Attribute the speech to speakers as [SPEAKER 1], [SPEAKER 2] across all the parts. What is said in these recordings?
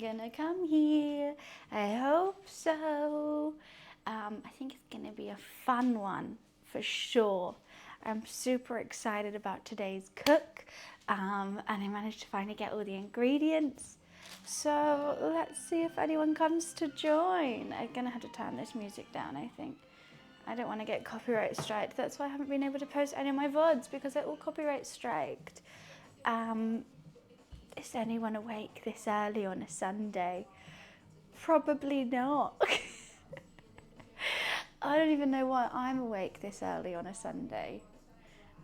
[SPEAKER 1] gonna come here? I hope so. I think it's gonna be a fun one for sure. I'm super excited about today's cook, and I managed to finally get all the ingredients. So let's see if anyone comes to join. I'm gonna have to turn this music down, I think. I don't want to get copyright striked. That's why I haven't been able to post any of my VODs, because they're all copyright striked. Is anyone awake this early on a Sunday? Probably not. I don't even know why I'm awake this early on a Sunday.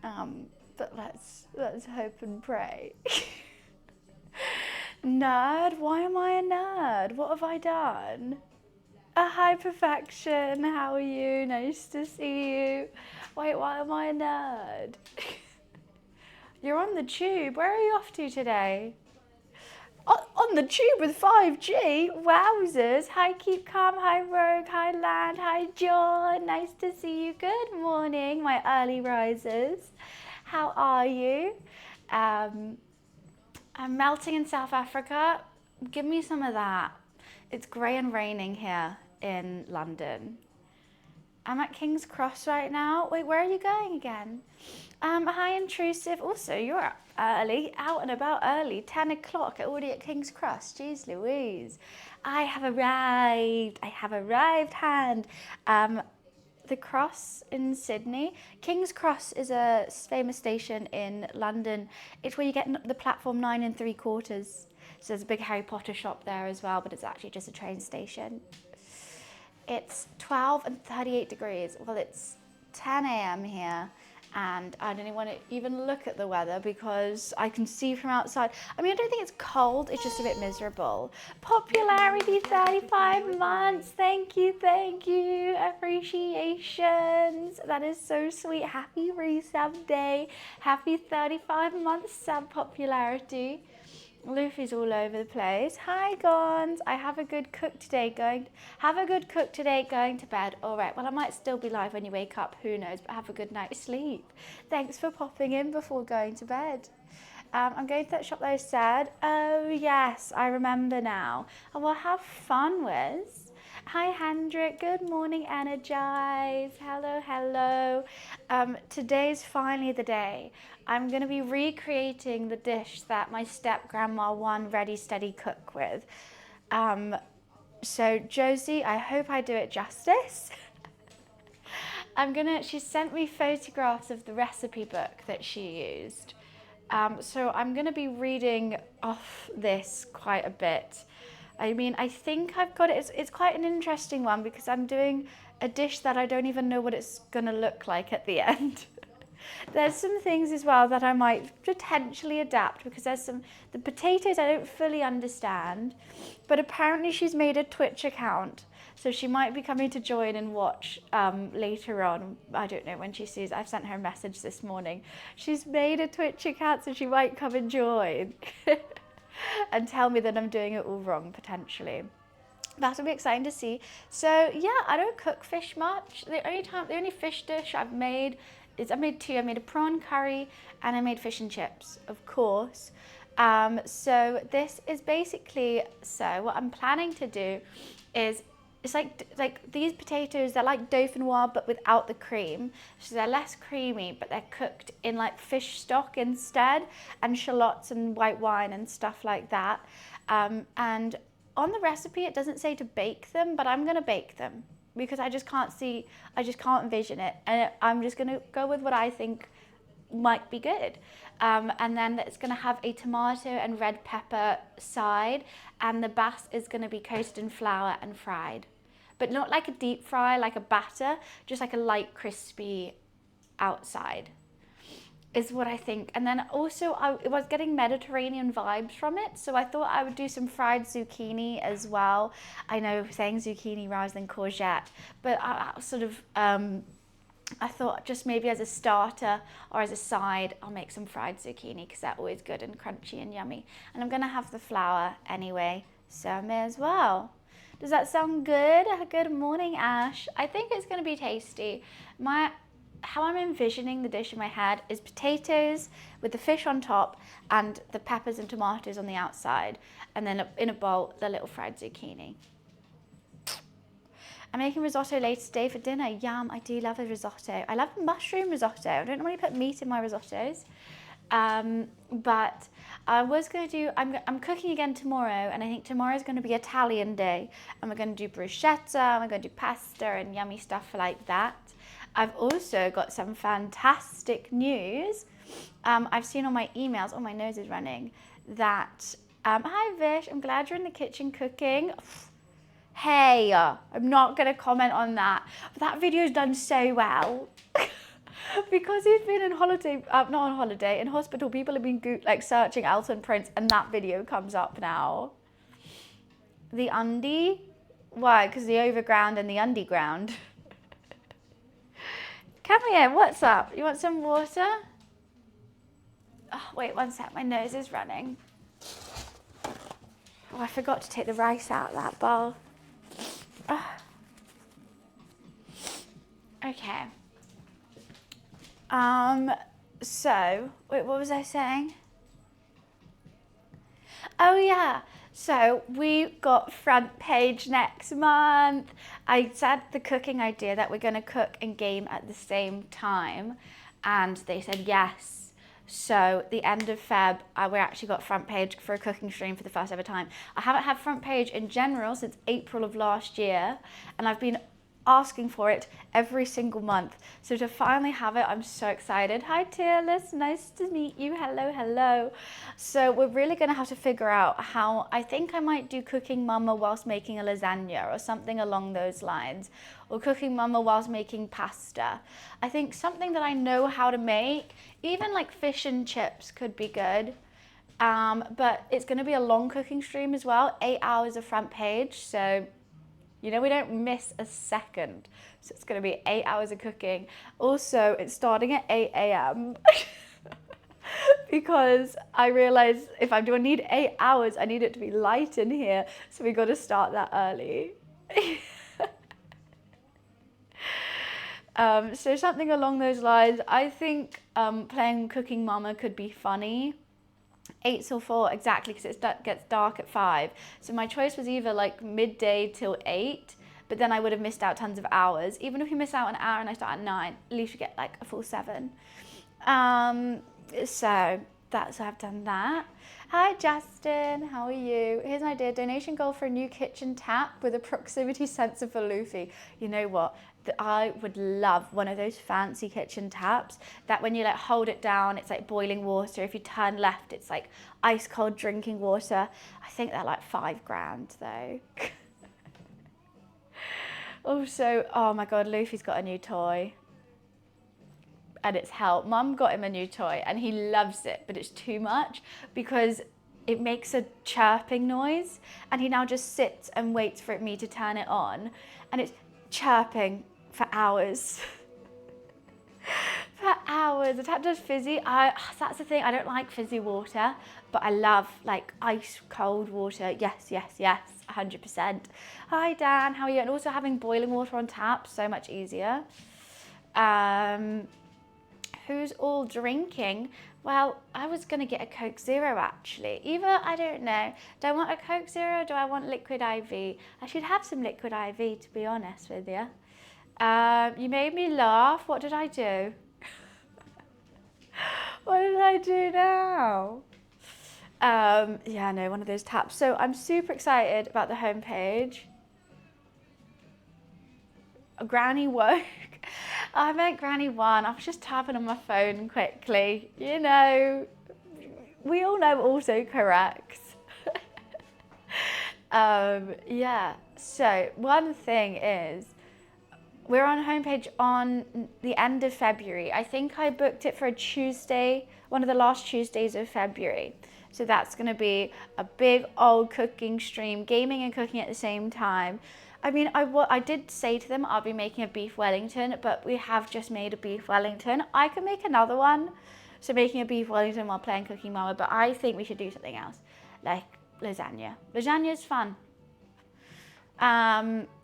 [SPEAKER 1] But let's hope and pray. Nerd? Why am I a nerd? What have I done? Hi, Perfection. How are you? Nice to see you. Wait, why am I a nerd? You're on the tube. Where are you off to today? On the tube with 5G? Wowzers. Hi, Keep Calm. Hi, Rogue. Hi, Land. Hi, John. Nice to see you. Good morning, my early risers. How are you? I'm melting in South Africa. Give me some of that. It's grey and raining here in London. I'm at King's Cross right now. Wait, where are you going again? Hi, Intrusive. Also, you're up early, out and about early, 10 o'clock, already at King's Cross. Jeez Louise. I have arrived, hand. The Cross in Sydney. King's Cross is a famous station in London. It's where you get the platform 9 3/4. So there's a big Harry Potter shop there as well, but it's actually just a train station. It's 12 and 38 degrees. Well, it's 10 a.m. here, and I don't even want to even look at the weather because I can see from outside. I mean, I don't think it's cold, it's just a bit miserable. Popularity 35 months. Thank you. Appreciations. That is so sweet. Happy resub day. Happy 35 months sub popularity. Luffy's all over the place. Hi, Gons. I have a good cook today going to bed. All right. Well, I might still be live when you wake up. Who knows? But have a good night's sleep. Thanks for popping in before going to bed. I'm going to that shop that I said. Oh, yes. I remember now. Oh, well, have fun, Wiz. Hi, Hendrik. Good morning, Energize. Hello. Today's finally the day. I'm going to be recreating the dish that my step-grandma won Ready, Steady, Cook with. So, Josie, I hope I do it justice. She sent me photographs of the recipe book that she used. So I'm going to be reading off this quite a bit. I mean, I think I've got it. It's quite an interesting one because I'm doing a dish that I don't even know what it's going to look like at the end. There's some things as well that I might potentially adapt because the potatoes I don't fully understand, but apparently she's made a Twitch account. So she might be coming to join and watch later on. I don't know when she sees. I've sent her a message this morning. She's made a Twitch account, so she might come and join and tell me that I'm doing it all wrong, potentially. That'll be exciting to see. So yeah, I don't cook fish much. The only fish dish I've made is I made two. I made a prawn curry and I made fish and chips, of course. So this is basically, what I'm planning to do is, it's like these potatoes, they're like dauphinoise but without the cream. So they're less creamy, but they're cooked in like fish stock instead, and shallots and white wine and stuff like that. And on the recipe, it doesn't say to bake them, but I'm gonna bake them because I just can't envision it. And I'm just gonna go with what I think might be good. And then it's gonna have a tomato and red pepper side, and the base is gonna be coated in flour and fried. But not like a deep fry, like a batter, just like a light crispy outside is what I think. And then also I was getting Mediterranean vibes from it, so I thought I would do some fried zucchini as well. I know saying zucchini rather than courgette, but I thought just maybe as a starter or as a side, I'll make some fried zucchini because they're always good and crunchy and yummy. And I'm gonna have the flour anyway, so I may as well. Does that sound good? Good morning, Ash. I think it's gonna be tasty. how I'm envisioning the dish in my head is potatoes with the fish on top and the peppers and tomatoes on the outside, and then in a bowl, the little fried zucchini. I'm making risotto later today for dinner. Yum, I do love a risotto. I love mushroom risotto. I don't normally put meat in my risottos. But I was going to do, I'm cooking again tomorrow, and I think tomorrow's going to be Italian day. And we're going to do bruschetta, and we're going to do pasta and yummy stuff like that. I've also got some fantastic news. I've seen on my emails, my nose is running, that, hi Vish, I'm glad you're in the kitchen cooking. Hey, I'm not going to comment on that. But that video's done so well. Because he's been in holiday, not on holiday, in hospital, people have been searching Elton Prince, and that video comes up now. The undie? Why? Because the overground and the underground. Come here, what's up? You want some water? Oh, wait 1 sec, my nose is running. Oh, I forgot to take the rice out of that bowl. Oh. Okay. So, wait, what was I saying? Oh yeah, so we got front page next month. I said the cooking idea that we're gonna cook and game at the same time, and they said yes. So the end of Feb, we actually got front page for a cooking stream for the first ever time. I haven't had front page in general since April of last year, and I've been asking for it every single month. So to finally have it, I'm so excited. Hi Tearless, nice to meet you. Hello, hello. So we're really gonna have to figure out how, I think I might do Cooking Mama whilst making a lasagna or something along those lines, or Cooking Mama whilst making pasta. I think something that I know how to make, even like fish and chips could be good. But it's gonna be a long cooking stream as well, 8 hours of front page. So you know, we don't miss a second. So it's going to be 8 hours of cooking. Also, it's starting at 8 a.m. because I realized if I'm going to need 8 hours, I need it to be light in here. So we got to start that early. So something along those lines. I think playing Cooking Mama could be funny. 8 till 4 exactly, because it gets dark at 5. So my choice was either like midday till 8, but then I would have missed out tons of hours. Even if you miss out an hour and I start at 9, at least you get like a full 7. So that's, I've done that. Hi Justin, how are you? Here's an idea, donation goal for a new kitchen tap with a proximity sensor for Luffy. You know what? I would love one of those fancy kitchen taps that when you like hold it down, it's like boiling water. If you turn left, it's like ice cold drinking water. I think they're like $5,000 though. Also, oh my God, Luffy's got a new toy. And it's hell. Mum got him a new toy and he loves it, but it's too much because it makes a chirping noise and he now just sits and waits for me to turn it on and it's chirping for hours. For hours. The tap does fizzy. That's the thing, I don't like fizzy water, but I love like ice cold water. Yes, yes, yes, 100%. Hi Dan, how are you? And also having boiling water on tap, so much easier. Who's all drinking? Well, I was gonna get a Coke Zero actually. Either, I don't know, do I want a Coke Zero or do I want liquid IV? I should have some liquid IV to be honest with you. You made me laugh. What did I do? What did I do now? Yeah, no, one of those taps. So I'm super excited about the homepage. Granny woke. I meant Granny won. I was just tapping on my phone quickly. You know, we all know autocorrects. Yeah, so one thing is, we're on homepage on the end of February. I think I booked it for a Tuesday, one of the last Tuesdays of February. So that's gonna be a big old cooking stream, gaming and cooking at the same time. I mean, I did say to them I'll be making a beef Wellington, but we have just made a beef Wellington. I could make another one. So making a beef Wellington while playing Cooking Mama, but I think we should do something else, like lasagna. Lasagna is fun.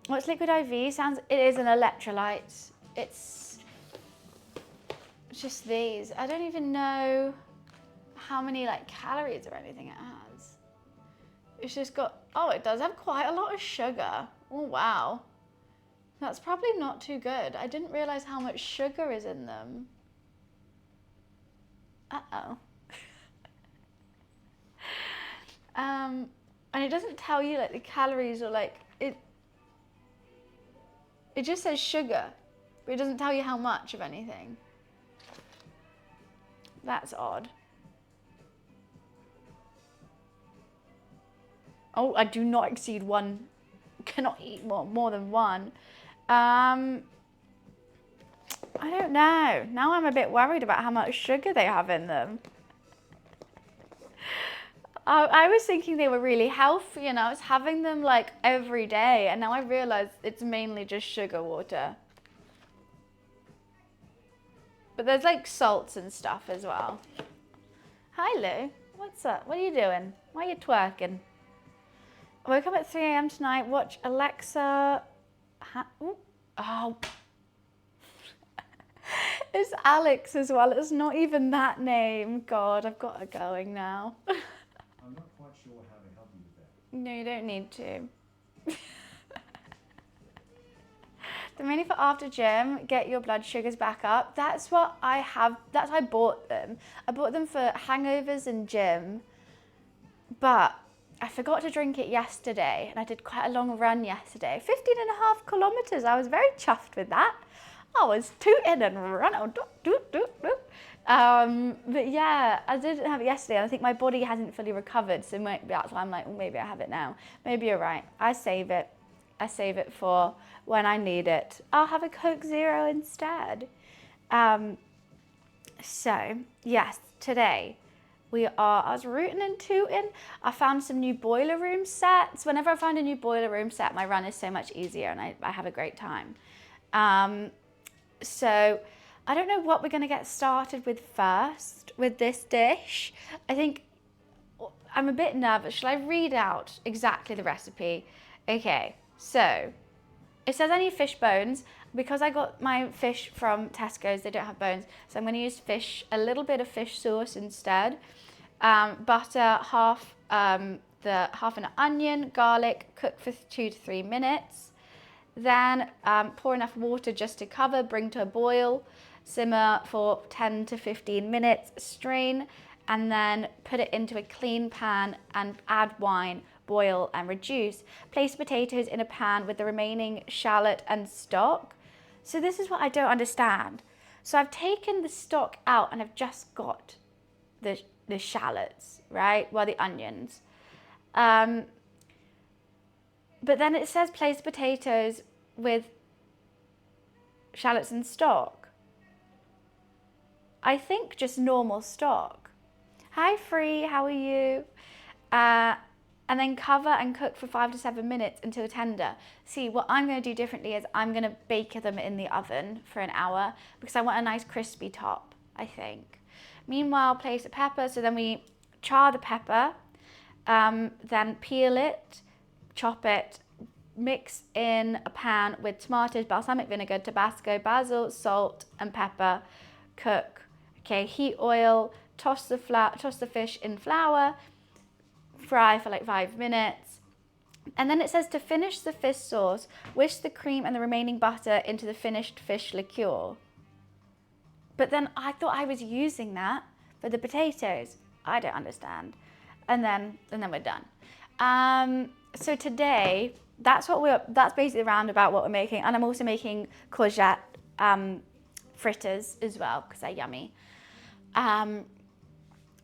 [SPEAKER 1] What's liquid IV? It is an electrolyte. It's just these. I don't even know how many like calories or anything it has. It's just got, oh, it does have quite a lot of sugar. Oh, wow. That's probably not too good. I didn't realize how much sugar is in them. Uh-oh. And it doesn't tell you like the calories or like, it just says sugar, but it doesn't tell you how much of anything. That's odd. Oh, I do not exceed one. Cannot eat more than one. I don't know. Now I'm a bit worried about how much sugar they have in them. I was thinking they were really healthy and I was having them like every day, and now I realize it's mainly just sugar water. But there's like salts and stuff as well. Hi Lou, what's up? What are you doing? Why are you twerking? I woke up at 3 a.m. tonight, watch Alexa. Oh. It's Alex as well. It's not even that name. God, I've got her going now.
[SPEAKER 2] I'm not quite sure how to help you with that.
[SPEAKER 1] No, you don't need to. They're mainly for after gym, get your blood sugars back up. That's what I have, that's why I bought them. I bought them for hangovers and gym, but I forgot to drink it yesterday, and I did quite a long run yesterday. 15.5 kilometers, I was very chuffed with that. I was tooting and running, but yeah, I didn't have it yesterday. I think my body hasn't fully recovered, so maybe that's why I'm like, well, maybe I have it now. Maybe you're right, I save it for when I need it. I'll have a Coke Zero instead. So yes, today I was rooting and tooting. I found some new boiler room sets. Whenever I find a new boiler room set, my run is so much easier and I have a great time. So I don't know what we're gonna get started with first with this dish. I think I'm a bit nervous. Shall I read out exactly the recipe? Okay, so it says I need fish bones. Because I got my fish from Tesco's, they don't have bones. So I'm gonna use a little bit of fish sauce instead. Butter, half an onion, garlic, cook for 2 to 3 minutes. Then pour enough water just to cover, bring to a boil, simmer for 10 to 15 minutes, strain, and then put it into a clean pan and add wine, boil and reduce. Place potatoes in a pan with the remaining shallot and stock. So this is what I don't understand. So I've taken the stock out and I've just got the shallots, right? Well, the onions. But then it says place potatoes with shallots and stock. I think just normal stock. Hi Free, how are you? And then cover and cook for 5 to 7 minutes until tender. See, what I'm gonna do differently is I'm gonna bake them in the oven for an hour because I want a nice crispy top, I think. Meanwhile, place a pepper, so then we char the pepper, then peel it, chop it, mix in a pan with tomatoes, balsamic vinegar, Tabasco, basil, salt, and pepper. Cook. Okay, heat oil, toss the fish in flour, fry for like 5 minutes. And then it says to finish the fish sauce, whisk the cream and the remaining butter into the finished fish liqueur. But then I thought I was using that for the potatoes. I don't understand. And then we're done. So today, that's basically roundabout what we're making. And I'm also making courgette fritters as well because they're yummy.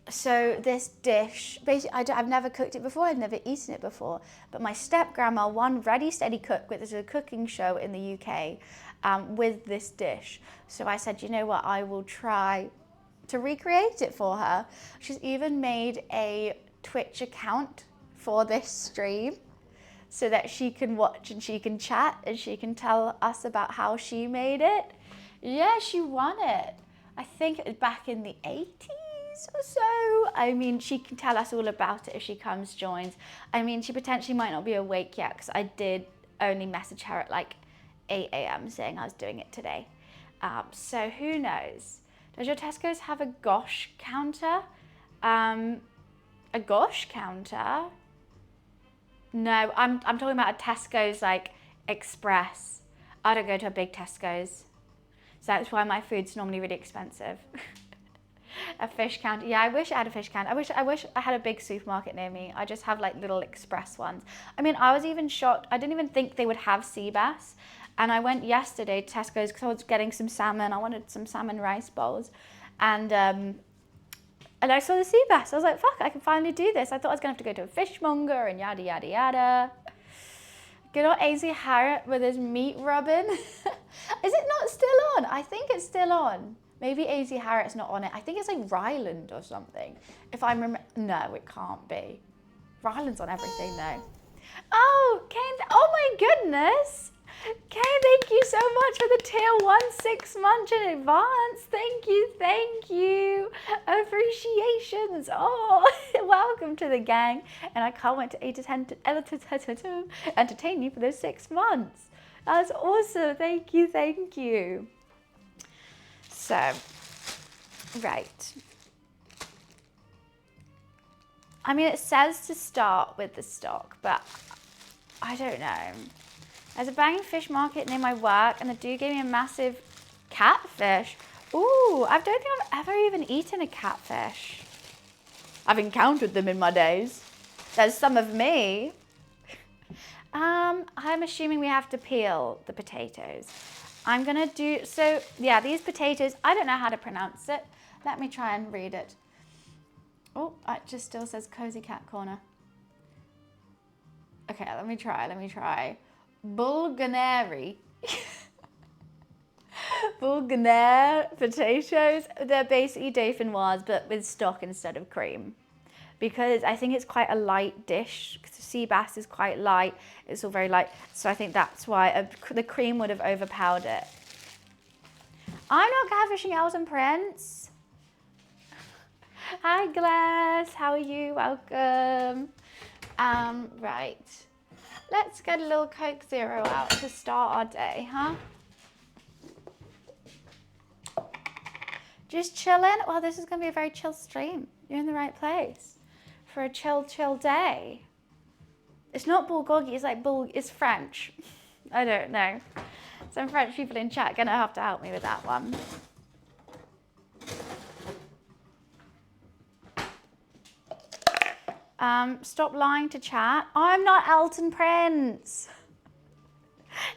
[SPEAKER 1] So this dish, basically, I've never cooked it before, I've never eaten it before, but my step-grandma, one Ready Steady Cook, which is a cooking show in the UK, with this dish. So I said, you know what, I will try to recreate it for her. She's even made a Twitch account for this stream so that she can watch and she can chat and she can tell us about how she made it. Yeah, she won it. I think it was back in the 80s. Or so. I mean, she can tell us all about it if she comes, joins. I mean, she potentially might not be awake yet because I did only message her at like 8 a.m. saying I was doing it today. So who knows? Does your Tesco's have a gosh counter? A gosh counter? No, I'm talking about a Tesco's like express. I don't go to a big Tesco's. So that's why my food's normally really expensive. A fish counter. Yeah, I wish I had a fish counter. I wish I had a big supermarket near me. I just have like little express ones. I mean, I was even shocked. I didn't even think they would have sea bass. And I went yesterday to Tesco's because I was getting some salmon. I wanted some salmon rice bowls. And I saw the sea bass. I was like, fuck, I can finally do this. I thought I was going to have to go to a fishmonger and yada, yada, yada. Good old AZ Harriet with his meat rubbing. Is it not still on? I think it's still on. Maybe AZ Harriet's not on it. I think it's like Ryland or something. If I remember, no, it can't be. Ryland's on everything though. Oh, Kane, oh my goodness. Kane, thank you so much for the tier 1 6-month in advance. Thank you. Appreciations. Oh, welcome to the gang. And I can't wait to entertain you for those 6 months. That's awesome. Thank you. So, right. I mean, it says to start with the stock, but I don't know. There's a banging fish market near my work, and the dude gave me a massive catfish. Ooh, I don't think I've ever even eaten a catfish. I've encountered them in my days. There's some of me. I'm assuming we have to peel the potatoes. I'm gonna do, so yeah, these potatoes, I don't know how to pronounce it. Let me try and read it. Oh, it just still says Cozy Cat Corner. Okay, let me try. Boulangere. Boulangere potatoes. They're basically dauphinoise, but with stock instead of cream. Because I think it's quite a light dish. Sea bass is quite light. It's all very light. So I think that's why the cream would have overpowered it. I'm not catfishing Elton Prince. Hi Glass, how are you? Welcome. Right. Let's get a little Coke Zero out to start our day, huh? Just chilling? Well, this is going to be a very chill stream. You're in the right place for a chill day. It's not bulgogi, it's like it's French. I don't know. Some French people in chat are going to have to help me with that one. Stop lying to chat. I'm not Elton Prince.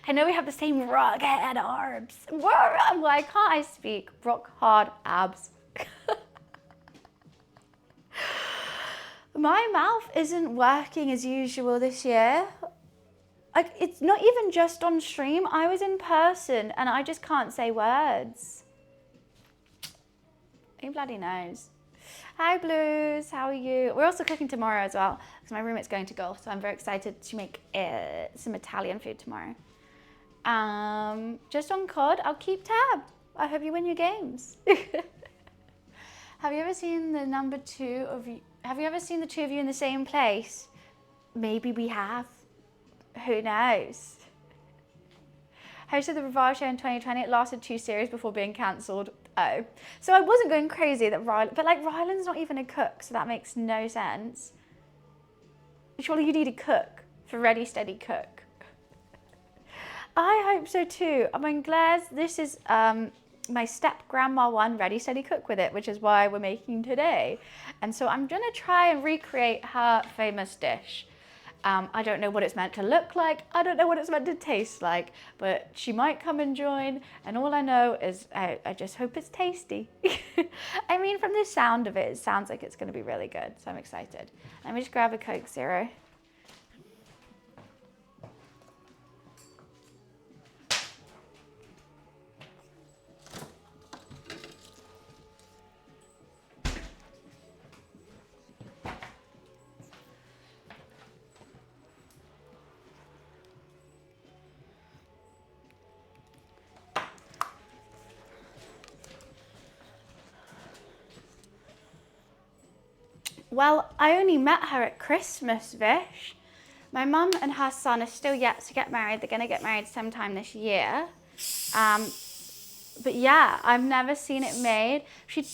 [SPEAKER 1] I know we have the same rugged arms. Why can't I speak? Rock hard abs. My mouth isn't working as usual this year. Like, it's not even just on stream. I was in person and I just can't say words. Who bloody knows? Hi Blues, how are you? We're also cooking tomorrow as well because my roommate's going to golf, so I'm very excited to make some Italian food tomorrow. Just on COD, I'll keep tab. I hope you win your games. Have you ever seen the number 2 of you? Have you ever seen the 2 of you in the same place? Maybe we have. Who knows? Hosted the Revive show in 2020. It lasted 2 series before being cancelled. Oh, so I wasn't going crazy that Ryland, but like Ryland's not even a cook, so that makes no sense. Surely you need a cook for Ready Steady Cook. I hope so too. I'm glad this is my step grandma one Ready Steady Cook with it, which is why we're making today. And so I'm gonna try and recreate her famous dish. I don't know what it's meant to look like. I don't know what it's meant to taste like, but she might come and join. And all I know is I just hope it's tasty. I mean, from the sound of it sounds like it's gonna be really good. So I'm excited. Let me just grab a Coke Zero. Well, I only met her at Christmas, Vish. My mum and her son are still yet to get married. They're going to get married sometime this year. But yeah, I've never seen it made.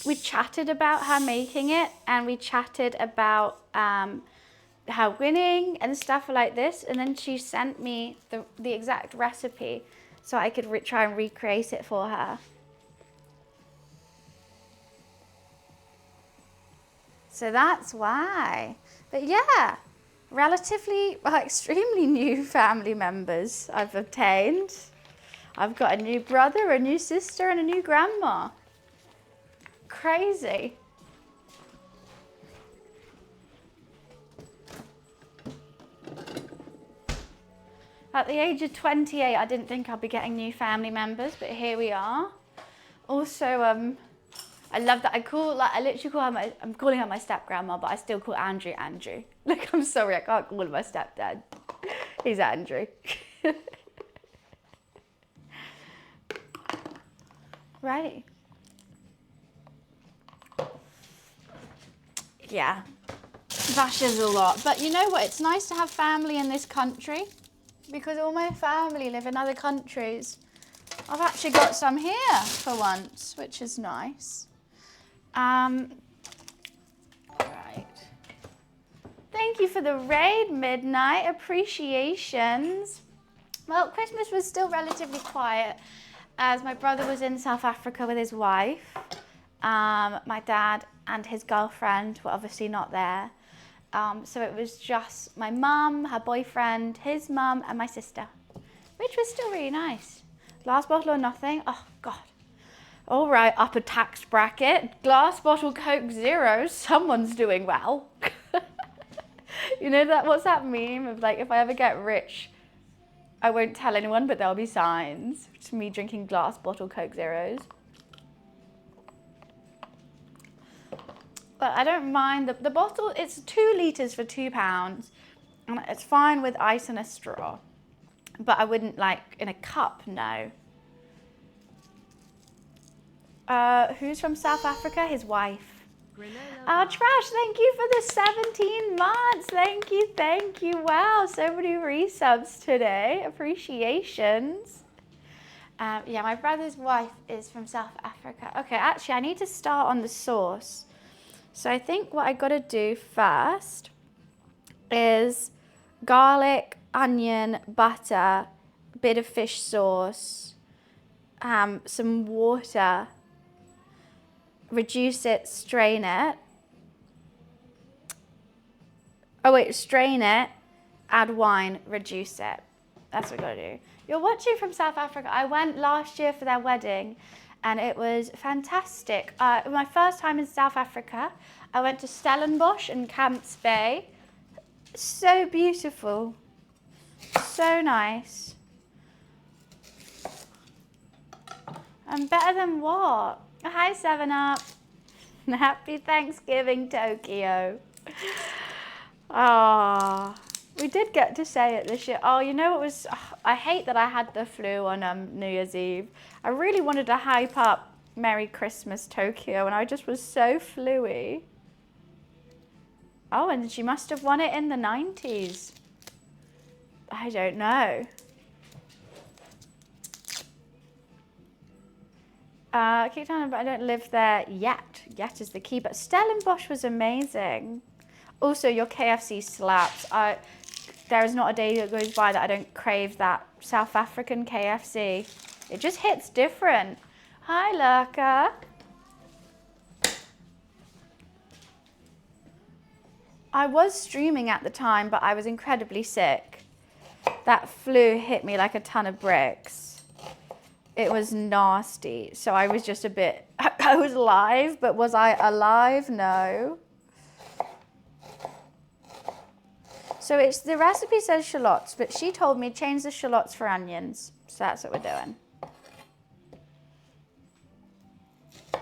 [SPEAKER 1] We chatted about her making it, and we chatted about her winning and stuff like this. And then she sent me the exact recipe so I could try and recreate it for her. So that's why. But yeah, relatively, extremely new family members I've obtained. I've got a new brother, a new sister, and a new grandma. Crazy. At the age of 28, I didn't think I'd be getting new family members, but here we are. Also, I love that I literally call her I'm calling her my step grandma, but I still call Andrew Andrew. Like, I'm sorry, I can't call him my stepdad. He's Andrew. Right. Yeah, that is a lot. But you know what? It's nice to have family in this country because all my family live in other countries. I've actually got some here for once, which is nice. Right. Thank you for the raid, Midnight. Appreciations. Well, Christmas was still relatively quiet as my brother was in South Africa with his wife. My dad and his girlfriend were obviously not there. So it was just my mum, her boyfriend, his mum, and my sister, which was still really nice. Glass bottle or nothing? Oh, God. All right, upper tax bracket. Glass bottle Coke Zero. Someone's doing well. You know what's that meme of like, if I ever get rich, I won't tell anyone, but there'll be signs. It's me drinking glass bottle Coke Zeros. But I don't mind the bottle. It's 2 litres for £2, and it's fine with ice and a straw. But I wouldn't like in a cup, no. Who's from South Africa? His wife. Oh, Trash, thank you for the 17 months. Thank you. Wow, so many resubs today. Appreciations. Yeah, my brother's wife is from South Africa. Okay, actually, I need to start on the sauce. So I think what I gotta do first is garlic, onion, butter, a bit of fish sauce, some water, reduce it, strain it. Oh wait, strain it, add wine, reduce it. That's what I gotta do. You're watching from South Africa. I went last year for their wedding and it was fantastic. My first time in South Africa, I went to Stellenbosch and Camps Bay. So beautiful. So nice. And better than what? Hi, 7up. Happy Thanksgiving, Tokyo. Ah, we did get to say it this year. Oh, you know what was... I hate that I had the flu on New Year's Eve. I really wanted to hype up Merry Christmas, Tokyo, and I just was so flu-y. Oh, and she must have won it in the 90s. I don't know. I keep telling them, but I don't live there yet. Yet is the key. But Stellenbosch was amazing. Also, your KFC slaps. There is not a day that goes by that I don't crave that South African KFC. It just hits different. Hi, Lurker. I was streaming at the time, but I was incredibly sick. That flu hit me like a ton of bricks. It was nasty. So I was just a bit... I was live, but was I alive? No. So it's the recipe says shallots, but she told me change the shallots for onions. So that's what we're doing.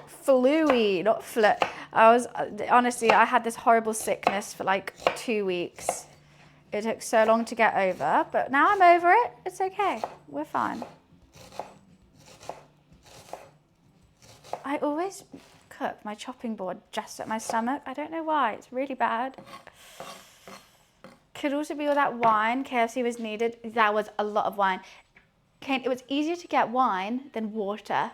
[SPEAKER 1] Flu-y, not flu. Honestly, I had this horrible sickness for like 2 weeks. It took so long to get over, but now I'm over it. It's okay. We're fine. I always cook my chopping board just at my stomach. I don't know why. It's really bad. Could also be all that wine. KFC was needed. That was a lot of wine. It was easier to get wine than water.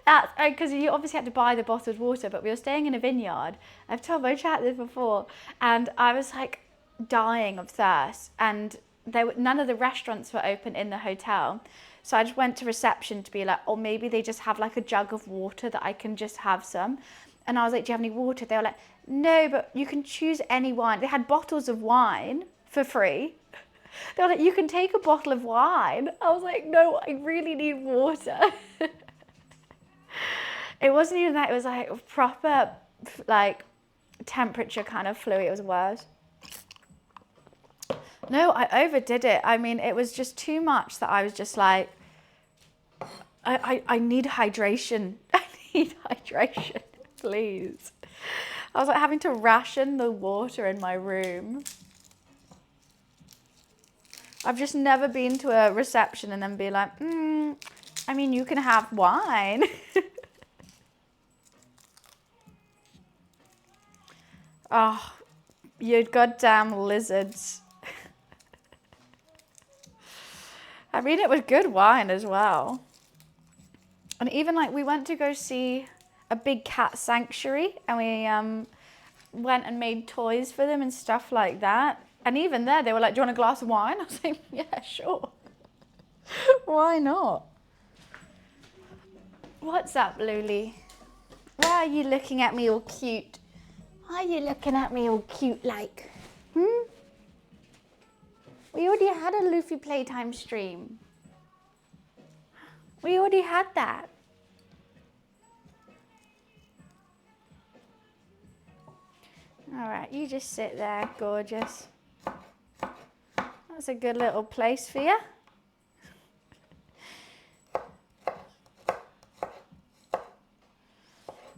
[SPEAKER 1] That's because you obviously had to buy the bottled water, but we were staying in a vineyard. I've told my chat this before, and I was like dying of thirst, and none of the restaurants were open in the hotel. So I just went to reception to be like, or maybe they just have like a jug of water that I can just have some. And I was like, do you have any water? They were like, no, but you can choose any wine. They had bottles of wine for free. They were like, you can take a bottle of wine. I was like, no, I really need water. It wasn't even that, it was like proper like temperature kind of flu. It was worse. No, I overdid it. I mean, it was just too much that I was just like, I need hydration. I need hydration, please. I was like having to ration the water in my room. I've just never been to a reception and then be like, I mean, you can have wine. Oh, you goddamn lizards. I mean, it was good wine as well. And even like we went to go see a big cat sanctuary, and we went and made toys for them and stuff like that. And even there, they were like, do you want a glass of wine? I was like, yeah, sure. Why not? What's up, Luli? Why are you looking at me all cute? Why are you looking at me all cute like? We already had a Luffy Playtime stream. We already had that. All right, you just sit there, gorgeous. That's a good little place for you.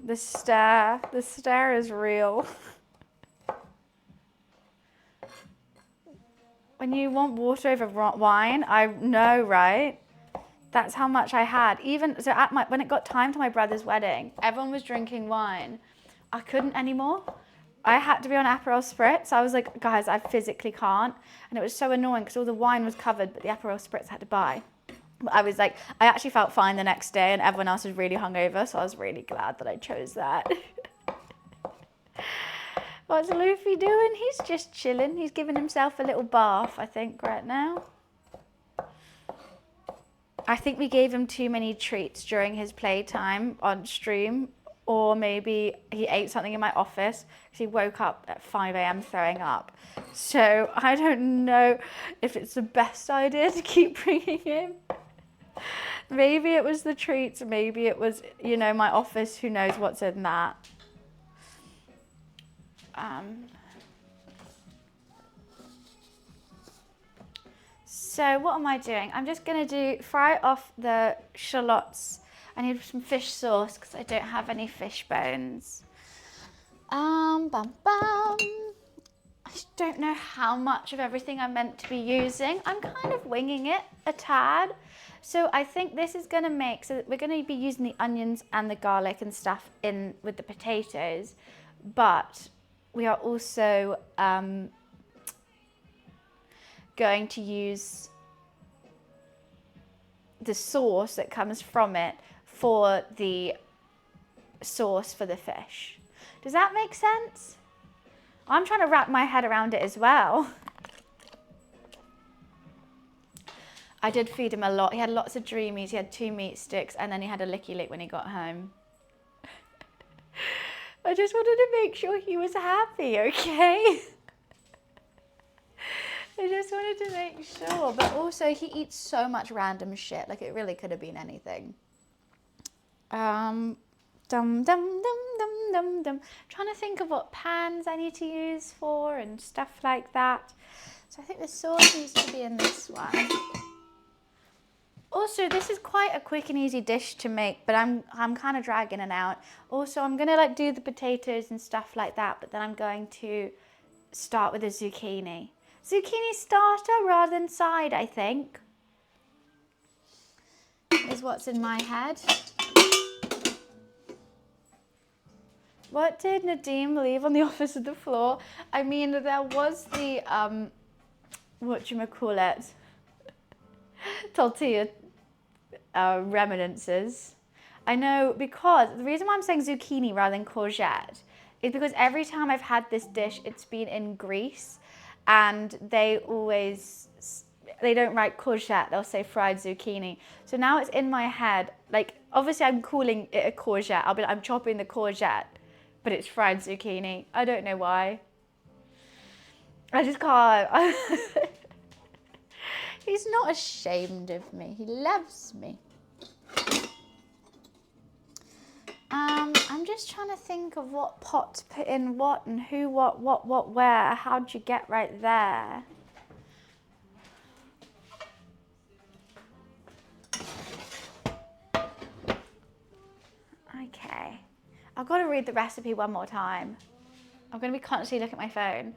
[SPEAKER 1] The stare is real. When you want water over wine, I know, right? That's how much I had. Even so, when it got time to my brother's wedding, everyone was drinking wine. I couldn't anymore. I had to be on Aperol Spritz. I was like, guys, I physically can't. And it was so annoying because all the wine was covered, but the Aperol Spritz I had to buy. But I was like, I actually felt fine the next day, and everyone else was really hungover, so I was really glad that I chose that. What's Luffy doing? He's just chilling. He's giving himself a little bath, I think, right now. I think we gave him too many treats during his playtime on stream, or maybe he ate something in my office because he woke up at 5 a.m. throwing up. So I don't know if it's the best idea to keep bringing him. Maybe it was the treats, maybe it was, you know, my office, who knows what's in that. So what am I doing? I'm just going to fry off the shallots. I need some fish sauce because I don't have any fish bones. Bum, bum. I don't know how much of everything I'm meant to be using. I'm kind of winging it a tad. So I think this is going to make, so we're going to be using the onions and the garlic and stuff in with the potatoes, but we are also going to use the sauce that comes from it for the sauce for the fish. Does that make sense? I'm trying to wrap my head around it as well. I did feed him a lot. He had lots of dreamies. He had 2 meat sticks, and then he had a licky lick when he got home. I just wanted to make sure he was happy, okay? I just wanted to make sure. But also, he eats so much random shit. Like, it really could have been anything. Dum, dum, dum, dum, dum, dum. Trying to think of what pans I need to use for and stuff like that. So I think the sauce needs to be in this one. Also, this is quite a quick and easy dish to make, but I'm kind of dragging it out. Also, I'm gonna like do the potatoes and stuff like that, but then I'm going to start with a zucchini. Zucchini starter rather than side, I think, is what's in my head. What did Nadeem leave on the office of the floor? I mean, there was the, whatchamacallit, tortilla reminiscences. I know, because the reason why I'm saying zucchini rather than courgette is because every time I've had this dish, it's been in Greece, and they don't write courgette, they'll say fried zucchini. So now it's in my head, like, obviously I'm calling it a courgette. I'll be like, I'm chopping the courgette, but it's fried zucchini. I don't know why. I just can't. He's not ashamed of me. He loves me. I'm just trying to think of what pot to put in what and who, what, where. How'd you get right there? Okay. I've got to read the recipe one more time. I'm going to be constantly looking at my phone.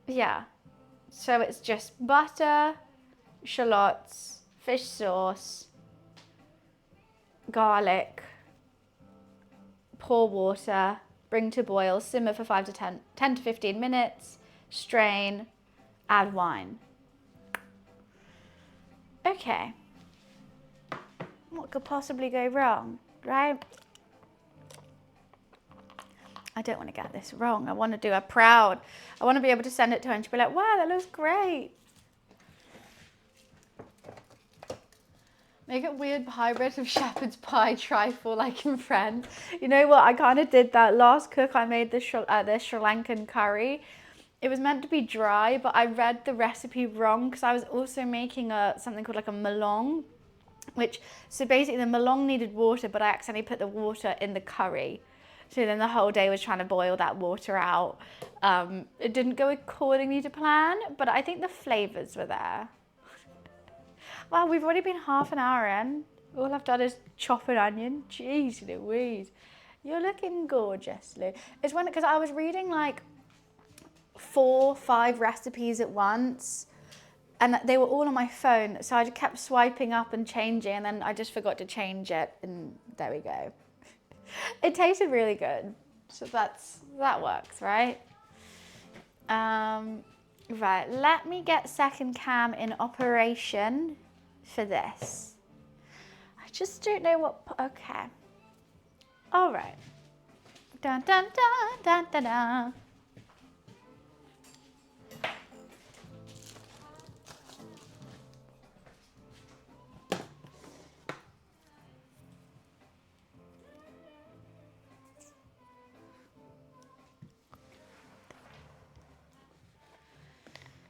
[SPEAKER 1] Yeah. So it's just butter, shallots, fish sauce, garlic, pour water, bring to boil, simmer for 10 to 15 minutes, strain, add wine. Okay. What could possibly go wrong, right? I don't want to get this wrong. I want to do her proud. I want to be able to send it to her and she'll be like, wow, that looks great. Make it weird hybrid of shepherd's pie, trifle like in Friends. You know what? I kind of did that. Last cook, I made the Sri Lankan curry. It was meant to be dry, but I read the recipe wrong because I was also making something called like a melong, so basically the melong needed water, but I accidentally put the water in the curry. So then the whole day was trying to boil that water out. It didn't go accordingly to plan, but I think the flavors were there. Wow, we've already been half an hour in. All I've done is chop an onion. Jeez Louise. You're looking gorgeous, Lou. It's because I was reading like 4, 5 recipes at once, and they were all on my phone. So I just kept swiping up and changing, and then I just forgot to change it, and there we go. It tasted really good. So that works, right? Right, let me get second cam in operation for this. I just don't know what, okay. All right. Dun, dun, dun, dun, dun, dun.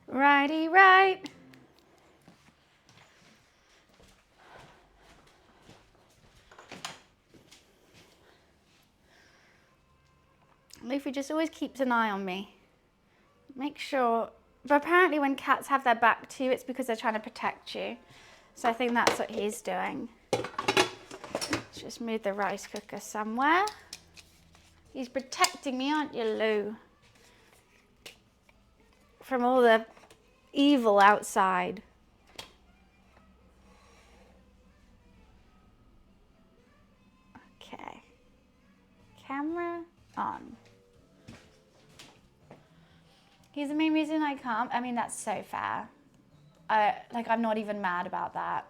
[SPEAKER 1] Righty, right. Luffy just always keeps an eye on me. Make sure, but apparently when cats have their back to you, it's because they're trying to protect you. So I think that's what he's doing. Let's just move the rice cooker somewhere. He's protecting me, aren't you, Lou? From all the evil outside. Okay. Camera on. He's the main reason I can't. I mean, that's so fair. I'm not even mad about that.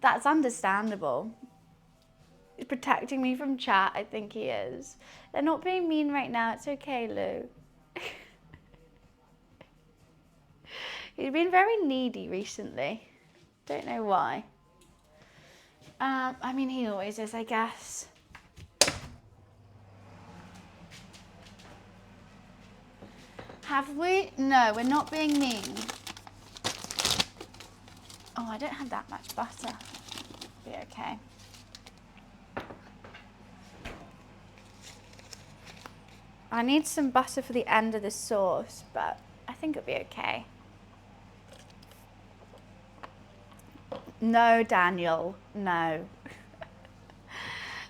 [SPEAKER 1] That's understandable. He's protecting me from chat. I think he is. They're not being mean right now. It's okay, Lou. He's been very needy recently. Don't know why. I mean, he always is, I guess. Have we? No, we're not being mean. Oh, I don't have that much butter. Be okay. I need some butter for the end of the sauce, but I think it'll be okay. No, Daniel, no.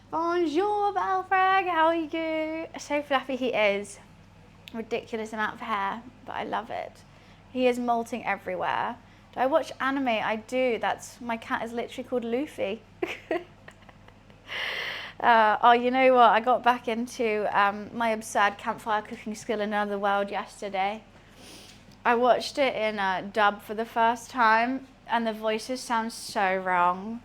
[SPEAKER 1] Bonjour, Balfrag, how are you? So fluffy he is. Ridiculous amount of hair, but I love it. He is molting everywhere. Do I watch anime? I do. My cat is literally called Luffy. Oh, you know what? I got back into my absurd campfire cooking skill in another world yesterday. I watched it in dub for the first time, and the voices sound so wrong.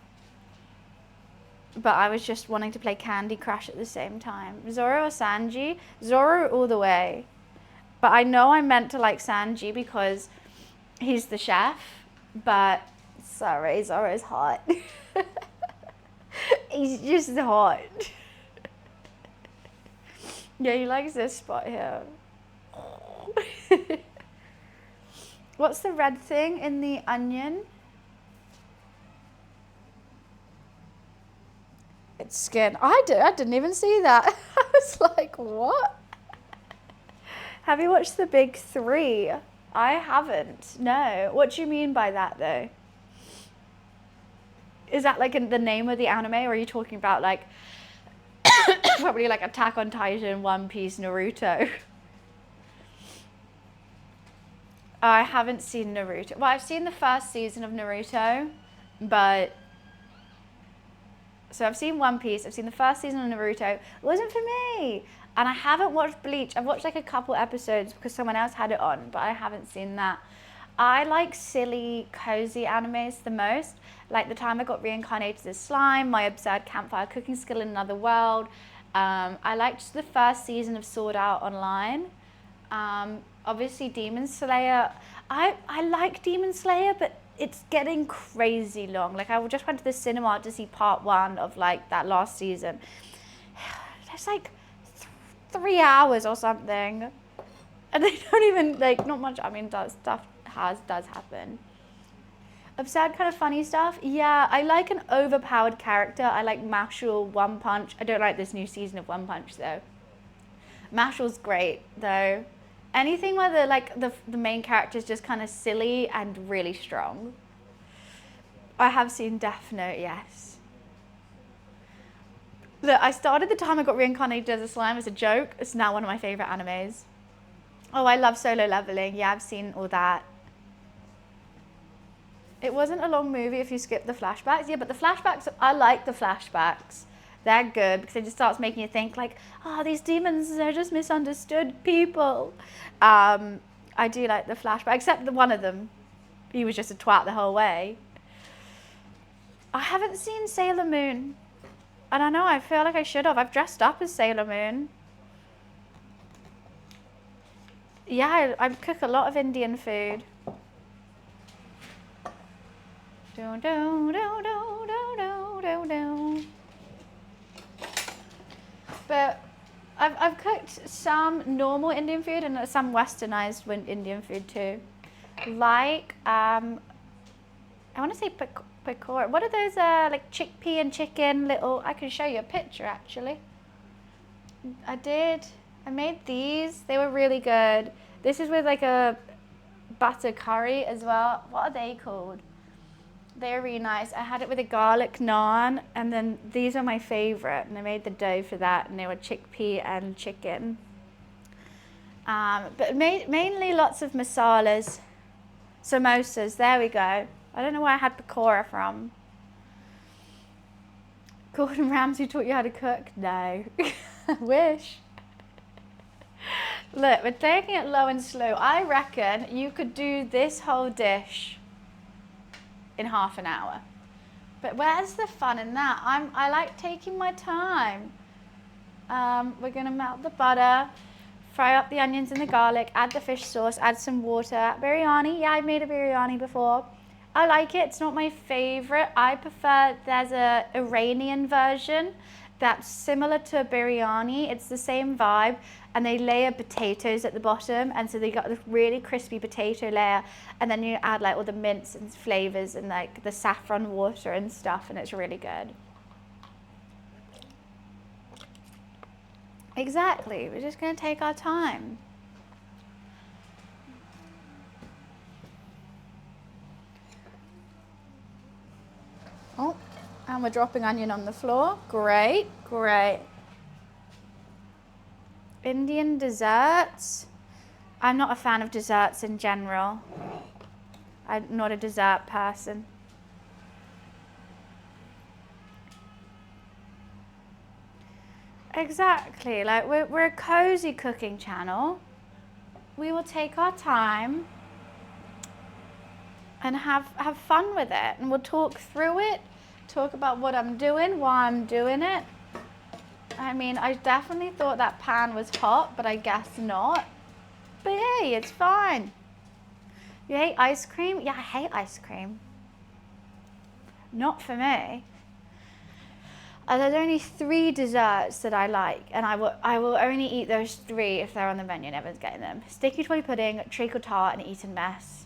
[SPEAKER 1] but I was just wanting to play Candy Crush at the same time. Zoro or Sanji? Zoro all the way. But I know I'm meant to like Sanji because he's the chef, but sorry, Zoro's hot. He's just hot. Yeah, he likes this spot here. What's the red thing in the onion? It's skin. I didn't even see that. I was like, what? Have you watched The Big Three? I haven't. No. What do you mean by that, though? Is that like the name of the anime, or are you talking about like probably like Attack on Titan, One Piece, Naruto? I haven't seen Naruto. Well, I've seen the first season of Naruto, but so I've seen One Piece, I've seen the first season of Naruto. It wasn't for me. And I haven't watched Bleach. I've watched like a couple episodes because someone else had it on, but I haven't seen that. I like silly, cozy animes the most. Like The Time I Got Reincarnated as Slime, My Absurd Campfire Cooking Skill in Another World. I liked the first season of Sword Art Online. Obviously Demon Slayer. I like Demon Slayer, but it's getting crazy long. Like I just went to the cinema to see part 1 of like that last season. There's like 3 hours or something. And they don't even, like, not much, I mean, does happen. Absurd kind of funny stuff. Yeah, I like an overpowered character. I like Mashal, One Punch. I don't like this new season of One Punch though. Mashal's great though. Anything where the main character is just kind of silly and really strong. I have seen Death Note, yes. Look, I started The Time I Got Reincarnated as a Slime as a joke. It's now one of my favorite animes. Oh, I love Solo Leveling. Yeah, I've seen all that. It wasn't a long movie if you skip the flashbacks. Yeah, but the flashbacks, I like the flashbacks. They're good because it just starts making you think like, oh, these demons are just misunderstood people. I do like the flashback, except the one of them. He was just a twat the whole way. I haven't seen Sailor Moon. And I know, I feel like I should have. I've dressed up as Sailor Moon. Yeah, I cook a lot of Indian food. Do, do, do, do, do, do, do. But I've cooked some normal Indian food and some westernized Indian food too. Like, I want to say pakora. What are those, like chickpea and chicken little, I can show you a picture actually. I made these. They were really good. This is with like a butter curry as well. What are they called? They're really nice. I had it with a garlic naan, and then these are my favorite. And I made the dough for that, and they were chickpea and chicken. But mainly lots of masalas. Samosas, there we go. I don't know where I had pakora from. Gordon Ramsay taught you how to cook? No. I wish. Look, we're taking it low and slow. I reckon you could do this whole dish in half an hour. But where's the fun in that? I like taking my time. We're gonna melt the butter, fry up the onions and the garlic, add the fish sauce, add some water. Biryani, yeah, I've made a biryani before. I like it, it's not my favorite. I prefer, there's a Iranian version that's similar to biryani. It's the same vibe, and they layer potatoes at the bottom, and so they got this really crispy potato layer, and then you add like all the mints and flavors and like the saffron water and stuff, and it's really good. Exactly, we're just gonna take our time. Oh, and we're dropping onion on the floor. Great, great. Indian desserts. I'm not a fan of desserts in general. I'm not a dessert person. Exactly, like we're a cozy cooking channel. We will take our time and have fun with it, and we'll talk through it talk about what I'm doing, why I'm doing it. I mean, I definitely thought that pan was hot, but I guess not. But hey, it's fine. You hate ice cream? Yeah, I hate ice cream. Not for me. There's only 3 desserts that I like, and I will only eat those 3 if they're on the menu and everyone's getting them. Sticky toy pudding, treacle tart, and Eton mess.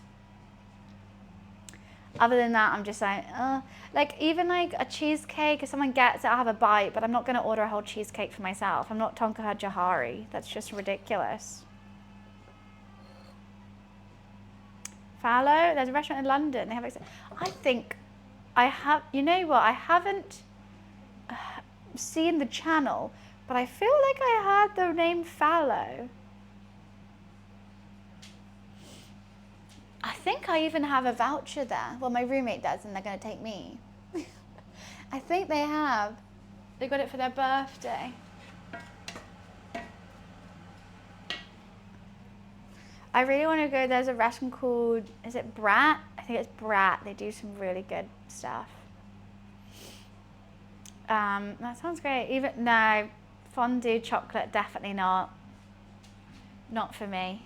[SPEAKER 1] Other than that, I'm just like even like a cheesecake, if someone gets it, I'll have a bite, but I'm not going to order a whole cheesecake for myself. I'm not Tonka Jahari. That's just ridiculous. Fallow, there's a restaurant in London. They have, I think I have, you know what, I haven't seen the channel, but I feel like I heard the name Fallow. I think I even have a voucher there. Well, my roommate does, and they're going to take me. I think they have. They got it for their birthday. I really want to go. There's a restaurant called, is it Brat? I think it's Brat. They do some really good stuff. That sounds great. No, fondue chocolate, definitely not. Not for me.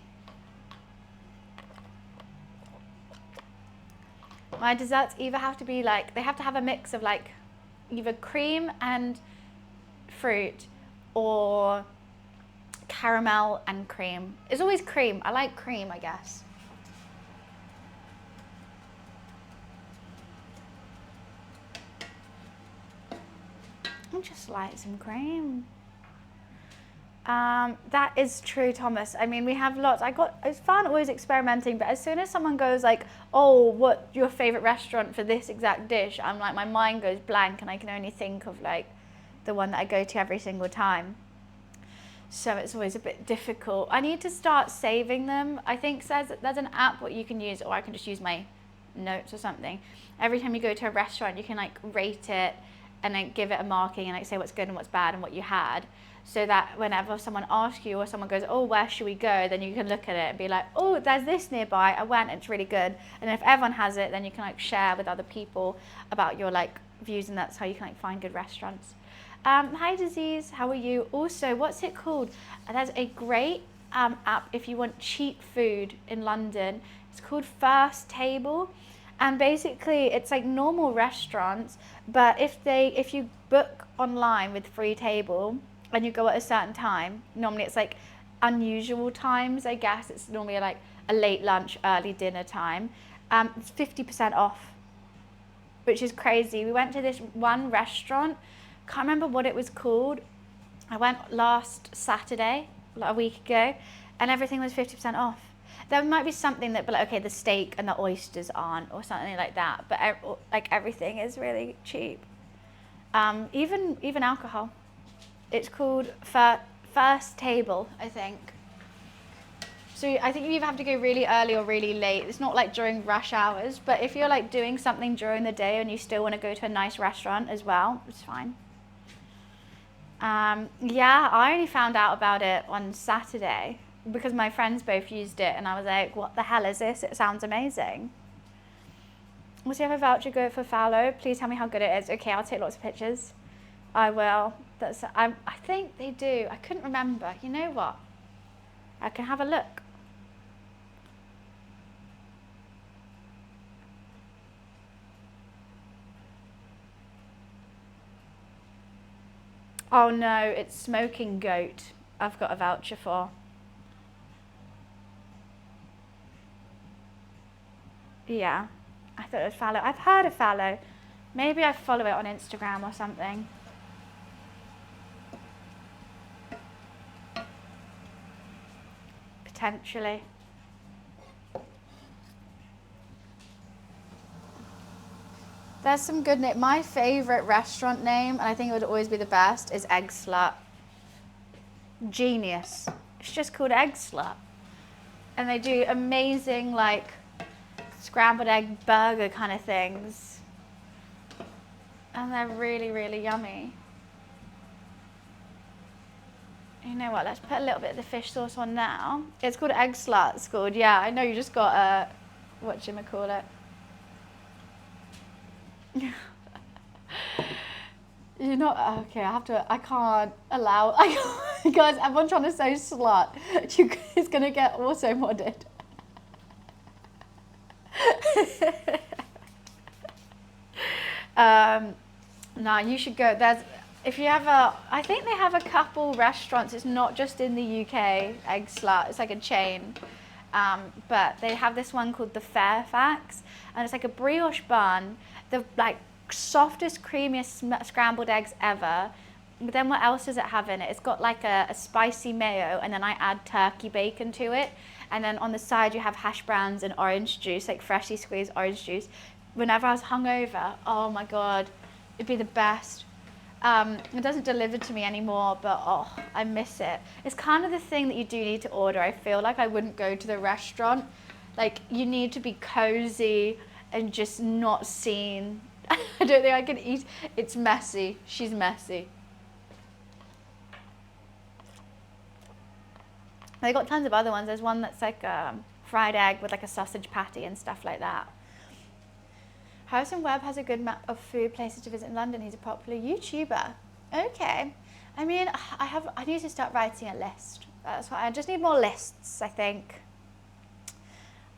[SPEAKER 1] My desserts either have to be like, they have to have a mix of like either cream and fruit or caramel and cream. It's always cream. I like cream, I guess. I just like some cream. That is true, Thomas. I mean, we have lots. It's fun always experimenting, but as soon as someone goes like, oh, what's your favorite restaurant for this exact dish? I'm like, my mind goes blank and I can only think of like the one that I go to every single time. So it's always a bit difficult. I need to start saving them. I think there's an app what you can use, or I can just use my notes or something. Every time you go to a restaurant, you can like rate it and then give it a marking and like say what's good and what's bad and what you had. So that whenever someone asks you or someone goes, oh, where should we go? Then you can look at it and be like, oh, there's this nearby. I went, it's really good. And if everyone has it, then you can like share with other people about your like views, and that's how you can like find good restaurants. Hi Disease, how are you? Also, what's it called? There's a great app if you want cheap food in London. It's called First Table. And basically it's like normal restaurants, but if you book online with free table, and you go at a certain time, normally it's like unusual times, I guess. It's normally like a late lunch, early dinner time. It's 50% off, which is crazy. We went to this one restaurant, can't remember what it was called. I went last Saturday, like a week ago, and everything was 50% off. There might be something that, but like, okay, the steak and the oysters aren't, or something like that, but like everything is really cheap. Even alcohol. It's called First Table, I think. So I think you either have to go really early or really late. It's not like during rush hours, but if you're like doing something during the day and you still want to go to a nice restaurant as well, it's fine. Yeah, I only found out about it on Saturday because my friends both used it, and I was like, what the hell is this? It sounds amazing. Also, you have a voucher go for Fallow. Please tell me how good it is. Okay, I'll take lots of pictures. I will. I think they do. I couldn't remember. You know what? I can have a look. Oh no, it's Smoking Goat I've got a voucher for. Yeah, I thought it was Fallow. I've heard of Fallow. Maybe I follow it on Instagram or something. Potentially. There's some good name. My favorite restaurant name, and I think it would always be the best, is Egg Slut. Genius. It's just called Egg Slut. And they do amazing like scrambled egg burger kind of things. And they're really, really yummy. You know what, let's put a little bit of the fish sauce on now. It's called Egg Slut, it's called. Yeah, I know you just got a, whatchamacallit. You're not okay. I can't allow. Guys, everyone trying to say slut. It's gonna get auto modded. No, you should go. If you have I think they have a couple restaurants. It's not just in the UK. Egg Slut. It's like a chain. But they have this one called the Fairfax, and it's like a brioche bun, the like softest, creamiest scrambled eggs ever. But then what else does it have in it? It's got like a spicy mayo, and then I add turkey bacon to it. And then on the side you have hash browns and orange juice, like freshly squeezed orange juice. Whenever I was hungover, oh my God, it'd be the best. It doesn't deliver to me anymore, but oh, I miss it. It's kind of the thing that you do need to order. I feel like I wouldn't go to the restaurant. Like, you need to be cozy and just not seen. I don't think I can eat. It's messy. She's messy. They got tons of other ones. There's one that's like fried egg with like a sausage patty and stuff like that. Harrison Webb has a good map of food places to visit in London. He's a popular YouTuber. Okay. I mean, I need to start writing a list. That's what I just need more lists, I think.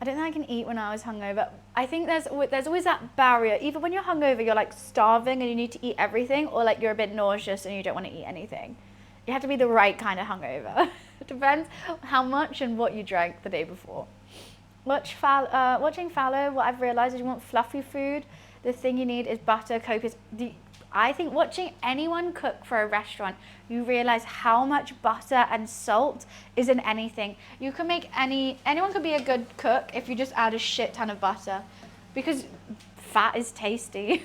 [SPEAKER 1] I don't think I can eat when I was hungover. I think there's always that barrier. Either when you're hungover, you're like starving and you need to eat everything, or like you're a bit nauseous and you don't want to eat anything. You have to be the right kind of hungover. It depends how much and what you drank the day before. Watching fallow, what I've realised is you want fluffy food. The thing you need is butter, copious. I think watching anyone cook for a restaurant, you realise how much butter and salt is in anything. You can make anyone could be a good cook if you just add a shit ton of butter, because fat is tasty.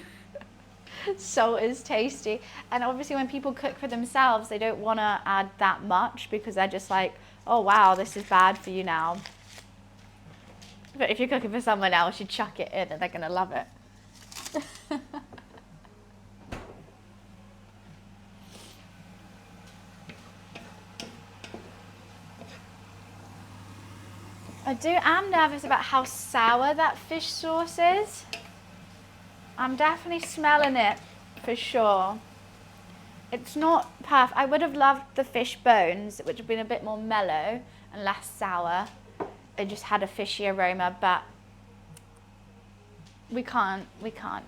[SPEAKER 1] Salt is tasty. And obviously when people cook for themselves, they don't want to add that much because they're just like, oh wow, this is bad for you now. But if you're cooking for someone else, you chuck it in and they're going to love it. I'm nervous about how sour that fish sauce is. I'm definitely smelling it for sure. It's not perfect. I would have loved the fish bones, which would have been a bit more mellow and less sour. It just had a fishy aroma, but we can't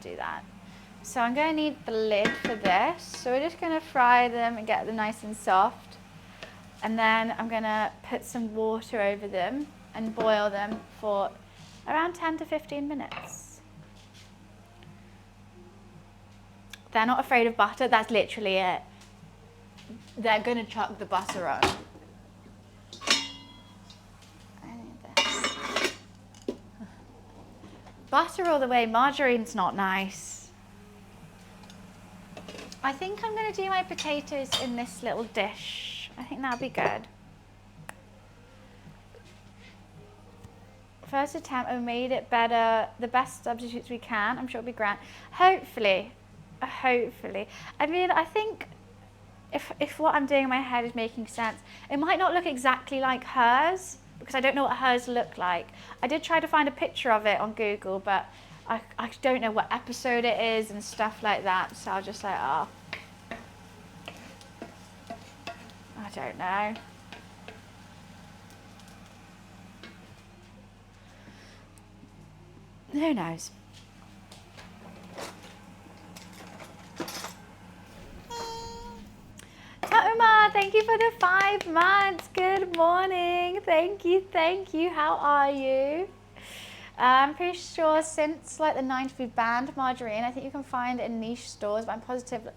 [SPEAKER 1] do that. So I'm going to need the lid for this. So we're just going to fry them and get them nice and soft. And then I'm going to put some water over them and boil them for around 10 to 15 minutes. They're not afraid of butter. That's literally it. They're going to chuck the butter on. Butter all the way, margarine's not nice. I think I'm going to do my potatoes in this little dish. I think that'll be good. First attempt, we made it better, the best substitutes we can. I'm sure it'll be grand. Hopefully. Hopefully. I mean, I think if what I'm doing in my head is making sense, it might not look exactly like hers, because I don't know what hers look like. I did try to find a picture of it on Google, but I don't know what episode it is and stuff like that, so I'll just like, oh, I don't know. Who knows? Toma, thank you for the 5 months. Good morning. Thank you. How are you? I'm pretty sure since like the 90s we've banned margarine. I think you can find it in niche stores, but I'm positive.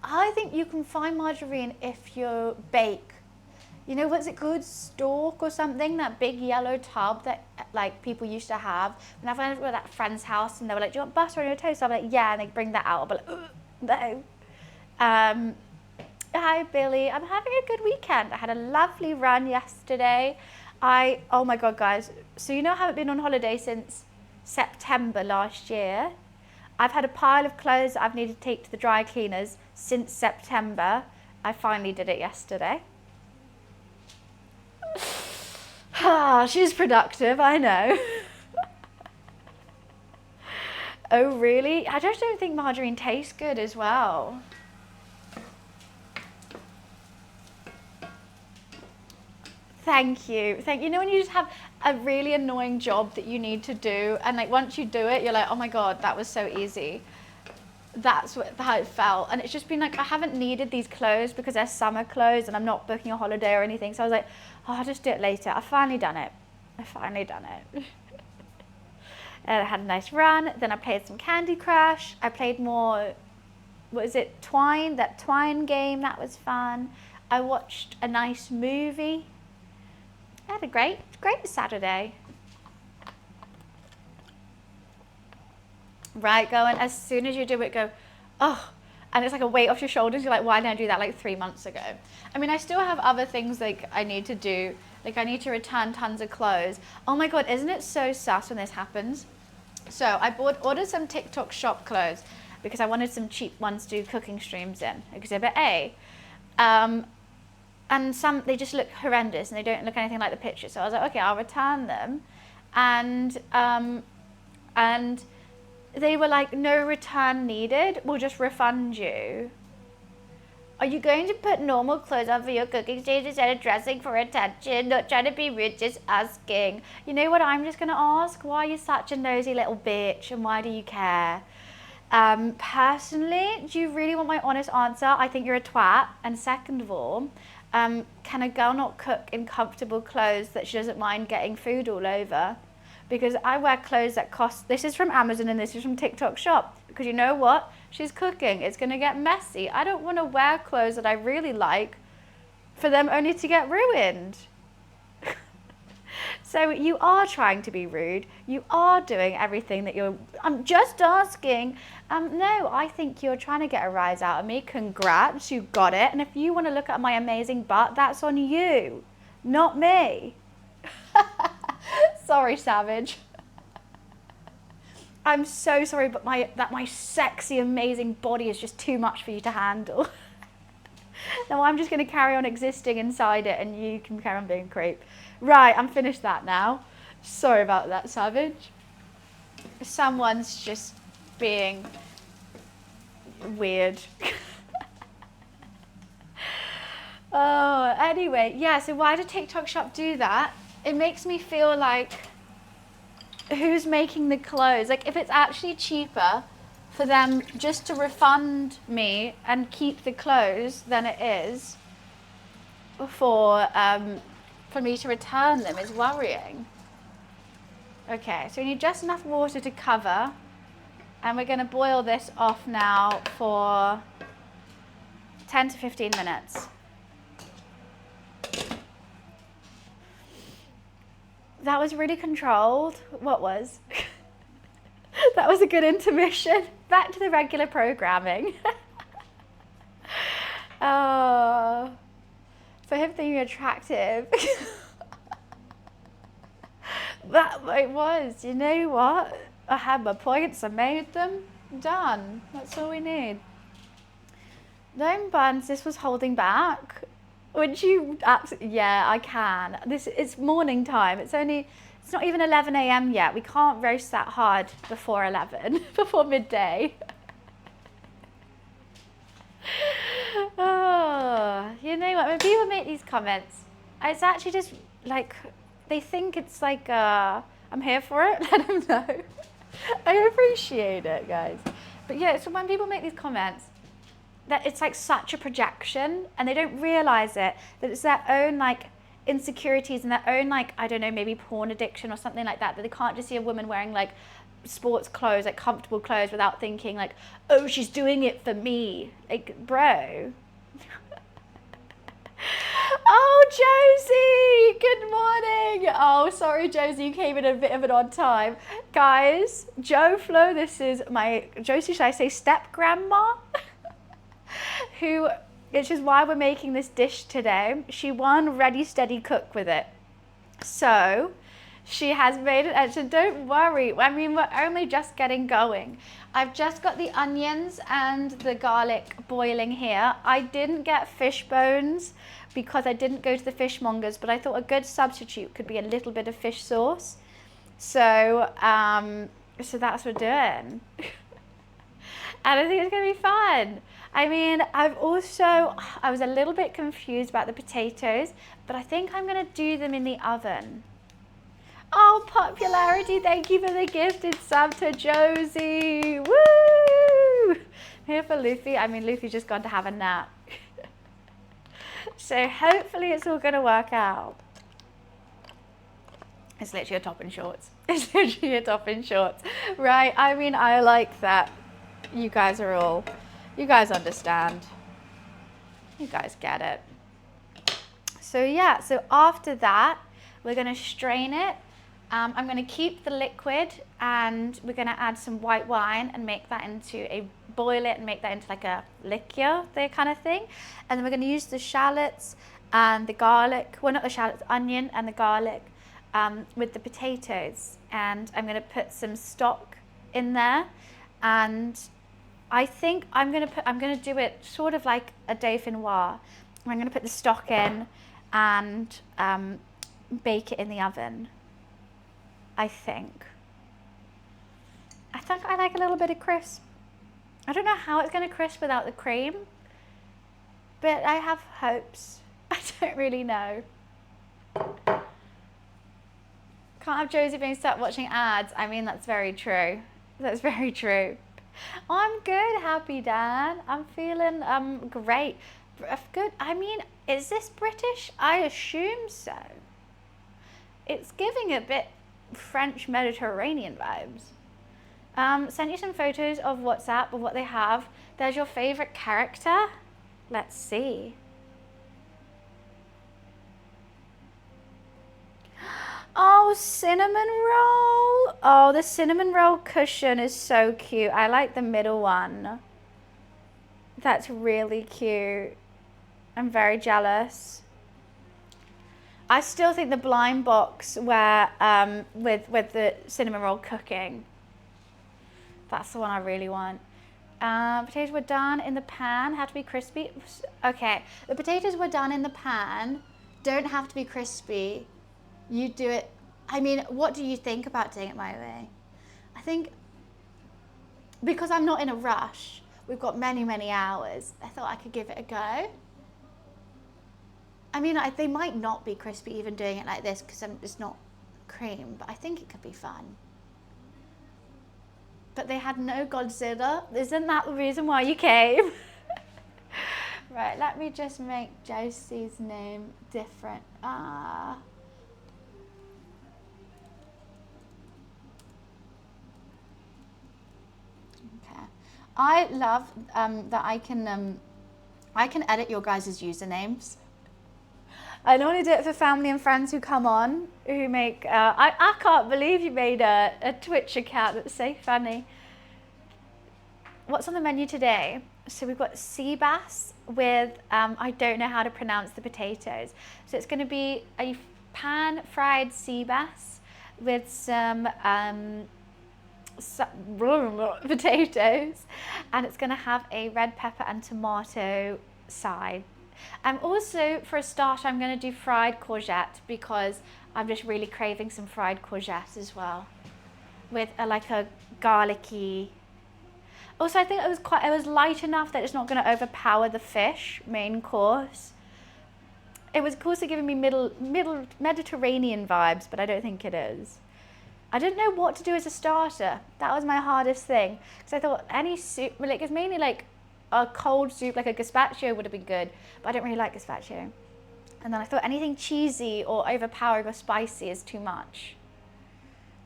[SPEAKER 1] I think you can find margarine if you bake. You know, what's it called? Stork or something? That big yellow tub that like people used to have. And I went to that friend's house and they were like, do you want butter on your toast? I'm like, yeah. And they bring that out. I'll be like, no. Hi, Billy. I'm having a good weekend. I had a lovely run yesterday. Oh my God, guys. So you know I haven't been on holiday since September last year. I've had a pile of clothes that I've needed to take to the dry cleaners since September. I finally did it yesterday. She's productive, I know. Oh, really? I just don't think margarine tastes good as well. Thank you. Thank you. You know when you just have a really annoying job that you need to do, and like once you do it, you're like, oh my God, that was so easy. That's how it felt. And it's just been like, I haven't needed these clothes because they're summer clothes and I'm not booking a holiday or anything. So I was like, oh, I'll just do it later. I've finally done it. I've finally done it. And I had a nice run. Then I played some Candy Crush. I played more, what is it, Twine? That Twine game, that was fun. I watched a nice movie. I had a great Saturday. Right, go, and as soon as you do it, go, oh, and it's like a weight off your shoulders. You're like, why didn't I do that like 3 months ago? I mean, I still have other things like I need to do. Like I need to return tons of clothes. Oh my God, isn't it so sus when this happens? So I ordered some TikTok shop clothes because I wanted some cheap ones to do cooking streams in, Exhibit A. And some, they just look horrendous and they don't look anything like the picture. So I was like, okay, I'll return them. And they were like, no return needed, we'll just refund you. Are you going to put normal clothes on for your cooking stage instead of dressing for attention? Not trying to be rude, just asking. You know what I'm just going to ask? Why are you such a nosy little bitch and why do you care? Personally, do you really want my honest answer? I think you're a twat. And second of all, can a girl not cook in comfortable clothes that she doesn't mind getting food all over? Because I wear clothes that cost, this is from Amazon and this is from TikTok Shop. Because you know what? She's cooking. It's going to get messy. I don't want to wear clothes that I really like for them only to get ruined. So you are trying to be rude. You are doing everything that I'm just asking. No, I think you're trying to get a rise out of me. Congrats, you got it. And if you want to look at my amazing butt, that's on you, not me. Sorry, Savage. I'm so sorry, but my sexy, amazing body is just too much for you to handle. No, I'm just going to carry on existing inside it and you can carry on being a creep. Right, I'm finished that now. Sorry about that, Savage. Someone's just being weird. Oh, anyway, yeah, so why did TikTok Shop do that? It makes me feel like, who's making the clothes? Like, if it's actually cheaper for them just to refund me and keep the clothes than it is for me to return them is worrying. Okay, so we need just enough water to cover, and we're going to boil this off now for 10 to 15 minutes. That was really controlled. What was? That was a good intermission. Back to the regular programming. Oh, for him thinking attractive. That it was. You know what? I had my points. I made them. Done. That's all we need. No buns. This was holding back. Would you absolutely? Yeah, I can. It's morning time. It's not even 11 a.m. yet. We can't roast that hard before 11, before midday. Oh, you know what? When people make these comments, it's actually just like, they think it's like, I'm here for it. Let them know. I appreciate it, guys. But yeah, so when people make these comments, that it's like such a projection and they don't realize it, that it's their own like insecurities and their own like, I don't know, maybe porn addiction or something like that they can't just see a woman wearing like sports clothes, like comfortable clothes, without thinking like, oh, she's doing it for me. Like, bro. Oh, Josie, good morning. Oh, sorry, Josie, you came in a bit of an odd time. Guys, Joe Flo, this is my, Josie, should I say step grandma? Which is why we're making this dish today. She won Ready Steady Cook with it. So she has made it, and so don't worry. I mean, we're only just getting going. I've just got the onions and the garlic boiling here. I didn't get fish bones because I didn't go to the fishmongers, but I thought a good substitute could be a little bit of fish sauce. So So that's what we're doing. And I think it's going to be fun. I mean, I was a little bit confused about the potatoes, but I think I'm going to do them in the oven. Oh, popularity, thank you for the gifted sub to Josie. Woo! Here for Luffy. I mean, Luffy's just gone to have a nap. So hopefully it's all going to work out. It's literally a top and shorts. It's literally a top and shorts. Right, I mean, I like that. You guys understand. You guys get it. So yeah, so after that, we're gonna strain it. I'm gonna keep the liquid and we're gonna add some white wine and make that boil it and make that into like a liqueur, that kind of thing. And then we're gonna use the shallots and the garlic, well not the shallots, onion and the garlic with the potatoes. And I'm gonna put some stock in there, and I think I'm gonna do it sort of like a dauphinoise. I'm gonna put the stock in and bake it in the oven. I think I like a little bit of crisp. I don't know how it's gonna crisp without the cream, but I have hopes. I don't really know. Can't have Josie being stuck watching ads. I mean, that's very true. That's very true. I'm good, Happy Dan. I'm feeling great. Good. I mean, is this British? I assume so. It's giving a bit French Mediterranean vibes. Sent you some photos of WhatsApp of what they have. There's your favorite character. Let's see. Oh, cinnamon roll. Oh, the cinnamon roll cushion is so cute. I like the middle one. That's really cute. I'm very jealous. I still think the blind box where with the cinnamon roll cooking. That's the one I really want. Potatoes were done in the pan. Have to be crispy. Okay, the potatoes were done in the pan. Don't have to be crispy. You do it. I mean, what do you think about doing it my way? I think because I'm not in a rush, we've got many, many hours, I thought I could give it a go. I mean, they might not be crispy even doing it like this because it's not cream, but I think it could be fun. But they had no Godzilla. Isn't that the reason why you came? Right, let me just make Josie's name different. I love that I can edit your guys' usernames. I normally do it for family and friends who come on, who make, I can't believe you made a Twitch account. That's so funny. What's on the menu today? So we've got sea bass with, I don't know how to pronounce the potatoes. So it's going to be a pan fried sea bass with some potatoes, and it's going to have a red pepper and tomato side. Also for a start, I'm going to do fried courgette because I'm just really craving some fried courgette as well, with like a garlicky. Also, I think it was light enough that it's not going to overpower the fish main course. It was also giving me middle Mediterranean vibes, but I don't think it is. I didn't know what to do as a starter. That was my hardest thing. Because I thought any soup, like it's mainly like a cold soup, like a gazpacho would have been good. But I don't really like gazpacho. And then I thought anything cheesy or overpowering or spicy is too much.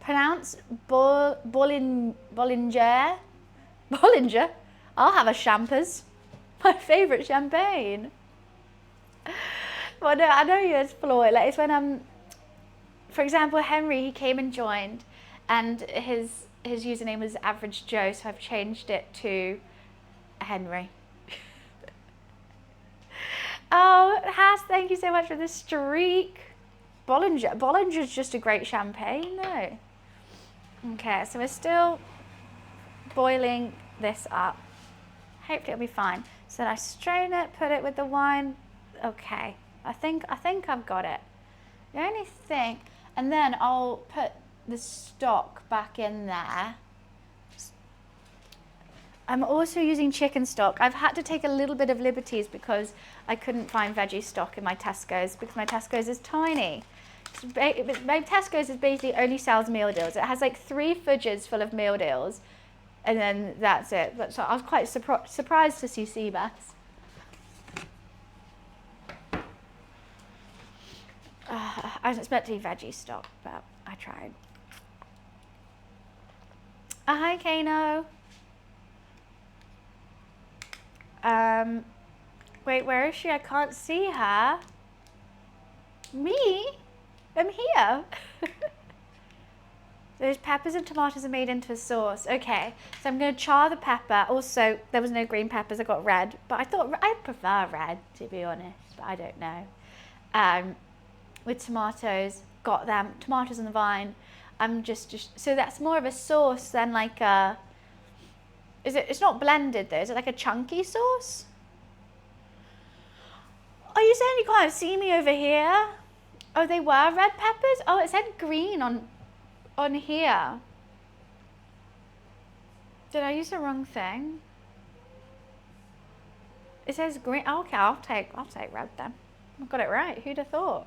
[SPEAKER 1] Pronounce Boulangere. Boulangere? I'll have a champers. My favourite champagne. Well, no, I know you explore it. Like it's when for example, Henry, he came and joined, and his username was Average Joe, so I've changed it to Henry. Oh, Haas, thank you so much for the streak. Bollinger's just a great champagne, no? Okay, so we're still boiling this up. Hopefully it'll be fine. So I strain it, put it with the wine. Okay, I think I've got it. The only thing, and then I'll put the stock back in there. I'm also using chicken stock. I've had to take a little bit of liberties because I couldn't find veggie stock in my Tesco's because my Tesco's is tiny. My Tesco's is basically only sells meal deals. It has like 3 fridges full of meal deals, and then that's it. But so I was quite surprised to see sea bass. I was expecting veggie stock, but I tried. Hi, Kano. Wait, where is she? I can't see her. Me? I'm here. Those peppers and tomatoes are made into a sauce. Okay, so I'm going to char the pepper. Also, there was no green peppers. I got red, but I thought I prefer red, to be honest, but I don't know. With tomatoes, got them. Tomatoes on the vine. So that's more of a sauce than like a... It's not blended though. Is it like a chunky sauce? Are you saying you can't see me over here? Oh, they were red peppers? Oh, it said green on here. Did I use the wrong thing? It says green. Oh, okay, I'll take red then. I got it right. Who'd have thought?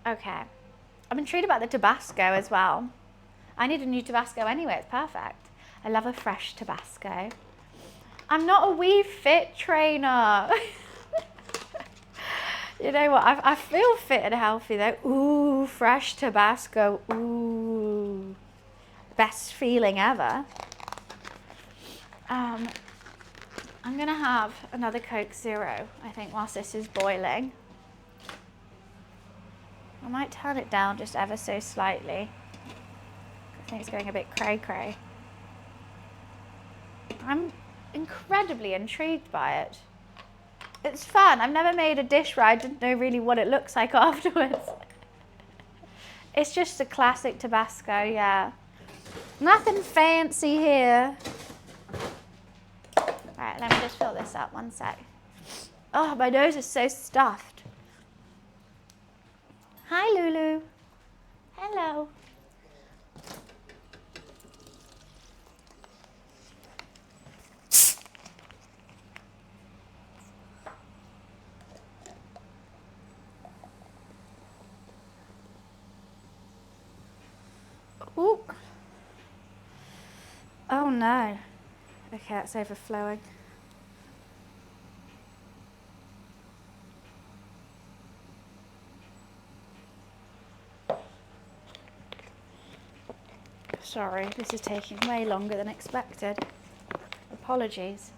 [SPEAKER 1] Okay. I'm intrigued about the Tabasco as well. I need a new Tabasco anyway. It's perfect. I love a fresh Tabasco. I'm not a Wii Fit trainer. You know what? I feel fit and healthy though. Ooh, fresh Tabasco. Ooh, best feeling ever. I'm gonna have another Coke Zero, I think, whilst this is boiling. I might turn it down just ever so slightly. I think it's going a bit cray-cray. I'm incredibly intrigued by it. It's fun. I've never made a dish where I didn't know really what it looks like afterwards. It's just a classic Tabasco, yeah. Nothing fancy here. Alright, let me just fill this up, one sec. Oh, my nose is so stuffed. Hi, Lulu. Hello. Ooh. Oh no. Okay, that's overflowing. Sorry, this is taking way longer than expected. Apologies.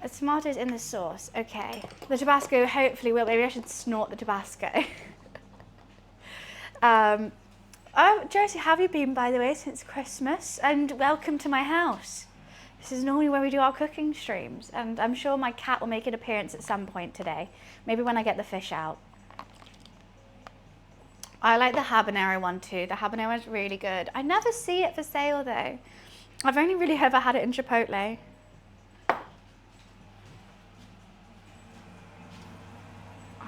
[SPEAKER 1] The tomatoes in the sauce, okay. The Tabasco hopefully will, maybe I should snort the Tabasco. Oh, Josie, how have you been, by the way, since Christmas? And welcome to my house. This is normally where we do our cooking streams, and I'm sure my cat will make an appearance at some point today. Maybe when I get the fish out. I like the habanero one too. The habanero is really good. I never see it for sale though. I've only really ever had it in Chipotle.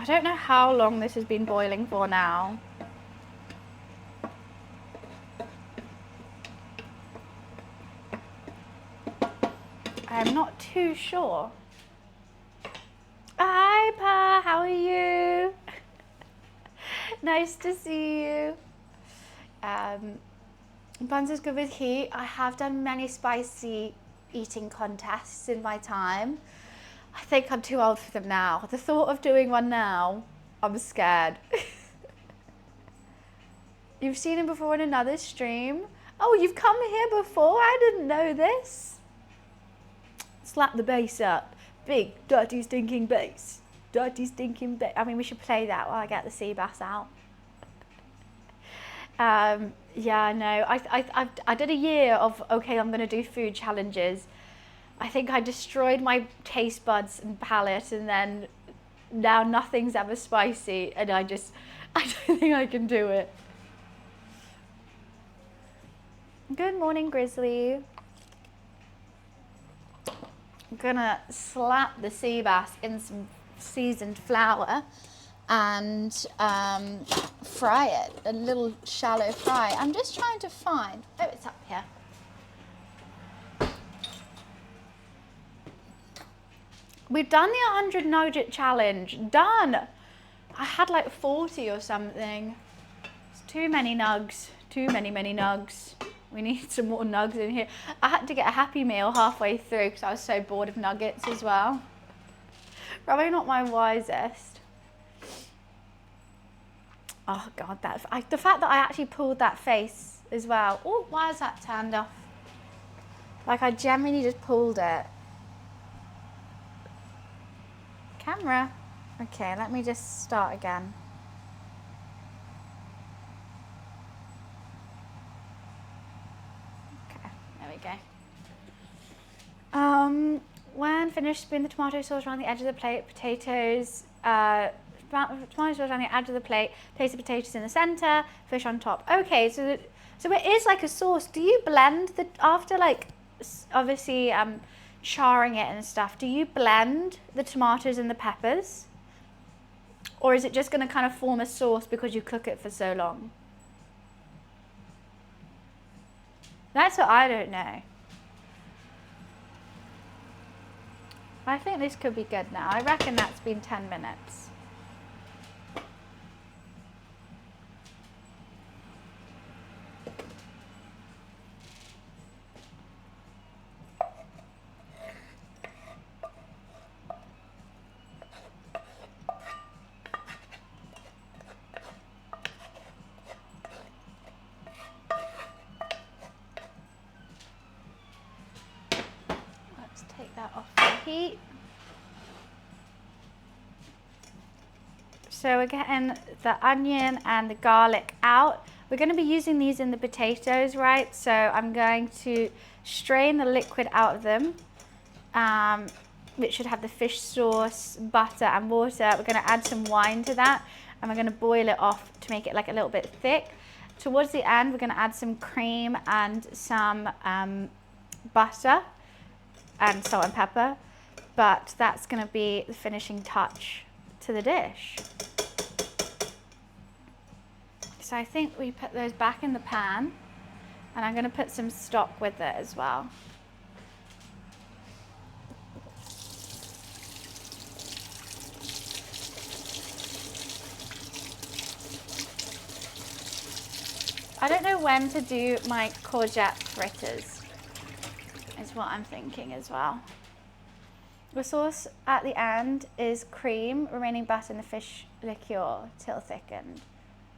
[SPEAKER 1] I don't know how long this has been boiling for now. I'm not too sure. Hi, Pa, how are you? Nice to see you. Buns is good with heat. I have done many spicy eating contests in my time. I think I'm too old for them now. The thought of doing one now, I'm scared. You've seen him before in another stream? Oh, you've come here before? I didn't know this. Slap the bass up. Big, dirty, stinking bass. Dirty, stinking bass. I mean, we should play that while I get the sea bass out. Yeah, no, I did a year of, okay, I'm going to do food challenges. I think I destroyed my taste buds and palate, and then now nothing's ever spicy, and I don't think I can do it. Good morning, Grizzly. I'm gonna slap the sea bass in some seasoned flour and fry it, a little shallow fry. I'm just trying to find, oh, it's up here. We've done the 100 nugget challenge, done. I had like 40 or something. It's too many nugs, too many nugs. We need some more nugs in here. I had to get a Happy Meal halfway through because I was so bored of nuggets as well. Probably not my wisest. Oh God, the fact that I actually pulled that face as well. Oh, why is that turned off? Like I genuinely just pulled it. Camera. Okay, let me just start again. Okay, there we go. When finished, spin the tomato sauce around the edge of the plate, potatoes, tomato sauce around the edge of the plate, place the potatoes in the center, fish on top. Okay, so it is like a sauce. Do you blend the, after like, obviously charring it and stuff, do you blend the tomatoes and the peppers? Or is it just going to kind of form a sauce because you cook it for so long? That's what I don't know. I think this could be good now. I reckon that's been 10 minutes. Let's take that off the heat. So we're getting the onion and the garlic out. We're going to be using these in the potatoes, right? So I'm going to strain the liquid out of them, which should have the fish sauce, butter and water. We're going to add some wine to that, and we're going to boil it off to make it like a little bit thick. Towards the end, we're going to add some cream and some butter and salt and pepper, but that's going to be the finishing touch to the dish. So I think we put those back in the pan, and I'm going to put some stock with it as well. I don't know when to do my courgette fritters, is what I'm thinking as well. The sauce at the end is cream, remaining butter and the fish liqueur till thickened.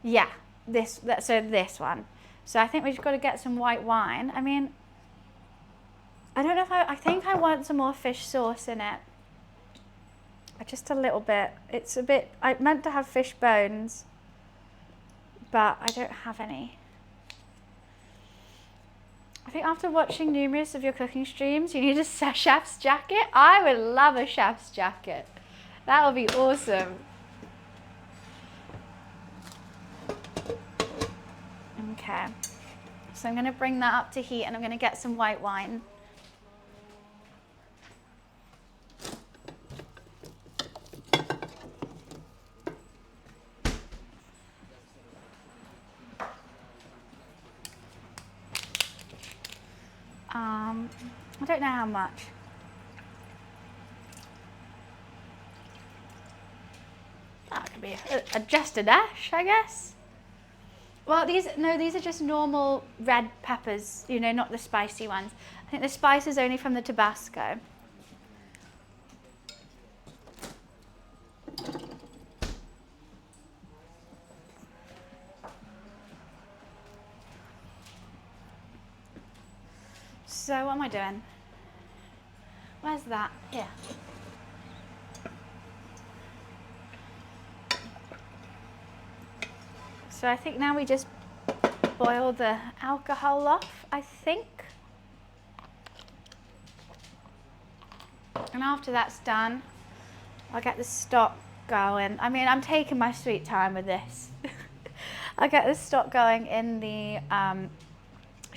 [SPEAKER 1] Yeah, this one. So I think we've got to get some white wine. I mean, I don't know if I think I want some more fish sauce in it. Just a little bit. It's a bit, I meant to have fish bones, but I don't have any. I think after watching numerous of your cooking streams, you need a chef's jacket. I would love a chef's jacket. That would be awesome. Okay, so I'm going to bring that up to heat, and I'm going to get some white wine. I don't know how much. That could be just a dash, I guess. Well, these are just normal red peppers, you know, not the spicy ones. I think the spice is only from the Tabasco. So what am I doing? Where's that? Here. So I think now we just boil the alcohol off, I think. And after that's done, I'll get the stock going. I mean, I'm taking my sweet time with this. I'll get the stock going in the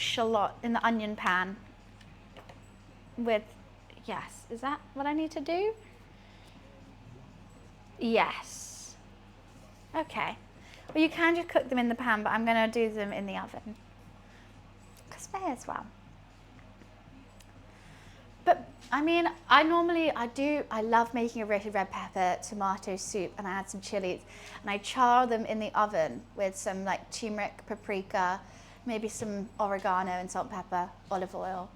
[SPEAKER 1] shallot in the onion pan with, yes, is that what I need to do? Yes. Okay. Well, you can just cook them in the pan, but I'm going to do them in the oven. Because may as well. But I mean, I love making a roasted red pepper tomato soup, and I add some chilies and I char them in the oven with some like turmeric, paprika, maybe some oregano and salt and pepper, olive oil,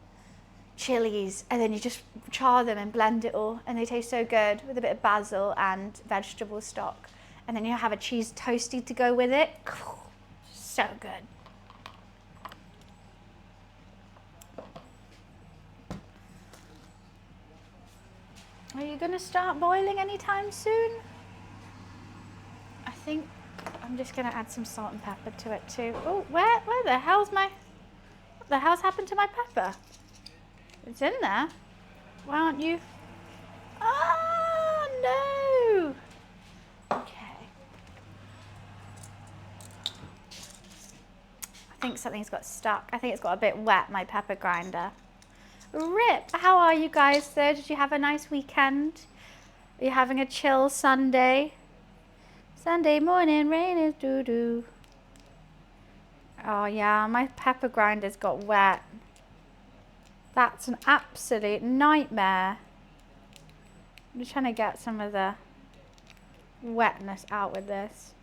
[SPEAKER 1] chilies, and then you just char them and blend it all, and they taste so good with a bit of basil and vegetable stock. And then you have a cheese toasty to go with it. So good. Are you going to start boiling anytime soon? I think I'm just going to add some salt and pepper to it too. Oh, where the hell's what the hell's happened to my pepper? It's in there. Why aren't you? Oh, no. Okay. I think something's got stuck. I think it's got a bit wet, my pepper grinder. Rip, how are you guys though? Did you have a nice weekend? Are you having a chill Sunday? Sunday morning, rain is doo-doo. Oh yeah, my pepper grinder's got wet. That's an absolute nightmare. I'm just trying to get some of the wetness out with this.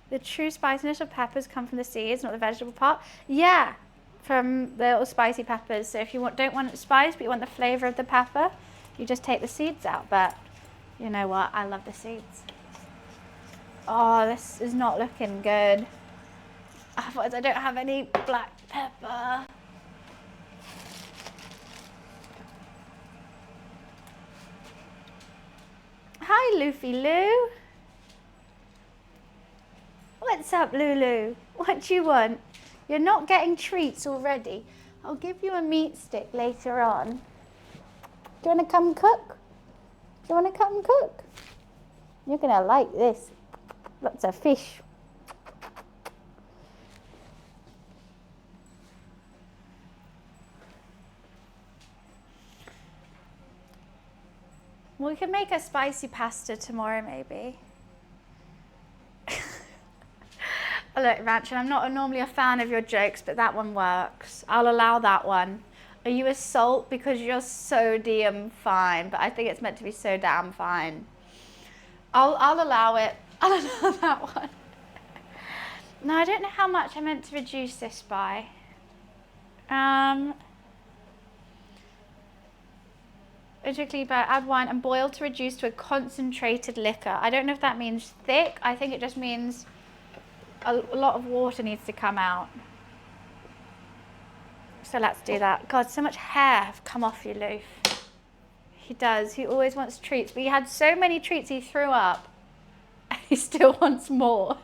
[SPEAKER 1] The true spiciness of peppers come from the seeds, not the vegetable part. Yeah. From the little spicy peppers. So if you don't want spice, but you want the flavour of the pepper, you just take the seeds out. But you know what? I love the seeds. Oh, this is not looking good. Otherwise, I don't have any black pepper. Hi, Luffy Lou. What's up, Lulu? What do you want? You're not getting treats already. I'll give you a meat stick later on. Do you want to come cook? Do you want to come cook? You're going to like this. Lots of fish. We can make a spicy pasta tomorrow, maybe. Look, Ranchin, I'm not normally a fan of your jokes, but that one works. I'll allow that one. Are you a salt? Because you're so damn fine, but I think it's meant to be so damn fine. I'll allow it. I'll allow that one. No, I don't know how much I meant to reduce this by. Particularly by add wine and boil to reduce to a concentrated liquor. I don't know if that means thick. I think it just means a lot of water needs to come out. So let's do that. God, so much hair have come off you, Loof. He does. He always wants treats. But he had so many treats he threw up. And he still wants more.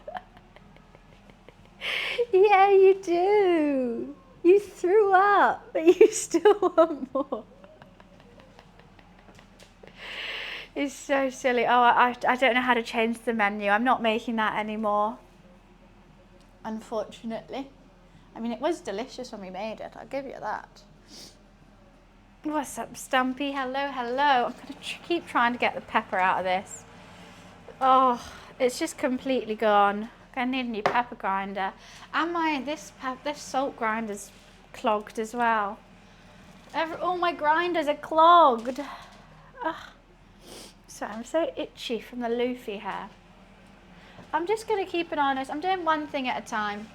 [SPEAKER 1] Yeah, you do. You threw up, but you still want more. It's so silly. Oh, I don't know how to change the menu. I'm not making that anymore. Unfortunately. I mean, it was delicious when we made it, I'll give you that. What's up, Stumpy? Hello, hello. I'm going to keep trying to get the pepper out of this. Oh, it's just completely gone. I need a new pepper grinder. And this salt grinder's clogged as well. All my grinders are clogged. Ugh. So I'm so itchy from the Luffy hair. I'm just going to keep it honest. I'm doing one thing at a time.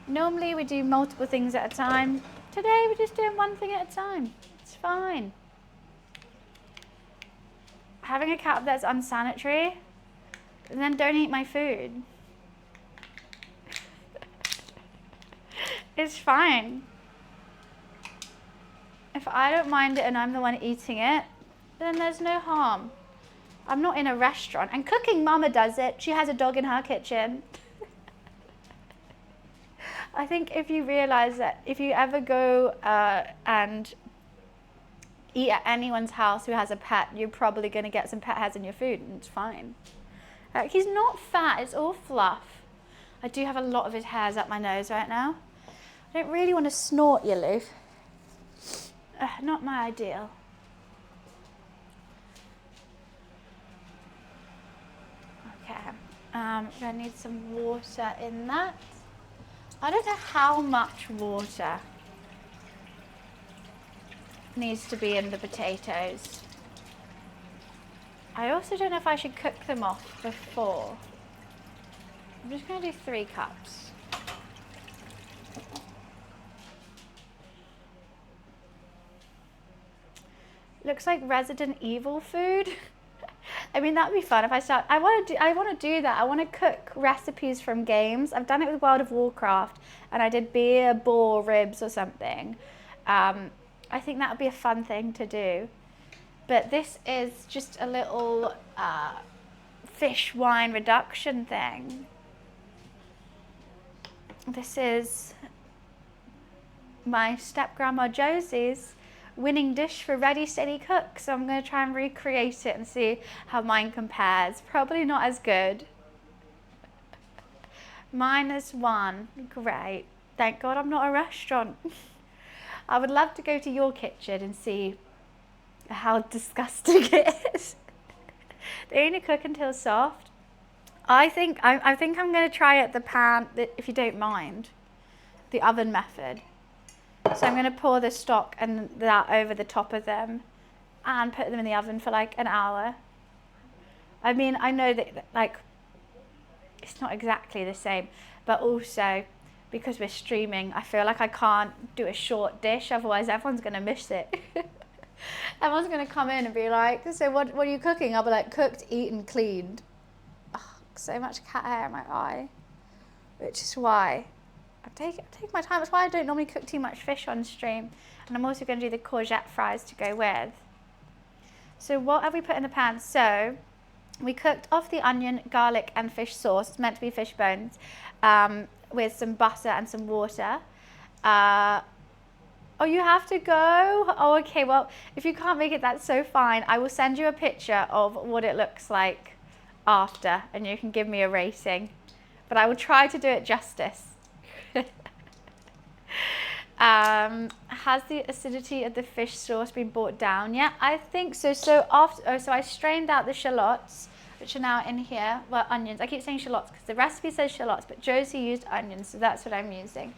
[SPEAKER 1] Normally we do multiple things at a time. Today we're just doing one thing at a time. It's fine. Having a cat that's unsanitary, and then don't eat my food. It's fine. If I don't mind it and I'm the one eating it, then there's no harm. I'm not in a restaurant. And cooking, Mama does it. She has a dog in her kitchen. I think if you realise that if you ever go and eat at anyone's house who has a pet, you're probably going to get some pet hairs in your food, and it's fine. He's not fat, it's all fluff. I do have a lot of his hairs up my nose right now. I don't really want to snort you, Lou. Not my ideal. Okay, I need some water in that. I don't know how much water needs to be in the potatoes. I also don't know if I should cook them off before. I'm just going to do 3 cups. Looks like Resident Evil food. I mean, that'd be fun if I start. I want to do that. I want to cook recipes from games. I've done it with World of Warcraft, and I did beer, boar, ribs, or something. I think that would be a fun thing to do. But this is just a little fish wine reduction thing. This is my step-grandma Josie's winning dish for Ready Steady Cook. So I'm going to try and recreate it and see how mine compares. Probably not as good. -1. Great. Thank God I'm not a restaurant. I would love to go to your kitchen and see how disgusting it is. They only cook until soft. I think I'm going to try it the pan, if you don't mind, the oven method. So I'm going to pour the stock and that over the top of them and put them in the oven for like an hour. I mean, I know that like it's not exactly the same, but also because we're streaming, I feel like I can't do a short dish, otherwise everyone's going to miss it. Everyone's going to come in and be like, so what are you cooking? I'll be like, cooked, eaten, cleaned. Oh, so much cat hair in my eye, which is why I take my time. That's why I don't normally cook too much fish on stream. And I'm also going to do the courgette fries to go with. So what have we put in the pan? So we cooked off the onion, garlic and fish sauce. It's meant to be fish bones, with some butter and some water. Oh, you have to go? Oh, okay. Well, if you can't make it, that's so fine. I will send you a picture of what it looks like after, and you can give me a rating. But I will try to do it justice. Has the acidity of the fish sauce been brought down yet? I think so. So I strained out the shallots, which are now in here. Well, onions. I keep saying shallots because the recipe says shallots, but Josie used onions, so that's what I'm using.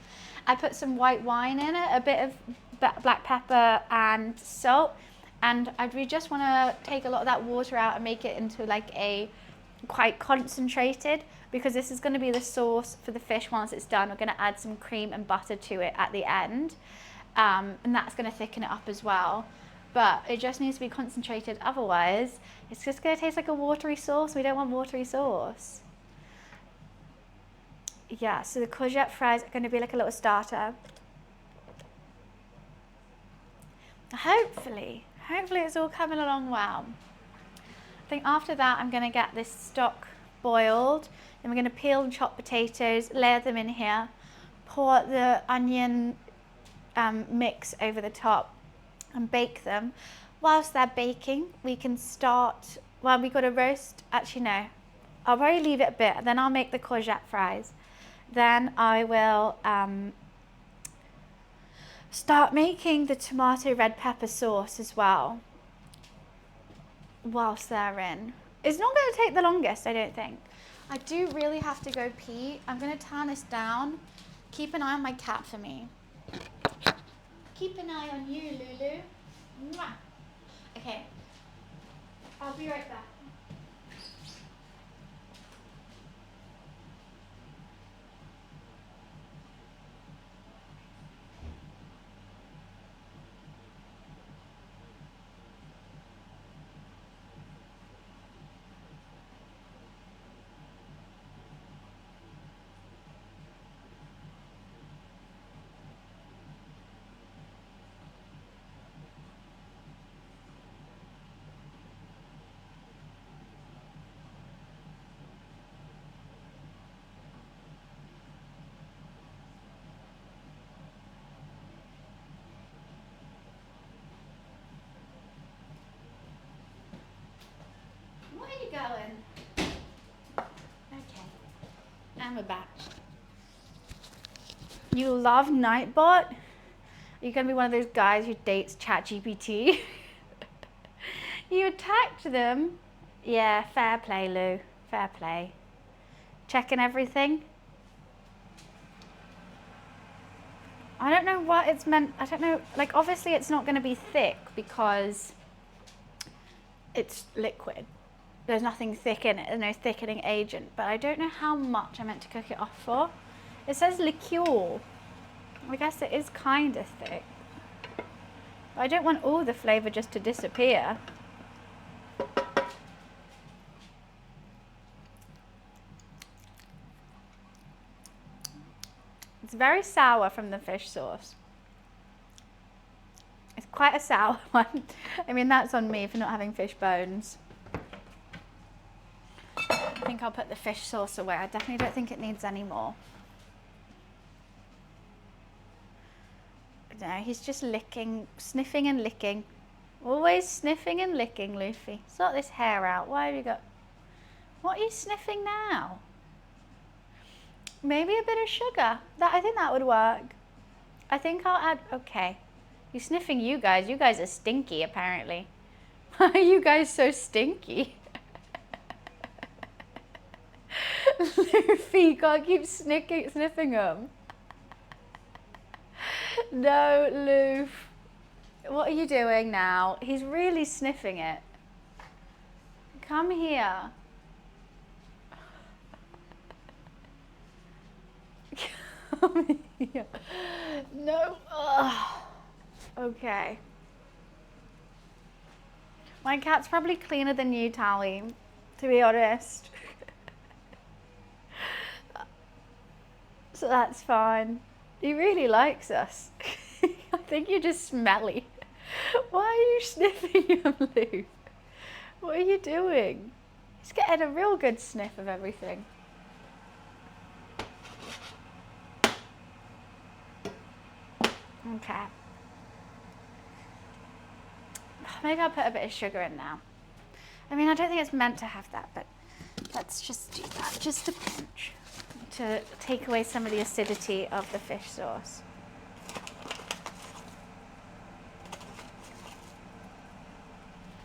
[SPEAKER 1] I put some white wine in it, a bit of black pepper and salt, and we just want to take a lot of that water out and make it into like a quite concentrated, because this is going to be the sauce for the fish. Once it's done, we're going to add some cream and butter to it at the end, and that's going to thicken it up as well. But it just needs to be concentrated, otherwise it's just going to taste like a watery sauce. We don't want watery sauce. Yeah, so the courgette fries are going to be like a little starter. Hopefully it's all coming along well. I think after that I'm going to get this stock boiled. Then we're going to peel and chop potatoes, layer them in here, pour the onion mix over the top and bake them. Whilst they're baking, we can start, well, we got to roast, actually no, I'll probably leave it a bit, then I'll make the courgette fries. Then I will start making the tomato red pepper sauce as well whilst they're in. It's not going to take the longest, I don't think. I do really have to go pee. I'm going to turn this down. Keep an eye on my cat for me. Keep an eye on you, Lulu. Mwah. Okay, I'll be right back. Where are you going? Okay, and we're back. You love Nightbot? You're gonna be one of those guys who dates ChatGPT. You attacked them. Yeah, fair play, Lou. Fair play. Checking everything. I don't know what it's meant. I don't know. Like, obviously it's not going to be thick because it's liquid. There's nothing thick in it. There's no thickening agent. But I don't know how much I meant to cook it off for. It says liqueur. I guess it is kind of thick. But I don't want all the flavour just to disappear. It's very sour from the fish sauce. It's quite a sour one. I mean, that's on me for not having fish bones. I think I'll put the fish sauce away. I definitely don't think it needs any more. No, he's just licking, sniffing and licking. Always sniffing and licking, Luffy. Sort this hair out. Why have you got... What are you sniffing now? Maybe a bit of sugar. I think that would work. I think I'll add... Okay. You're sniffing you guys. You guys are stinky, apparently. Why are you guys so stinky? Luffy, you can't keep sniffing them. No, Loof. What are you doing now? He's really sniffing it. Come here. Come here. No. Ugh. Okay. My cat's probably cleaner than you, Tally, to be honest. So that's fine. He really likes us. I think you're just smelly. Why are you sniffing him, Lou? What are you doing? He's getting a real good sniff of everything. Okay. Maybe I'll put a bit of sugar in now. I mean, I don't think it's meant to have that, but let's just do that. Just a pinch to take away some of the acidity of the fish sauce.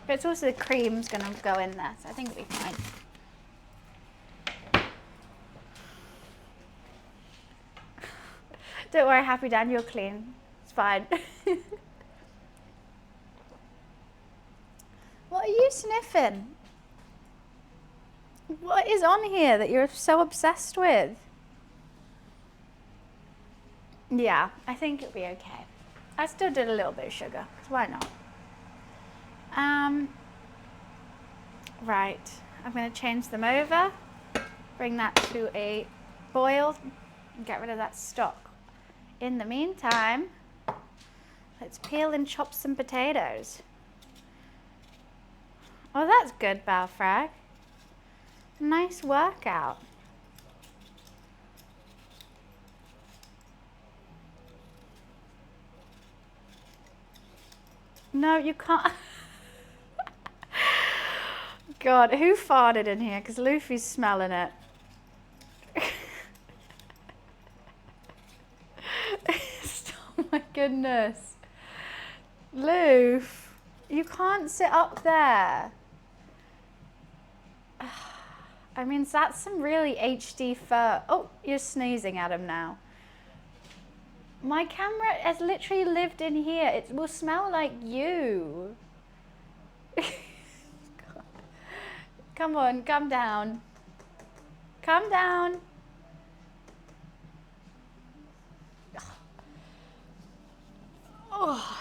[SPEAKER 1] But it's also the cream's going to go in there, so I think it'll be fine. Don't worry, Happy Dan, you're clean. It's fine. What are you sniffing? What is on here that you're so obsessed with? Yeah, I think it'll be okay. I still did a little bit of sugar, because why not? Right, I'm going to change them over, bring that to a boil, and get rid of that stock. In the meantime, let's peel and chop some potatoes. Oh, that's good, Balfrag. Nice workout. No, you can't. God, who farted in here? Because Luffy's smelling it. Oh my goodness. Loof, you can't sit up there. I mean, that's some really HD fur. Oh, you're sneezing at him now. My camera has literally lived in here. It will smell like you. Come on, come down. Come down. Oh.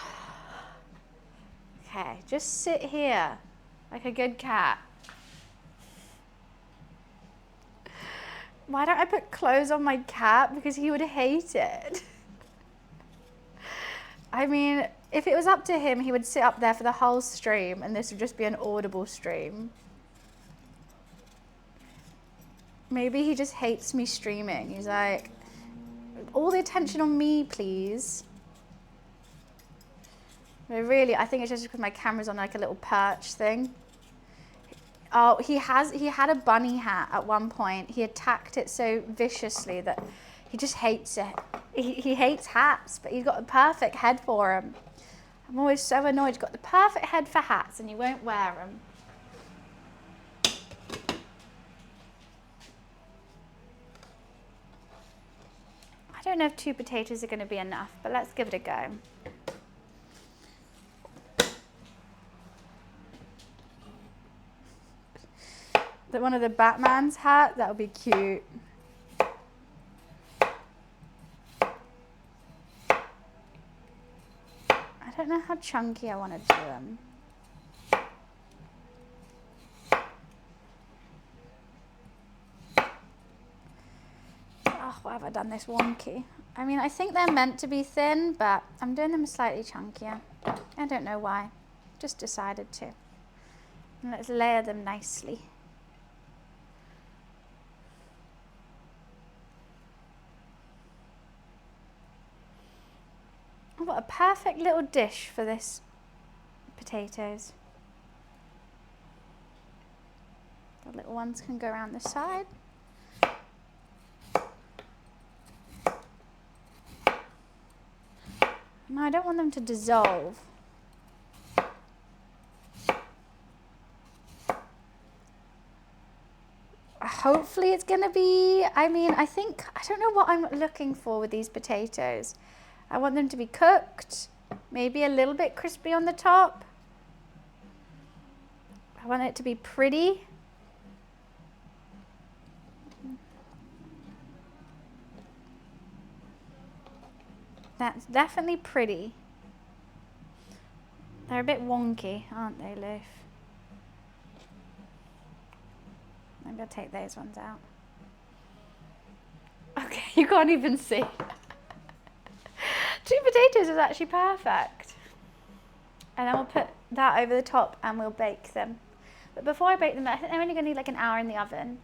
[SPEAKER 1] Okay, just sit here like a good cat. Why don't I put clothes on my cat? Because he would hate it. I mean, if it was up to him, he would sit up there for the whole stream and this would just be an audible stream. Maybe he just hates me streaming. He's like, all the attention on me, please. But really, I think it's just because my camera's on like a little perch thing. Oh, he had a bunny hat at one point. He attacked it so viciously that he just hates it. He hates hats, but he's got the perfect head for them. I'm always so annoyed. He's got the perfect head for hats and you won't wear them. I don't know if 2 potatoes are going to be enough, but let's give it a go. One of the Batman's hat, that would be cute. I don't know how chunky I want to do them. Oh, why have I done this wonky? I mean, I think they're meant to be thin, but I'm doing them slightly chunkier. I don't know why. Just decided to. And let's layer them nicely. I've got a perfect little dish for this potatoes. The little ones can go around the side. No, I don't want them to dissolve. Hopefully it's gonna be, I don't know what I'm looking for with these potatoes. I want them to be cooked, maybe a little bit crispy on the top. I want it to be pretty. That's definitely pretty. They're a bit wonky, aren't they, Leaf? I'm gonna take those ones out. Okay, you can't even see. 2 potatoes is actually perfect. And then we'll put that over the top and we'll bake them. But before I bake them, I think they're only gonna need like an hour in the oven.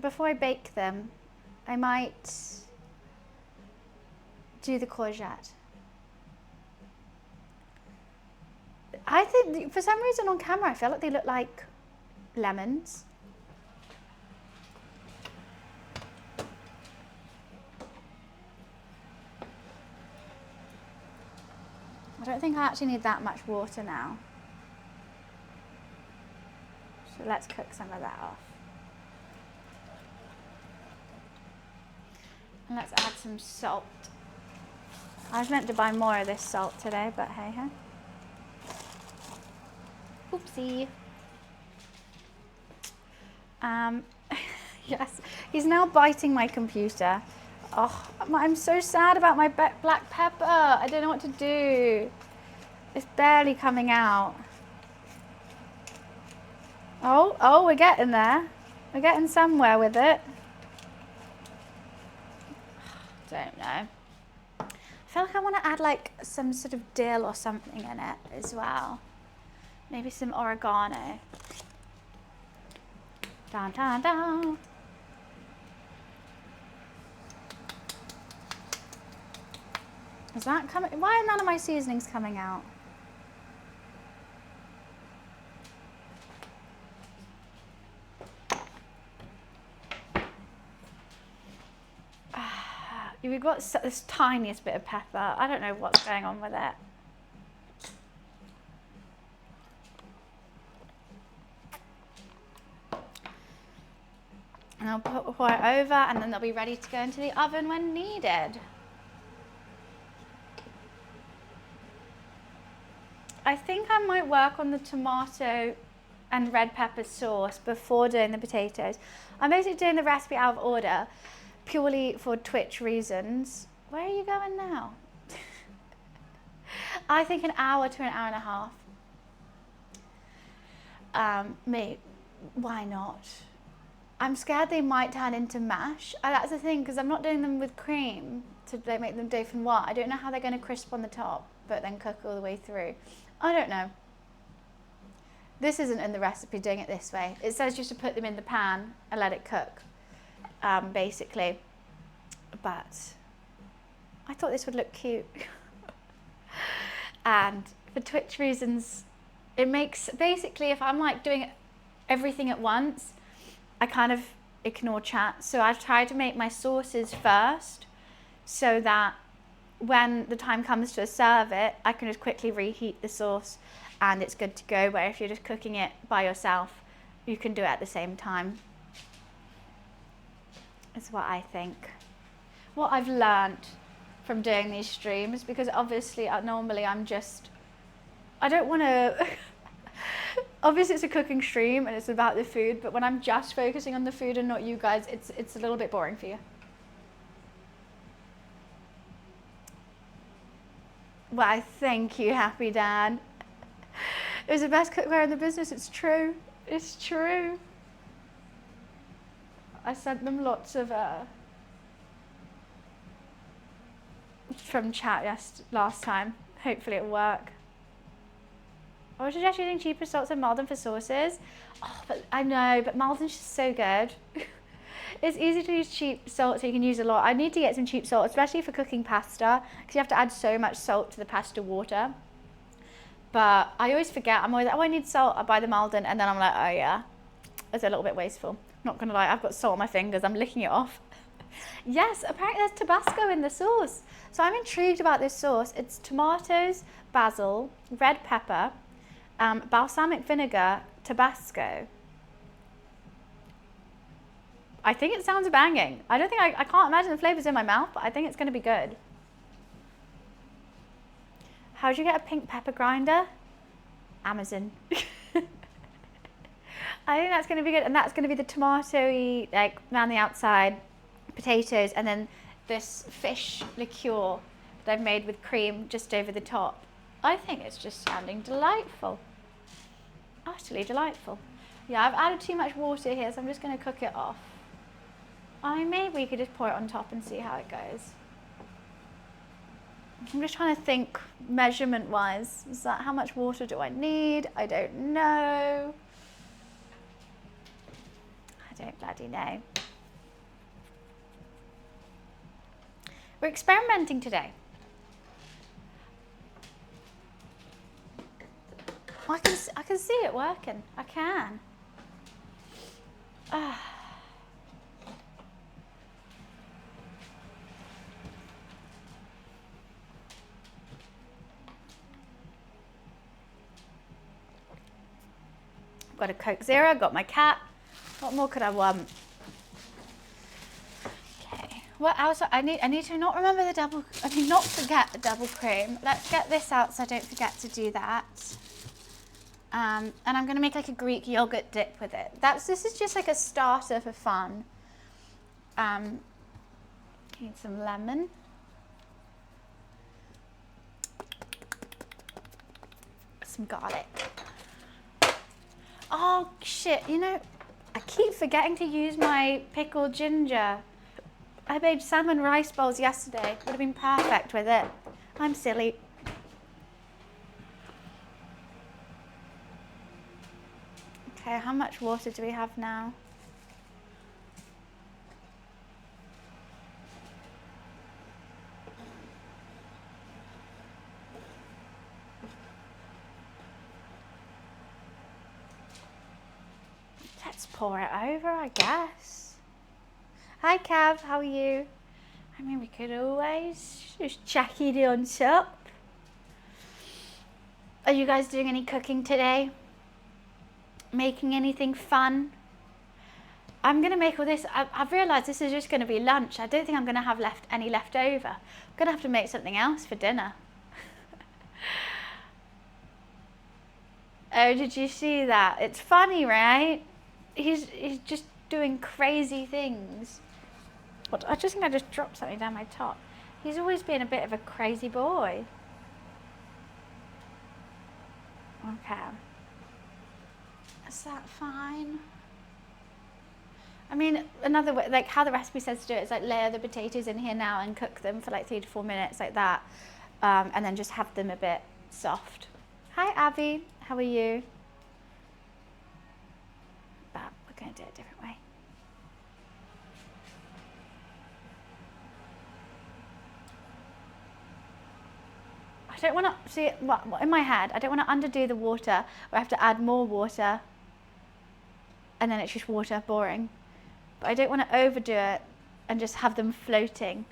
[SPEAKER 1] Before I bake them, I might do the courgette. I think for some reason on camera I feel like they look like lemons. I don't think I actually need that much water now. So let's cook some of that off. And let's add some salt. I was meant to buy more of this salt today, but hey ho. Oopsie. Yes, he's now biting my computer. Oh, I'm so sad about my black pepper. I don't know what to do. It's barely coming out. Oh, we're getting there. We're getting somewhere with it. Don't know. I feel like I want to add like some sort of dill or something in it as well. Maybe some oregano. Dun, dun, dun. Is that coming? Why are none of my seasonings coming out? We've got this tiniest bit of pepper. I don't know what's going on with it. And I'll pour it over and then they'll be ready to go into the oven when needed. I think I might work on the tomato and red pepper sauce before doing the potatoes. I'm basically doing the recipe out of order purely for Twitch reasons. Where are you going now? I think an hour to an hour and a half. Why not? I'm scared they might turn into mash. That's the thing, because I'm not doing them with cream to make them dauphinoise. I don't know how they're going to crisp on the top, but then cook all the way through. I don't know. This isn't in the recipe, doing it this way. It says just to put them in the pan and let it cook, basically. But I thought this would look cute. And for Twitch reasons, it makes, basically, if I'm like doing everything at once, I kind of ignore chat. So I've tried to make my sauces first so that when the time comes to serve it, I can just quickly reheat the sauce and it's good to go. Where if you're just cooking it by yourself, you can do it at the same time. Is what I think. What I've learnt from doing these streams, because obviously normally I don't want to obviously it's a cooking stream and it's about the food, but when I'm just focusing on the food and not you guys, it's a little bit boring for you. Why, thank you, Happy Dan. It was the best cookware in the business. It's true. It's true. I sent them lots of from chat last time. Hopefully it'll work. I would suggest using cheaper salts than Maldon for sauces. Oh, but I know, but Maldon's just so good. It's easy to use cheap salt, so you can use a lot. I need to get some cheap salt, especially for cooking pasta, because you have to add so much salt to the pasta water. But I always forget. I'm always like, oh, I need salt. I buy the Maldon, and then I'm like, oh yeah, it's a little bit wasteful. Not gonna lie, I've got salt on my fingers. I'm licking it off. Yes, apparently there's Tabasco in the sauce. So I'm intrigued about this sauce. It's tomatoes, basil, red pepper, balsamic vinegar, Tabasco. I think it sounds banging. I can't imagine the flavors in my mouth, but I think it's going to be good. How do you get a pink pepper grinder? Amazon. I think that's going to be good, and that's going to be the tomatoey, like around the outside, potatoes, and then this fish liqueur that I've made with cream just over the top. I think it's just sounding delightful. Utterly delightful. Yeah, I've added too much water here, so I'm just going to cook it off. I mean, maybe we could just pour it on top and see how it goes. I'm just trying to think measurement-wise. Is that how much water do I need? I don't know. I don't bloody know. We're experimenting today. I can see it working. I can. Got a Coke Zero, got my cat. What more could I want? Okay. What else? I need to not remember the double. I need not forget the double cream. Let's get this out so I don't forget to do that. And I'm going to make like a Greek yogurt dip with it. This is just like a starter for fun. Need some lemon. Some garlic. Oh shit, you know, I keep forgetting to use my pickled ginger. I made salmon rice bowls yesterday. Would have been perfect with it. I'm silly. Okay, how much water do we have now? Let's pour it over, I guess. Hi Cav, how are you? I mean, we could always just check it on top. Are you guys doing any cooking today? Making anything fun? I'm gonna make all this. I've realised this is just gonna be lunch. I don't think I'm gonna have any left over. I'm gonna have to make something else for dinner. Oh, did you see that? It's funny, right? He's just doing crazy things. What? I just think I just dropped something down my top. He's always been a bit of a crazy boy. Okay. Is that fine? I mean, another way, like how the recipe says to do it is like layer the potatoes in here now and cook them for like 3 to 4 minutes like that. And then just have them a bit soft. Hi, Abby. How are you? But we're going to do it a different way. I don't want to, see, in my head, I don't want to underdo the water or I have to add more water and then it's just water, boring. But I don't want to overdo it and just have them floating.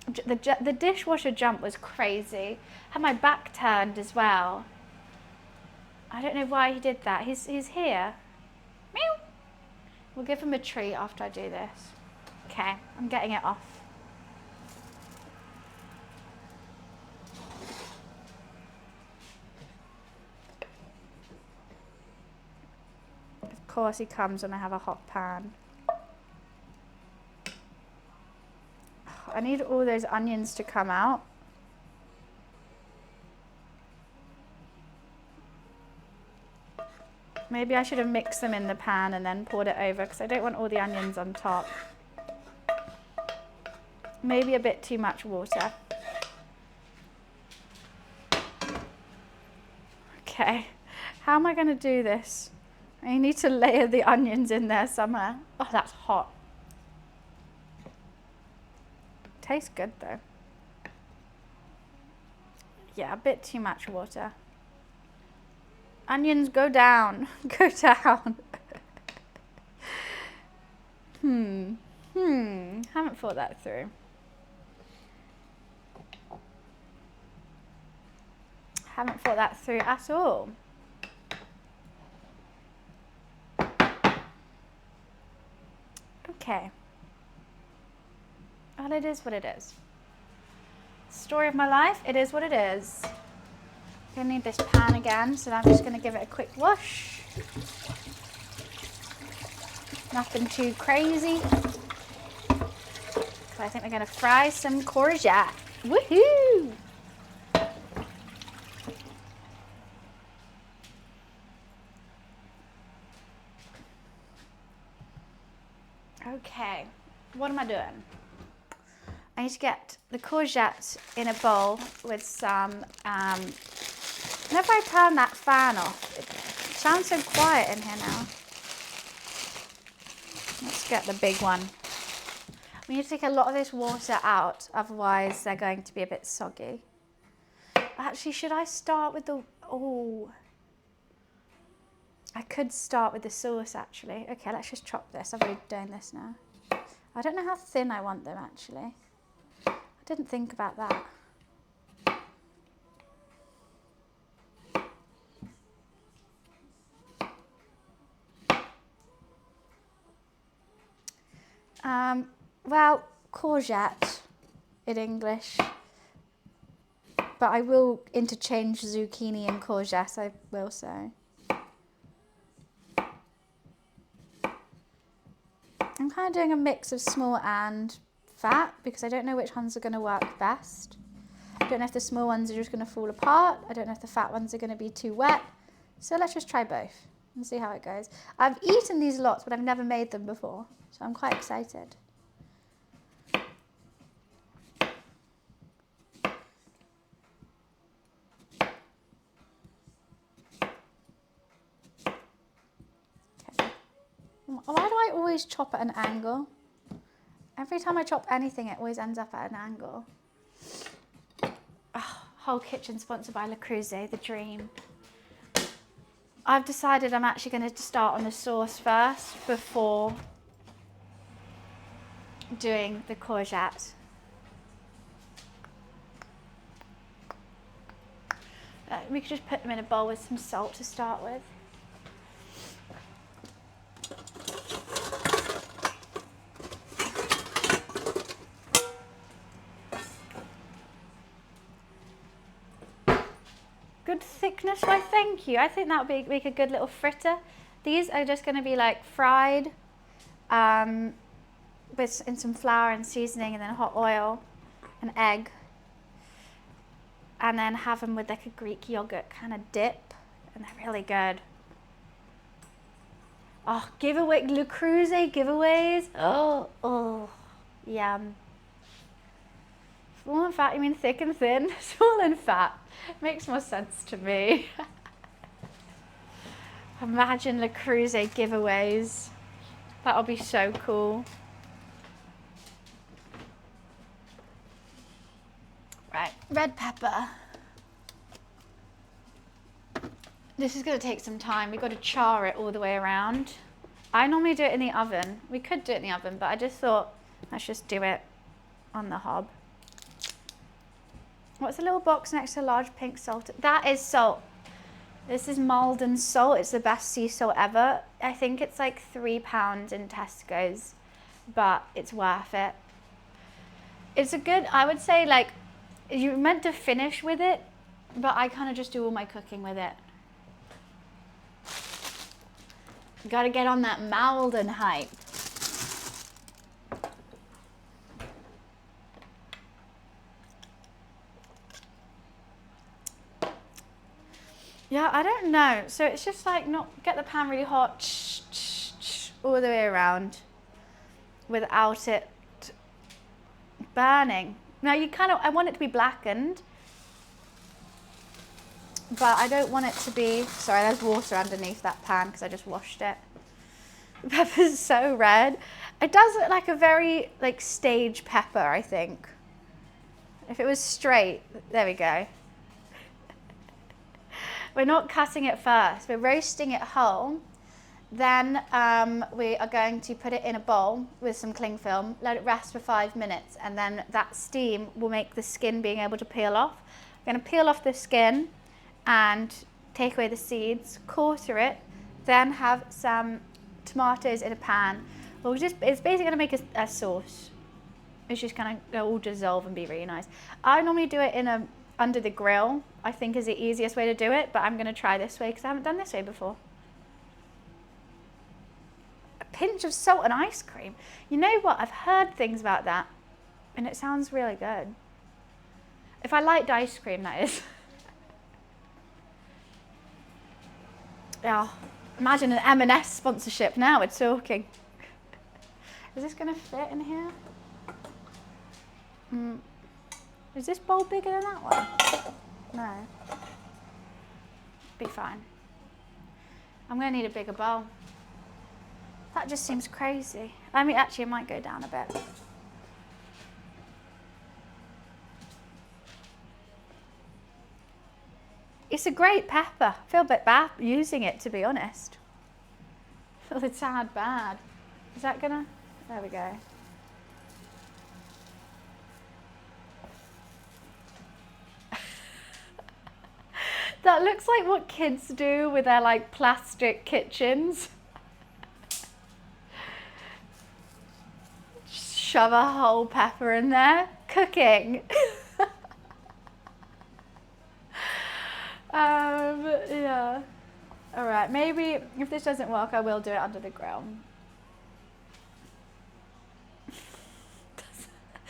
[SPEAKER 1] The dishwasher jump was crazy. Had my back turned as well. I don't know why he did that. He's here. Meow. We'll give him a treat after I do this. Okay, I'm getting it off. Of course he comes when I have a hot pan. I need all those onions to come out. Maybe I should have mixed them in the pan and then poured it over because I don't want all the onions on top. Maybe a bit too much water. Okay, how am I going to do this? I need to layer the onions in there somewhere. Oh, that's hot. Tastes good though. Yeah, a bit too much water. Onions, go down. Go down. Haven't thought that through. Haven't thought that through at all. Okay. Well, it is what it is. Story of my life, it is what it is. I'm gonna need this pan again, so I'm just gonna give it a quick wash. Nothing too crazy. I think we're gonna fry some courgette. Woohoo! Okay, what am I doing? I need to get the courgette in a bowl with some, whenever I turn that fan off, it sounds so quiet in here now. Let's get the big one. We need to take a lot of this water out, otherwise they're going to be a bit soggy. Actually, should I start with the, oh. I could start with the sauce actually. Okay, let's just chop this. I'm already doing this now. I don't know how thin I want them actually. I didn't think about that. Well, courgette in English, but I will interchange zucchini and courgette, I will say. I'm kind of doing a mix of small and fat because I don't know which ones are going to work best. I don't know if the small ones are just going to fall apart. I don't know if the fat ones are going to be too wet. So let's just try both and see how it goes. I've eaten these lots, but I've never made them before, so I'm quite excited. Why do I always chop at an angle? Every time I chop anything, it always ends up at an angle. Oh, whole kitchen sponsored by Le Creuset, the dream. I've decided I'm actually going to start on the sauce first before doing the courgette. We could just put them in a bowl with some salt to start with. Good thickness, why thank you. I think that would make a good little fritter. These are just going to be like fried in some flour and seasoning and then hot oil, an egg, and then have them with like a Greek yogurt kind of dip, and they're really good. Oh, giveaway, Le Creuset giveaways. Oh, yum. Small and fat, you mean thick and thin? Small and fat. Makes more sense to me. Imagine Le Creuset giveaways. That'll be so cool. Right, red pepper. This is going to take some time. We've got to char it all the way around. I normally do it in the oven. We could do it in the oven, but I just thought, let's just do it on the hob. What's the little box next to large pink salt? That is salt. This is Malden salt. It's the best sea salt ever. I think it's like £3 in Tesco's, but it's worth it. It's a good, I would say, like, you're meant to finish with it, but I kind of just do all my cooking with it. Gotta get on that Malden hype. Yeah, I don't know. So it's just like not get the pan really hot all the way around without it burning. Now you kind of, I want it to be blackened, but I don't want it to be, sorry, there's water underneath that pan because I just washed it. The pepper's so red. It does look like a very like stage pepper, I think. If it was straight, there we go. We're not cutting it first, we're roasting it whole. Then we are going to put it in a bowl with some cling film, let it rest for 5 minutes, and then that steam will make the skin being able to peel off. I'm going to peel off the skin and take away the seeds, quarter it, then have some tomatoes in a pan. It's basically going to make a sauce. It's just going to all dissolve and be really nice. I normally do it in under the grill, I think is the easiest way to do it, but I'm going to try this way because I haven't done this way before. A pinch of salt and ice cream. You know what? I've heard things about that and it sounds really good. If I liked ice cream, that is. Yeah, imagine an M&S sponsorship now, we're talking. Is this going to fit in here? Is this bowl bigger than that one? No. Be fine. I'm going to need a bigger bowl. That just seems crazy. I mean, actually, it might go down a bit. It's a great pepper. I feel a bit bad using it, to be honest. I feel a tad bad. Is that gonna? There we go. That looks like what kids do with their like plastic kitchens. Shove a whole pepper in there. Cooking. Yeah. All right, maybe if this doesn't work, I will do it under the grill. People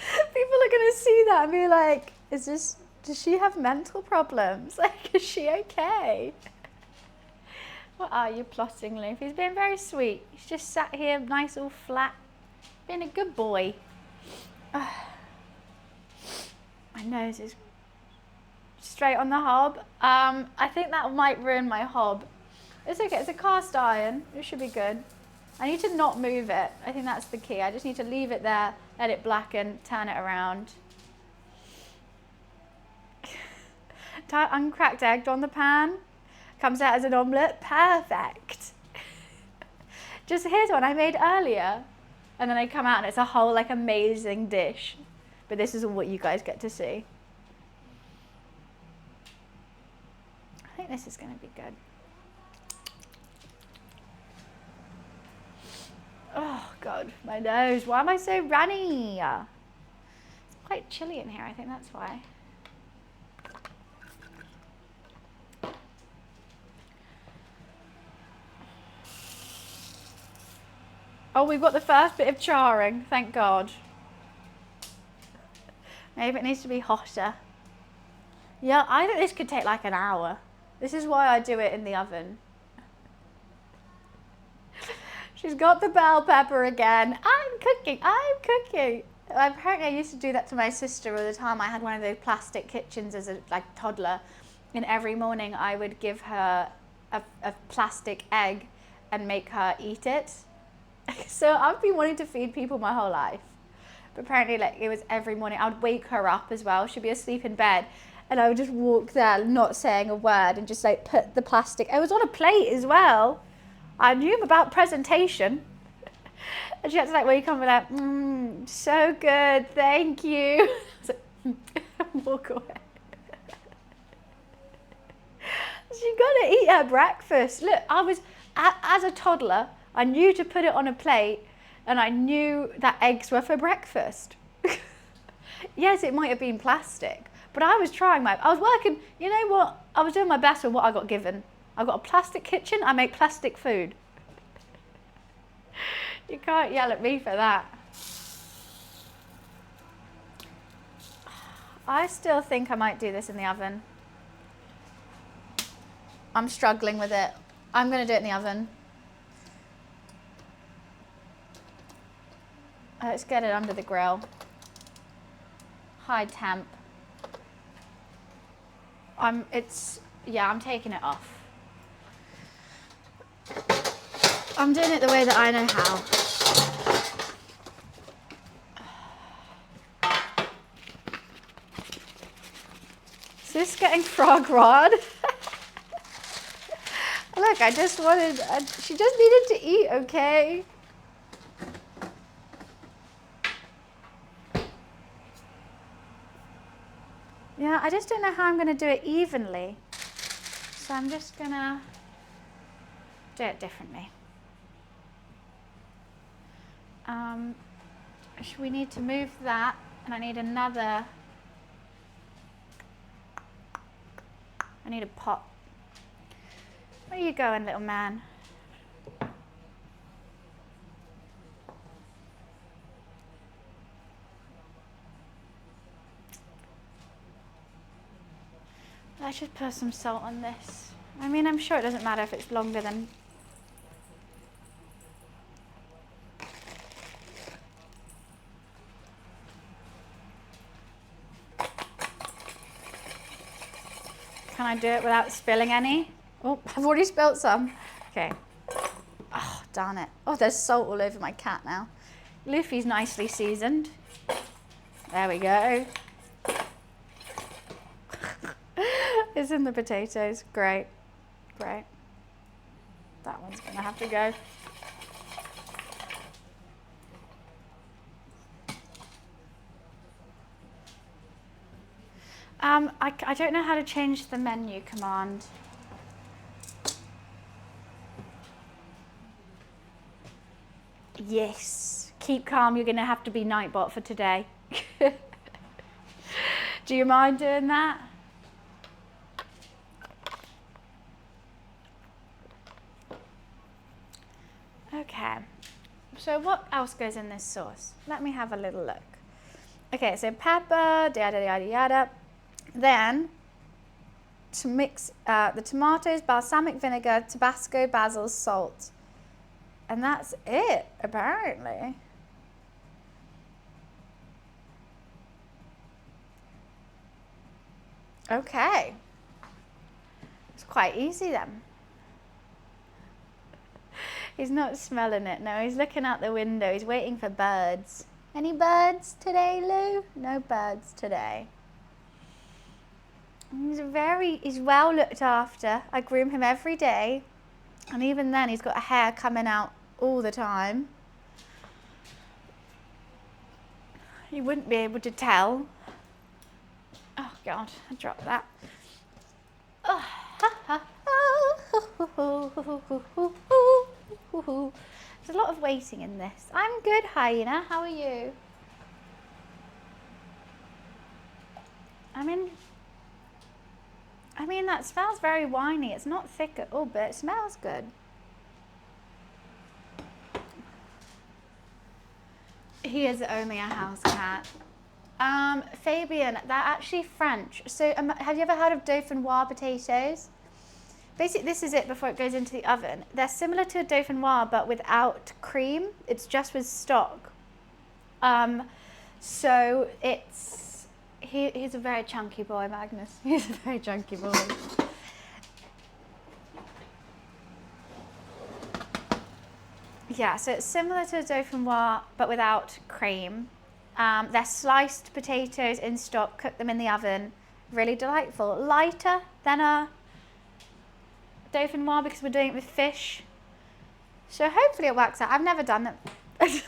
[SPEAKER 1] are gonna see that and be like, does she have mental problems? Like, is she okay? What are you plotting, Luke? He's been very sweet. He's just sat here, nice all flat, being a good boy. My nose is straight on the hob. I think that might ruin my hob. It's okay, it's a cast iron. It should be good. I need to not move it. I think that's the key. I just need to leave it there, let it blacken, turn it around. Uncracked egg on the pan. Comes out as an omelette. Perfect. Just here's one I made earlier. And then I come out and it's a whole like amazing dish. But this is what you guys get to see. I think this is going to be good. Oh God, my nose. Why am I so runny? It's quite chilly in here. I think that's why. Oh, we've got the first bit of charring, thank God. Maybe it needs to be hotter. Yeah, I think this could take like an hour. This is why I do it in the oven. She's got the bell pepper again. I'm cooking. Apparently I used to do that to my sister all the time. I had one of those plastic kitchens as a toddler. And every morning I would give her a plastic egg and make her eat it. So I've been wanting to feed people my whole life. But apparently it was every morning. I would wake her up as well. She'd be asleep in bed. And I would just walk there not saying a word and just put the plastic. It was on a plate as well. I knew about presentation. And she had to wake up and be so good, thank you. Walk away. gotta eat her breakfast. Look, I was, as a toddler, I knew to put it on a plate and I knew that eggs were for breakfast. Yes, it might have been plastic, but I was trying I was working, you know what? I was doing my best with what I got given. I got a plastic kitchen, I make plastic food. You can't yell at me for that. I still think I might do this in the oven. I'm struggling with it. I'm going to do it in the oven. Let's get it under the grill. High temp. I'm taking it off. I'm doing it the way that I know how. Is this getting frog rod? Look, she just needed to eat, okay? Yeah, I just don't know how I'm going to do it evenly. So I'm just going to do it differently. We need to move that, and I need another. I need a pot. Where are you going, little man? Let's just put some salt on this. I mean, I'm sure it doesn't matter if it's longer than... Can I do it without spilling any? Oh, I've already spilled some. Okay. Oh, darn it. Oh, there's salt all over my cat now. Luffy's nicely seasoned. There we go. It's in the potatoes. Great. Great. That one's going to have to go. I don't know how to change the menu command. Yes. Keep calm. You're going to have to be Nightbot for today. Do you mind doing that? Okay. So what else goes in this sauce? Let me have a little look. Okay, so pepper, yada, yada, yada. Then, to mix the tomatoes, balsamic vinegar, Tabasco, basil, salt. And that's it, apparently. Okay. It's quite easy then. He's not smelling it, no, he's looking out the window, he's waiting for birds. Any birds today, Lou? No birds today. He's well looked after. I groom him every day. And even then, he's got a hair coming out all the time. You wouldn't be able to tell. Oh God, I dropped that. Oh. There's a lot of waiting in this. I'm good, Hyena. How are you? I mean, that smells very winey. It's not thick at all, but it smells good. He is only a house cat. Fabian, they're actually French. So have you ever heard of dauphinoise potatoes? Basically, this is it before it goes into the oven. They're similar to a dauphinoise, but without cream. It's just with stock. So it's... He's a very chunky boy, Magnus. He's a very chunky boy. Yeah, so it's similar to a dauphinoise, but without cream. They're sliced potatoes in stock, cook them in the oven. Really delightful. Lighter than a dauphinoise because we're doing it with fish. So hopefully it works out. I've never done it.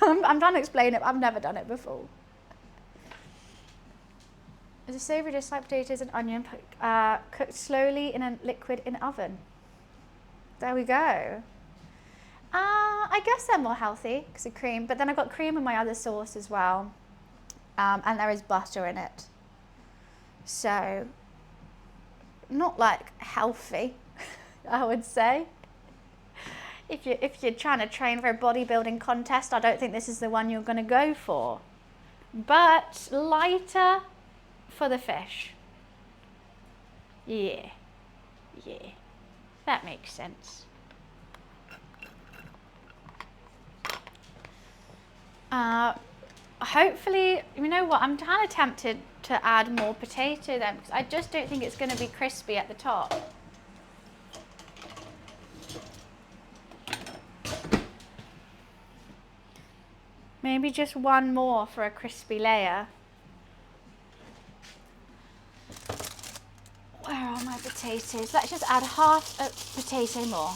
[SPEAKER 1] I'm trying to explain it, but I've never done it before. It's a savoury dish like potatoes and onion, cooked slowly in a liquid in oven. There we go. I guess they're more healthy because of cream, but then I've got cream in my other sauce as well, and there is butter in it. So, not like healthy, I would say. If you're trying to train for a bodybuilding contest, I don't think this is the one you're going to go for. But lighter for the fish. Yeah, that makes sense. Hopefully, you know what, I'm kind of tempted to add more potato then, because I just don't think it's going to be crispy at the top. Maybe just one more for a crispy layer. Where are my potatoes? Let's just add half a potato more.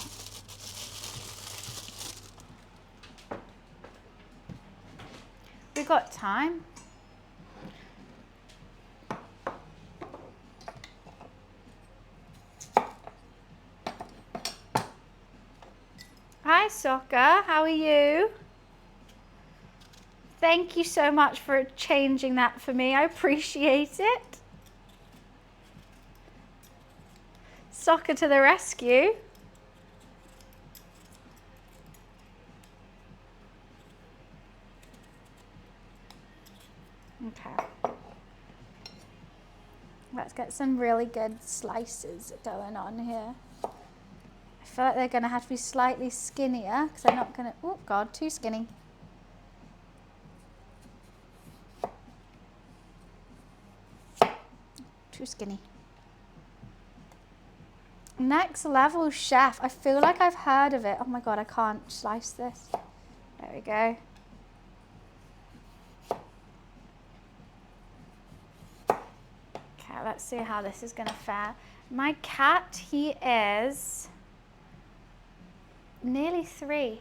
[SPEAKER 1] We've got time. Hi, Soccer. How are you? Thank you so much for changing that for me. I appreciate it. Soccer to the rescue. Okay. Let's get some really good slices going on here. I feel like they're going to have to be slightly skinnier because they're not going to... Oh, God, too skinny. Too skinny. Next Level Chef. I feel like I've heard of it. Oh my God, I can't slice this. There we go. Okay, let's see how this is going to fare. My cat, he is nearly 3.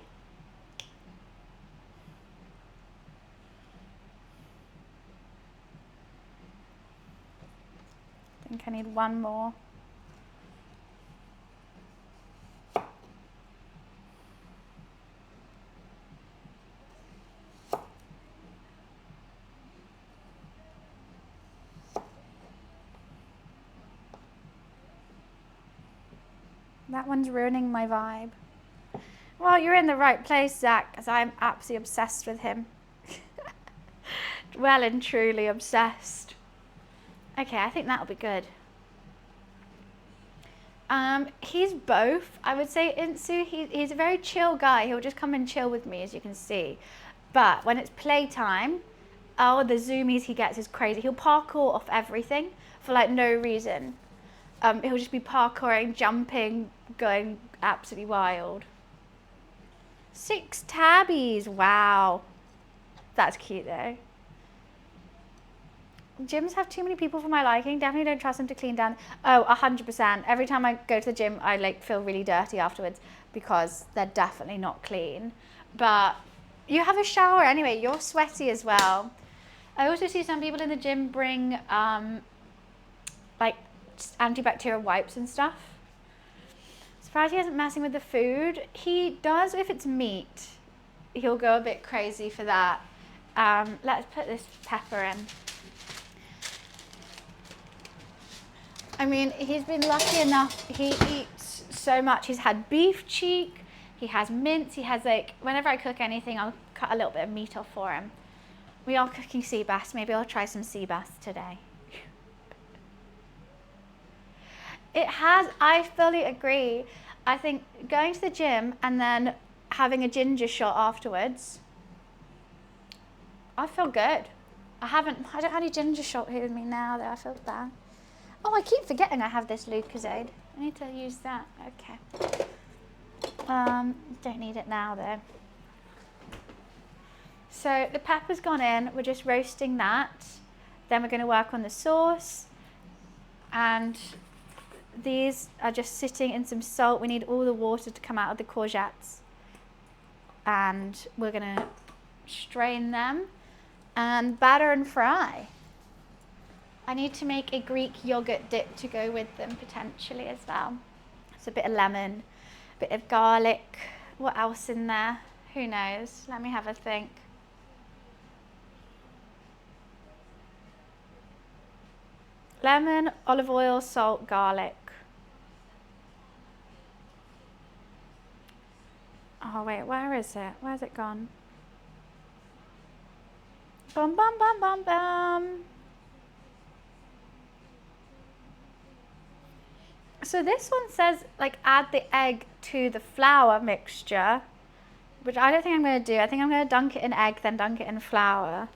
[SPEAKER 1] I think I need one more. That one's ruining my vibe. Well, you're in the right place, Zach, because I'm absolutely obsessed with him. Well and truly obsessed. Okay, I think that'll be good. He's both. I would say Insu, he's a very chill guy. He'll just come and chill with me, as you can see. But when it's playtime, oh, the zoomies he gets is crazy. He'll parkour off everything for like no reason. He'll just be parkouring, jumping, going absolutely wild. 6 tabbies, wow. That's cute though. Gyms have too many people for my liking. Definitely don't trust them to clean down. Oh, 100%. Every time I go to the gym, I like feel really dirty afterwards because they're definitely not clean. But you have a shower anyway. You're sweaty as well. I also see some people in the gym bring like antibacterial wipes and stuff. Surprised he isn't messing with the food. He does if it's meat. He'll go a bit crazy for that. Let's put this pepper in. I mean, he's been lucky enough. He eats so much. He's had beef cheek. He has mince. He has like, whenever I cook anything, I'll cut a little bit of meat off for him. We are cooking sea bass. Maybe I'll try some sea bass today. It has, I fully agree. I think going to the gym and then having a ginger shot afterwards, I feel good. I don't have any ginger shot here with me now though. I feel bad. Oh, I keep forgetting I have this Lucozade. I need to use that. Okay. Don't need it now though. So the pepper's gone in. We're just roasting that. Then we're going to work on the sauce. And these are just sitting in some salt. We need all the water to come out of the courgettes. And we're going to strain them and batter and fry. I need to make a Greek yogurt dip to go with them potentially as well. It's a bit of lemon, a bit of garlic. What else in there? Who knows? Let me have a think. Lemon, olive oil, salt, garlic. Oh wait, where is it? Where's it gone? Bum bum bum bum bum. So this one says like add the egg to the flour mixture, which I don't think I'm going to do. I think I'm going to dunk it in egg, then dunk it in flour.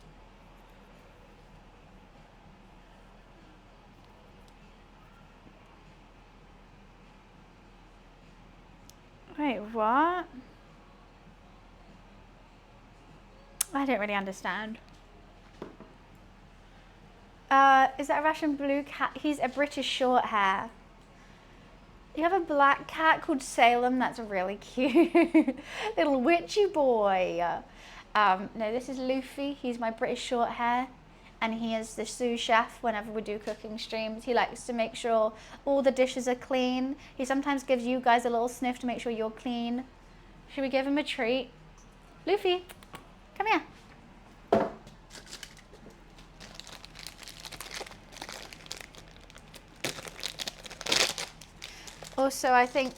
[SPEAKER 1] Wait, what? I don't really understand. Is that a Russian blue cat? He's a British short hair. You have a black cat called Salem. That's really cute. Little witchy boy. No, this is Luffy. He's my British short hair. And he is the sous chef whenever we do cooking streams. He likes to make sure all the dishes are clean. He sometimes gives you guys a little sniff to make sure you're clean. Should we give him a treat? Luffy, come here. Also, I think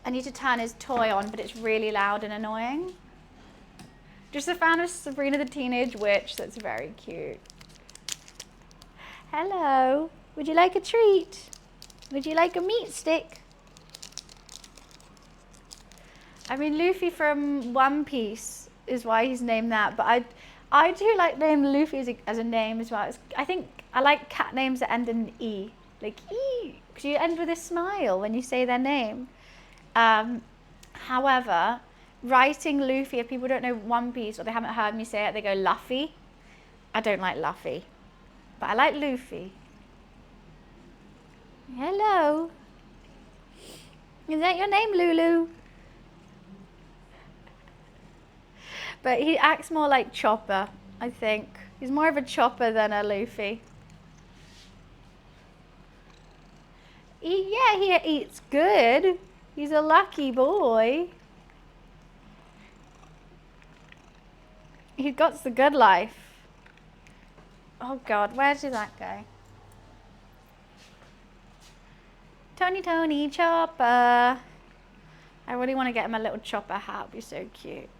[SPEAKER 1] I need to turn his toy on, but it's really loud and annoying. Just a fan of Sabrina the Teenage Witch. That's very cute. Hello. Would you like a treat? Would you like a meat stick? I mean, Luffy from One Piece is why he's named that, but I do like naming Luffy as a name as well. I think I like cat names that end in E. Like E, because you end with a smile when you say their name. However, writing Luffy, if people don't know One Piece or they haven't heard me say it, they go Luffy. I don't like Luffy, but I like Luffy. Hello. Is that your name, Lulu? But he acts more like Chopper, I think. He's more of a Chopper than a Luffy. Yeah, he eats good. He's a lucky boy. He got the good life. Oh God, where did that go? Tony Chopper. I really want to get him a little Chopper hat. It'd be so cute.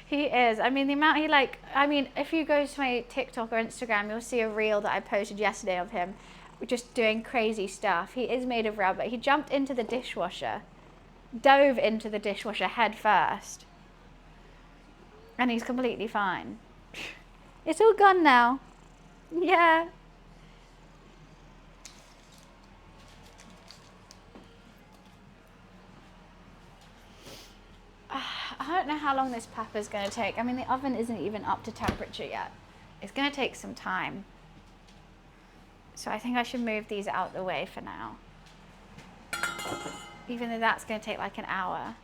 [SPEAKER 1] He is. I mean, the amount if you go to my TikTok or Instagram, you'll see a reel that I posted yesterday of him just doing crazy stuff. He is made of rubber. He jumped into the dishwasher, dove into the dishwasher head first, and he's completely fine. It's all gone now. Yeah. I don't know how long this pepper's going to take. I mean, the oven isn't even up to temperature yet. It's going to take some time. So I think I should move these out the way for now. Even though that's going to take like an hour.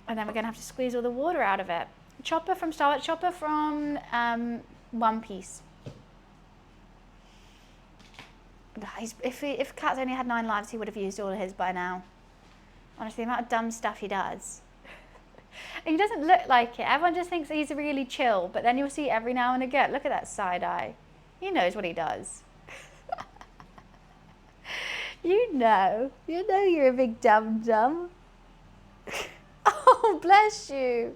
[SPEAKER 1] And then we're going to have to squeeze all the water out of it. Chopper from Star Wars, Chopper from One Piece. If Cat's only had 9 lives, he would have used all of his by now. Honestly, the amount of dumb stuff he does. And he doesn't look like it. Everyone just thinks he's really chill, but then you'll see every now and again, look at that side eye. He knows what he does. You know you're a big dum-dum. Oh, bless you.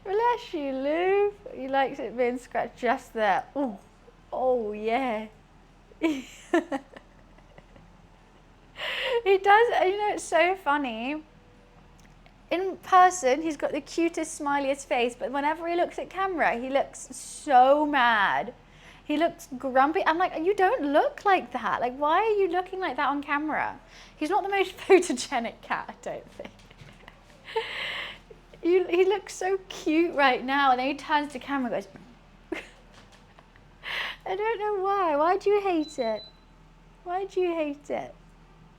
[SPEAKER 1] Bless you, Lou. He likes it being scratched just there. Ooh. Oh, yeah. He does, it's so funny. In person, he's got the cutest, smiliest face, but whenever he looks at camera, he looks so mad. He looks grumpy. I'm like, you don't look like that. Like, why are you looking like that on camera? He's not the most photogenic cat, I don't think. He looks so cute right now, and then he turns to camera and goes, I don't know why. Why do you hate it? Why do you hate it?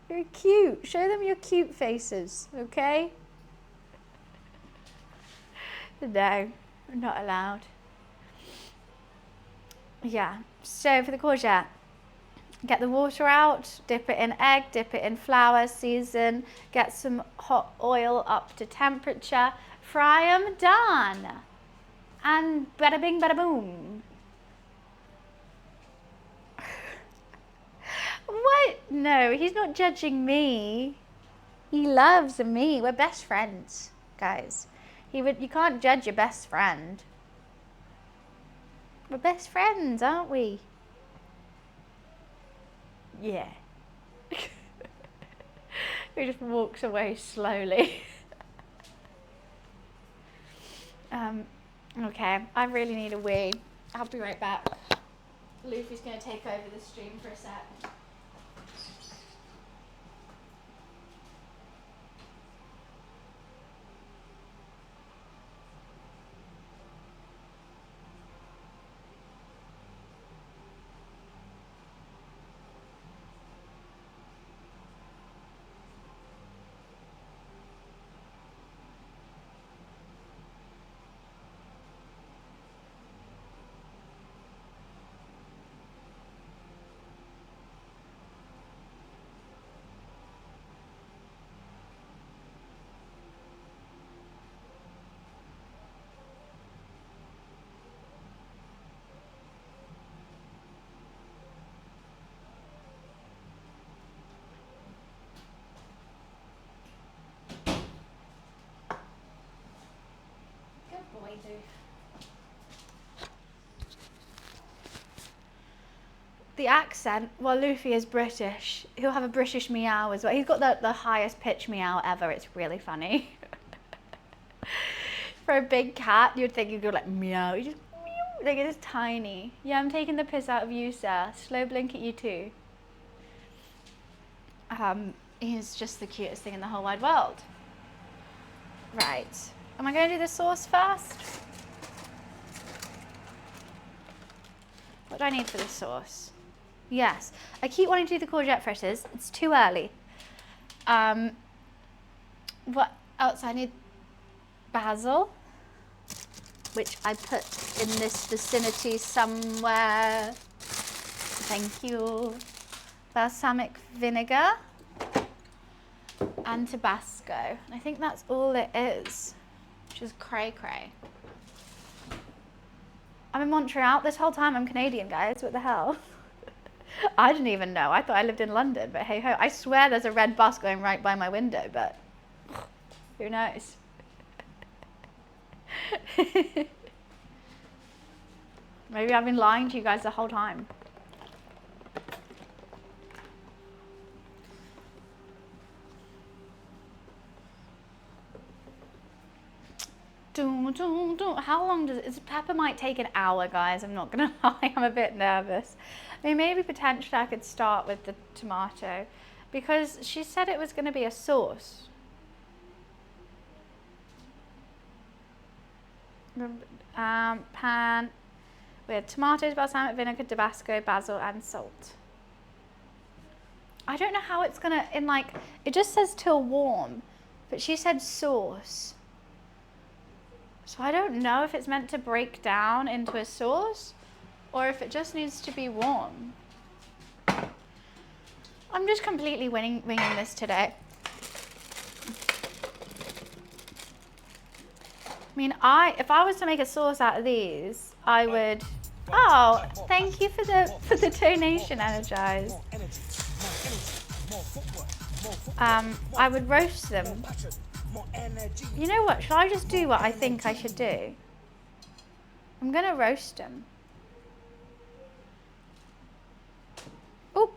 [SPEAKER 1] You're cute. Show them your cute faces, okay? No, not allowed. Yeah, so for the courgette, get the water out, dip it in egg, dip it in flour, season, get some hot oil up to temperature, fry them, done. And bada bing, bada boom. What? No, he's not judging me. He loves me. We're best friends, guys. You can't judge your best friend. We're best friends, aren't we? Yeah. He just walks away slowly. Okay, I really need a wee. I'll be right back. Luffy's going to take over the stream for a sec. The accent, well, Luffy is British. He'll have a British meow as well. He's got the highest pitch meow ever. It's really funny. For a big cat, you'd think he'd go like meow. He just meow, like it is tiny. Yeah, I'm taking the piss out of you, sir. Slow blink at you too. He's just the cutest thing in the whole wide world. Right. Am I going to do the sauce first? What do I need for the sauce? Yes. I keep wanting to do the courgette fritters. It's too early. What else? I need basil, which I put in this vicinity somewhere. Thank you. Balsamic vinegar and Tabasco. I think that's all it is, which is cray cray. I'm in Montreal this whole time. I'm Canadian, guys. What the hell? I didn't even know. I thought I lived in London, but hey ho. I swear there's a red bus going right by my window, but who knows? Maybe I've been lying to you guys the whole time. How long does it? Pepper might take an hour, guys. I'm not gonna lie. I'm a bit nervous. I mean, maybe potentially I could start with the tomato because she said it was going to be a sauce. Pan with tomatoes, balsamic vinegar, Tabasco, basil, and salt. I don't know how it's gonna it just says till warm, but she said sauce. So I don't know if it's meant to break down into a sauce or if it just needs to be warm. I'm just completely winging this today. I mean, if I was to make a sauce out of these, I would. Oh, thank you for the donation, Energize. I would roast them. You know what? Should I just do what I think I should do? I'm gonna roast them. Oh,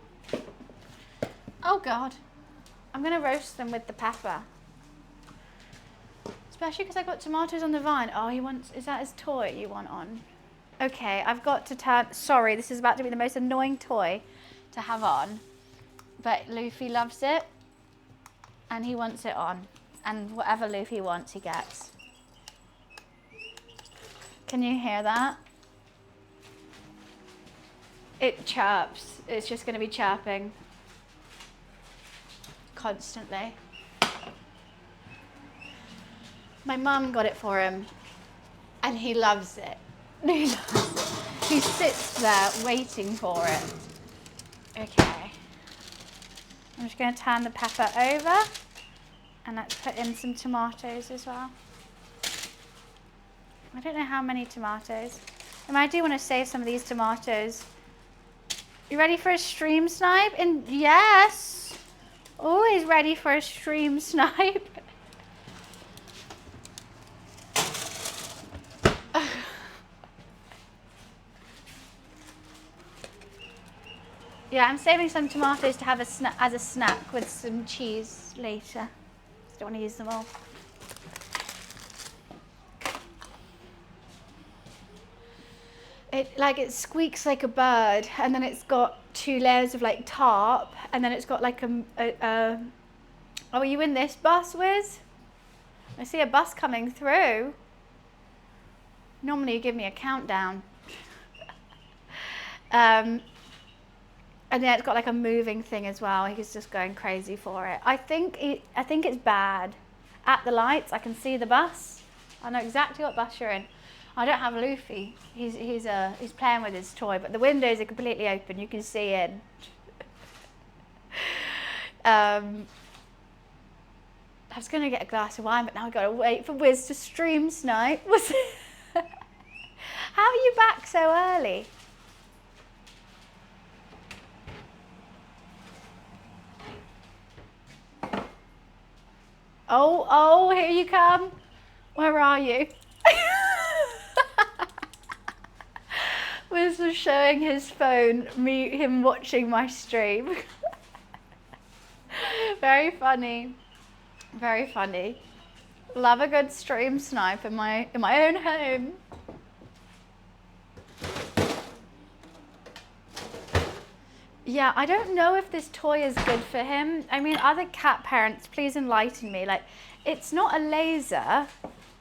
[SPEAKER 1] oh God! I'm gonna roast them with the pepper. Especially because I got tomatoes on the vine. Oh, is that his toy you want on? Okay, I've got to turn, sorry, this is about to be the most annoying toy to have on. But Luffy loves it. And he wants it on. And whatever Luffy wants, he gets. Can you hear that? It chirps. It's just going to be chirping. Constantly. My mum got it for him And he loves it. He loves it. He sits there waiting for it. Okay. I'm just going to turn the pepper over, and let's put in some tomatoes as well. I don't know how many tomatoes. I do want to save some of these tomatoes. You ready for a stream snipe? And yes, always ready for a stream snipe. Yeah, I'm saving some tomatoes to have as a snack with some cheese later. Just don't want to use them all. It squeaks like a bird, and then it's got 2 layers of like tarp, and then it's got like oh, are you in this bus, Wiz? I see a bus coming through. Normally you give me a countdown. And then it's got like a moving thing as well. He's just going crazy for it. I think it's bad. At the lights, I can see the bus. I know exactly what bus you're in. I don't have Luffy. He's playing with his toy, but the windows are completely open. You can see in. I was going to get a glass of wine, but now I've got to wait for Wiz to stream snipe. How are you back so early? Oh, here you come. Where are you? Wiz was showing his phone, him watching my stream. Very funny. Very funny. Love a good stream snipe in my own home. Yeah, I don't know if this toy is good for him. I mean, other cat parents, please enlighten me. Like, it's not a laser,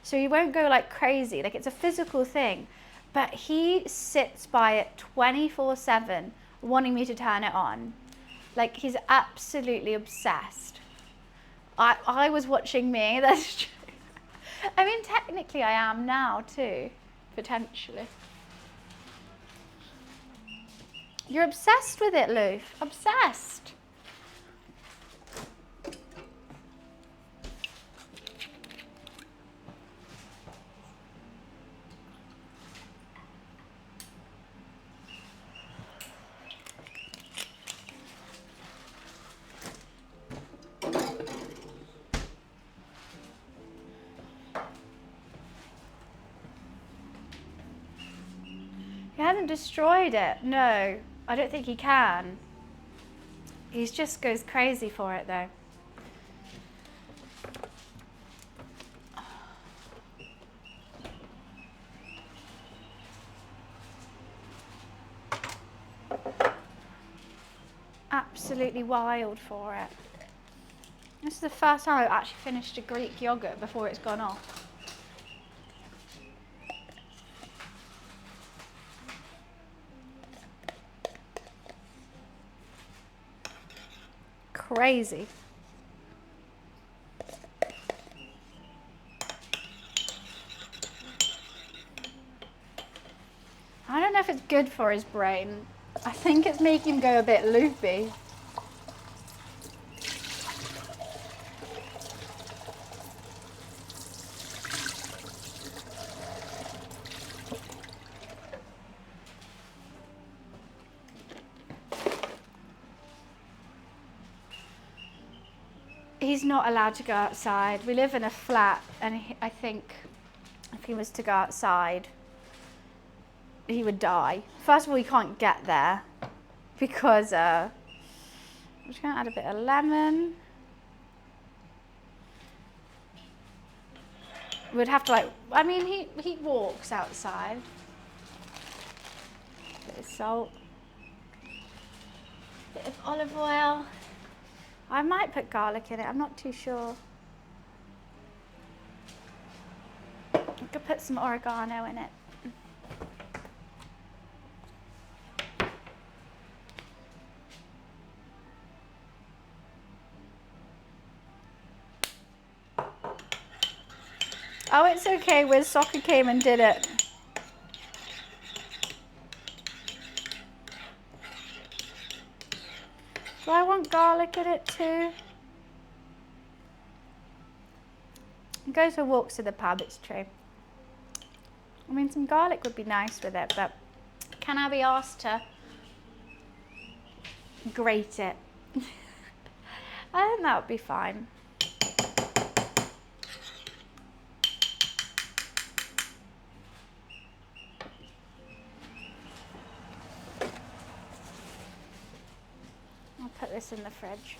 [SPEAKER 1] so he won't go like crazy. Like, it's a physical thing. But he sits by it 24/7, wanting me to turn it on. Like, he's absolutely obsessed. I was watching me, that's true. I mean, technically I am now too, potentially. You're obsessed with it, Loof. Obsessed. He hasn't destroyed it. No, I don't think he can. He just goes crazy for it though. Absolutely wild for it. This is the first time I've actually finished a Greek yogurt before it's gone off. Crazy. I don't know if it's good for his brain. I think it's making him go a bit loopy. He's not allowed to go outside. We live in a flat, and I think if he was to go outside, he would die. First of all, he can't get there because I'm just going to add a bit of lemon. We'd have to I mean, he walks outside. Bit of salt. Bit of olive oil. I might put garlic in it, I'm not too sure. I could put some oregano in it. Oh, it's okay. Where's Soccer came and did it. Do I want garlic in it too? He goes for walks to the pub, it's true. I mean, some garlic would be nice with it, but can I be asked to grate it? I think that would be fine. I'll put this in the fridge.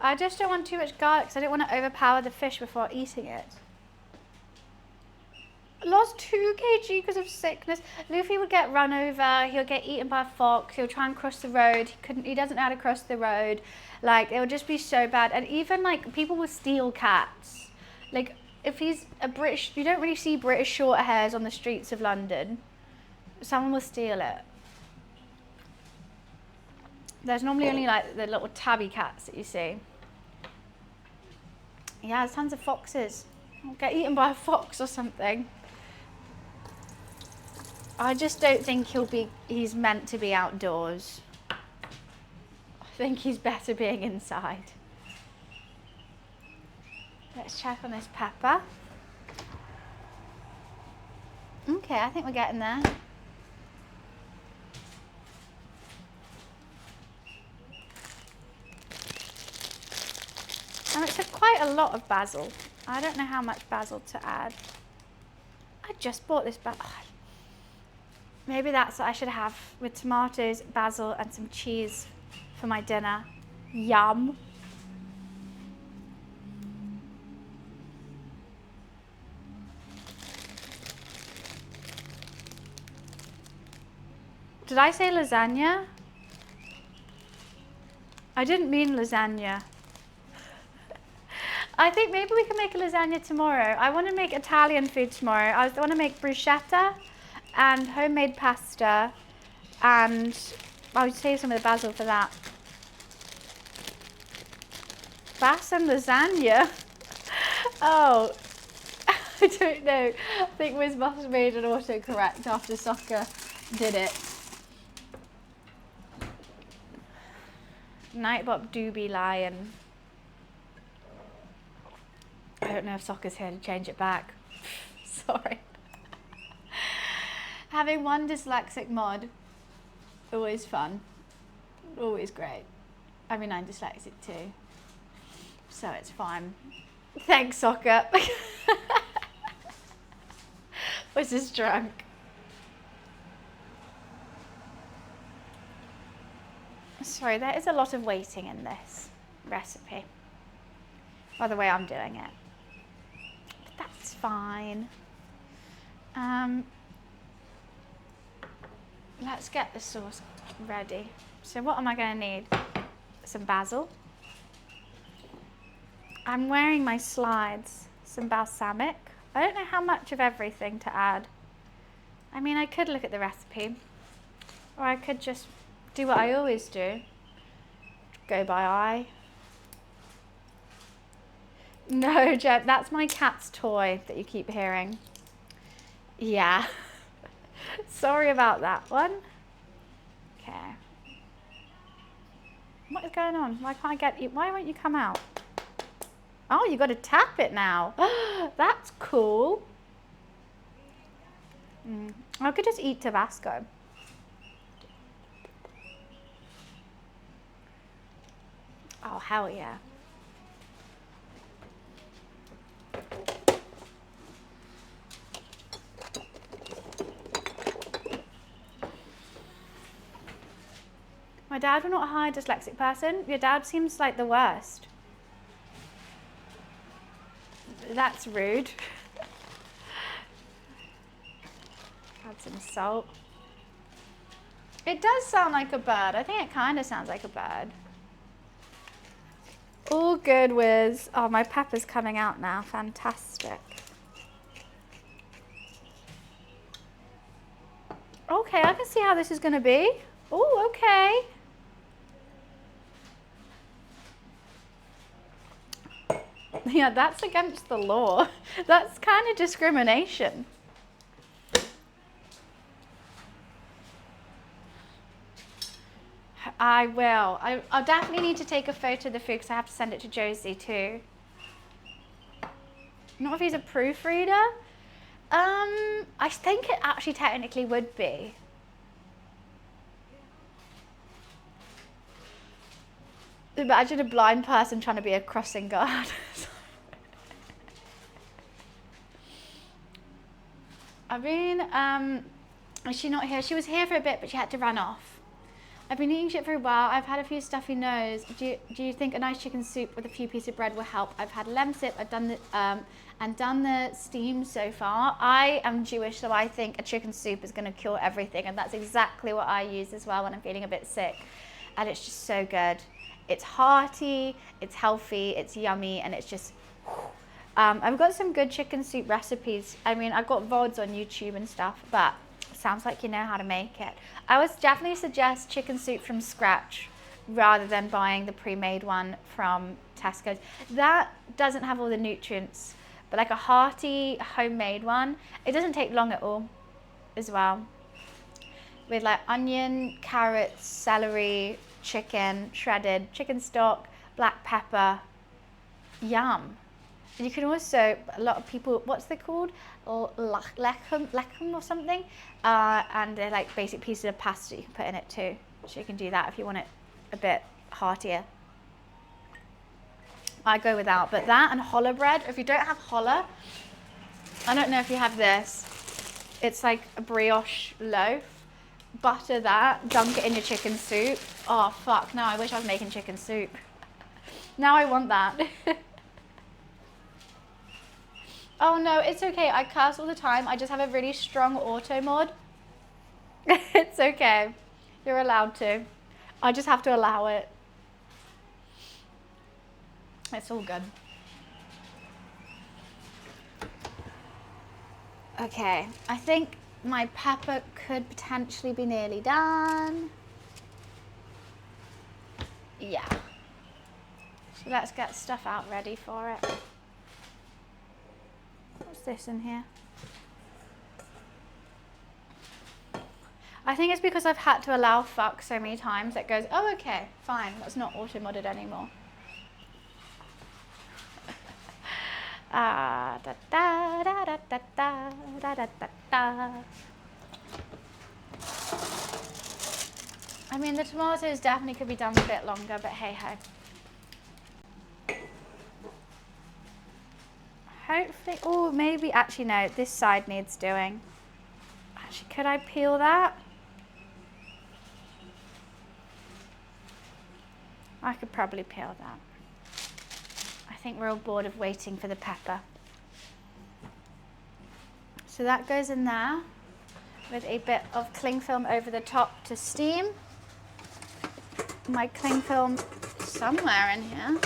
[SPEAKER 1] I just don't want too much garlic because I don't want to overpower the fish before eating it. Lost 2 kg because of sickness. Luffy would get run over, he'll get eaten by a fox, he'll try and cross the road, he doesn't know how to cross the road. Like, it would just be so bad. And even like people will steal cats. Like, if he's a British, you don't really see British short hairs on the streets of London. Someone will steal it. There's normally only like the little tabby cats that you see. Yeah, there's tons of foxes. I'll get eaten by a fox or something. I just don't think he's meant to be outdoors. I think he's better being inside. Let's check on this pepper. Okay, I think we're getting there. And it's quite a lot of basil. I don't know how much basil to add. I just bought this basil. Maybe that's what I should have with tomatoes, basil and some cheese for my dinner. Yum. Did I say lasagna? I didn't mean lasagna. I think maybe we can make a lasagna tomorrow. I want to make Italian food tomorrow. I want to make bruschetta and homemade pasta, and I'll save some of the basil for that. Basil lasagna? Oh, I don't know. I think Wiz must have made an autocorrect after Soccer did it. Nightbot Doobie Lion. I don't know if Soccer's here to change it back. Sorry. Having one dyslexic mod, always fun, always great. I mean, I'm dyslexic too, so it's fine. Thanks, Soccer. Was just drunk. Sorry, there is a lot of waiting in this recipe. By the way, I'm doing it. But that's fine. Let's get the sauce ready. So what am I going to need? Some basil. I'm wearing my slides. Some balsamic. I don't know how much of everything to add. I mean, I could look at the recipe, or I could just do what I always do. Go by eye. No, Jed, that's my cat's toy that you keep hearing. Yeah. Sorry about that one. Okay. What is going on? Why can't I get you? Why won't you come out? Oh, you got to tap it now. That's cool. I could just eat Tabasco. Oh, hell yeah. My dad, we're not a high dyslexic person. Your dad seems like the worst. That's rude. Add some salt. It does sound like a bird. I think it kind of sounds like a bird. All good, Wiz. Oh, my pepper's coming out now. Fantastic. Okay, I can see how this is going to be. Oh, okay. Yeah, that's against the law. That's kind of discrimination. I will. I'll definitely need to take a photo of the food because I have to send it to Josie too. Not if he's a proofreader. I think it actually technically would be. Imagine a blind person trying to be a crossing guard. I mean, is she not here? She was here for a bit, but she had to run off. I've been eating shit for a while. I've had a few stuffy nose. Do you think a nice chicken soup with a few pieces of bread will help? I've had lemon sip. I've done the steam so far. I am Jewish, so I think a chicken soup is going to cure everything, and that's exactly what I use as well when I'm feeling a bit sick. And it's just so good. It's hearty, it's healthy, it's yummy, and it's just. I've got some good chicken soup recipes. I mean, I've got VODs on YouTube and stuff, but it sounds like you know how to make it. I would definitely suggest chicken soup from scratch rather than buying the pre-made one from Tesco's. That doesn't have all the nutrients, but like a hearty homemade one, it doesn't take long at all as well. With like onion, carrots, celery, chicken, shredded, chicken stock, black pepper, yum. You can also, a lot of people, what's they called? Lechem or something. And they're like basic pieces of pasta you can put in it too. So you can do that if you want it a bit heartier. I go without, but that and challah bread. If you don't have challah, I don't know if you have this. It's like a brioche loaf. Butter that, dunk it in your chicken soup. Oh fuck, now I wish I was making chicken soup. Now I want that. Oh no, it's okay. I curse all the time. I just have a really strong auto mod. It's okay. You're allowed to. I just have to allow it. It's all good. Okay, I think my pepper could potentially be nearly done. Yeah. So let's get stuff out ready for it. What's this in here? I think it's because I've had to allow fuck so many times that goes, oh okay, fine, that's not auto-modded anymore. Da da da da da da da da da. I mean, the tomatoes definitely could be done a bit longer, but hey ho. Hopefully, oh, maybe, actually no, this side needs doing. Actually, could I peel that? I could probably peel that. I think we're all bored of waiting for the pepper. So that goes in there with a bit of cling film over the top to steam. My cling film somewhere in here.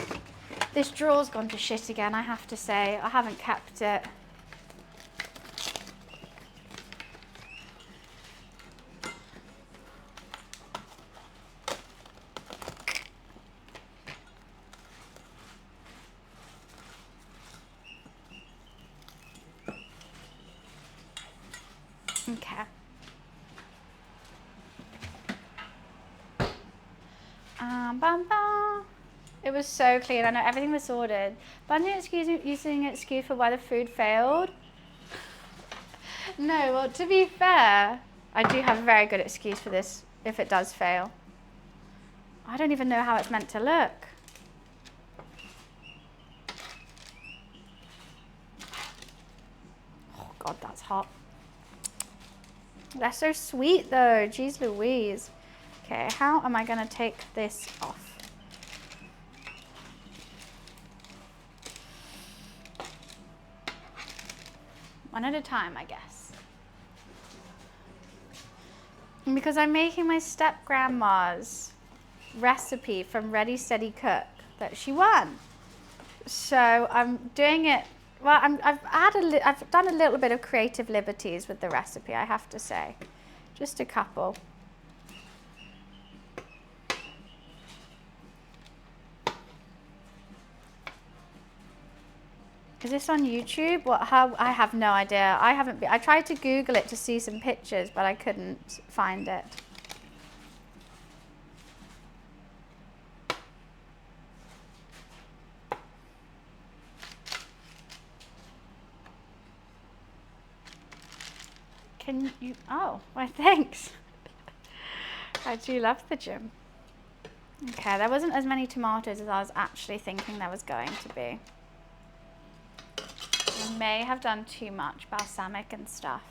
[SPEAKER 1] This drawer's gone to shit again, I have to say. I haven't kept it. Okay. Bam, bam. It was so clean. I know everything was sorted. But I'm using an excuse for why the food failed. No, well, to be fair, I do have a very good excuse for this if it does fail. I don't even know how it's meant to look. Oh God, that's hot. They're so sweet though, jeez Louise. Okay, how am I gonna take this off? One at a time, I guess. And because I'm making my step-grandma's recipe from Ready Steady Cook that she won. So I'm doing it, well, I've done a little bit of creative liberties with the recipe, I have to say. Just a couple. Is this on YouTube? How? I have no idea. I tried to Google it to see some pictures, but I couldn't find it. Can you? Oh, why thanks. I do love the gym. Okay, there wasn't as many tomatoes as I was actually thinking there was going to be. I may have done too much balsamic and stuff.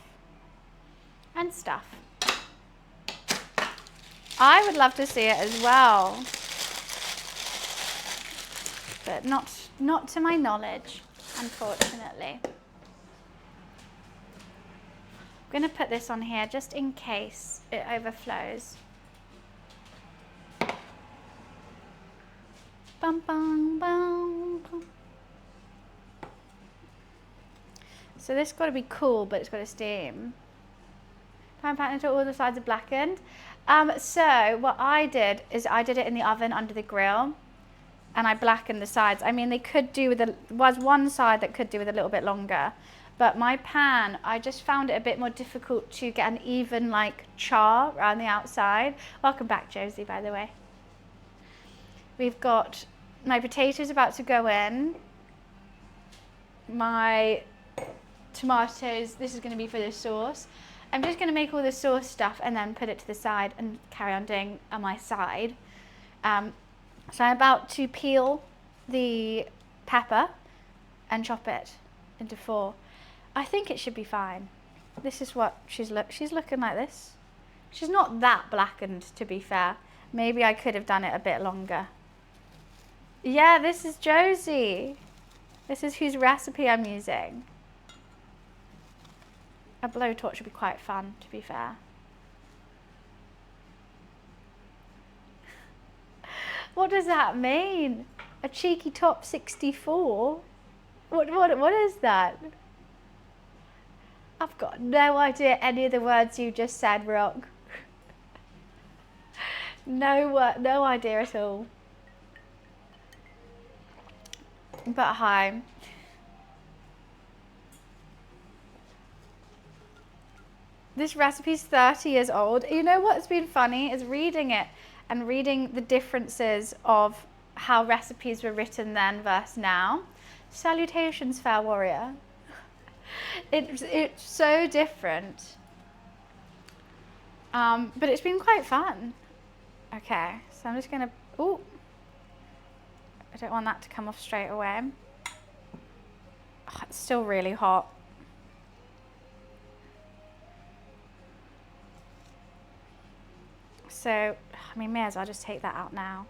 [SPEAKER 1] I would love to see it as well, but not to my knowledge, unfortunately. I'm going to put this on here just in case it overflows. Bum, bum, bum, bum. So this got to be cool, but it's got to steam. Pan pan until all the sides are blackened. So what I did is I did it in the oven under the grill, and I blackened the sides. I mean, they could do with was one side that could do with a little bit longer, but my pan, I just found it a bit more difficult to get an even like char around the outside. Welcome back, Josie, by the way. We've got my potatoes about to go in. My tomatoes, this is going to be for the sauce. I'm just going to make all the sauce stuff and then put it to the side and carry on doing on my side. So I'm about to peel the pepper and chop it into 4. I think it should be fine. This is what she's looking like this. She's not that blackened, to be fair. Maybe I could have done it a bit longer. Yeah, this is Josie. This is whose recipe I'm using. A blowtorch would be quite fun, to be fair. What does that mean? A cheeky top 64? What is that? I've got no idea any of the words you just said, Rock. No idea at all. But hi. This recipe's 30 years old. You know what's been funny is reading it and reading the differences of how recipes were written then versus now. Salutations, fair warrior. It's so different. But it's been quite fun. Okay, so I'm just gonna, ooh. I don't want that to come off straight away. Oh, it's still really hot. So, I mean, may as well just take that out now.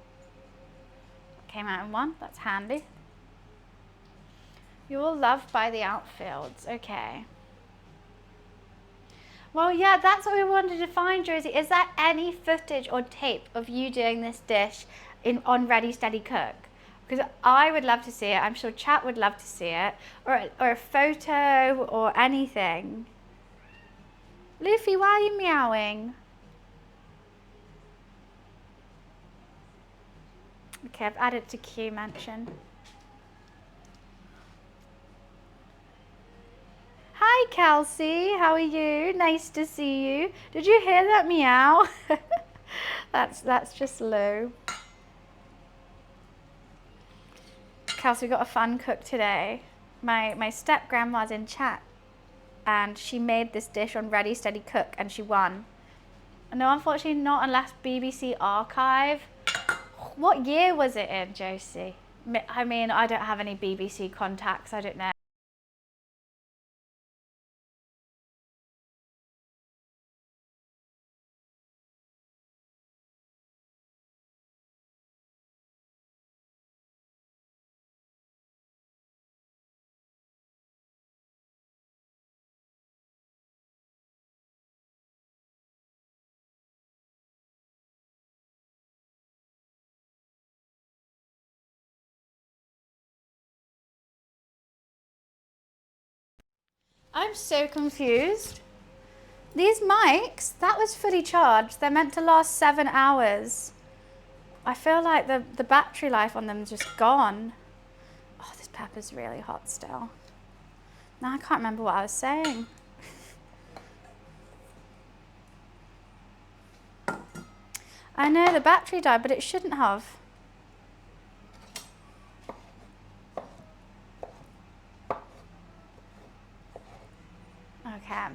[SPEAKER 1] Came out in 1, that's handy. You're all loved by the outfields, okay. Well, yeah, that's what we wanted to find, Josie. Is there any footage or tape of you doing this dish on Ready, Steady, Cook? Because I would love to see it. I'm sure chat would love to see it. Or a photo or anything. Luffy, why are you meowing? Okay, I've added to queue mention. Hi, Kelsey. How are you? Nice to see you. Did you hear that meow? That's just Lou. Kelsey, we got a fun cook today. My step grandma's in chat, and she made this dish on Ready, Steady, Cook, and she won. No, unfortunately not unless BBC Archive. What year was it in, Josie? I mean, I don't have any BBC contacts. I don't know. I'm so confused. These mics, that was fully charged. They're meant to last 7 hours. I feel like the battery life on them is just gone. Oh, this pepper's really hot still. Now I can't remember what I was saying. I know the battery died, but it shouldn't have. Okay.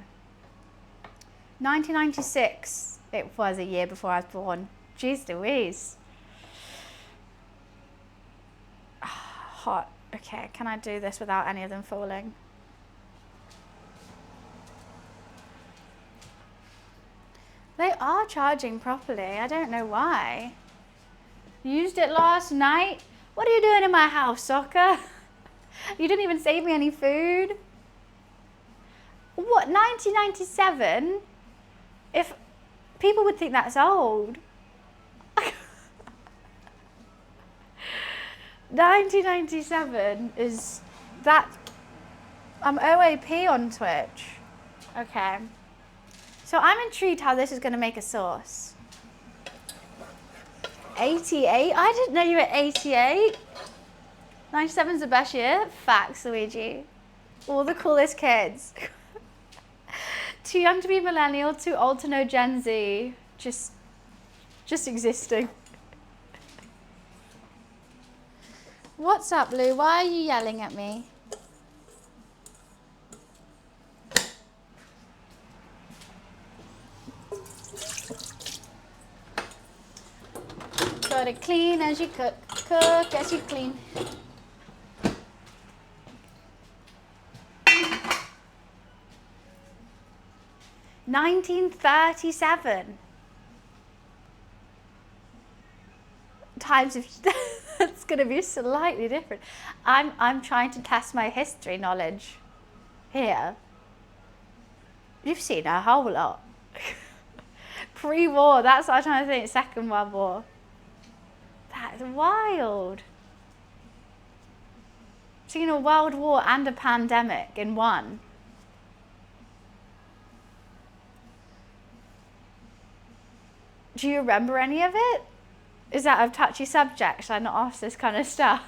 [SPEAKER 1] 1996. It was a year before I was born. Jeez Louise. Hot. Okay, can I do this without any of them falling? They are charging properly. I don't know why. Used it last night. What are you doing in my house, Soccer? You didn't even save me any food. What, 1997? If people would think that's old. 1997 is that. I'm OAP on Twitch. Okay. So I'm intrigued how this is going to make a sauce. 88? I didn't know you were 88. 97's the best year. Facts, Luigi. All the coolest kids. Too young to be millennial, too old to know Gen Z. Just existing. What's up, Lou? Why are you yelling at me? Gotta clean as you cook, cook as you clean. $1937. Times of that's gonna be slightly different. I'm trying to test my history knowledge here. You've seen a whole lot. Pre-war, that's what I'm trying to think. Second World War. That's wild. Seen a world war and a pandemic in one. Do you remember any of it? Is that a touchy subject? Should I not ask this kind of stuff?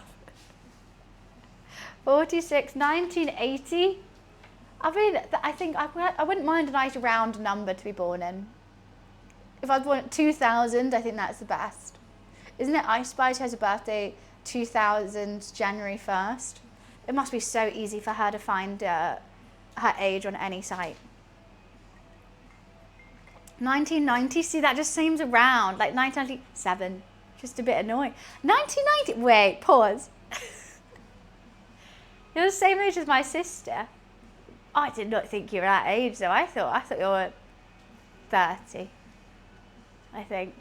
[SPEAKER 1] 46, 1980. I mean, I think I wouldn't mind a nice round number to be born in. If I was born at 2000, I think that's the best. Isn't it Ice Spice has a birthday 2000, January 1st? It must be so easy for her to find her age on any site. 1990, see that just seems around, like 1997, just a bit annoying. 1990, wait, pause. You're the same age as my sister. I did not think you were that age though. I thought you were 30, I think.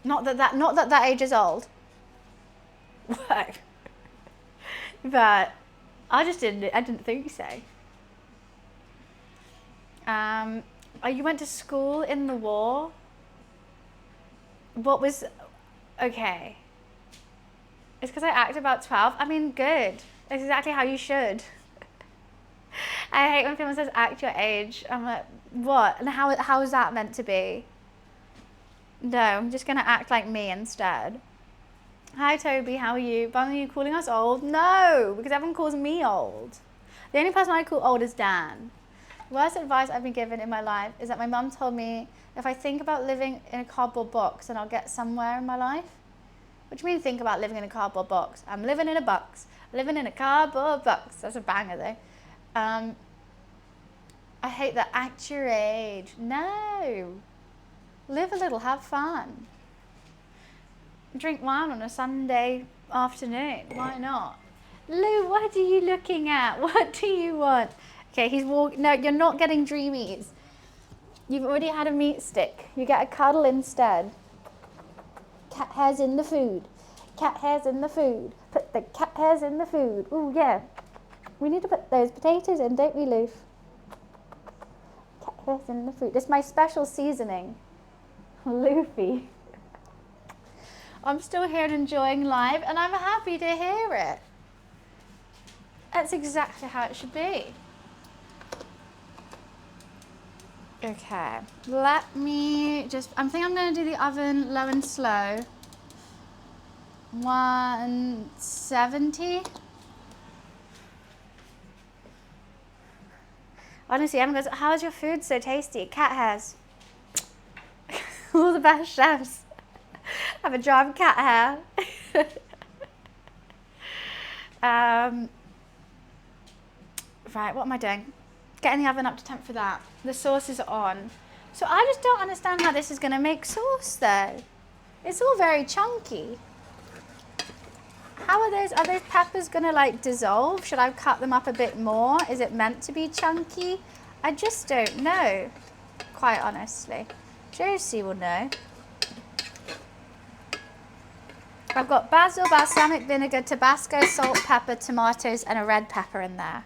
[SPEAKER 1] Not that age is old. But I didn't think so. You went to school in the war? What was, okay. It's because I act about 12. I mean, good. That's exactly how you should. I hate when someone says act your age. I'm like, what? And how is that meant to be? No, I'm just going to act like me instead. Hi, Toby. How are you? But are you calling us old? No, because everyone calls me old. The only person I call old is Dan. The worst advice I've been given in my life is that my mum told me if I think about living in a cardboard box, then I'll get somewhere in my life. What do you mean think about living in a cardboard box? I'm living in a box. Living in a cardboard box. That's a banger though. I hate that. Act your age. No. Live a little, have fun. Drink wine on a Sunday afternoon. Why not? Lou, what are you looking at? What do you want? Okay, he's walking. No, you're not getting dreamies. You've already had a meat stick. You get a cuddle instead. Cat hairs in the food. Cat hairs in the food. Put the cat hairs in the food. Oh yeah. We need to put those potatoes in, don't we, Lou? Cat hairs in the food. It's my special seasoning. Luffy. I'm still here and enjoying live, and I'm happy to hear it. That's exactly how it should be. Okay, let me just, I think I'm going to do the oven low and slow. 170. Honestly, Emma goes, how is your food so tasty? Cat hairs. All the best chefs have a jar of cat hair. Right, what am I doing? Getting the oven up to temp for that. The sauce is on. So I just don't understand how this is going to make sauce though. It's all very chunky. How are those peppers going to like dissolve? Should I cut them up a bit more? Is it meant to be chunky? I just don't know, quite honestly. Josie will know. I've got basil, balsamic vinegar, Tabasco, salt, pepper, tomatoes, and a red pepper in there.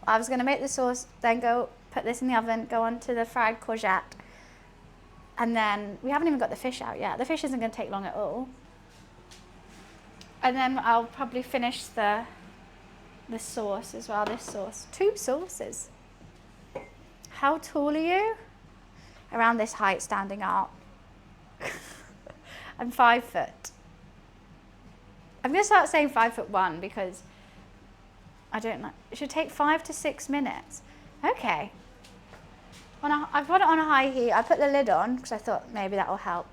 [SPEAKER 1] I was going to make the sauce, then go put this in the oven, go on to the fried courgette. And then, we haven't even got the fish out yet. The fish isn't going to take long at all. And then I'll probably finish the sauce as well, this sauce. 2 sauces. How tall are you? Around this height, standing up. I'm 5 foot. I'm going to start saying 5'1" because I don't know. It should take 5 to 6 minutes. Okay. I've got it on a high heat. I put the lid on because I thought maybe that will help.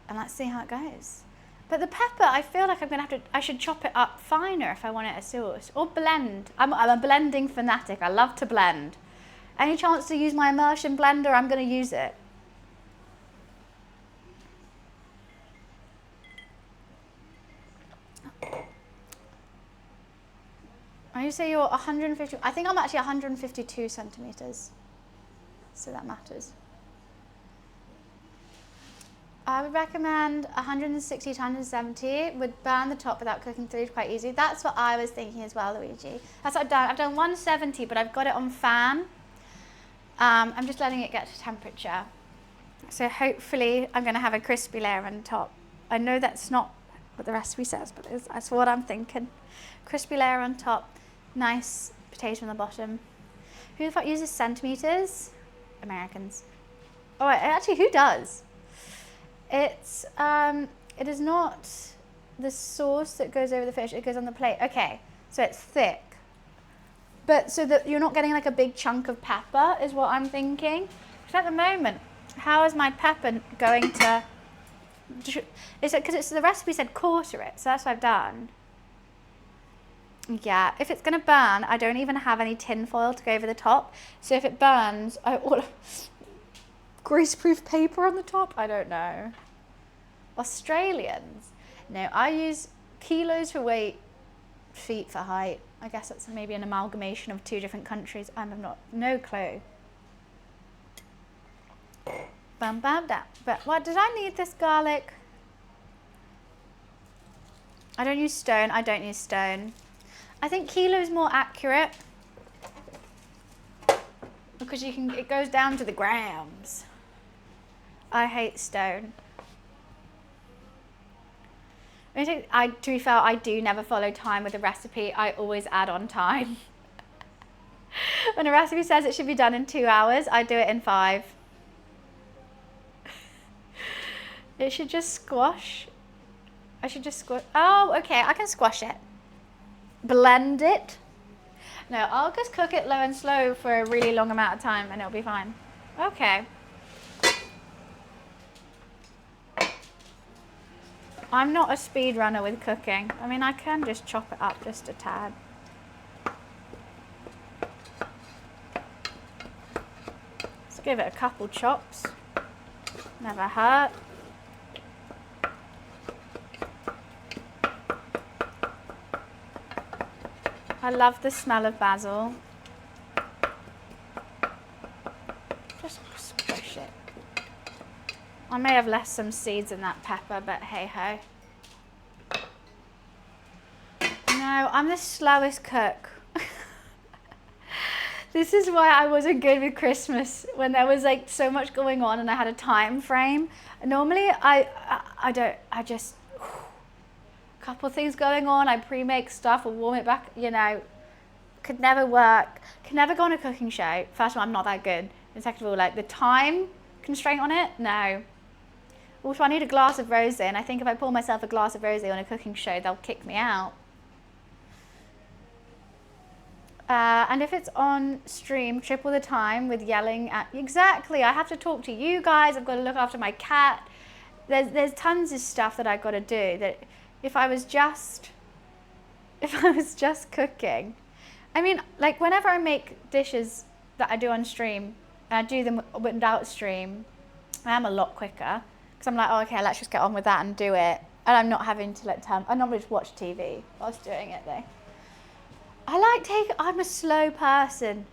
[SPEAKER 1] And let's see how it goes. But the pepper, I feel like I should chop it up finer if I want it a sauce. Or blend. I'm a blending fanatic. I love to blend. Any chance to use my immersion blender, I'm going to use it. You say you're 150, I think I'm actually 152 centimeters. So that matters. I would recommend 160 to 170. It would burn the top without cooking through quite easy. That's what I was thinking as well, Luigi. That's what I've done. I've done 170, but I've got it on fan. I'm just letting it get to temperature. So hopefully I'm going to have a crispy layer on top. I know that's not what the recipe says, but that's what I'm thinking. Crispy layer on top, nice potato on the bottom. Who the fuck uses centimeters? Americans. Oh, actually, who does? It is not the sauce that goes over the fish, it goes on the plate. Okay, so it's thick. But so that you're not getting like a big chunk of pepper is what I'm thinking. Because at the moment, how is my pepper going to, is it because the recipe said quarter it, so that's what I've done. Yeah, if it's going to burn, I don't even have any tin foil to go over the top. So if it burns, I order greaseproof paper on the top. I don't know. Australians. No, I use kilos for weight, feet for height. I guess that's maybe an amalgamation of 2 different countries. I'm not, no clue. Bam, bam, da. But what, did I need this garlic? I don't use stone. I don't use stone. I think kilo is more accurate because it goes down to the grams. I hate stone. To be fair, I do never follow time with a recipe. I always add on time. When a recipe says it should be done in 2 hours, I do it in 5. It should just squash. I should just squash. Oh, okay, I can squash it. Blend it. No, I'll just cook it low and slow for a really long amount of time and it'll be fine. Okay. I'm not a speed runner with cooking. I mean, I can just chop it up just a tad. Let's give it a couple chops. Never hurt. I love the smell of basil. Just squish it. I may have left some seeds in that pepper, but hey ho. No, I'm the slowest cook. This is why I wasn't good with Christmas when there was like so much going on and I had a time frame. Normally I just couple things going on, I pre-make stuff or warm it back, you know, could never work, could never go on a cooking show. First of all, I'm not that good. And second of all, like the time constraint on it, no. Also, I need a glass of rosé, and I think if I pour myself a glass of rosé on a cooking show, they'll kick me out. And if it's on stream, triple the time with yelling at, exactly, I have to talk to you guys, I've got to look after my cat. There's tons of stuff that I've got to do that if I was just cooking. I mean, like whenever I make dishes that I do on stream, and I do them without stream, I am a lot quicker. Because I'm like, oh, okay, let's just get on with that and do it. And I'm not having to I normally just watch TV whilst doing it though. I'm a slow person.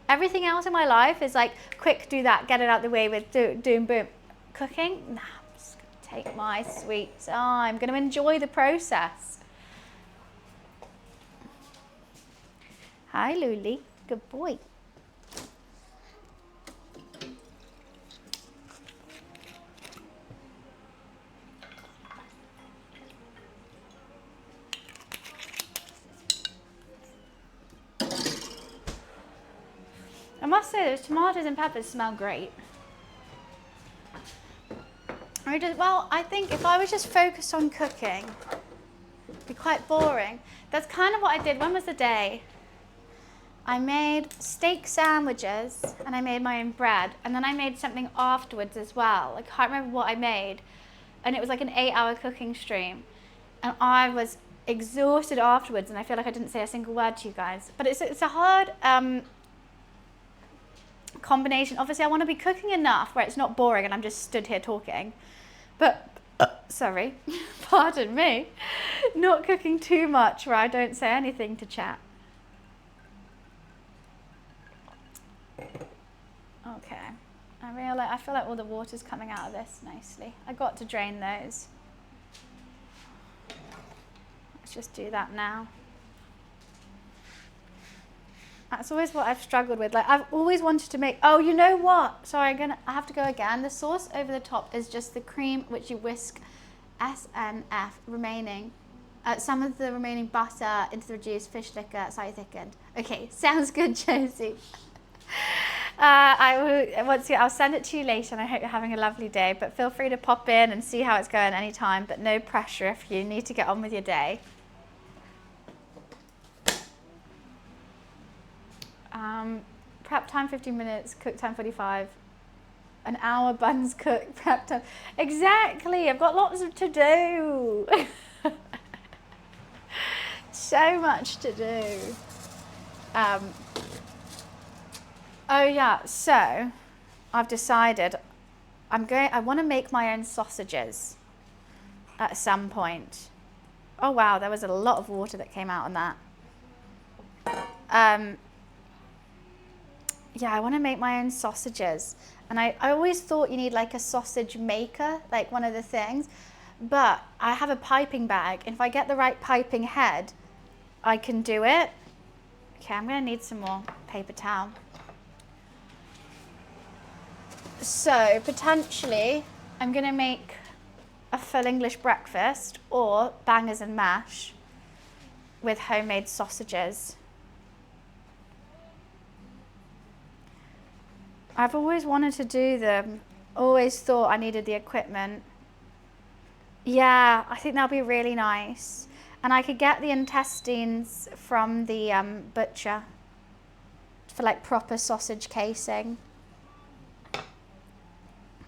[SPEAKER 1] Everything else in my life is like, quick, do that, get it out the way with doing boom. Cooking, nah, I'm just gonna take my sweet time. I'm gonna enjoy the process. Hi, Luli, good boy. I must say those tomatoes and peppers smell great. I think if I was just focused on cooking, it'd be quite boring. That's kind of what I did. When was the day? I made steak sandwiches and I made my own bread. And then I made something afterwards as well. I can't remember what I made. And it was like an 8-hour cooking stream. And I was exhausted afterwards and I feel like I didn't say a single word to you guys. But it's a hard combination. Obviously, I want to be cooking enough where it's not boring and I'm just stood here talking. But, sorry, pardon me, not cooking too much where I don't say anything to chat. Okay, I feel like all the water's coming out of this nicely. I got to drain those. Let's just do that now. That's always what I've struggled with. Like I've always wanted to make, oh, you know what? Sorry, I have to go again. The sauce over the top is just the cream which you whisk SNF remaining. Some of the remaining butter into the reduced fish liquor, slightly thickened. Okay, sounds good, Josie. I'll send it to you later and I hope you're having a lovely day. But feel free to pop in and see how it's going anytime, but no pressure if you need to get on with your day. Prep time 15 minutes, cook time 45. An hour, buns cook, prep time. Exactly, I've got lots to do. So much to do. Oh yeah, so I've decided I want to make my own sausages at some point. Oh wow, there was a lot of water that came out on that. Yeah, I want to make my own sausages. And I always thought you need like a sausage maker, like one of the things. But I have a piping bag. And if I get the right piping head, I can do it. Okay, I'm going to need some more paper towel. So potentially, I'm going to make a full English breakfast or bangers and mash with homemade sausages. I've always wanted to do them, always thought I needed the equipment. Yeah, I think that'll be really nice. And I could get the intestines from the butcher for like proper sausage casing.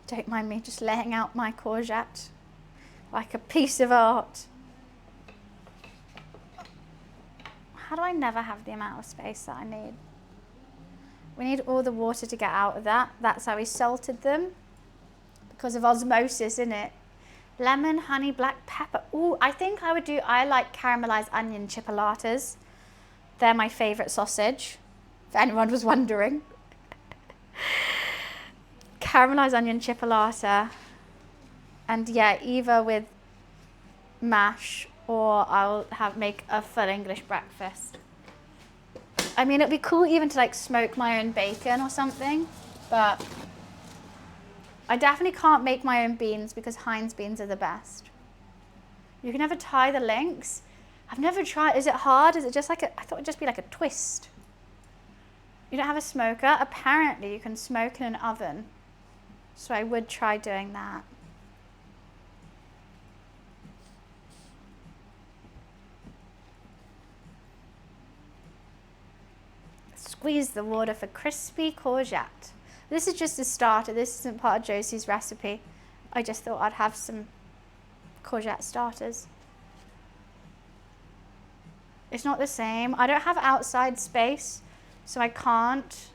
[SPEAKER 1] Don't mind me just laying out my courgette like a piece of art. How do I never have the amount of space that I need? We need all the water to get out of that. That's how we salted them. Because of osmosis, innit? Lemon, honey, black pepper. Ooh, I like caramelized onion chipolatas. They're my favorite sausage, if anyone was wondering. Caramelized onion chipolata. And yeah, either with mash or I'll make a full English breakfast. I mean, it'd be cool even to like smoke my own bacon or something, but I definitely can't make my own beans because Heinz beans are the best. You can never tie the links, I've never tried. Is it hard? Is it just like I thought it'd just be like a twist. You don't have a smoker? Apparently you can smoke in an oven. So I would try doing that. Squeeze the water for crispy courgette. This is just a starter. This isn't part of Josie's recipe. I just thought I'd have some courgette starters. It's not the same. I don't have outside space, so I can't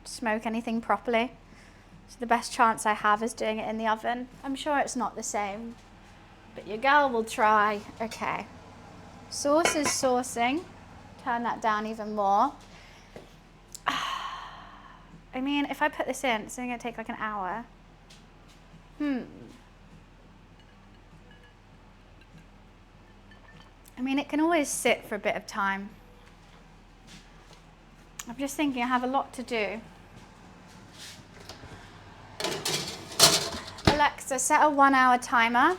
[SPEAKER 1] smoke anything properly. So the best chance I have is doing it in the oven. I'm sure it's not the same, but your girl will try. Okay. Sauce is saucing. Turn that down even more. I mean, if I put this in, it's only gonna take like an hour. I mean, it can always sit for a bit of time. I'm just thinking I have a lot to do. Alexa, set a 1 hour timer.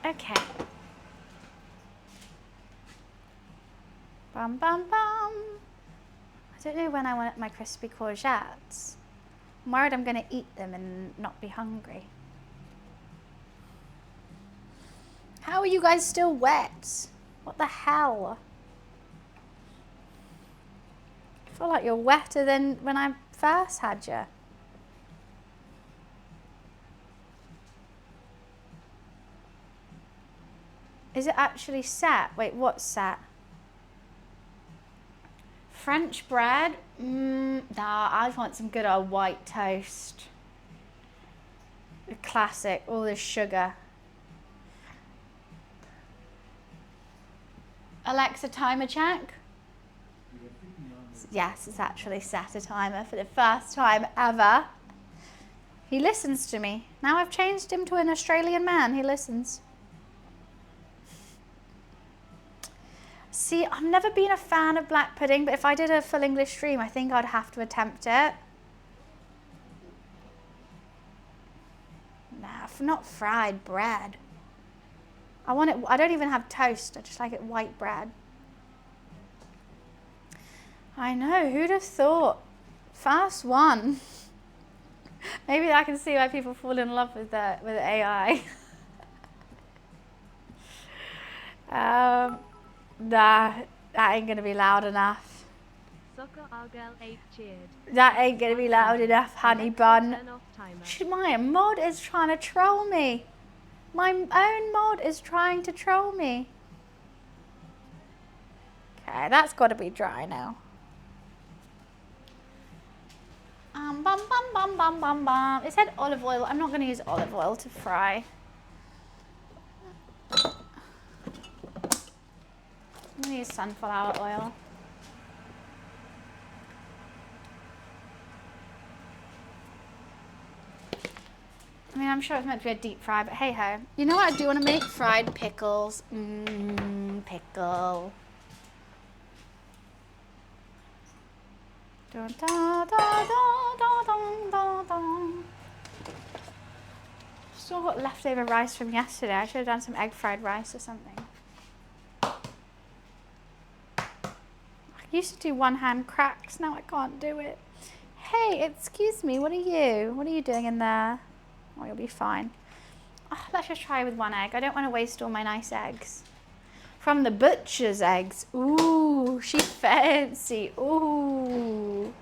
[SPEAKER 1] Okay. Bum, bum, bum. I don't know when I want my crispy courgettes. I'm worried I'm going to eat them and not be hungry. How are you guys still wet? What the hell? I feel like you're wetter than when I first had you. Is it actually set? Wait, what's set? French bread? Nah, I want some good old white toast. The classic, all the sugar. Alexa, timer check. Yes, it's actually set a timer for the first time ever. He listens to me. Now I've changed him to an Australian man. He listens. See, I've never been a fan of black pudding, but if I did a full English stream, I think I'd have to attempt it. Nah, not fried bread. I want it, I don't even have toast. I just like it white bread. I know, who'd have thought? First one. Maybe I can see why people fall in love with AI. Nah, that ain't gonna be loud enough.
[SPEAKER 3] Soccer our girl 8 cheered.
[SPEAKER 1] That ain't gonna be loud enough, honey bun. My mod is trying to troll me. My own mod is trying to troll me. Okay, that's got to be dry now. Bum bum bum bum bum bum. It said olive oil. I'm not going to use olive oil to fry. I'm going to use sunflower oil. I mean, I'm sure it's meant to be a deep fry, but hey ho. You know what I do want to make? Fried pickles. Pickle. Dun, da, da, da, da, da, da. Still got leftover rice from yesterday. I should have done some egg fried rice or something. I used to do one hand cracks. Now I can't do it. Hey, excuse me. What are you? What are you doing in there? Oh, you'll be fine. Oh, let's just try with one egg. I don't want to waste all my nice eggs. From the butcher's eggs. Ooh, she's fancy. Ooh.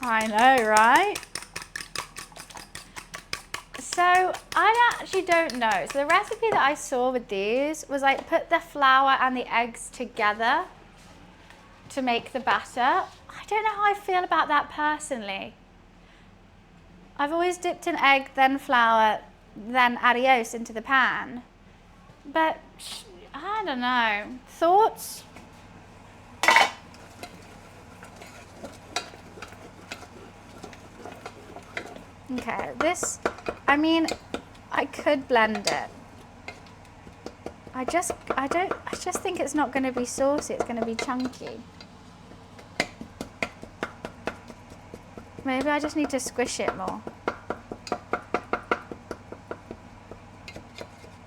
[SPEAKER 1] I know, right? So I actually don't know. So the recipe that I saw with these was like put the flour and the eggs together to make the batter. I don't know how I feel about that personally. I've always dipped in egg, then flour, then adios into the pan. But I don't know. Thoughts? Okay, this, I mean, I could blend it. I just think it's not going to be saucy. It's going to be chunky. Maybe I just need to squish it more.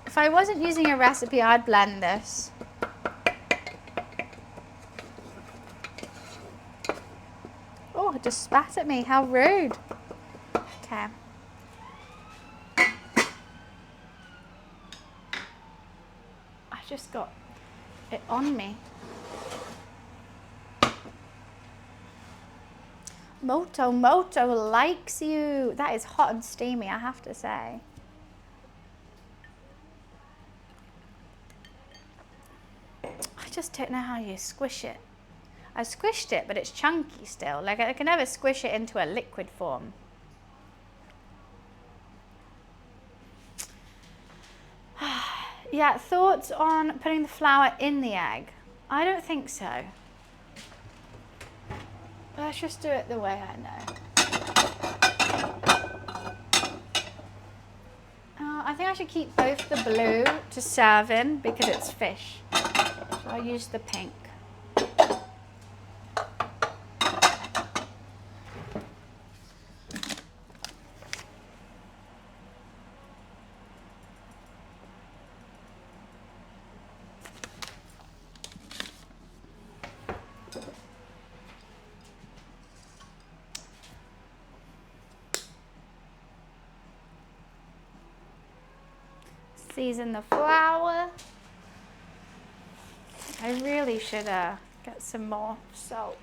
[SPEAKER 1] If I wasn't using a recipe, I'd blend this. Oh, it just spat at me. How rude. Okay. I just got it on me. Moto likes you. That is hot and steamy, I have to say. I just don't know how you squish it. I squished it, but it's chunky still. Like, I can never squish it into a liquid form. Yeah, thoughts on putting the flour in the egg? I don't think so. Let's just do it the way I know. I think I should keep both the blue to serve in because it's fish. So I'll use the pink. Season the flour. I really should get some more salt.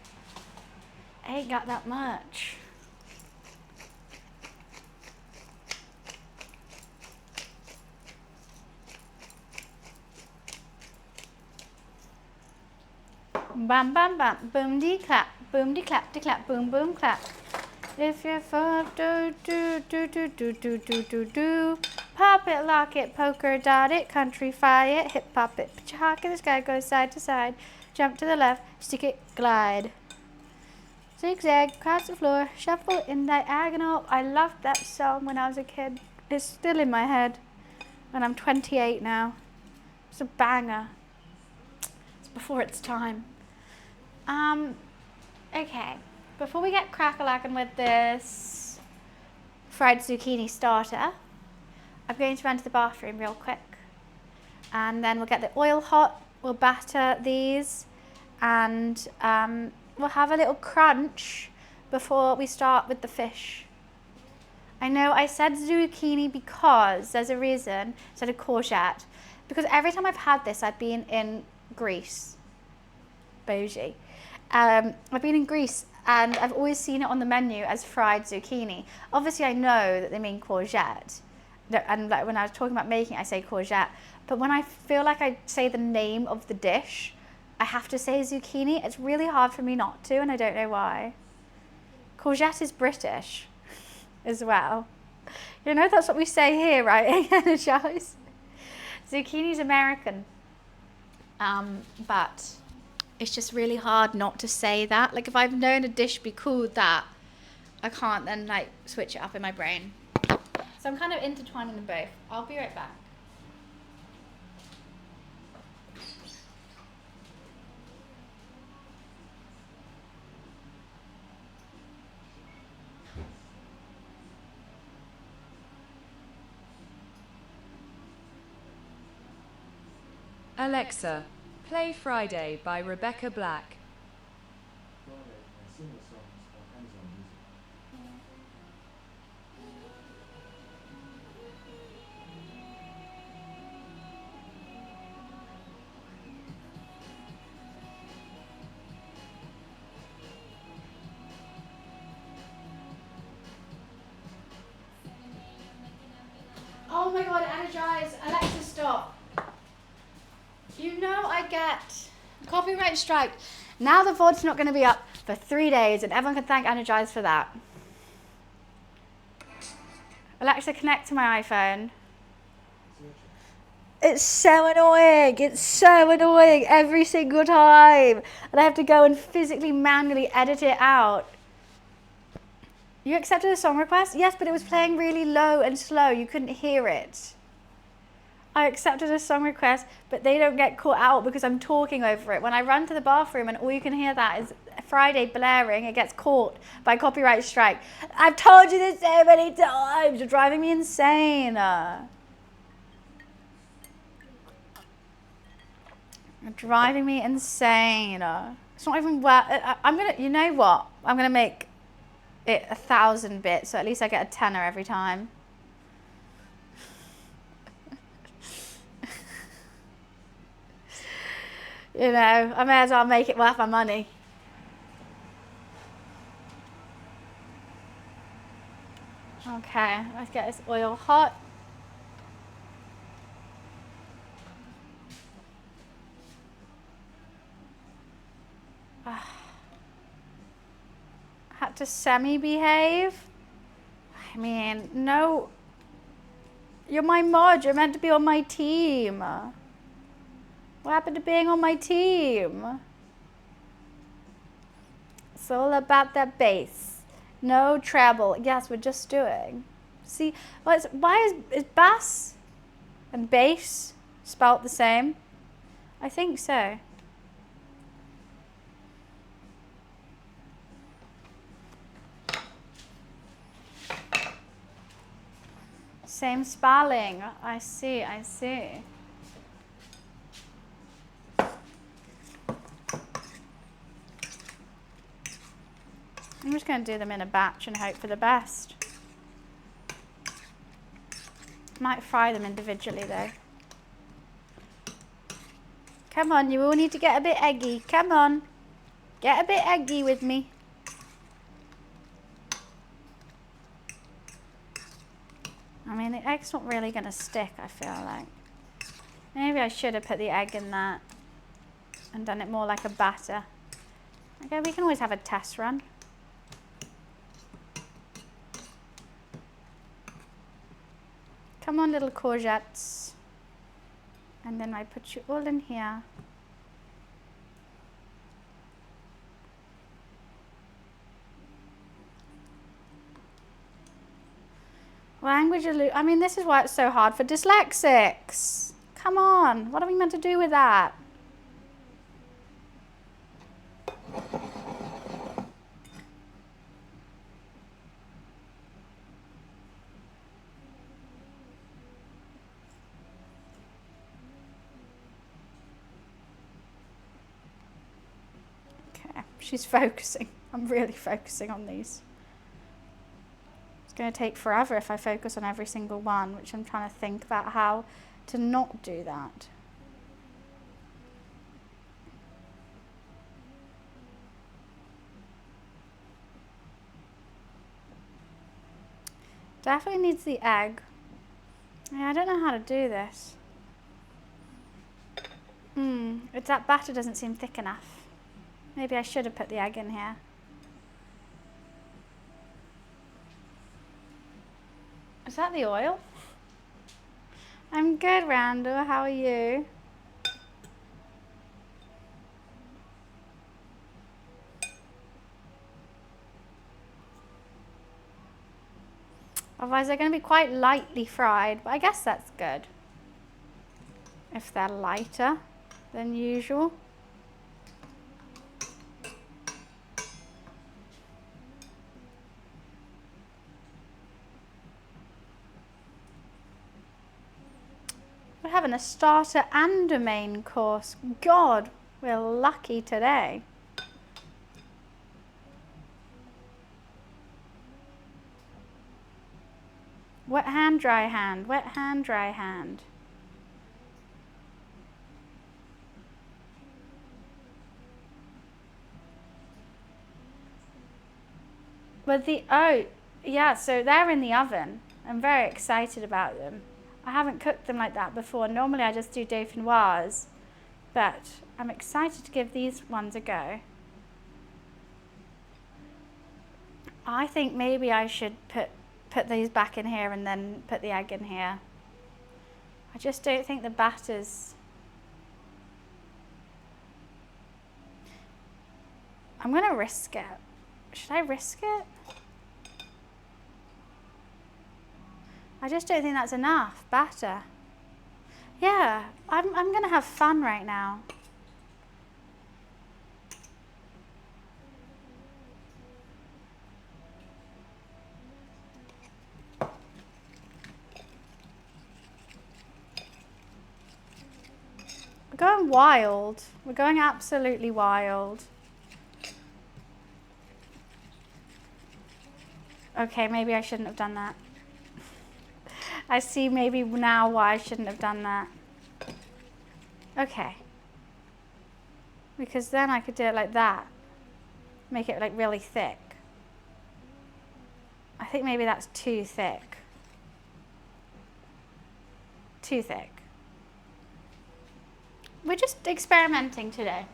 [SPEAKER 1] I ain't got that much. Bam bam bam, boom dee clap, boom dee clap, boom boom clap. If you're full of do do do do do do do do do, pop it, lock it, poker, dot it, country, fire it, hip hop it, put your hawk in the sky, go side to side, jump to the left, stick it, glide. Zigzag, across the floor, shuffle in diagonal. I loved that song when I was a kid. It's still in my head, and I'm 28 now. It's a banger. It's before its time. Okay. Before we get crack-a-lackin' with this fried zucchini starter, I'm going to run to the bathroom real quick. And then we'll get the oil hot, we'll batter these, and we'll have a little crunch before we start with the fish. I know I said zucchini because there's a reason instead of courgette. Because every time I've had this, I've been in Greece. Bougie. I've been in Greece and I've always seen it on the menu as fried zucchini. Obviously, I know that they mean courgette. And like when I was talking about making it, I say courgette. But when I feel like I say the name of the dish, I have to say zucchini. It's really hard for me not to, and I don't know why. Courgette is British as well. You know, that's what we say here, right? Energize. Zucchini's American. But it's just really hard not to say that. Like if I've known a dish be called that, I can't then like switch it up in my brain. So I'm kind of intertwining them both. I'll be right back.
[SPEAKER 4] Alexa, play Friday by Rebecca Black.
[SPEAKER 2] Friday and similar songs on Amazon Music.
[SPEAKER 1] Oh my god, energize. Alexa, stop. You know I get copyright strike. Now the VOD's not going to be up for 3 days and everyone can thank Energize for that. Alexa, connect to my iPhone. It's so annoying. It's so annoying every single time. And I have to go and physically, manually edit it out. You accepted a song request? Yes, but it was playing really low and slow. You couldn't hear it. I accepted a song request, but they don't get caught out because I'm talking over it. When I run to the bathroom and all you can hear that is Friday blaring, it gets caught by copyright strike. I've told you this so many times. You're driving me insane. You're driving me insane. It's not even worth. I'm gonna. You know what? I'm gonna make it 1,000 bits, so at least I get a tenner every time. You know, I may as well make it worth my money. Okay, let's get this oil hot. Had to semi-behave. I mean, no. You're my mod. You're meant to be on my team. What happened to being on my team? It's all about that bass. No treble. Yes, we're just doing. See, why is bass and bass spelt the same? I think so. Same spelling. I see, I see. I'm just going to do them in a batch and hope for the best. Might fry them individually though. Come on, you all need to get a bit eggy. Come on. Get a bit eggy with me. I mean, the egg's not really going to stick, I feel like. Maybe I should have put the egg in that and done it more like a batter. Okay, we can always have a test run. Come on, little courgettes. And then I put you all in here. Language I mean, this is why it's so hard for dyslexics. Come on, what are we meant to do with that? Okay, she's focusing. I'm really focusing on these. It's going to take forever if I focus on every single one, which I'm trying to think about how to not do that. Definitely needs the egg. Yeah, I don't know how to do this. It's that batter doesn't seem thick enough. Maybe I should have put the egg in here. Is that the oil? I'm good, Randall. How are you? Otherwise, they're going to be quite lightly fried, but I guess that's good. If they're lighter than usual. We're having a starter and a main course. God, we're lucky today. Wet hand, dry hand. Wet hand, dry hand. But oh, yeah, so they're in the oven. I'm very excited about them. I haven't cooked them like that before. Normally I just do dauphinoise, but I'm excited to give these ones a go. I think maybe I should put these back in here and then put the egg in here. I just don't think the batter's... I'm going to risk it. Should I risk it? I just don't think that's enough batter. Yeah, I'm gonna have fun right now. We're going wild. We're going absolutely wild. Okay, maybe I shouldn't have done that. I see maybe now why I shouldn't have done that. Okay. Because then I could do it like that. Make it like really thick. I think maybe that's too thick. Too thick. We're just experimenting today.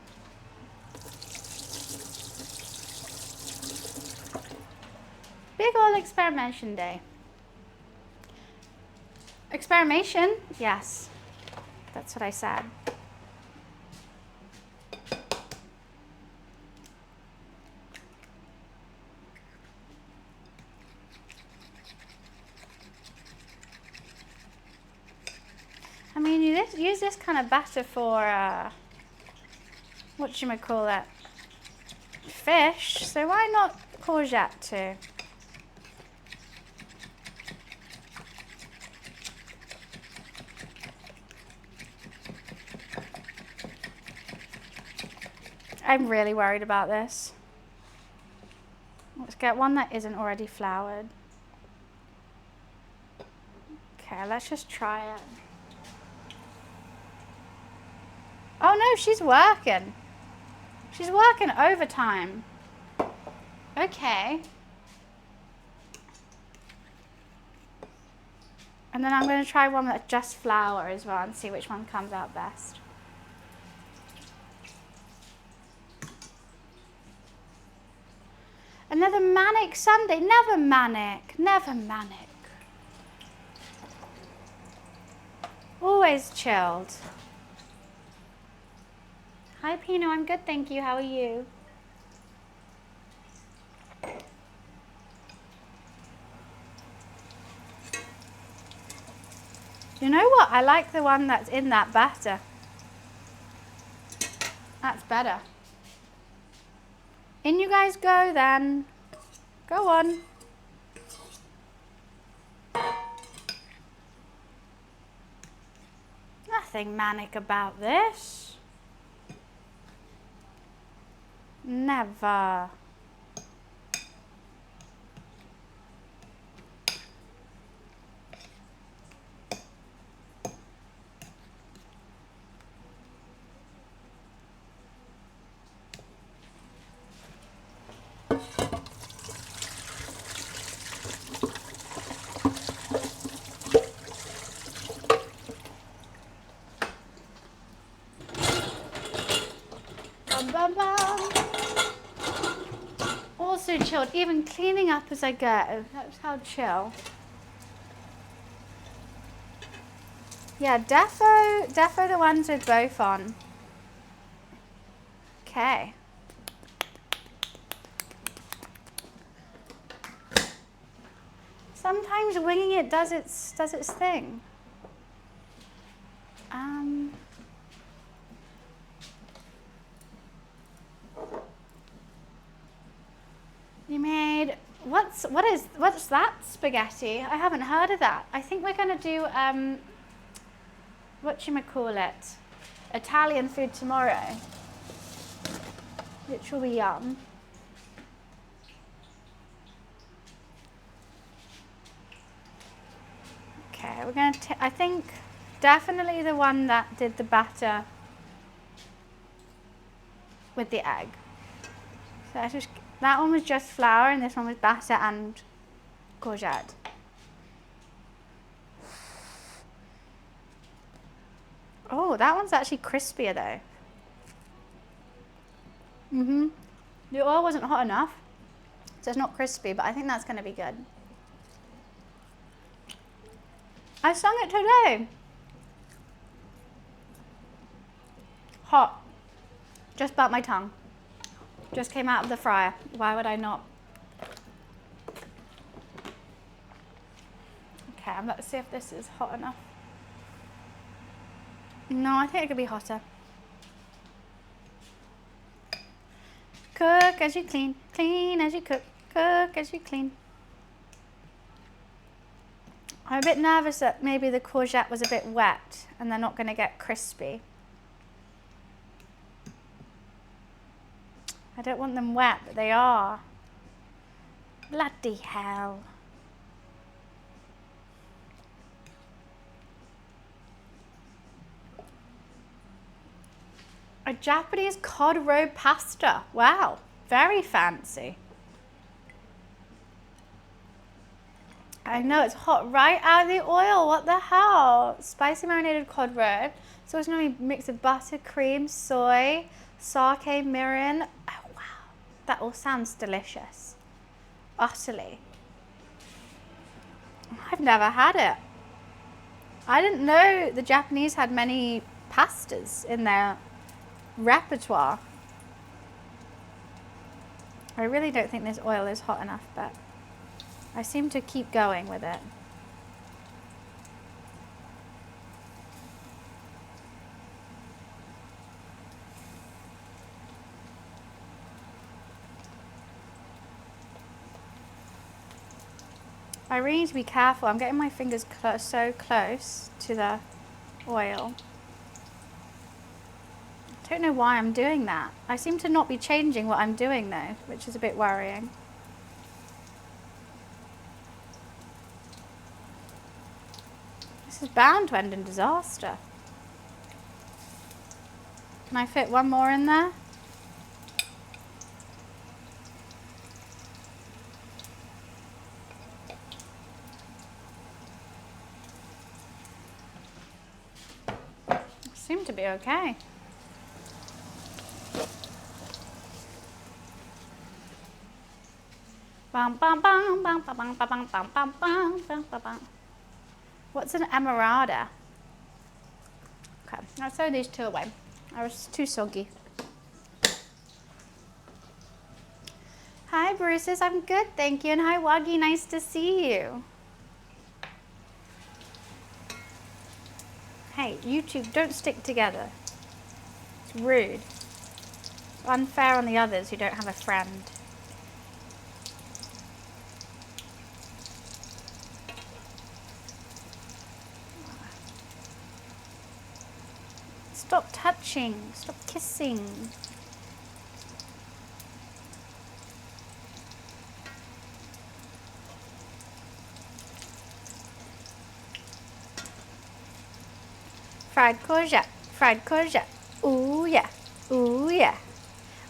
[SPEAKER 1] Big ol' experimentation day. Experimentation? Yes. That's what I said. I mean, you use this kind of batter for, whatchamacallit, fish, so why not courgette too? I'm really worried about this. Let's get one that isn't already floured. Okay, let's just try it. Oh no, she's working. She's working overtime. Okay. And then I'm going to try one that's just flour as well and see which one comes out best. Another manic Sunday. Never manic. Never manic. Always chilled. Hi Pino, I'm good, thank you. How are you? You know what? I like the one that's in that batter. That's better. In you guys go then. Go on. Nothing manic about this. Never. Bum, bum, bum. Also chilled, even cleaning up as I go. That's how chill. Yeah, defo the ones with both on. Okay. Sometimes winging it does its thing. You made what's that spaghetti? I haven't heard of that. I think we're gonna do whatchamacallit, Italian food tomorrow, which will be yum. Okay, we're gonna. I think definitely the one that did the batter with the egg. So that one was just flour, and this one was batter and courgette. Oh, that one's actually crispier though. The oil wasn't hot enough, so it's not crispy, but I think that's going to be good. I sung it today. Hot. Just burnt my tongue. Just came out of the fryer. Why would I not? Okay, let's see if this is hot enough. No, I think it could be hotter. Cook as you clean, clean as you cook, cook as you clean. I'm a bit nervous that maybe the courgette was a bit wet and they're not going to get crispy. I don't want them wet, but they are. Bloody hell. A Japanese cod roe pasta. Wow, very fancy. I know, it's hot right out of the oil. What the hell? Spicy marinated cod roe. So it's normally mix of butter, cream, soy, sake, mirin. Oh, wow. That all sounds delicious. Utterly. I've never had it. I didn't know the Japanese had many pastas in their repertoire. I really don't think this oil is hot enough, but I seem to keep going with it. I really need to be careful. I'm getting my fingers so close to the oil. I don't know why I'm doing that. I seem to not be changing what I'm doing though, which is a bit worrying. This is bound to end in disaster. Can I fit one more in there? Seem to be okay. Bum, bum, bum, bum, bum, bum, bum, bum, bum, bum, bum, bum, bum. What's an emirata? Okay, I'll throw these two away. I was too soggy. Hi Bruce's, I'm good, thank you. And hi Waggy, nice to see you. Hey, you two don't stick together. It's rude. It's unfair on the others who don't have a friend. Stop touching, stop kissing. Fried courgette, ooh yeah, ooh yeah.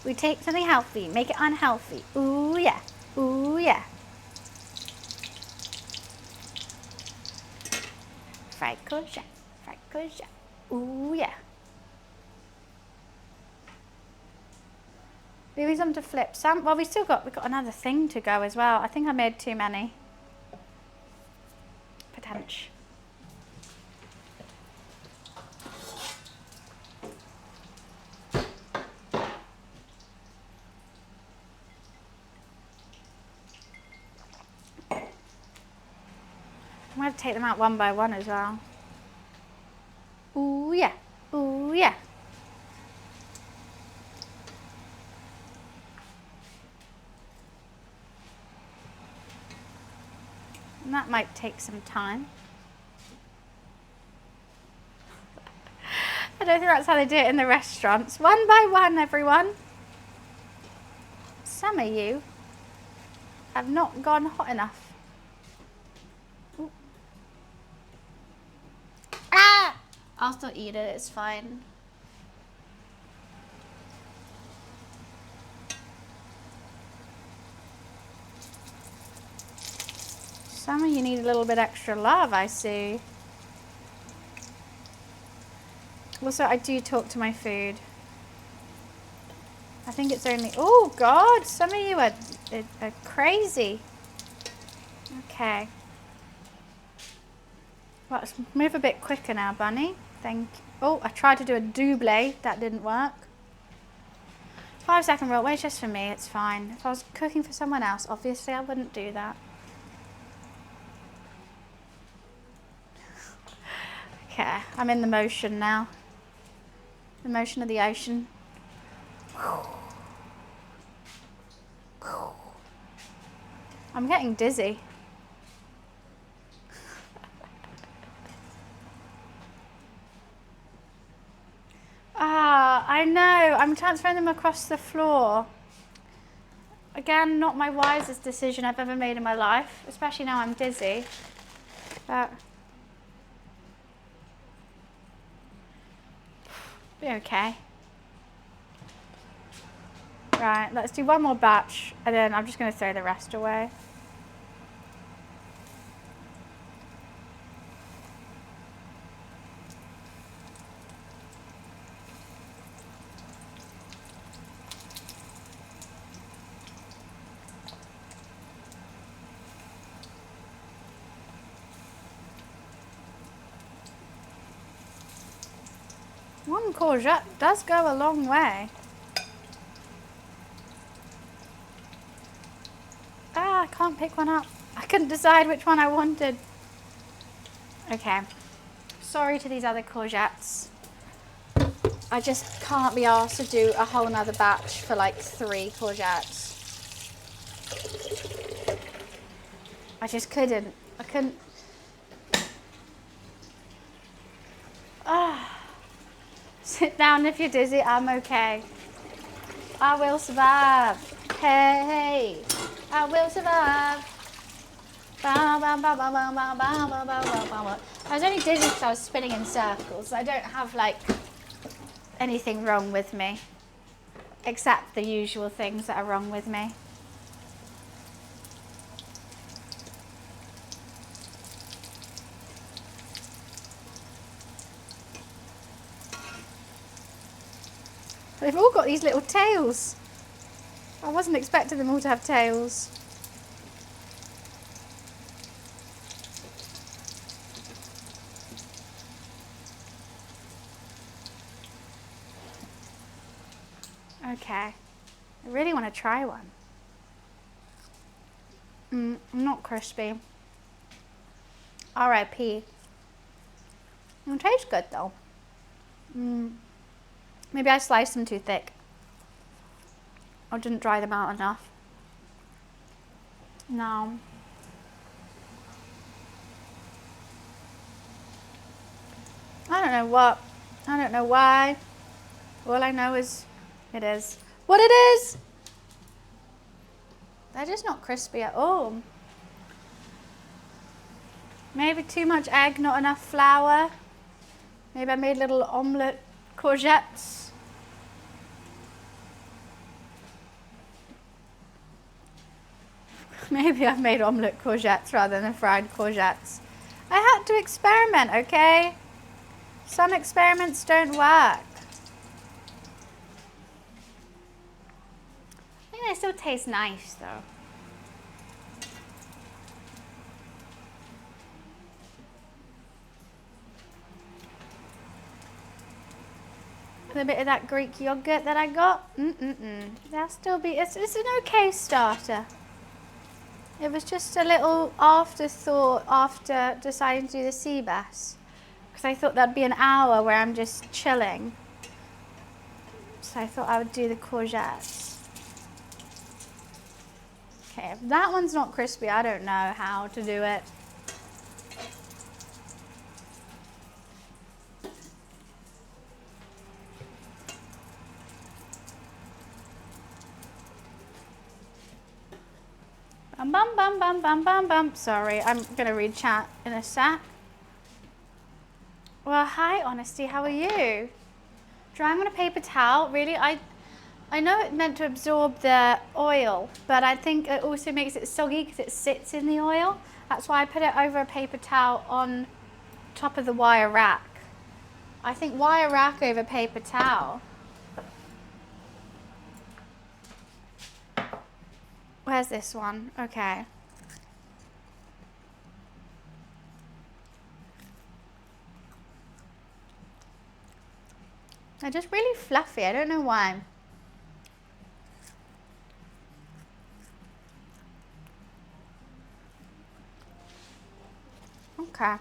[SPEAKER 1] We take something healthy, make it unhealthy, ooh yeah, ooh yeah. Fried courgette, ooh yeah. Maybe some to flip some. Well, we've got another thing to go as well. I think I made too many. Potential. I'm going to take them out one by one as well. Ooh yeah, ooh yeah. And that might take some time. I don't think that's how they do it in the restaurants. One by one, everyone. Some of you have not gone hot enough. Ooh. Ah! I'll still eat it, it's fine. Some of you need a little bit extra love, I see. Also, I do talk to my food. I think it's only... Oh, God! Some of you are crazy. Okay. Well, let's move a bit quicker now, Bunny. Thank you. Oh, I tried to do a double. That didn't work. 5-second rule. Well, it's just for me. It's fine. If I was cooking for someone else, obviously I wouldn't do that. Okay, I'm in the motion now. The motion of the ocean. I'm getting dizzy. I know. I'm transferring them across the floor. Again, not my wisest decision I've ever made in my life, especially now I'm dizzy. But be okay. Right, let's do one more batch and then I'm just going to throw the rest away. One courgette does go a long way. I can't pick one up. I couldn't decide which one I wanted. Okay. Sorry to these other courgettes. I just can't be asked to do a whole nother batch for like 3 courgettes. I just couldn't. I couldn't. Sit down if you're dizzy. I'm okay. I will survive. Hey, I will survive. I was only dizzy because I was spinning in circles. I don't have like anything wrong with me, except the usual things that are wrong with me. They've all got these little tails. I wasn't expecting them all to have tails. Okay, I really want to try one. Not crispy. R.I.P. It tastes good though. Maybe I sliced them too thick. Or didn't dry them out enough. No. I don't know what. I don't know why. All I know is it is what it is. They're just not crispy at all. Maybe too much egg, not enough flour. Maybe I made little omelette courgettes. Maybe I've made omelette courgettes rather than fried courgettes. I had to experiment, okay? Some experiments don't work. I think they still taste nice though. A bit of that Greek yogurt that I got. That'll still be, it's an okay starter. It was just a little afterthought after deciding to do the sea bass. Because I thought that'd be an hour where I'm just chilling. So I thought I would do the courgettes. Okay, if that one's not crispy, I don't know how to do it. Bum bum bum bum bum bum bum. Sorry, I'm gonna read chat in a sec. Well, hi Honesty, how are you? Drying on a paper towel, really? I know it's meant to absorb the oil, but I think it also makes it soggy because it sits in the oil. That's why I put it over a paper towel on top of the wire rack. I think wire rack over paper towel. Where's this one? Okay. They're just really fluffy. I don't know why. Okay.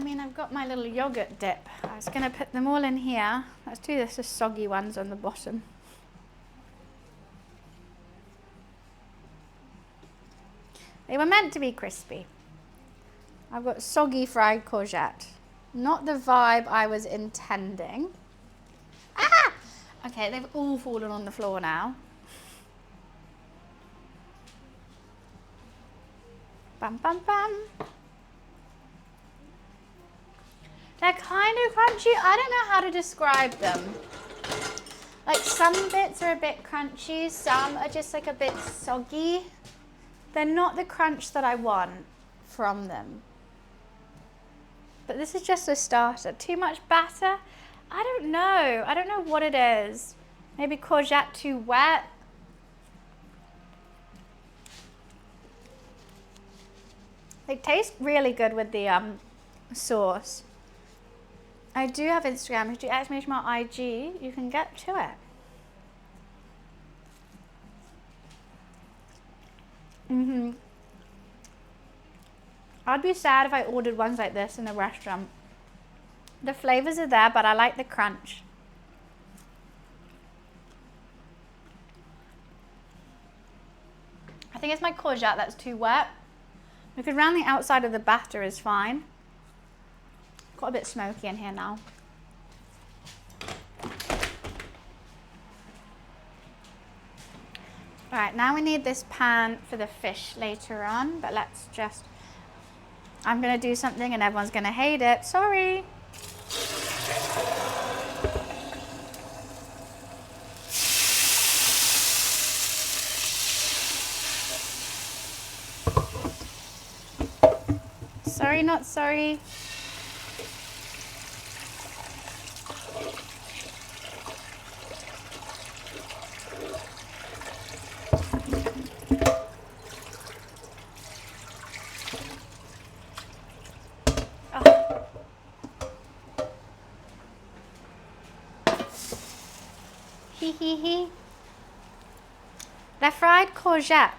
[SPEAKER 1] I mean, I've got my little yogurt dip. I was going to put them all in here. Let's do this, the soggy ones on the bottom. They were meant to be crispy. I've got soggy fried courgette. Not the vibe I was intending. Ah! Okay, they've all fallen on the floor now. Bam, bam, bam. They're kind of crunchy. I don't know how to describe them. Like some bits are a bit crunchy, some are just like a bit soggy. They're not the crunch that I want from them. But this is just a starter. Too much batter? I don't know. I don't know what it is. Maybe courgette too wet. They taste really good with the sauce. I do have Instagram. If you do ! IG, you can get to it. I'd be sad if I ordered ones like this in a restaurant. The flavors are there, but I like the crunch. I think it's my courgette that's too wet, because around the outside of the batter is fine. Got a bit smoky in here now. Alright, now we need this pan for the fish later on, but let's just, I'm going to do something and everyone's going to hate it. Sorry. Sorry, not sorry. They're fried courgette,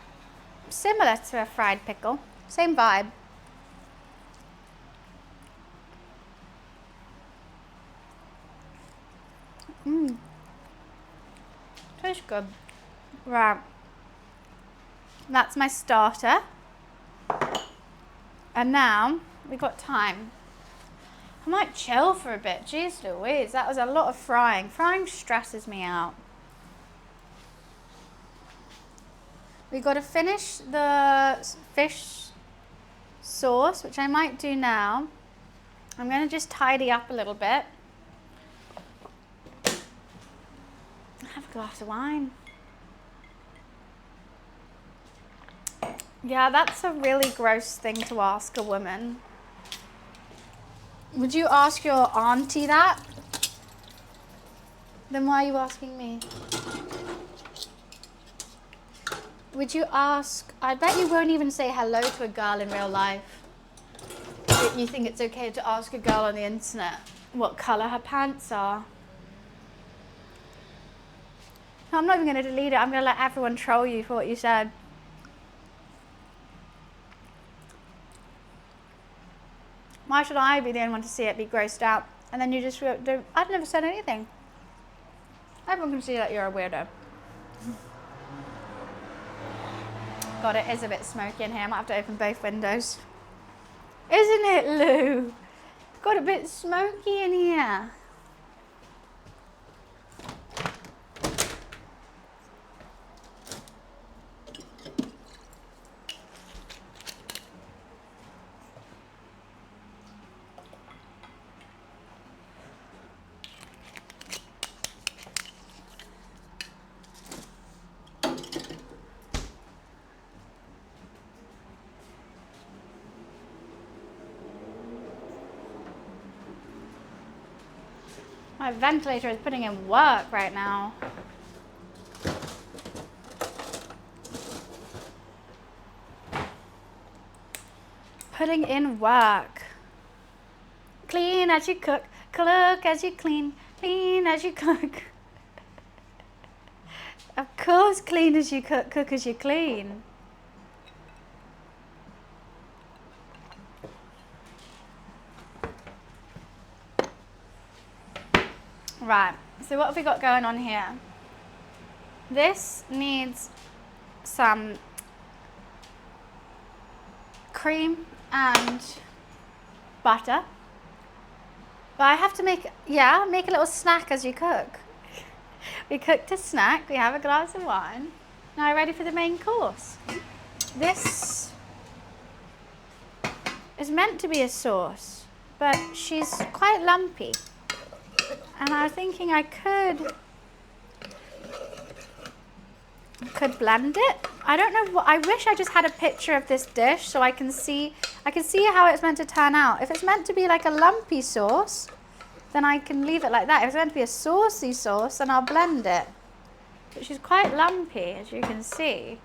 [SPEAKER 1] similar to a fried pickle, same vibe. Tastes good. Right, that's my starter. And now we've got time. I might chill for a bit. Jeez Louise, that was a lot of frying. Frying stresses me out. We've got to finish the fish sauce, which I might do now. I'm going to just tidy up a little bit. Have a glass of wine. Yeah, that's a really gross thing to ask a woman. Would you ask your auntie that? Then why are you asking me? Would you ask, I bet you won't even say hello to a girl in real life. You think it's okay to ask a girl on the internet what colour her pants are. No, I'm not even going to delete it. I'm going to let everyone troll you for what you said. Why should I be the only one to see it, be grossed out? And then you just go, I've never said anything. Everyone can see that you're a weirdo. God, it is a bit smoky in here. I might have to open both windows. Isn't it, Lou? Got a bit smoky in here. My ventilator is putting in work right now. Putting in work. Clean as you cook, cook as you clean as you cook. Of course, clean as you cook, cook as you clean. Right, so what have we got going on here? This needs some cream and butter. But I have to make a little snack as you cook. We cooked a snack, we have a glass of wine. Now ready for the main course. This is meant to be a sauce, but she's quite lumpy. And I was thinking I could blend it. I don't know what, I wish I just had a picture of this dish so I can see how it's meant to turn out. If it's meant to be like a lumpy sauce, then I can leave it like that. If it's meant to be a saucy sauce, then I'll blend it. But she's quite lumpy, as you can see.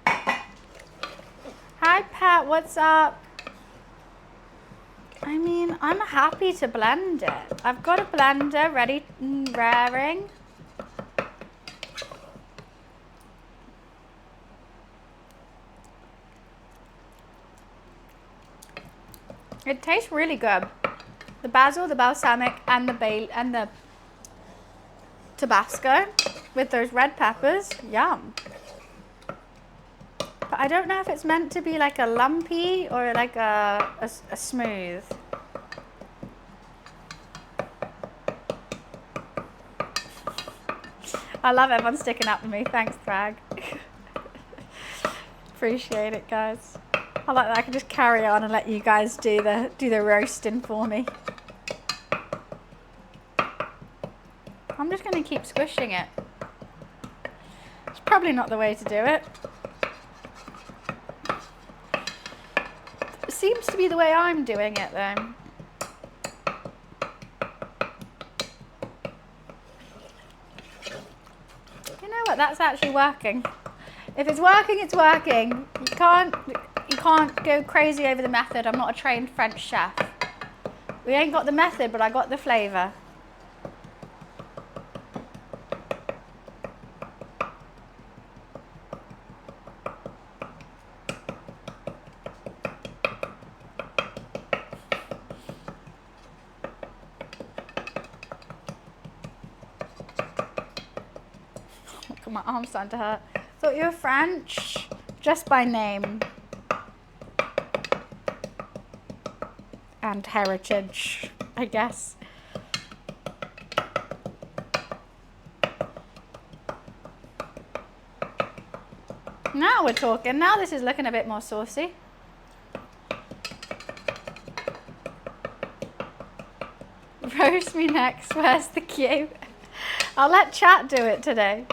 [SPEAKER 1] Hi Pat, what's up? I mean, I'm happy to blend it. I've got a blender ready and raring. It tastes really good. The basil, the balsamic, and the Tabasco with those red peppers, yum. But I don't know if it's meant to be like a lumpy or like a smooth. I love everyone sticking up with me. Thanks, Thrag. Appreciate it, guys. I like that I can just carry on and let you guys do the roasting for me. I'm just going to keep squishing it. It's probably not the way to do it. It seems to be the way I'm doing it though. You know what? That's actually working. If it's working, it's working. You can't go crazy over the method. I'm not a trained French chef. We ain't got the method, but I got the flavour. My arm's starting to hurt. Thought you were French, just by name and heritage, I guess. Now we're talking. Now this is looking a bit more saucy. Roast me next. Where's the cue? I'll let chat do it today.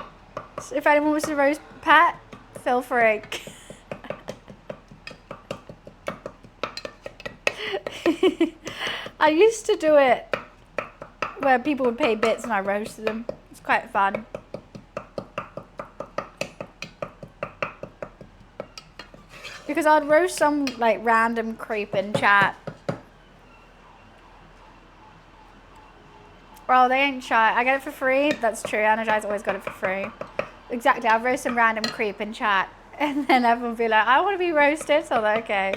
[SPEAKER 1] So if anyone wants to roast Pat, feel free. I used to do it where people would pay bits and I roasted them. It's quite fun. Because I'd roast some like random creep in chat. Well, they ain't shy. I get it for free. That's true. Energize always got it for free. Exactly. I'll roast some random creep in chat. And then everyone will be like, I want to be roasted. So I'm like, okay.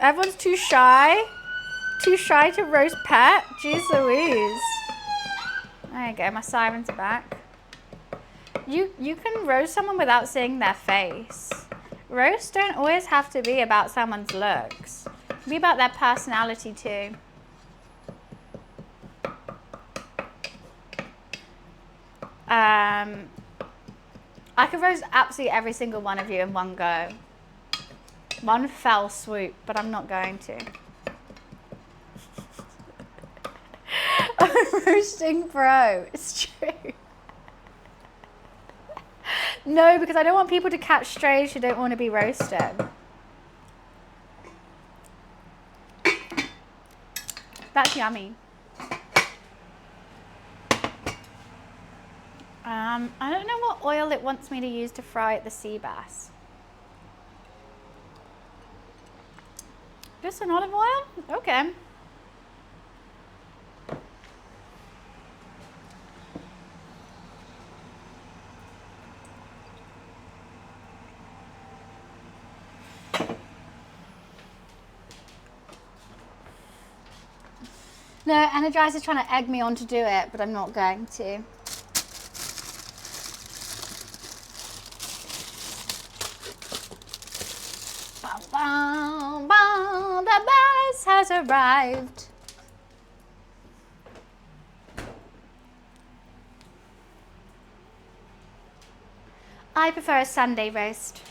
[SPEAKER 1] Everyone's too shy. Too shy to roast Pat. Jeez Louise. There you go. My sirens are back. You can roast someone without seeing their face. Roasts don't always have to be about someone's looks. It can be about their personality too. I could roast absolutely every single one of you in one go. One fell swoop, but I'm not going to. I'm roasting pro. It's true. No, because I don't want people to catch strays who don't want to be roasted. That's yummy. I don't know what oil it wants me to use to fry the sea bass. Just an olive oil? Okay. No, Energizer's trying to egg me on to do it, but I'm not going to. Bum, bum, bum, the bus has arrived. I prefer a Sunday roast.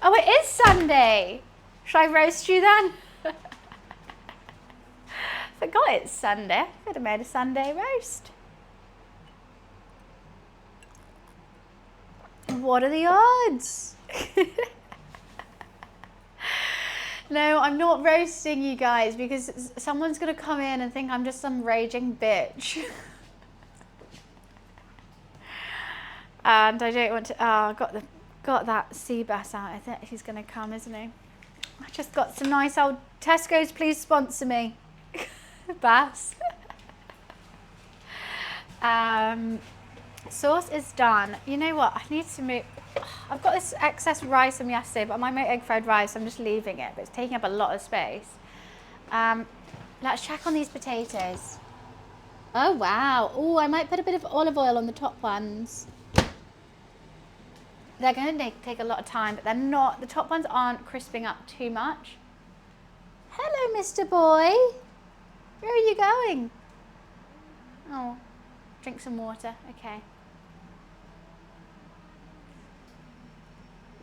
[SPEAKER 1] Oh, it is Sunday. Should I roast you then? Forgot it's Sunday. Could have made a Sunday roast. What are the odds? No, I'm not roasting you guys because someone's going to come in and think I'm just some raging bitch. And I don't want to. Oh, got that sea bass out. I think he's going to come, isn't he? I just got some nice old Tesco's. Please sponsor me, bass. Sauce is done. You know what? I need to move. I've got this excess rice from yesterday, but I might make egg fried rice. I'm just leaving it, but it's taking up a lot of space. Let's check on these potatoes. Oh wow! Oh, I might put a bit of olive oil on the top ones. They're going to take a lot of time, but they're not. The top ones aren't crisping up too much. Hello, Mr. Boy. Where are you going? Oh, drink some water. Okay.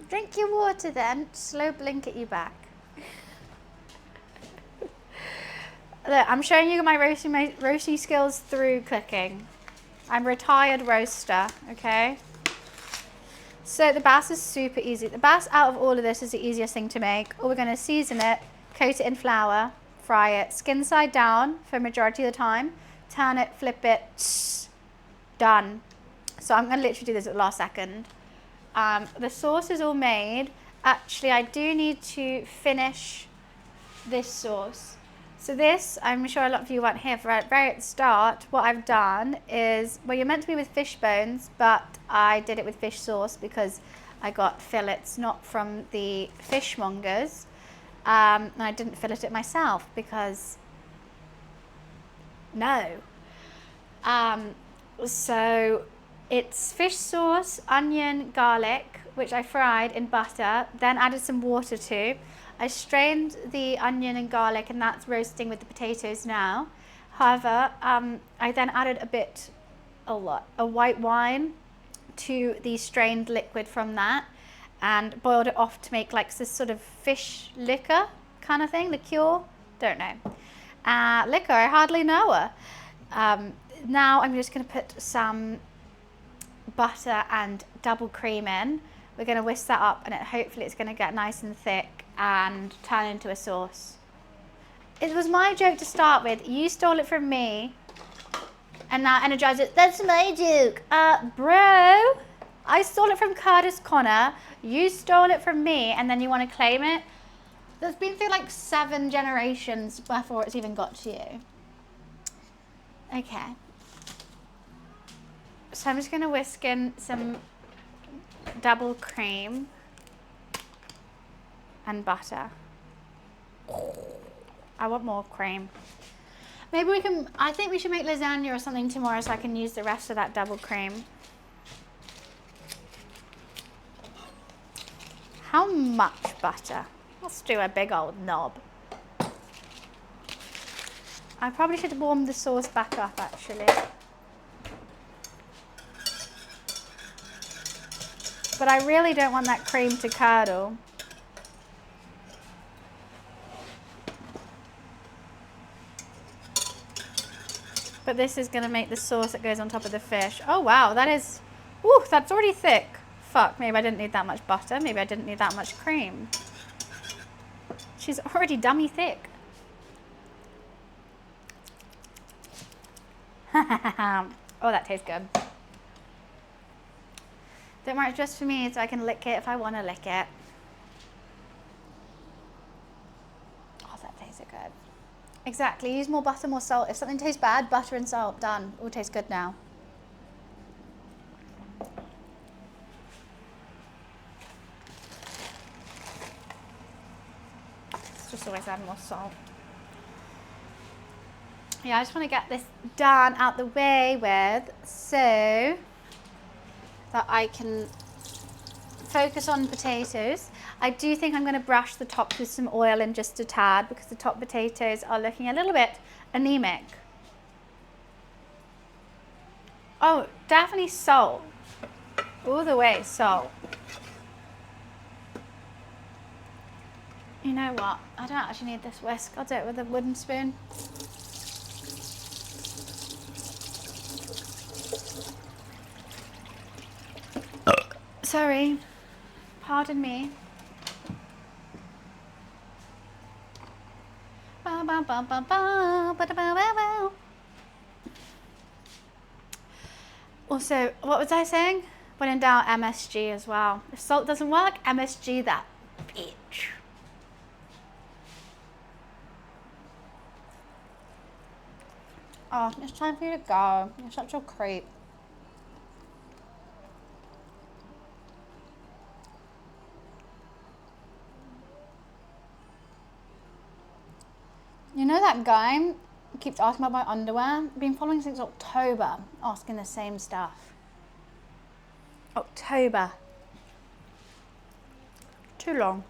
[SPEAKER 1] Drink your water then. Slow blink at you back. Look, I'm showing you my roasting skills through cooking. I'm a retired roaster, okay? So the bass is super easy. The bass out of all of this is the easiest thing to make. We're going to season it, coat it in flour, fry it, skin side down for a majority of the time, turn it, flip it, done. So I'm going to literally do this at the last second. The sauce is all made. Actually, I do need to finish this sauce. So this, I'm sure a lot of you weren't here for it. Very at the start, what I've done is, well, you're meant to be with fish bones, but I did it with fish sauce because I got fillets not from the fishmongers. And I didn't fillet it myself because, no. So it's fish sauce, onion, garlic, which I fried in butter, then added some water to. I strained the onion and garlic and that's roasting with the potatoes now. However, I then added a white wine to the strained liquid from that and boiled it off to make like this sort of fish liquor kind of thing, liqueur, don't know. Liquor, I hardly know her. Now I'm just going to put some butter and double cream in. We're going to whisk that up and hopefully it's going to get nice and thick and turn into a sauce. It was my joke to start with. You stole it from me and now Energize it. That's my joke. Bro, I stole it from Curtis Connor. You stole it from me and then you want to claim it? That's been through like 7 generations before it's even got to you. Okay. So I'm just going to whisk in some double cream and butter. I want more cream. Maybe we can, I think we should make lasagna or something tomorrow so I can use the rest of that double cream. How much butter? Let's do a big old knob. I probably should warm the sauce back up actually. But I really don't want that cream to curdle. But this is going to make the sauce that goes on top of the fish. Oh wow, that is, ooh, that's already thick. Fuck, maybe I didn't need that much butter. Maybe I didn't need that much cream. She's already dummy thick. Oh, that tastes good. Don't worry, it's just for me so I can lick it if I want to lick it. Oh, that tasted good. Exactly, use more butter, more salt. If something tastes bad, butter and salt, done. All tastes good now. Let's just always add more salt. yeah, I just want to get this done out the way with so that I can focus on potatoes. I do think I'm going to brush the tops with some oil in just a tad because the top potatoes are looking a little bit anemic. Oh, definitely salt. All the way salt. You know what? I don't actually need this whisk. I'll do it with a wooden spoon. Sorry. Pardon me. Also, what was I saying? When in doubt, MSG as well. If salt doesn't work, MSG that bitch. Oh, it's time for you to go. You're such a creep. You know that guy keeps asking about my underwear? I've been following since October, asking the same stuff. October. Too long.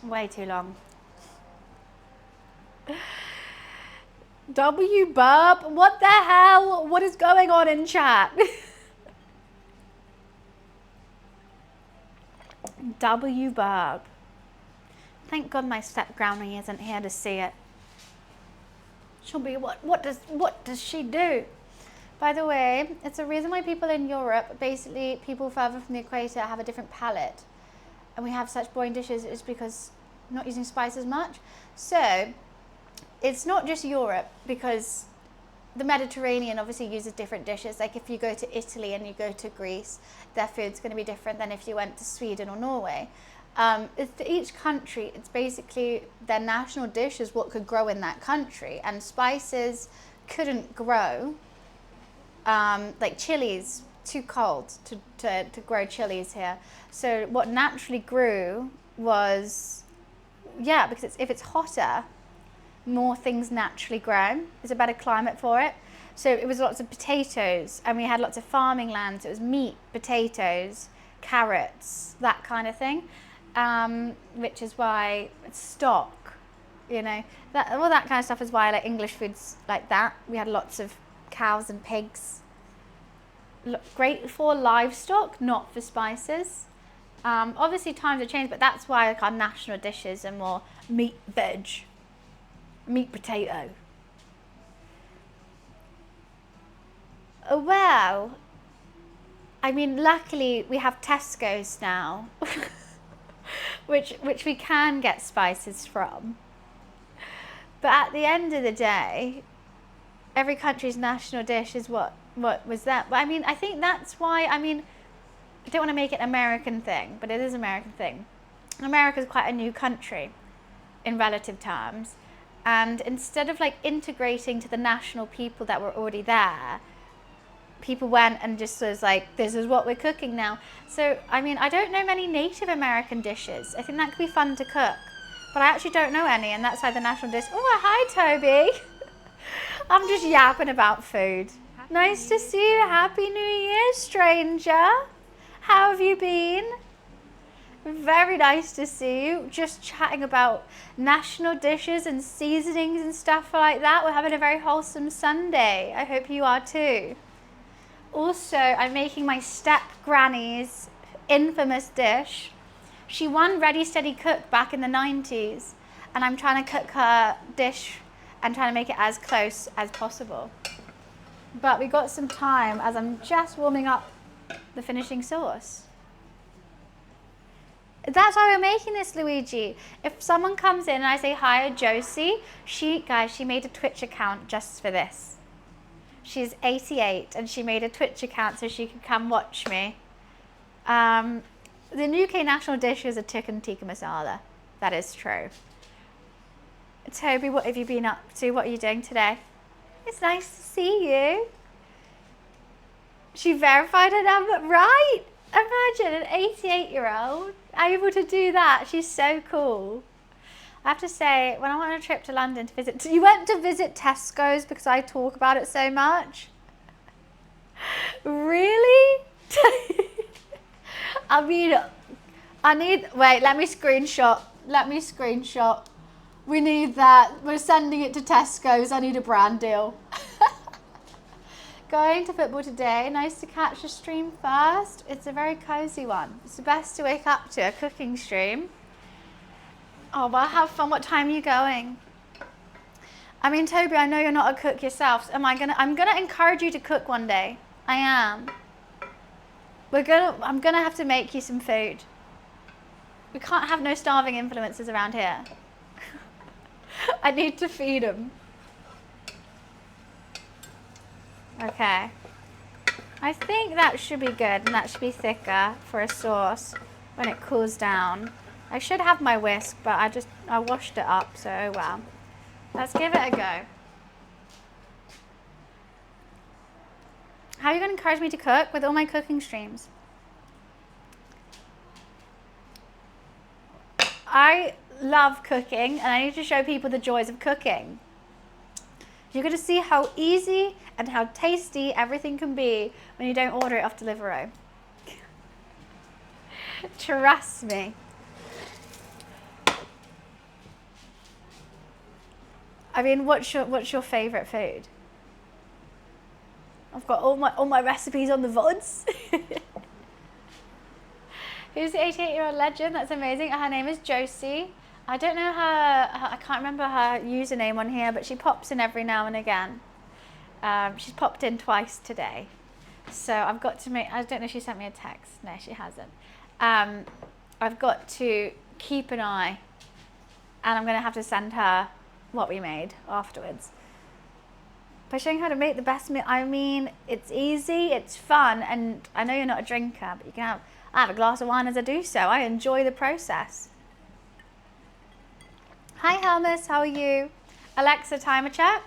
[SPEAKER 1] Way too long. W burp? What the hell? What is going on in chat? W burp. Thank God my step granny isn't here to see it. She'll be what does she do? By the way, it's a reason why people in Europe, basically people further from the equator, have a different palate. And we have such boring dishes is because not using spice as much. So it's not just Europe, because the Mediterranean obviously uses different dishes. Like if you go to Italy and you go to Greece, their food's going to be different than if you went to Sweden or Norway. Each country, it's basically their national dish is what could grow in that country, and spices couldn't grow. Like chilies, too cold to grow chilies here. So what naturally grew was, yeah, because if it's hotter, more things naturally grow. There's a better climate for it. So it was lots of potatoes, and we had lots of farming land. So it was meat, potatoes, carrots, that kind of thing, which is why it's stock, you know, all that kind of stuff is why I like English foods like that. We had lots of cows and pigs. Great for livestock, not for spices. Obviously times have changed, but that's why like our national dishes are more meat, veg, meat, potato. Well, I mean, luckily we have Tesco's now, which we can get spices from. But at the end of the day, every country's national dish is what was that. But I mean, I think that's why, I mean, I don't want to make it an American thing, but it is an American thing. America's quite a new country in relative terms. And instead of like integrating to the national people that were already there, people went and just was like, this is what we're cooking now. So, I mean, I don't know many Native American dishes. I think that could be fun to cook. But I actually don't know any, and that's why the national dish. Oh, hi, Toby. I'm just yapping about food. Nice to see you. Happy New Year, stranger. How have you been? Very nice to see you. Just chatting about national dishes and seasonings and stuff like that. We're having a very wholesome Sunday. I hope you are too. Also, I'm making my step granny's infamous dish. She won Ready Steady Cook back in the 90s, and I'm trying to cook her dish and trying to make it as close as possible. But we got some time as I'm just warming up the finishing sauce. That's why we're making this, Luigi. If someone comes in and I say hi, Josie, she made a Twitch account just for this. She's 88 and she made a Twitch account so she could come watch me. The UK national dish is a chicken tikka masala. That is true. Toby, what have you been up to? What are you doing today? It's nice to see you. She verified her number, right? Imagine an 88-year-old able to do that. She's so cool. I have to say, when I went on a trip to London to visit, you went to visit Tesco's because I talk about it so much? Really? I mean, wait, let me screenshot. We need that. We're sending it to Tesco's. I need a brand deal. Going to football today. Nice to catch the stream first. It's a very cozy one. It's the best to wake up to, a cooking stream. Oh, well, have fun. What time are you going? I mean, Toby, I know you're not a cook yourself. So I'm gonna encourage you to cook one day. I am. I'm gonna have to make you some food. We can't have no starving influencers around here. I need to feed them. Okay. I think that should be good, and that should be thicker for a sauce when it cools down. I should have my whisk, but I washed it up, so oh well. Let's give it a go. How are you going to encourage me to cook with all my cooking streams? I love cooking, and I need to show people the joys of cooking. You're going to see how easy and how tasty everything can be when you don't order it off Deliveroo. Trust me. I mean, what's your favourite food? I've got all my recipes on the VODs. Who's the 88-year-old legend? That's amazing. Her name is Josie. I don't know I can't remember her username on here, but she pops in every now and again. She's popped in twice today. So I've got to I don't know if she sent me a text. No, she hasn't. I've got to keep an eye, and I'm going to have to send her what we made afterwards. By showing how to make the best meal, I mean, it's easy, it's fun, and I know you're not a drinker, but you can have a glass of wine as I do so. I enjoy the process. Hi Helmus, how are you? Alexa, timer check.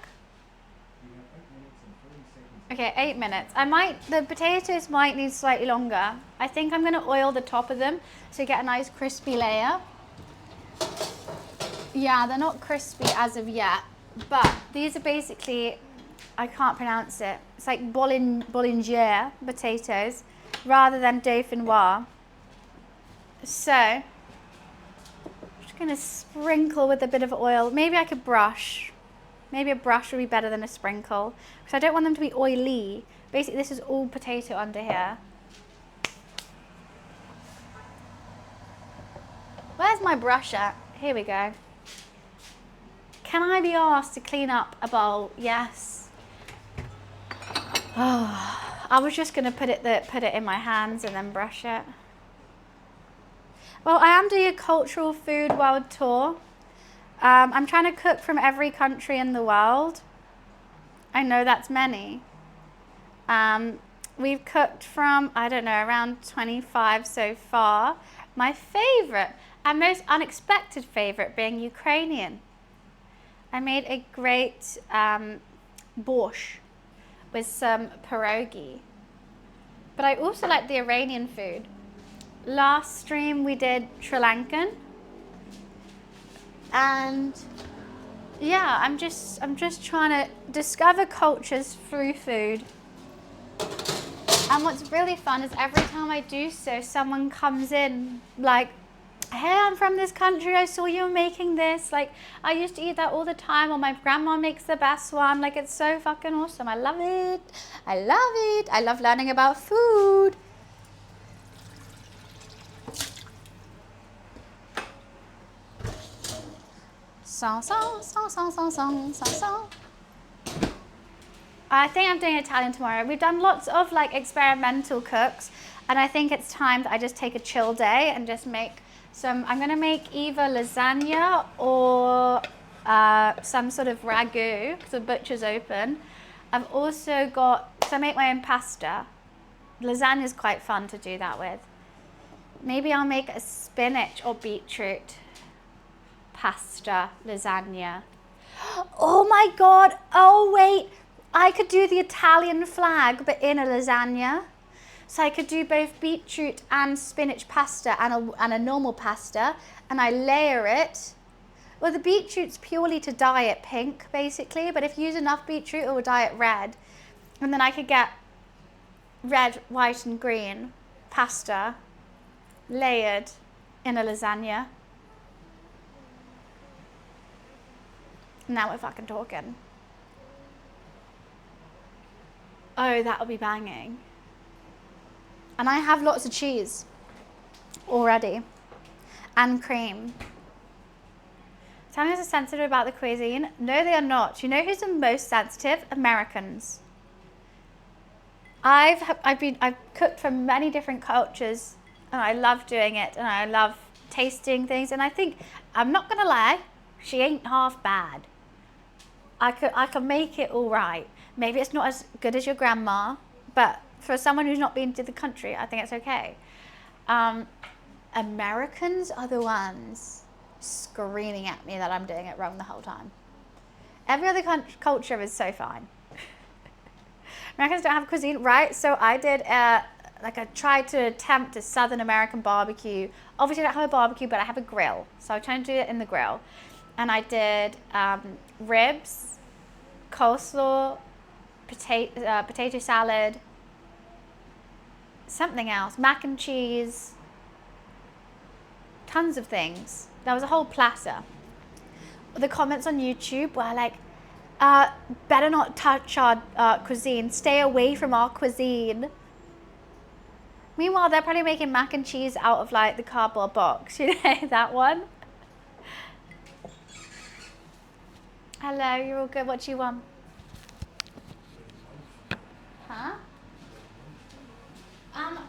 [SPEAKER 1] Okay, 8 minutes. The potatoes might need slightly longer. I think I'm going to oil the top of them so you get a nice crispy layer. Yeah, they're not crispy as of yet, but these are basically, I can't pronounce it. It's like Boulangere potatoes rather than dauphinoise. So, I'm just going to sprinkle with a bit of oil. Maybe I could brush. Maybe a brush would be better than a sprinkle, because I don't want them to be oily. Basically, this is all potato under here. Where's my brush at? Here we go. Can I be asked to clean up a bowl? Yes. Oh, I was just going to put it in my hands and then brush it. Well, I am doing a cultural food world tour. I'm trying to cook from every country in the world. I know that's many. We've cooked from, I don't know, around 25 so far. My favorite and most unexpected favorite being Ukrainian. I made a great borscht with some pierogi. But I also like the Iranian food. Last stream we did Sri Lankan. And yeah, I'm just trying to discover cultures through food. And what's really fun is every time I do so, someone comes in like, hey, I'm from this country, I saw you making this. Like, I used to eat that all the time, or my grandma makes the best one. Like, it's so fucking awesome. I love it. I love it. I love learning about food. I think I'm doing Italian tomorrow. We've done lots of like experimental cooks, and I think it's time that I just take a chill day and just make some. I'm gonna make either lasagna or some sort of ragu because the butcher's open. I've also got, so I make my own pasta. Lasagna is quite fun to do that with. Maybe I'll make a spinach or beetroot. pasta, lasagna. Oh my God, oh wait, I could do the Italian flag but in a lasagna. So I could do both beetroot and spinach pasta and a normal pasta, and I layer it. Well, the beetroot's purely to dye it pink, basically, but if you use enough beetroot, it will dye it red. And then I could get red, white, and green pasta layered in a lasagna. Now we're fucking talking. Oh, that'll be banging. And I have lots of cheese already and cream. Italians are sensitive about the cuisine. No, they are not. You know who's the most sensitive? Americans. I've cooked for many different cultures, and I love doing it, and I love tasting things. And I think, I'm not gonna lie, she ain't half bad. I could make it all right. Maybe it's not as good as your grandma, but for someone who's not been to the country, I think it's okay. Americans are the ones screaming at me that I'm doing it wrong the whole time. Every other culture is so fine. Americans don't have cuisine, right? So I did I tried to attempt a Southern American barbecue. Obviously I don't have a barbecue, but I have a grill. So I'm trying to do it in the grill. And I did ribs, coleslaw, potato salad, something else, mac and cheese, tons of things. There was a whole platter. The comments on YouTube were like, better not touch our cuisine, stay away from our cuisine. Meanwhile, they're probably making mac and cheese out of like the cardboard box, you know, that one. Hello, you're all good, what do you want? Huh?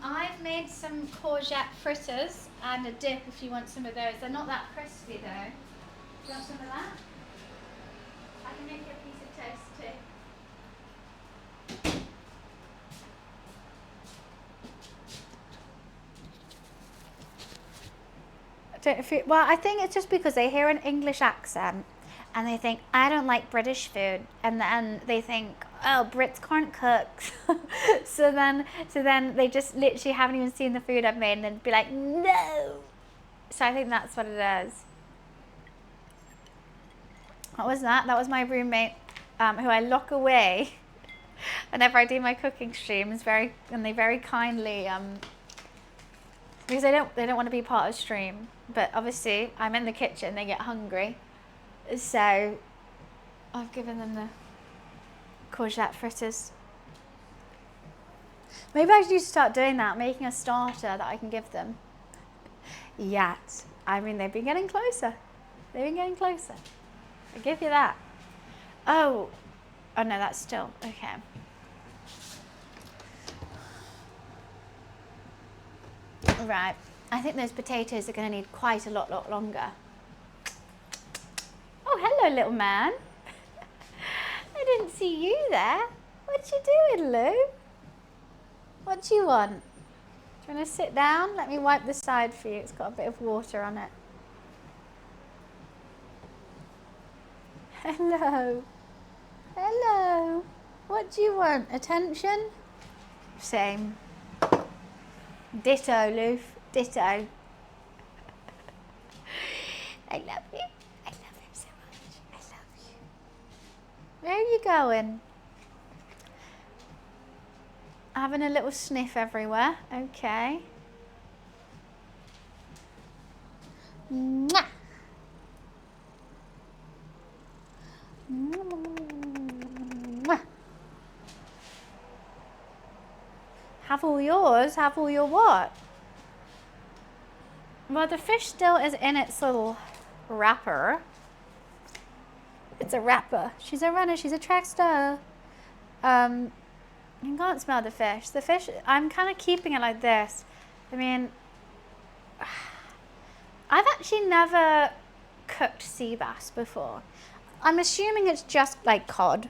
[SPEAKER 1] I've made some courgette fritters and a dip if you want some of those. They're not that crispy though. Do you want some of that? I can make you a piece of toast too. Well, I think it's just because they hear an English accent and they think, I don't like British food. And then they think, oh, Brits can't cook. so then they just literally haven't even seen the food I've made and they'd be like, no. So I think that's what it is. What was that? That was my roommate who I lock away whenever I do my cooking streams. And they very kindly, because they don't want to be part of the stream. But obviously I'm in the kitchen, they get hungry. So I've given them the courgette fritters. Maybe I should start doing that, making a starter that I can give them. Yet, I mean, they've been getting closer. They've been getting closer. I give you that. Oh no, that's still, okay. Right, I think those potatoes are gonna need quite a lot longer. Oh, hello, little man. I didn't see you there. What you doing, Lou? What do you want? Do you want to sit down? Let me wipe the side for you. It's got a bit of water on it. Hello. Hello. What do you want? Attention? Same. Ditto, Lou. Ditto. I love you. I love him so much. I love you. Where are you going? Having a little sniff everywhere. Okay. Mwah. Mwah. Have all yours? Have all your what? Well, the fish still is in its little wrapper. It's a wrapper. She's a runner. She's a track star. You can't smell the fish. The fish, I'm kind of keeping it like this. I mean, I've actually never cooked sea bass before. I'm assuming it's just like cod.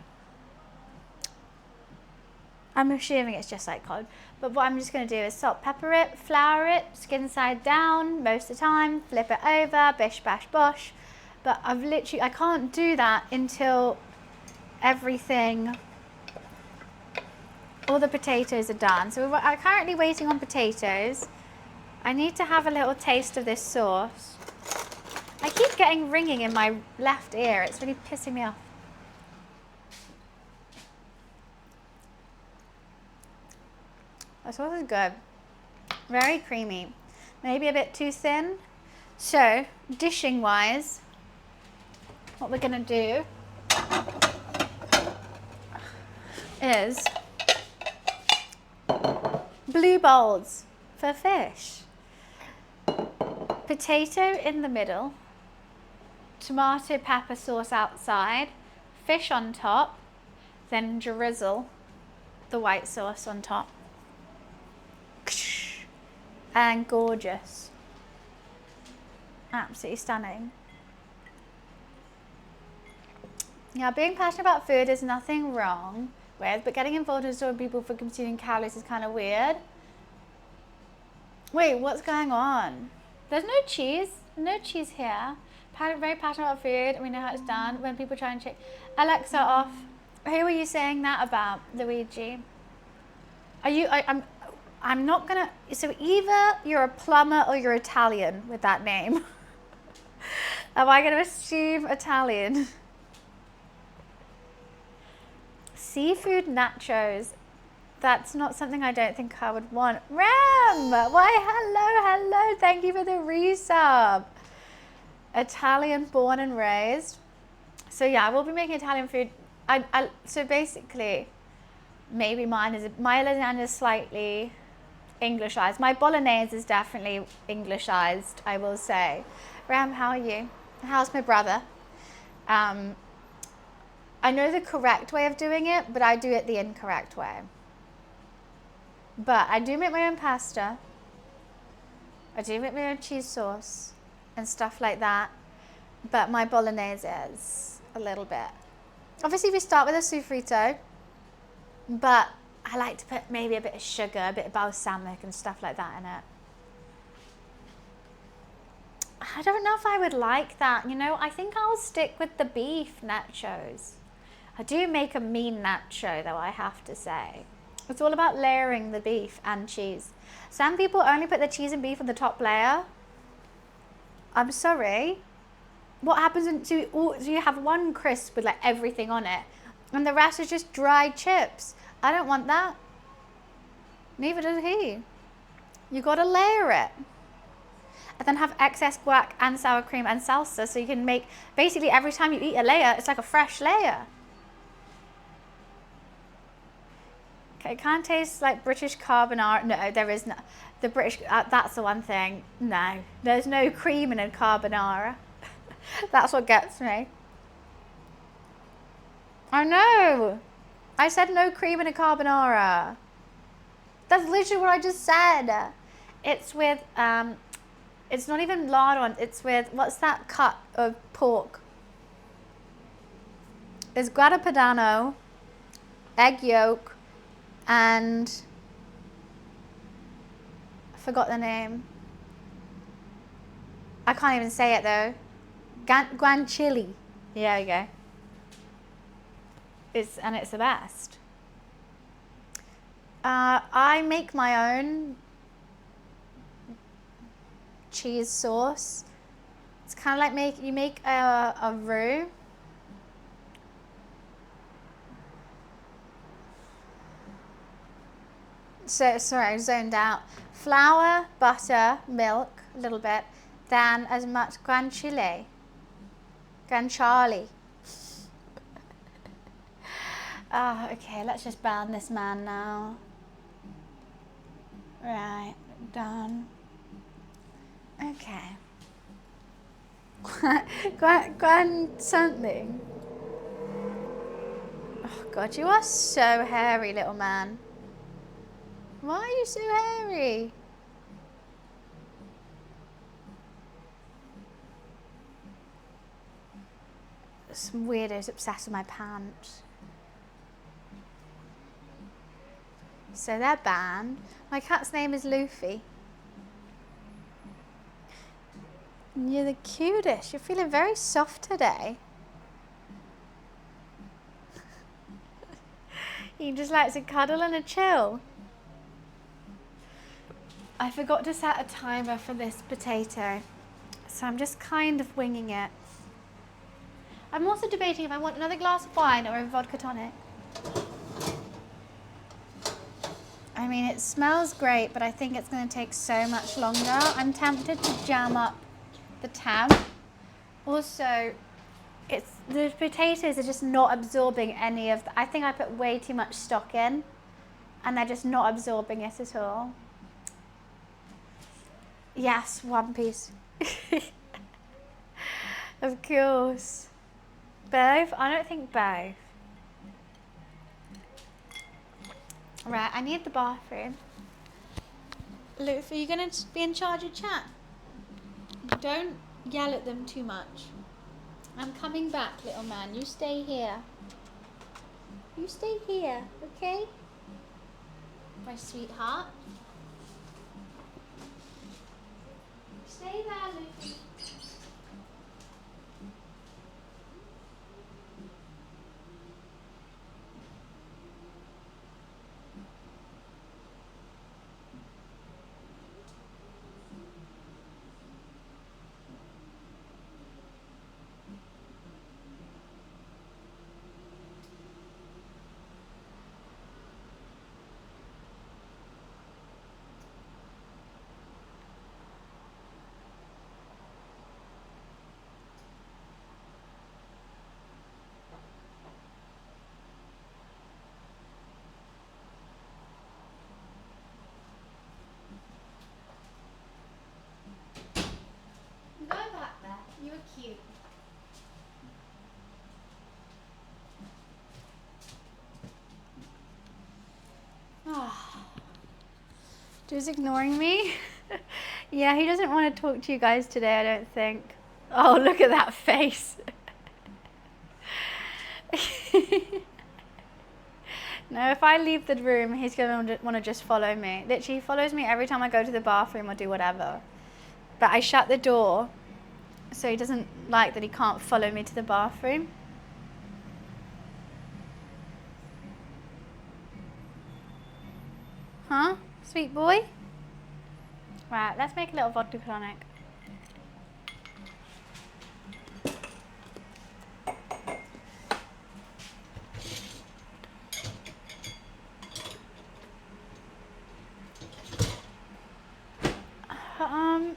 [SPEAKER 1] I'm assuming it's just like cod. But what I'm just going to do is salt, pepper it, flour it, skin side down most of the time, flip it over, bish, bash, bosh. But I can't do that until all the potatoes are done. So I'm currently waiting on potatoes. I need to have a little taste of this sauce. I keep getting ringing in my left ear. It's really pissing me off. The sauce is good. Very creamy. Maybe a bit too thin. So, dishing wise, what we're gonna do is blue bowls for fish. Potato in the middle, tomato pepper sauce outside, fish on top, then drizzle the white sauce on top. And gorgeous. Absolutely stunning. Now, being passionate about food is nothing wrong with, but getting involved in stopping people for consuming calories is kind of weird. Wait, what's going on? There's no cheese. No cheese here. Very passionate about food. We know how it's done. When people try and check. Alexa off. Who were you saying that about, Luigi? Are you? I'm not gonna. So either you're a plumber or you're Italian with that name. Am I gonna assume Italian? Seafood nachos. That's not something I don't think I would want. Ram! Why, hello. Thank you for the resub. Italian born and raised. So yeah, I will be making Italian food. So basically, maybe my lasagna is slightly Englishized. My bolognese is definitely Englishized, I will say. Ram, how are you? How's my brother? I know the correct way of doing it, but I do it the incorrect way. But I do make my own pasta. I do make my own cheese sauce and stuff like that. But my bolognese is a little bit. Obviously, we start with a sofrito, but I like to put maybe a bit of sugar, a bit of balsamic and stuff like that in it. I don't know if I would like that. You know, I think I'll stick with the beef nachos. I do make a mean nacho, though, I have to say. It's all about layering the beef and cheese. Some people only put the cheese and beef on the top layer. I'm sorry. What happens so you have one crisp with like everything on it, and the rest is just dried chips. I don't want that. Neither does he. You gotta layer it. And then have excess guac and sour cream and salsa, so you can make, basically every time you eat a layer, it's like a fresh layer. Okay, it can't taste like British carbonara. No, there is no. The British, that's the one thing. No, there's no cream in a carbonara. That's what gets me. I know. I said no cream in a carbonara. That's literally what I just said. It's with, it's not even lard on. It's with, what's that cut of pork? It's grana padano, egg yolk, and I forgot the name. I can't even say it though. Guanciale. Yeah, there you go. It's the best. I make my own cheese sauce. It's kind of like you make a roux. So sorry, I zoned out. Flour, butter, milk, a little bit, then as much guanciale. Oh, okay, let's just ban this man now. Right, done. Okay. Something. Oh God, you are so hairy, little man. Why are you so hairy? Some weirdos obsessed with my pants. So they're banned. My cat's name is Luffy. You're the cutest. You're feeling very soft today. You just like to cuddle and a chill. I forgot to set a timer for this potato, so I'm just kind of winging it. I'm also debating if I want another glass of wine or a vodka tonic. I mean, it smells great, but I think it's going to take so much longer. I'm tempted to jam up the temp. Also, the potatoes are just not absorbing any of I think I put way too much stock in, and they're just not absorbing it at all. Yes, one piece. Of course. Both? I don't think both. Right, I need the bathroom. Luke, are you going to be in charge of chat? Don't yell at them too much. I'm coming back, little man. You stay here. You stay here, okay? My sweetheart. Stay there, Luke. Go back there. You were cute. Oh. Just ignoring me? Yeah, he doesn't want to talk to you guys today, I don't think. Oh, look at that face. No, if I leave the room, he's going to want to just follow me. Literally, he follows me every time I go to the bathroom or do whatever. But I shut the door, so he doesn't like that he can't follow me to the bathroom. Huh? Sweet boy? Right, let's make a little vodka tonic.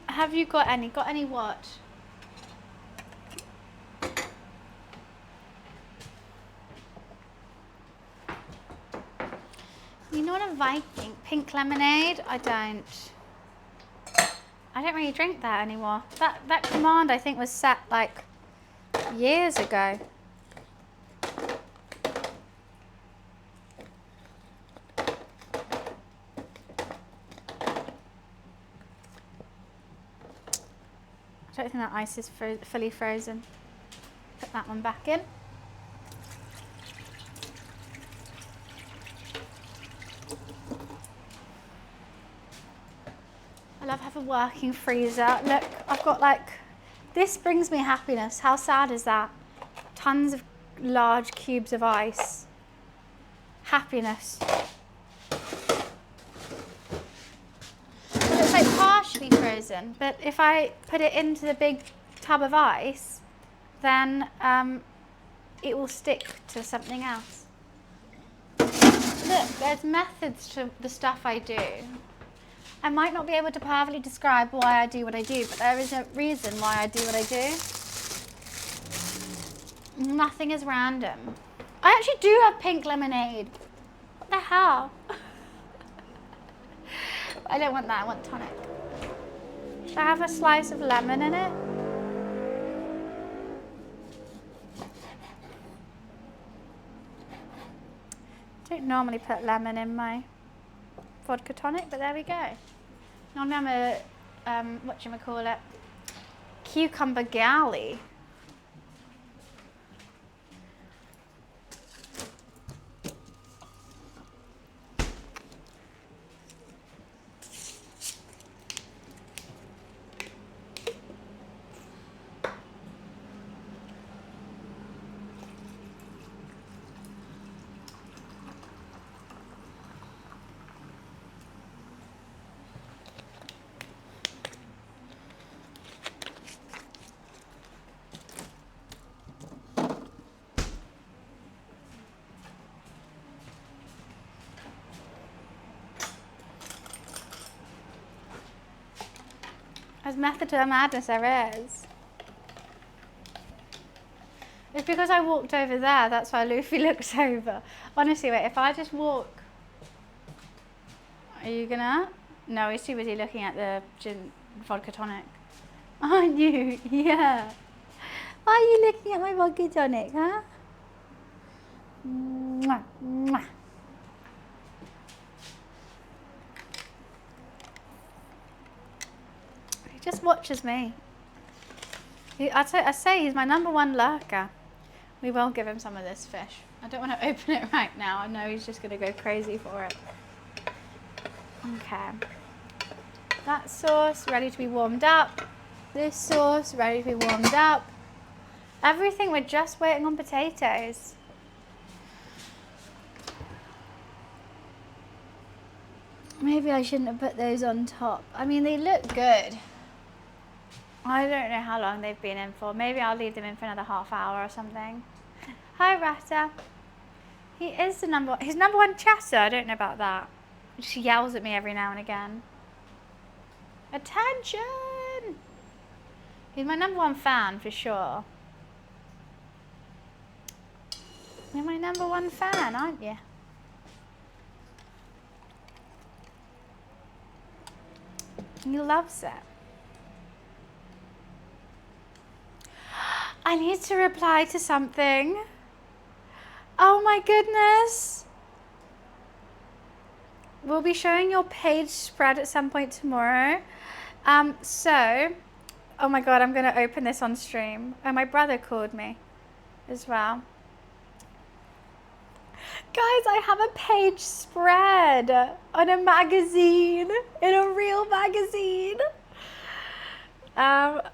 [SPEAKER 1] Have you got any? Got any what? You know what a Viking? Pink lemonade? I don't really drink that anymore. That command I think was set like years ago. I don't think that ice is fully frozen. Put that one back in. I love having a working freezer. Look, I've got like, this brings me happiness. How sad is that? Tons of large cubes of ice. Happiness. It's like partially frozen, but if I put it into the big tub of ice, then it will stick to something else. Look, there's methods to the stuff I do. I might not be able to perfectly describe why I do what I do, but there is a reason why I do what I do. Nothing is random. I actually do have pink lemonade. What the hell? I don't want that, I want tonic. Should I have a slice of lemon in it? I don't normally put lemon in my vodka tonic, but there we go. Normally I'm a, whatchamacallit, cucumber galley. method to the madness there is. It's because I walked over there, that's why Luffy looks over. Honestly, wait, if I just walk... Are you gonna? No, he's too busy looking at the gin vodka tonic. Aren't you? Yeah. Why are you looking at my vodka tonic, huh? Mwah, mwah. He just watches me. I say he's my #1 lurker. We will give him some of this fish. I don't want to open it right now. I know he's just going to go crazy for it. Okay. That sauce ready to be warmed up. This sauce ready to be warmed up. Everything, we're just waiting on potatoes. Maybe I shouldn't have put those on top. I mean, they look good. I don't know how long they've been in for. Maybe I'll leave them in for another half hour or something. Hi, Rata. He is he's #1 chatter. I don't know about that. She yells at me every now and again. Attention! He's my #1 fan for sure. You're my #1 fan, aren't you? He loves it. I need to reply to something. Oh my goodness. We'll be showing your page spread at some point tomorrow. Oh my God, I'm gonna open this on stream. Oh, my brother called me as well. Guys, I have a page spread on a magazine, in a real magazine. Wowzers.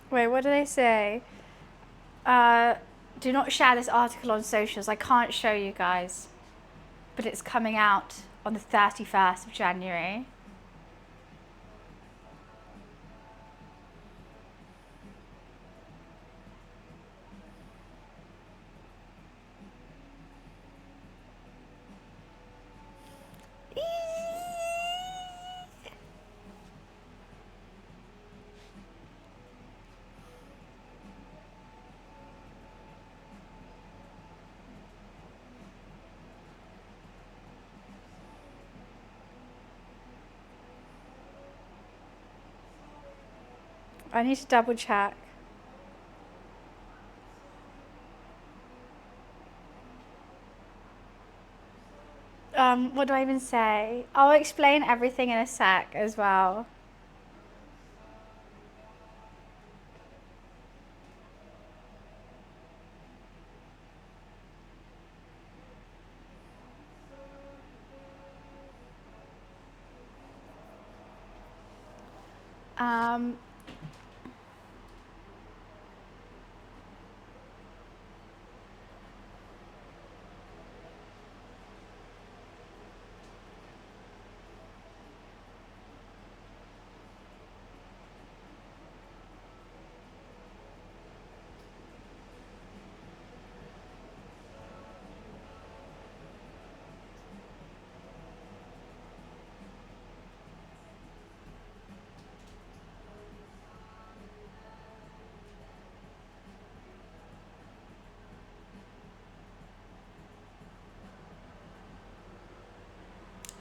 [SPEAKER 1] Wait, what do they say? Do not share this article on socials. I can't show you guys, but it's coming out on the 31st of January. I need to double check. What do I even say? I'll explain everything in a sec as well.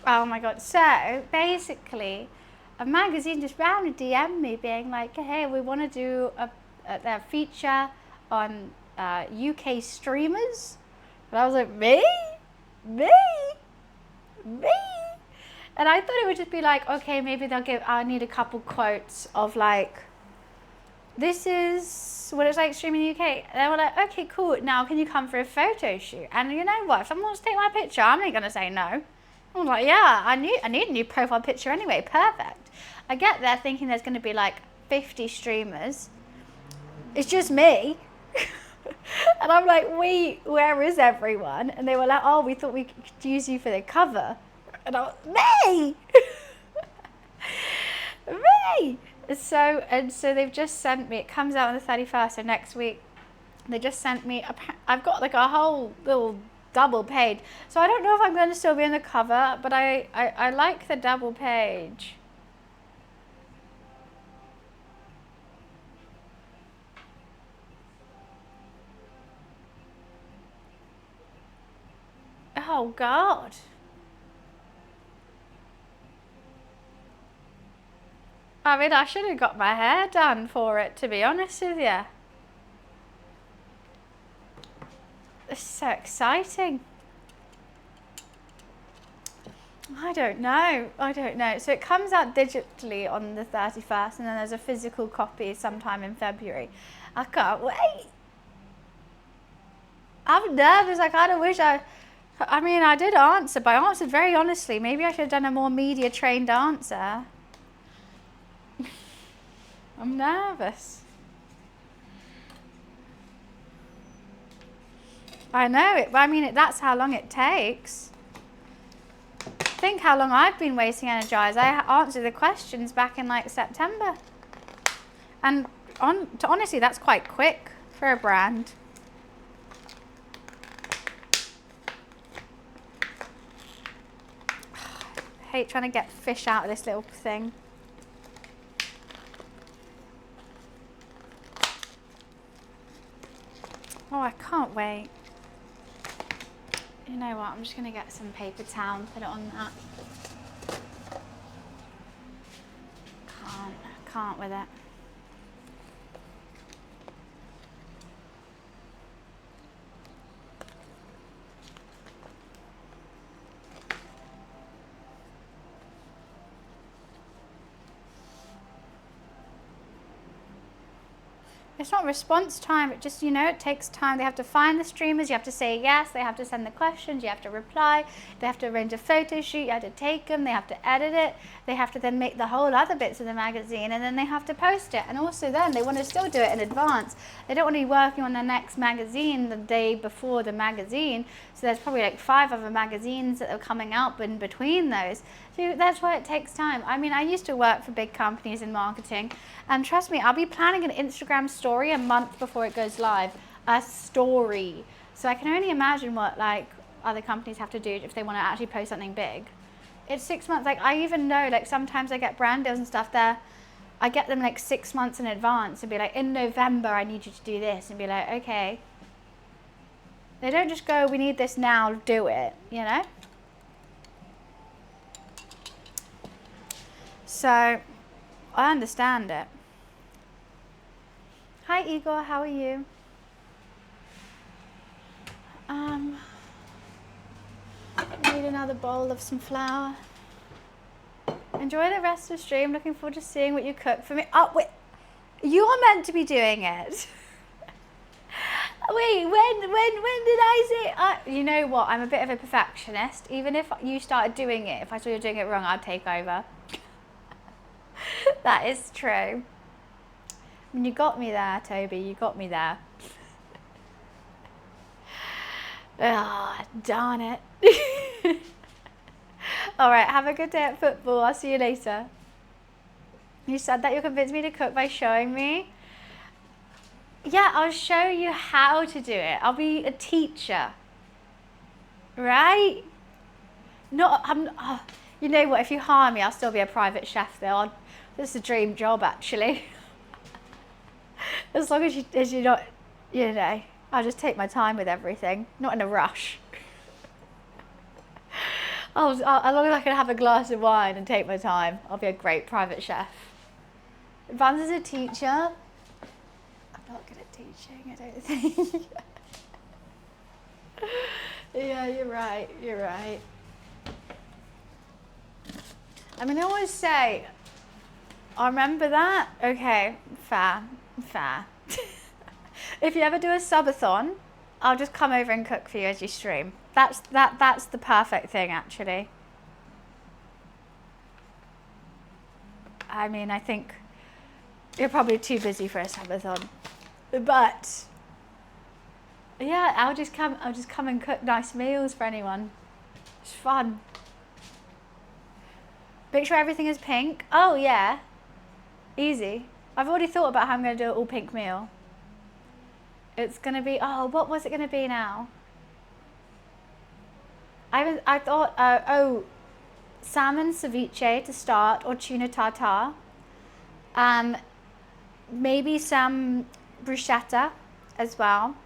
[SPEAKER 1] Oh my God. So basically, a magazine just ran to DM me being like, hey, we want to do a feature on UK streamers. And I was like, me? Me? Me? And I thought it would just be like, okay, maybe I need a couple quotes of like, this is what it's like streaming in the UK. And they were like, okay, cool. Now can you come for a photo shoot? And you know what? If someone wants to take my picture, I'm not going to say no. I'm like, yeah, I need a new profile picture anyway. Perfect. I get there thinking there's going to be like 50 streamers. It's just me. And I'm like, wait, where is everyone? And they were like, oh, we thought we could use you for the cover. And I was, me! Me! So they've just sent me, it comes out on the 31st, so next week. They just sent me, I've got like a whole little double page. So I don't know if I'm going to still be on the cover, but I like the double page. Oh God. I mean, I should have got my hair done for it, to be honest with you. It's so exciting. I don't know. So it comes out digitally on the 31st, and then there's a physical copy sometime in February. I can't wait. I'm nervous. I kind of wish I mean, I did answer, but I answered very honestly. Maybe I should have done a more media trained answer. I'm nervous. I know it. I mean, that's how long it takes. Think how long I've been wasting Energize. I answered the questions back in like September. And honestly, that's quite quick for a brand. I hate trying to get fish out of this little thing. Oh, I can't wait. You know what, I'm just going to get some paper towel and put it on that. Can't with it. It's not response time, it just, it takes time. They have to find the streamers, you have to say yes, they have to send the questions, you have to reply, they have to arrange a photo shoot, you have to take them, they have to edit it, they have to then make the whole other bits of the magazine, and then they have to post it. And also then they want to still do it in advance. They don't want to be working on the next magazine the day before the magazine, so there's probably like 5 other magazines that are coming out in between those. So that's why it takes time. I mean, I used to work for big companies in marketing, and trust me, I'll be planning an Instagram story a month before it goes live. A story. So I can only imagine what like other companies have to do if they want to actually post something big. It's 6 months. Like I even know, like sometimes I get brand deals and stuff there. I get them like 6 months in advance and be like, in November, I need you to do this, and be like, okay. They don't just go, we need this now, do it, So, I understand it. Hi Igor, how are you? Need another bowl of some flour. Enjoy the rest of the stream. Looking forward to seeing what you cook for me. Oh, wait. You are meant to be doing it. Wait, when did I say? You know what? I'm a bit of a perfectionist. Even if you started doing it, if I saw you doing it wrong, I'd take over. That is true. I mean, you got me there, Toby. You got me there. Ah, oh, darn it. All right, have a good day at football. I'll see you later. You said that you'll convince me to cook by showing me. Yeah, I'll show you how to do it. I'll be a teacher. Right? You know what? If you hire me, I'll still be a private chef though. This is a dream job, actually. As long as you're not, I'll just take my time with everything. Not in a rush. As long as I can have a glass of wine and take my time, I'll be a great private chef. Vans is a teacher. I'm not good at teaching, I don't think. Yeah, you're right. I mean, I always say, I remember that. Okay, fair. If you ever do a subathon, I'll just come over and cook for you as you stream. That's the perfect thing, actually. I mean, I think you're probably too busy for a subathon, but yeah, I'll just come and cook nice meals for anyone. It's fun. Make sure everything is pink. Oh yeah. Easy. I've already thought about how I'm going to do an all pink meal. It's going to be, oh, what was it going to be now? I thought, salmon ceviche to start, or tuna tartare. Maybe some bruschetta as well.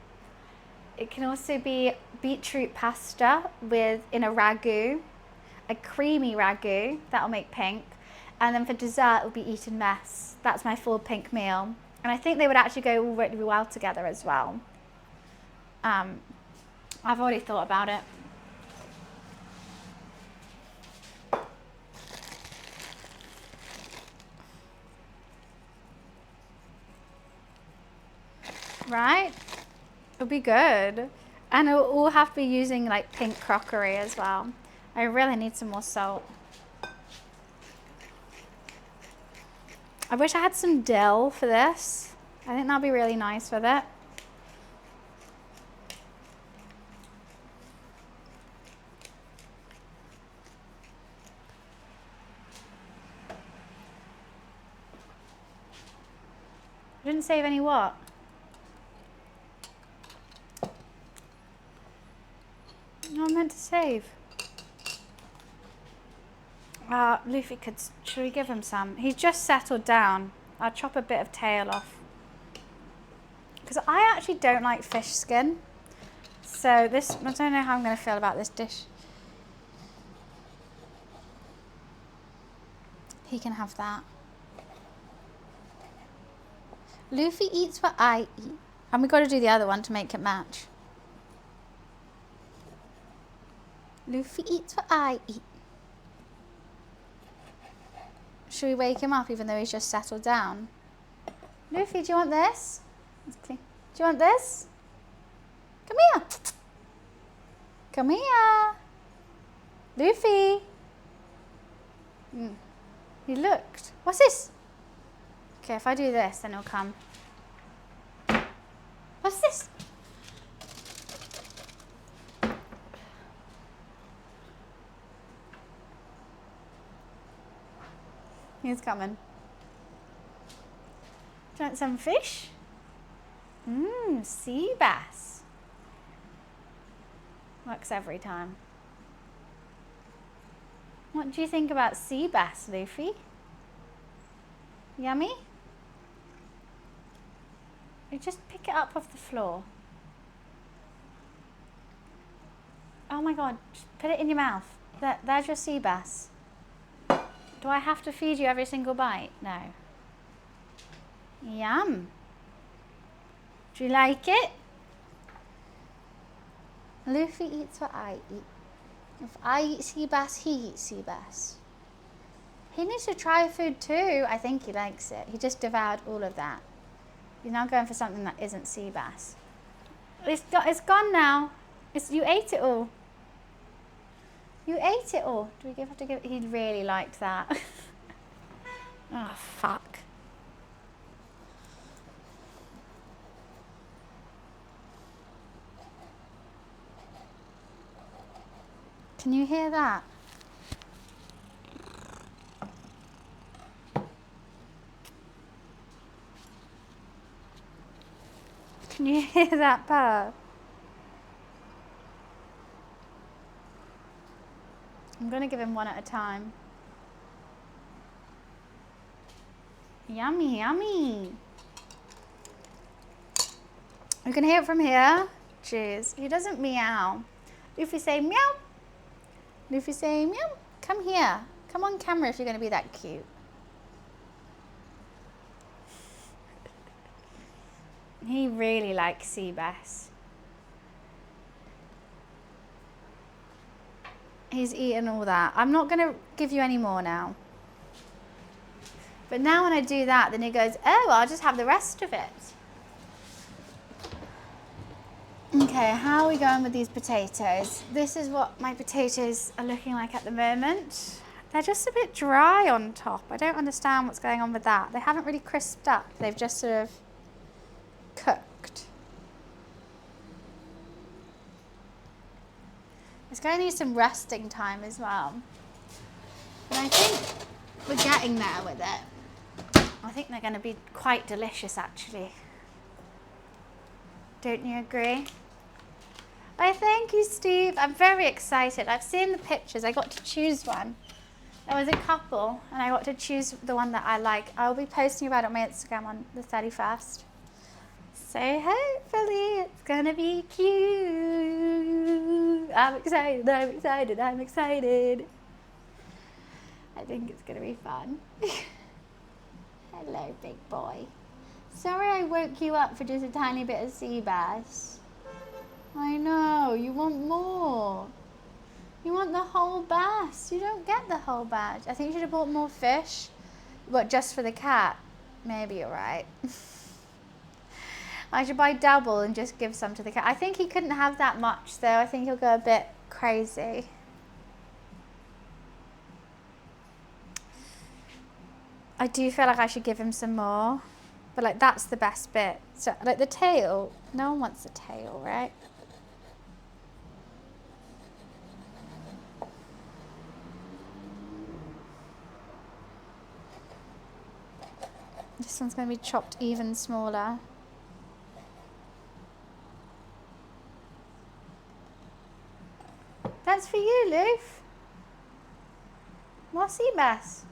[SPEAKER 1] It can also be beetroot pasta in a ragu, a creamy ragu, that'll make pink. And then for dessert, it'll be eaten mess. That's my full pink meal. And I think they would actually go really well together as well. I've already thought about it. Right? It'll be good. And it'll all have to be using like pink crockery as well. I really need some more salt. I wish I had some dill for this. I think that'll be really nice with it. I didn't save any what? No, I meant to save. Luffy should we give him some? He's just settled down. I'll chop a bit of tail off. Because I actually don't like fish skin. So I don't know how I'm going to feel about this dish. He can have that. Luffy eats what I eat. And we've got to do the other one to make it match. Luffy eats what I eat. Should we wake him up even though he's just settled down? Luffy, do you want this? Do you want this? Come here. Come here. Luffy. He looked. What's this? Okay, if I do this, then he'll come. What's this? He's coming. Do you want some fish? Sea bass. Works every time. What do you think about sea bass, Luffy? Yummy? You just pick it up off the floor. Oh my god, just put it in your mouth. There's your sea bass. Do I have to feed you every single bite? No. Yum. Do you like it? Luffy eats what I eat. If I eat sea bass, he eats sea bass. He needs to try food too. I think he likes it. He just devoured all of that. He's now going for something that isn't sea bass. It's gone now. You ate it all. You ate it all. Do we have to give? He really liked that. Oh, fuck. Can you hear that? Can you hear that purr? I'm going to give him one at a time. Yummy, yummy. You can hear it from here. Cheers. He doesn't meow. Luffy say meow. Luffy say meow. Come here. Come on camera if you're going to be that cute. He really likes sea bass. He's eaten all that. I'm not going to give you any more now. But now when I do that, then he goes, oh, I'll just have the rest of it. Okay, how are we going with these potatoes? This is what my potatoes are looking like at the moment. They're just a bit dry on top. I don't understand what's going on with that. They haven't really crisped up. They've just sort of cooked. It's going to need some resting time as well. But I think we're getting there with it. I think they're going to be quite delicious, actually. Don't you agree? Oh, thank you, Steve. I'm very excited. I've seen the pictures. I got to choose one. There was a couple, and I got to choose the one that I like. I'll be posting about it on my Instagram on the 31st. So hopefully it's gonna be cute. I'm excited, I'm excited, I'm excited. I think it's gonna be fun. Hello, big boy. Sorry I woke you up for just a tiny bit of sea bass. I know, you want more. You want the whole bass. You don't get the whole batch. I think you should have bought more fish. What, just for the cat? Maybe you're right. I should buy double and just give some to the cat. I think he couldn't have that much though. I think he'll go a bit crazy. I do feel like I should give him some more. But like that's the best bit. So like the tail, no one wants the tail, right? This one's going to be chopped even smaller. That's for you, Loof. More sea bass.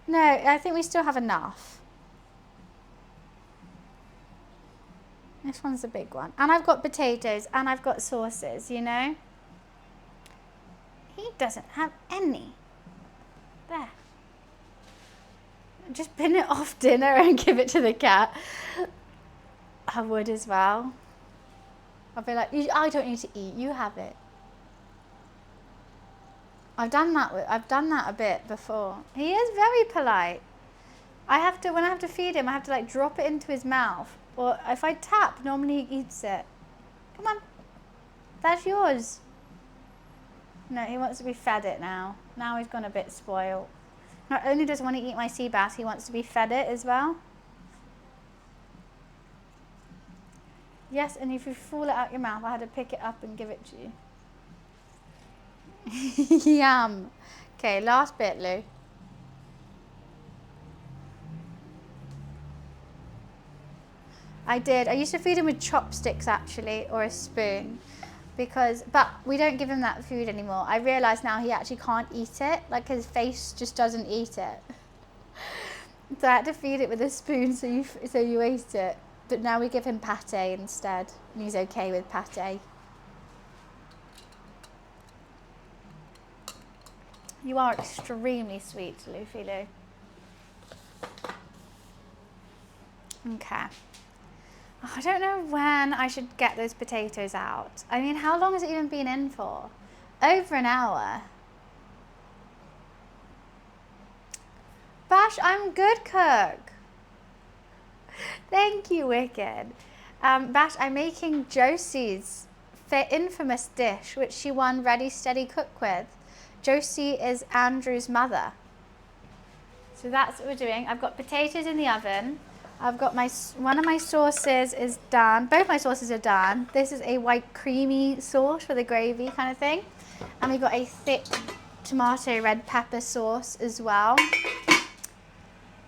[SPEAKER 1] No, I think we still have enough. This one's a big one. And I've got potatoes and I've got sauces, you know? He doesn't have any. There. Just bin it off dinner and give it to the cat. I would as well. I'll be like, I don't need to eat, you have it. I've done that a bit before. He is very polite. When I have to feed him, I have to like drop it into his mouth. Or if I tap, normally he eats it. Come on, that's yours. No, he wants to be fed it now. Now he's gone a bit spoiled. Not only does he want to eat my sea bass, he wants to be fed it as well. Yes, and if you fall it out your mouth, I had to pick it up and give it to you. Yum. Okay, last bit, Lou. I did. I used to feed him with chopsticks actually, or a spoon. But we don't give him that food anymore. I realise now he actually can't eat it. Like his face just doesn't eat it. So I had to feed it with a spoon so you ate it. But now we give him pate instead. And he's okay with pate. You are extremely sweet, Luffy Lou. Okay. I don't know when I should get those potatoes out. I mean, how long has it even been in for? Over an hour. Bash, I'm good cook. Thank you, Wicked. Bash, I'm making Josie's infamous dish, which she won Ready Steady Cook with. Josie is Andrew's mother. So that's what we're doing. I've got potatoes in the oven. I've got one of my sauces is done. Both my sauces are done. This is a white creamy sauce for the gravy kind of thing. And we've got a thick tomato red pepper sauce as well.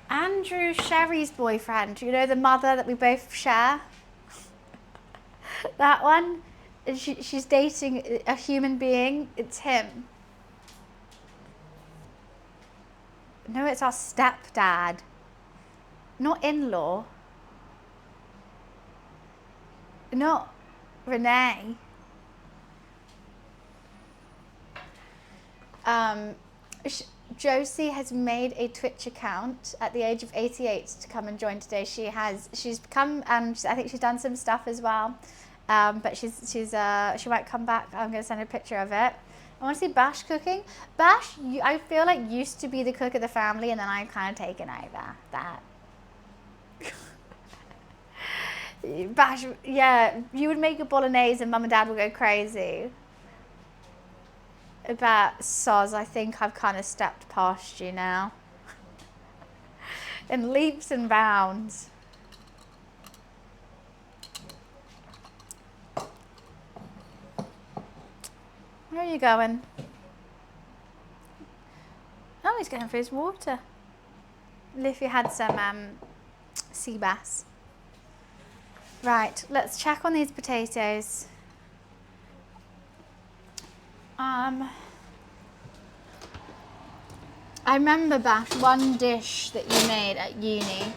[SPEAKER 1] Andrew Sherry's boyfriend, you know, the mother that we both share? That one, she's dating a human being. It's him. No, it's our stepdad. Not in-law. Not Renee. Josie has made a Twitch account at the age of 88 to come and join today. She's come and I think she's done some stuff as well. But she might come back. I'm going to send a picture of it. I want to see Bash cooking. Bash, I feel like used to be the cook of the family, and then I've kind of taken over that. Bash, yeah, you would make a bolognese and mum and dad would go crazy. But Soz, I think I've kind of stepped past you now. In leaps and bounds. Where are you going? he's going for his water. Liffy had some sea bass. Right, let's check on these potatoes. I remember, Bash, one dish that you made at uni, and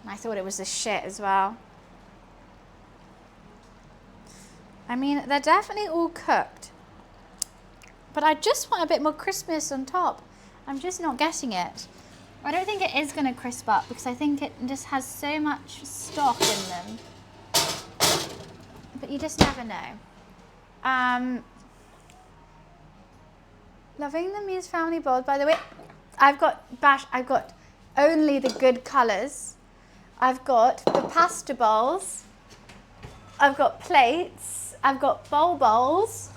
[SPEAKER 1] I thought it was a shit as well. I mean, they're definitely all cooked, but I just want a bit more crispness on top. I'm just not getting it. I don't think it is going to crisp up because I think it just has so much stock in them. But you just never know. Loving the Muse family bowls. By the way, I've got only the good colours. I've got the pasta bowls. I've got plates. I've got bowls.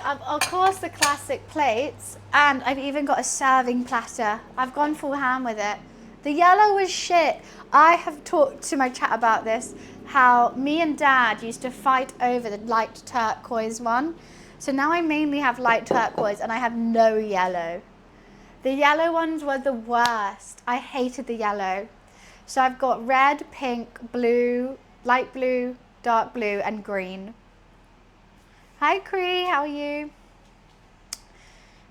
[SPEAKER 1] Of course, the classic plates, and I've even got a serving platter. I've gone full ham with it. The yellow was shit. I have talked to my chat about this, how me and Dad used to fight over the light turquoise one. So now I mainly have light turquoise and I have no yellow. The yellow ones were the worst. I hated the yellow. So I've got red, pink, blue, light blue, dark blue, and green. Hi Cree, how are you?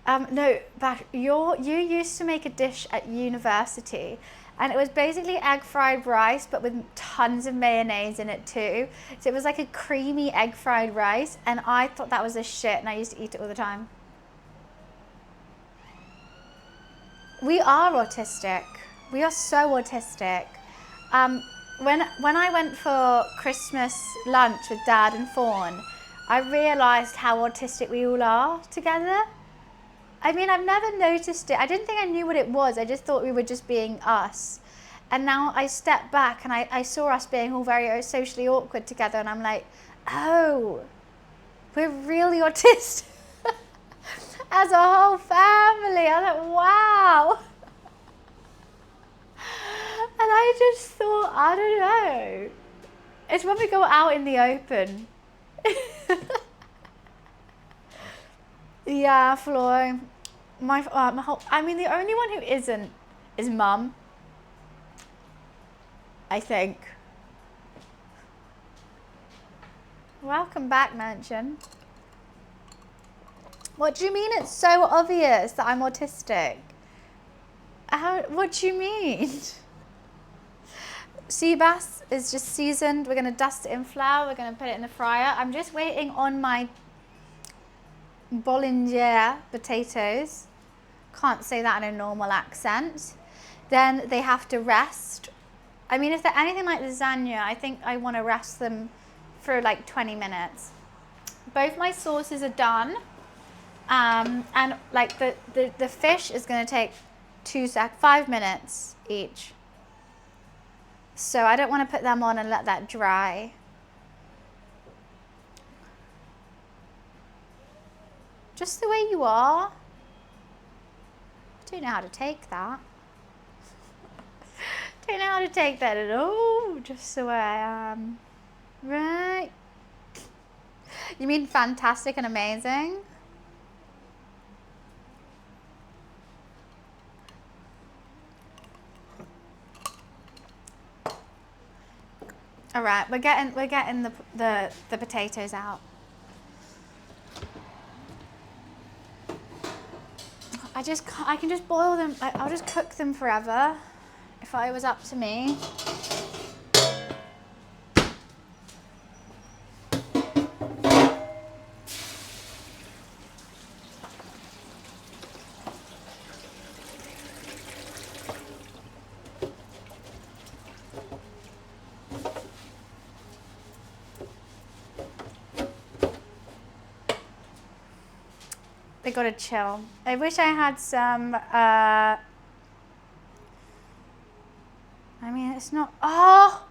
[SPEAKER 1] No, but you used to make a dish at university, and it was basically egg fried rice, but with tons of mayonnaise in it too. So it was like a creamy egg fried rice, and I thought that was a shit, and I used to eat it all the time. We are autistic. We are so autistic. When I went for Christmas lunch with Dad and Fawn, I realised how autistic we all are together. I mean, I've never noticed it. I didn't think I knew what it was. I just thought we were just being us. And now I step back and I saw us being all very socially awkward together, and I'm like, oh, we're really autistic as a whole family. I was like, wow. And I just thought, I don't know. It's when we go out in the open. Yeah, Flo. My whole, I mean, the only one who isn't is Mum, I think. Welcome back, Mansion. What do you mean it's so obvious that I'm autistic? What do you mean? Sea bass is just seasoned. We're going to dust it in flour. We're going to put it in the fryer. I'm just waiting on my Boulangere potatoes. Can't say that in a normal accent. Then they have to rest. I mean, if they're anything like lasagna, I think I want to rest them for like 20 minutes. Both my sauces are done. And like the fish is going to take 5 minutes each. So I don't want to put them on and let that dry. Just the way you are. I don't know how to take that. Don't know how to take that at all. Just the way I am. Right. You mean fantastic and amazing? All right, we're getting the potatoes out. I can just boil them. I'll just cook them forever if it was up to me. They gotta chill. I wish I had some, I mean, it's not, oh!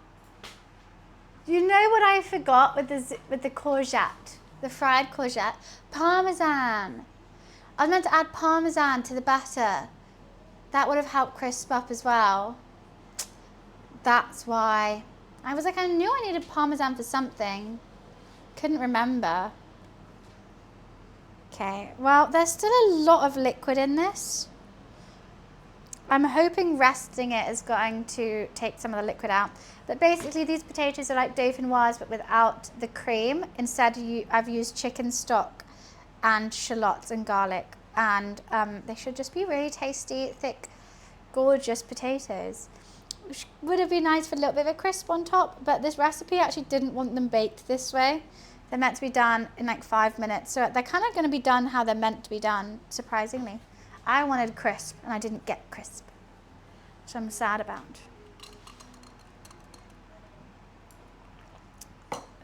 [SPEAKER 1] You know what I forgot with the courgette, the fried courgette? Parmesan. I was meant to add parmesan to the batter. That would have helped crisp up as well. That's why. I was like, I knew I needed parmesan for something. Couldn't remember. Okay, well, there's still a lot of liquid in this. I'm hoping resting it is going to take some of the liquid out. But basically, these potatoes are like dauphinoise, but without the cream. Instead, I've used chicken stock and shallots and garlic. And they should just be really tasty, thick, gorgeous potatoes. Which would have been nice for a little bit of a crisp on top, but this recipe actually didn't want them baked this way. They're meant to be done in like 5 minutes. So they're kind of going to be done how they're meant to be done, surprisingly. I wanted crisp and I didn't get crisp, which I'm sad about.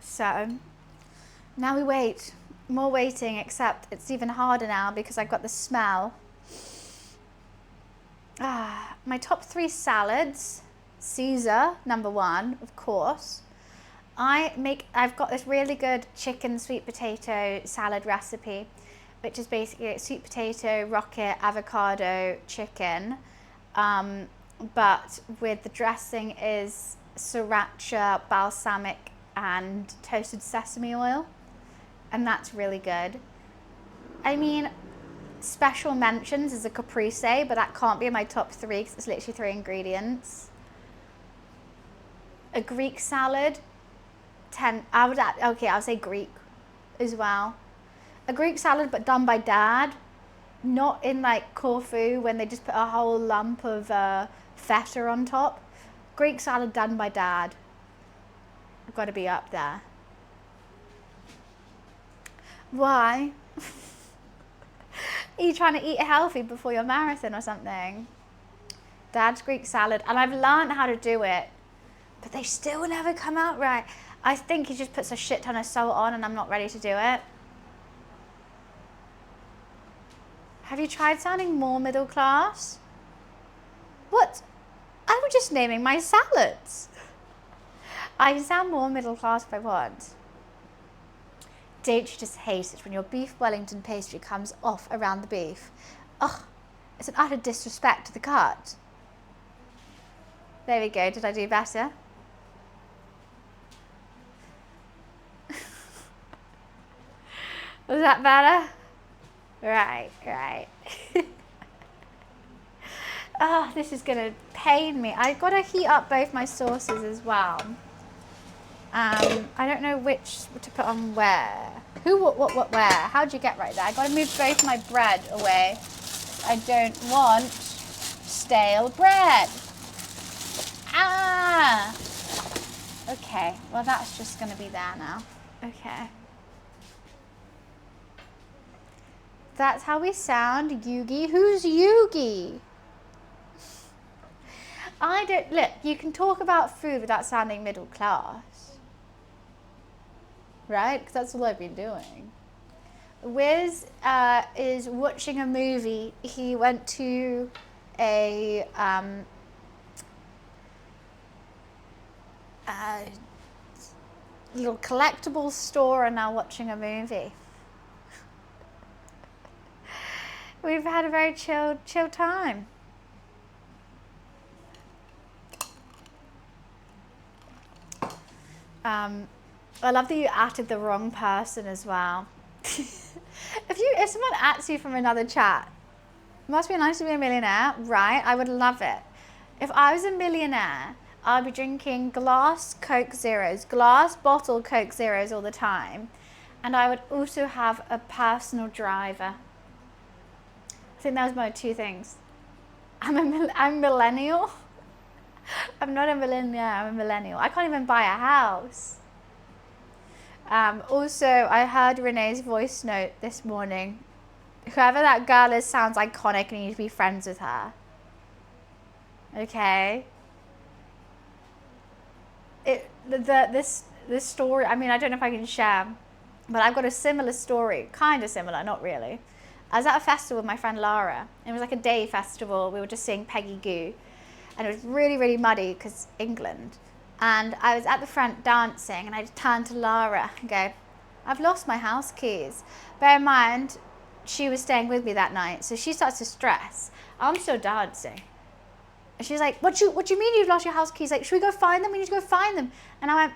[SPEAKER 1] So now we wait. More waiting, except it's even harder now because I've got the smell. My top 3 salads. Caesar, number 1, of course. I've got this really good chicken sweet potato salad recipe, which is basically sweet potato, rocket, avocado, chicken, but with the dressing is sriracha, balsamic, and toasted sesame oil, and that's really good. I mean, special mentions is a caprese, but that can't be in my top 3 because it's literally 3 ingredients. A Greek salad, 10. I'll say Greek as well. A Greek salad, but done by Dad, not in like Corfu when they just put a whole lump of feta on top. Greek salad done by Dad. I've got to be up there. Why? Are you trying to eat healthy before your marathon or something? Dad's Greek salad, and I've learned how to do it, but they still never come out right. I think he just puts a shit ton of salt on and I'm not ready to do it. Have you tried sounding more middle class? What? I was just naming my salads. I can sound more middle class if I want. Don't you just hate it when your beef Wellington pastry comes off around the beef? Ugh, it's an utter disrespect to the cut. There we go, did I do better? Was that better? Right. Oh, this is gonna pain me. I've got to heat up both my sauces as well. I don't know which to put on where. Who, what, where? How'd you get right there? I got to move both my bread away. I don't want stale bread. Ah! Okay, well that's just gonna be there now. Okay. That's how we sound, Yugi. Who's Yugi? Look, you can talk about food without sounding middle class. Right? Because that's all I've been doing. Wiz is watching a movie. He went to a little collectibles store and now watching a movie. We've had a very chill time. I love that you added the wrong person as well. If someone adds you from another chat, must be nice to be a millionaire, right? I would love it. If I was a millionaire, I'd be drinking glass Coke Zeros, glass bottle Coke Zeros all the time. And I would also have a personal driver. I think those are my 2 things. I'm millennial. I'm not a millionaire, I'm a millennial. I can't even buy a house. Also, I heard Renee's voice note this morning. Whoever that girl is sounds iconic and you need to be friends with her. Okay? This story, I mean, I don't know if I can share, but I've got a similar story. Kind of similar, not really. I was at a festival with my friend Lara. It was like a day festival. We were just seeing Peggy Goo. And it was really, really muddy because England. And I was at the front dancing and I turned to Lara and go, I've lost my house keys. Bear in mind, she was staying with me that night. So she starts to stress. I'm still dancing. And she's like, what do you mean you've lost your house keys? Like, should we go find them? We need to go find them. And I went,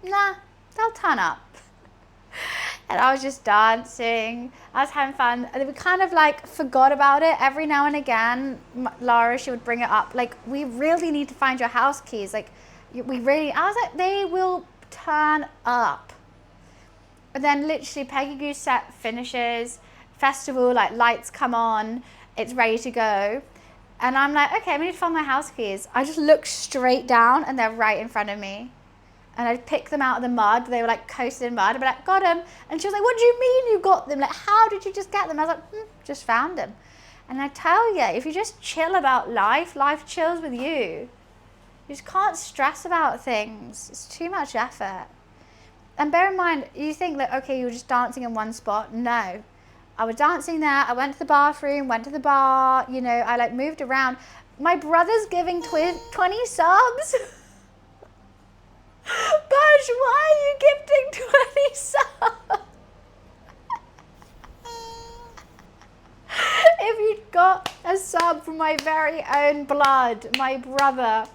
[SPEAKER 1] nah, they'll turn up. And I was just dancing. I was having fun. And we kind of like forgot about it. Every now and again, Lara, she would bring it up. Like, we really need to find your house keys. Like, I was like, they will turn up. And then literally Peggy Goo set finishes, festival, like lights come on, it's ready to go. And I'm like, okay, I need to find my house keys. I just look straight down and they're right in front of me. And I'd pick them out of the mud. They were like coated in mud. I'd be like, got them. And she was like, what do you mean you got them? Like, how did you just get them? I was like, just found them. And I tell you, if you just chill about life, life chills with you. You just can't stress about things. It's too much effort. And bear in mind, you think that, okay, you were just dancing in one spot. No. I was dancing there. I went to the bathroom, went to the bar. You know, I like moved around. My brother's giving 20 subs. Bash, why are you gifting 20 subs? If you'd got a sub from my very own blood, my brother,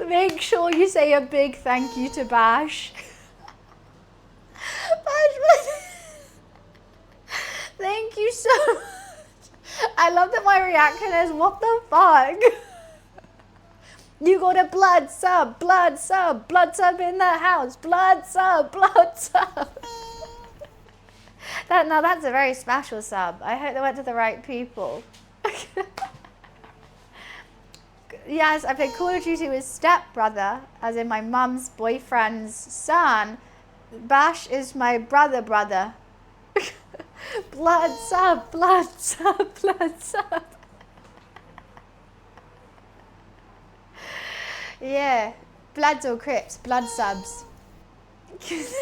[SPEAKER 1] make sure you say a big thank you to Bash. Thank you so much. I love that my reaction is, what the fuck? You got a blood sub, blood sub, blood sub in the house, blood sub, blood sub. Now that's a very special sub. I hope they went to the right people. Yes, I played Call of Duty with stepbrother, as in my mum's boyfriend's son. Bash is my brother. Blood sub, blood sub, blood sub. Yeah, Bloods or Crips, blood subs.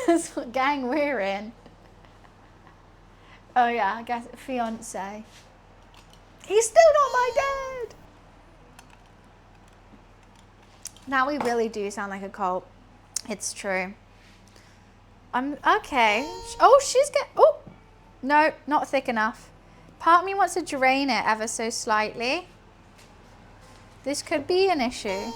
[SPEAKER 1] That's what gang we're in. Oh yeah, I guess fiance. He's still not my dad. Now we really do sound like a cult. It's true. I'm okay. Oh, oh, no, not thick enough. Part of me wants to drain it ever so slightly. This could be an issue.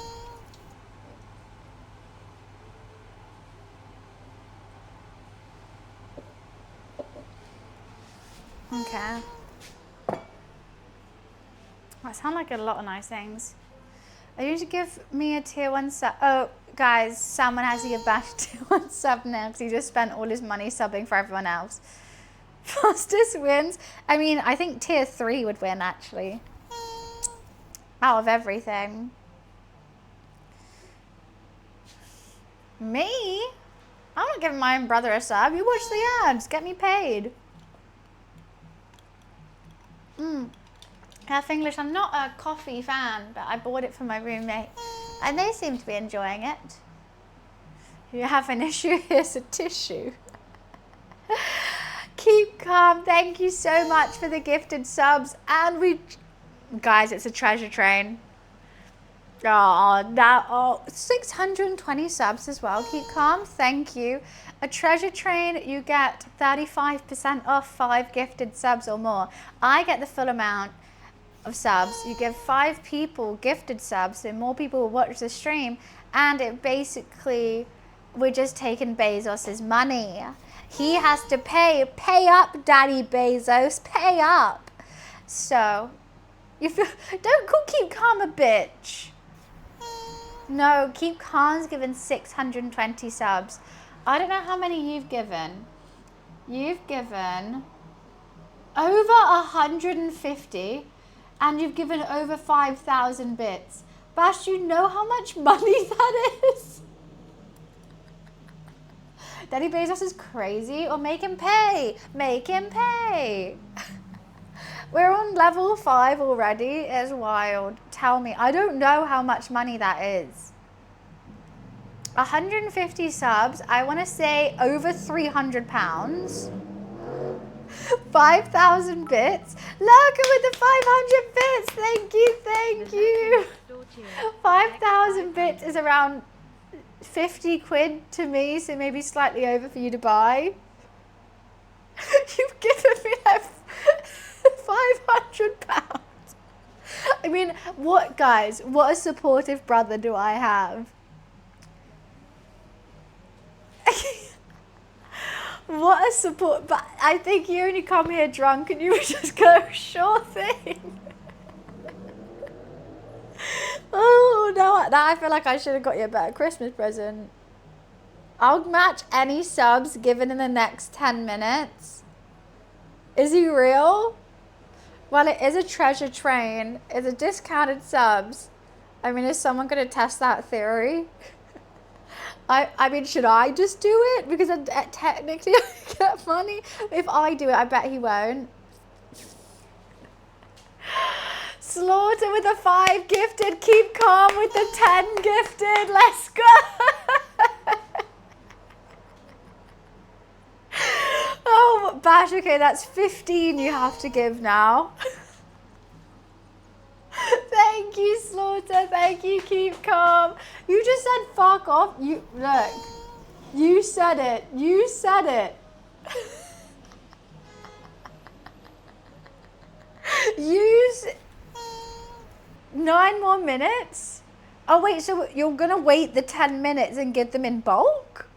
[SPEAKER 1] Okay. That sound like a lot of nice things. Are you going to give me a tier 1 sub? Oh, guys, someone has to give Bash a tier 1 sub now because he just spent all his money subbing for everyone else. Fastest wins. I mean, I think tier 3 would win, actually. Out of everything. Me? I'm not giving my own brother a sub. You watch the ads. Get me paid. Half English. I'm not a coffee fan, but I bought it for my roommate. And they seem to be enjoying it. If you have an issue, here's a tissue. Keep calm. Thank you so much for the gifted subs. And guys, it's a treasure train. Oh, 620 subs as well. Keep calm. Thank you. A treasure train, you get 35% off 5 gifted subs or more. I get the full amount of subs. You give 5 people gifted subs, so more people will watch the stream. And it basically, we're just taking Bezos's money. He has to pay up, Daddy Bezos, pay up. So, don't call Keep Calm a bitch. No, Keep Calm's given 620 subs. I don't know how many you've given. You've given over 150 and you've given over 5,000 bits. Bash, you know how much money that is? Daddy Bezos is crazy, or make him pay. Make him pay. We're on level 5 already. It's wild. Tell me. I don't know how much money that is. 150 subs. I want to say over £300. 5,000 bits. Look with the 500 bits. Thank you. Thank you. 5,000 bits is around 50 quid to me, so maybe slightly over for you to buy. You've given me like £500. I mean, what, guys, what a supportive brother do I have. What What a support. But I think you only come here drunk and you would just go, sure thing. Oh, no. Now I feel like I should have got you a better Christmas present. I'll match any subs given in the next 10 minutes. Is he real? Well, it is a treasure train. It's a discounted subs. I mean, is someone going to test that theory? I mean, should I just do it? Because technically I get money. If I do it, I bet he won't. Slaughter with a 5 gifted. Keep calm with the 10 gifted. Let's go. Oh, Bash, okay, that's 15 you have to give now. Thank you, Slaughter. Thank you, keep calm. You just said fuck off. You look. You said it. You said it. Use 9 more minutes? Oh wait, so you're gonna wait the 10 minutes and give them in bulk?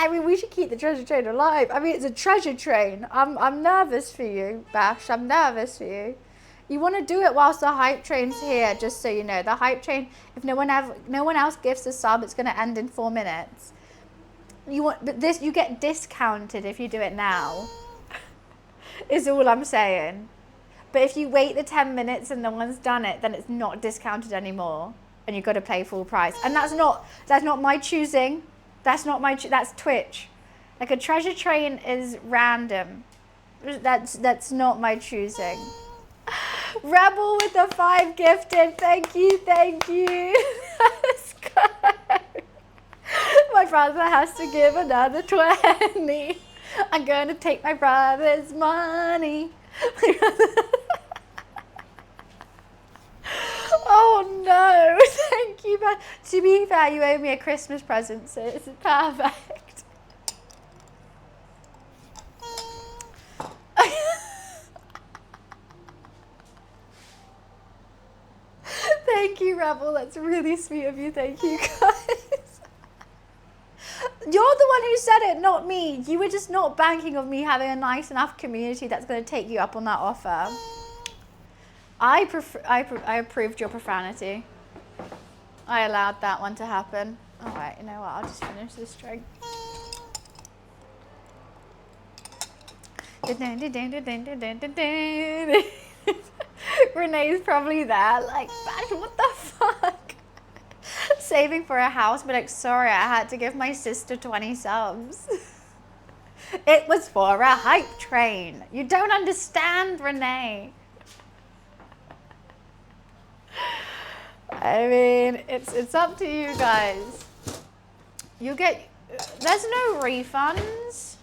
[SPEAKER 1] I mean, we should keep the treasure train alive. I mean, it's a treasure train. I'm nervous for you, Bash. I'm nervous for you. You want to do it whilst the hype train's here, just so you know. The hype train, if no one else gives a sub, it's going to end in 4 minutes. But you get discounted if you do it now. Is all I'm saying. But if you wait the 10 minutes and no one's done it, then it's not discounted anymore, and you've got to pay full price. And that's not my choosing. That's not that's Twitch. Like, a treasure train is random. That's not my choosing. Rebel with the 5 gifted. Thank you, thank you. Let's go. My brother has to give another 20. I'm going to take my brother's money. Oh no, thank you. But to be fair, you owe me a Christmas present, so it's perfect. Thank you, Rebel. That's really sweet of you. Thank you, guys. You're the one who said it, not me. You were just not banking on me having a nice enough community that's going to take you up on that offer. I approved your profanity. I allowed that one to happen. All right, you know what? I'll just finish this drink. Renee's probably there, like, what the fuck? Saving for a house, but like, sorry, I had to give my sister 20 subs. It was for a hype train. You don't understand, Renee. I mean, it's up to you guys. There's no refunds.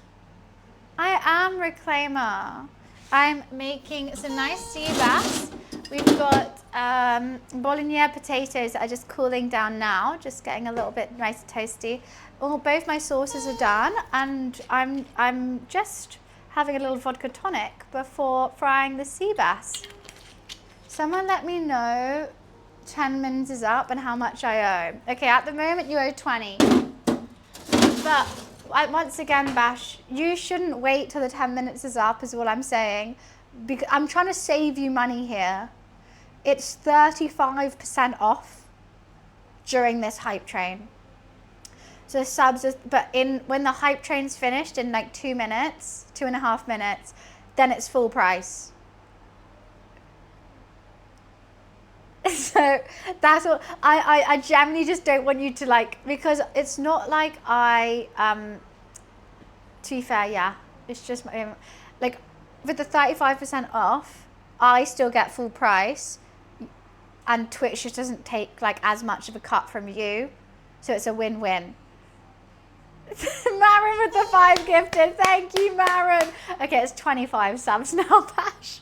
[SPEAKER 1] I am Reclaimer. I'm making some nice sea bass. We've got Boulangere potatoes that are just cooling down now, just getting a little bit nice and toasty. Both my sauces are done, and I'm just having a little vodka tonic before frying the sea bass. Someone let me know 10 minutes is up and how much I owe. Okay, at the moment you owe 20. But once again, Bash, you shouldn't wait till the 10 minutes is up, is all I'm saying. Because I'm trying to save you money here. It's 35% off during this hype train. So subs, when the hype train's finished in like 2 minutes, 2.5 minutes, then it's full price. So that's what I generally just don't want you to like, because it's not like to be fair, yeah, it's just like with the 35% off, I still get full price, and Twitch just doesn't take like as much of a cut from you, so it's a win-win. Marin with the 5 gifted. Thank you, Marin. Okay, it's 25 subs now, Bash.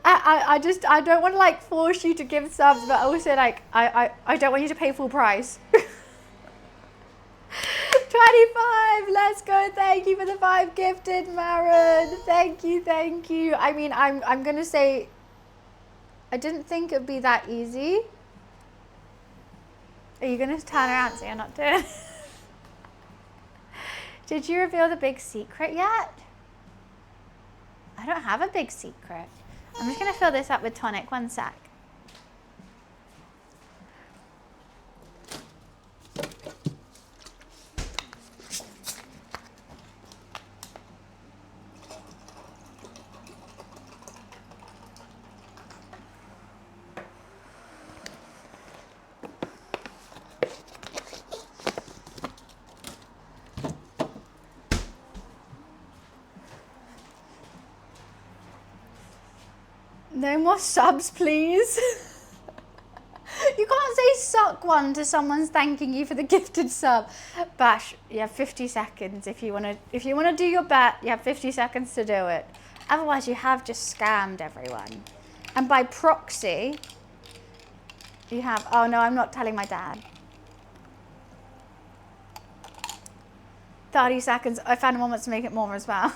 [SPEAKER 1] I don't want to like force you to give subs, but also like I don't want you to pay full price. 25, let's go. Thank you for the 5 gifted, Marin. Thank you, thank you. I mean, I'm gonna say I didn't think it'd be that easy. Are you gonna turn around so you're not doing it? Did you reveal the big secret yet? I don't have a big secret. I'm just gonna fill this up with tonic, 1 sec. No more subs, please. You can't say suck one to someone's thanking you for the gifted sub. Bash, you have 50 seconds if you wanna do your bet, you have 50 seconds to do it. Otherwise you have just scammed everyone. And by proxy, you have, oh no, I'm not telling my dad. 30 seconds, I found one wants to make it more as well.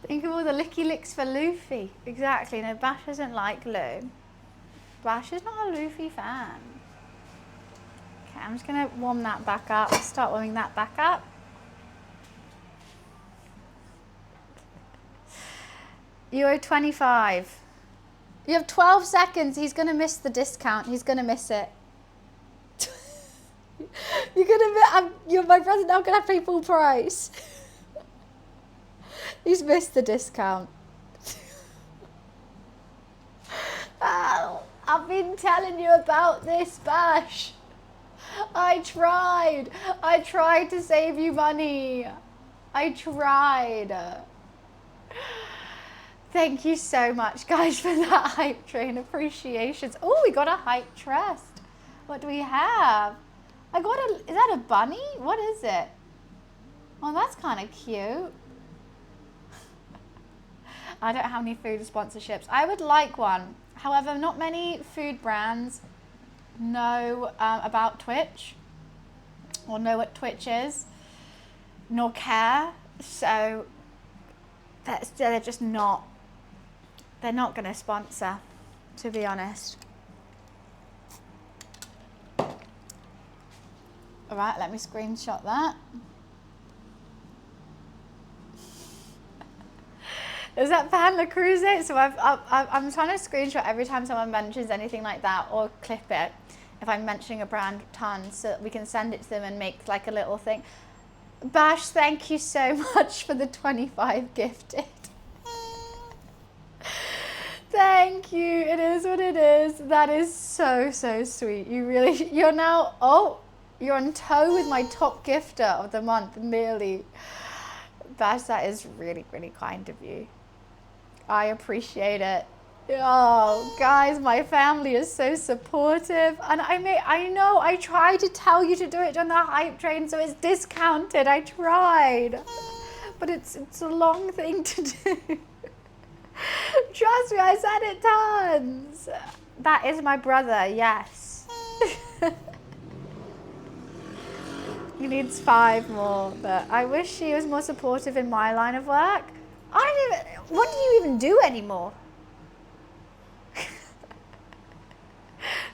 [SPEAKER 1] Think of all the licky licks for Luffy. Exactly. No, Bash doesn't like Lou. Bash is not a Luffy fan. Okay, I'm just going to warm that back up. Start warming that back up. You owe 25. You have 12 seconds. He's going to miss the discount. He's going to miss it. You're going to my brother now going to have to pay full price. He's missed the discount. Oh, I've been telling you about this, Bash. I tried to save you money. I tried. Thank you so much, guys, for that hype train. Appreciations. Oh, we got a hype trust. What do we have? Is that a bunny? What is it? Oh, that's kind of cute. I don't have any food sponsorships. I would like one. However, not many food brands know about Twitch or know what Twitch is, nor care. So they're just not, they're not going to sponsor, to be honest. All right, let me screenshot that. Is that Panda Cruise it? So I'm trying to screenshot every time someone mentions anything like that, or clip it if I'm mentioning a brand ton, so that we can send it to them and make like a little thing. Bash, thank you so much for the 25 gifted. Thank you. It is what it is. That is so sweet. You're now, you're on toe with my top gifter of the month, nearly. Bash, that is really kind of you. I appreciate it. Oh, guys, my family is so supportive. And I know I tried to tell you to do it on the hype train, so it's discounted. I tried. But it's a long thing to do. Trust me, I said it tons. That is my brother, yes. He needs 5 more, but I wish he was more supportive in my line of work. What do you even do anymore?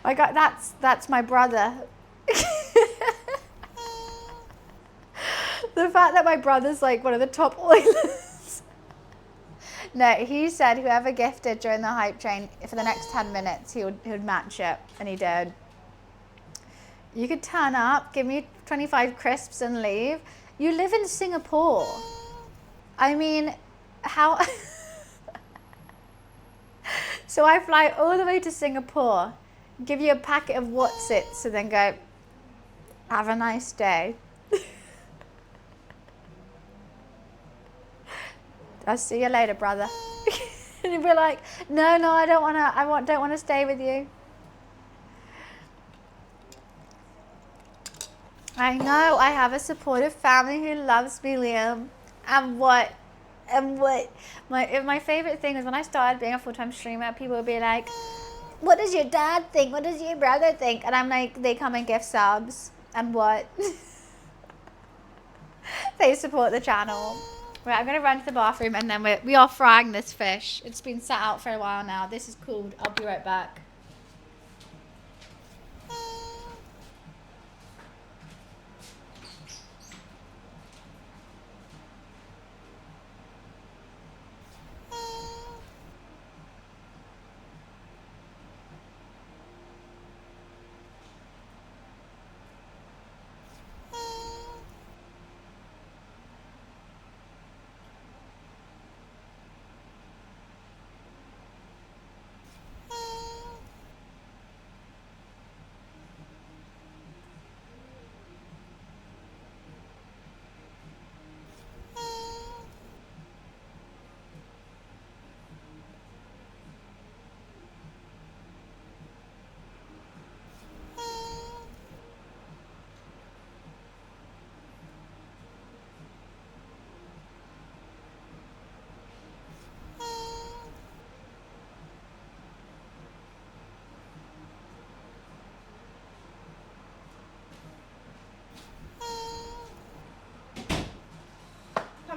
[SPEAKER 1] That's my brother. The fact that my brother's like one of the top oilers. No, he said whoever gifted during the hype train for the next 10 minutes, he would match it, and he did. You could turn up, give me 25 crisps and leave. You live in Singapore. I mean, how? So I fly all the way to Singapore, give you a packet of Whatsits, and then go, have a nice day. I'll see you later, brother. And you'd be like, no, I don't want to stay with you. I know, I have a supportive family who loves me, Liam. My favorite thing is when I started being a full-time streamer, people would be like, what does your dad think? What does your brother think? And I'm like, they come and gift subs. And what? They support the channel. Right, I'm going to run to the bathroom, and then we are frying this fish. It's been sat out for a while now. This is cooled. I'll be right back.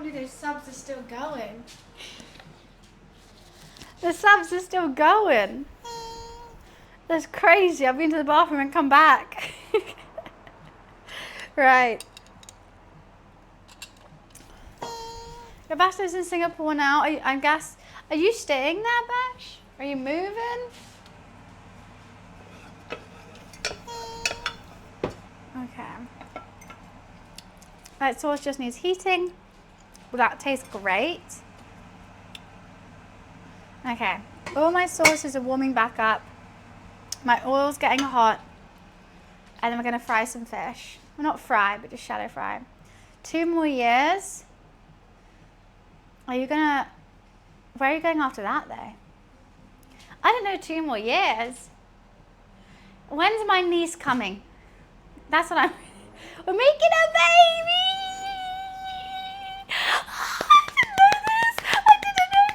[SPEAKER 1] me those subs are still going. The subs are still going. That's crazy. I've been to the bathroom and come back. Right. Your Bash lives in Singapore now. I guess. Are you staying there, Bash? Are you moving? Okay. That sauce just needs heating. Well, that tastes great. Okay. All my sauces are warming back up. My oil's getting hot. And then we're going to fry some fish. Well, not fry, but just shallow fry. 2 more years. Are you going to... Where are you going after that, though? I don't know, 2 more years. When's my niece coming? That's what I'm... We're making a baby! I didn't know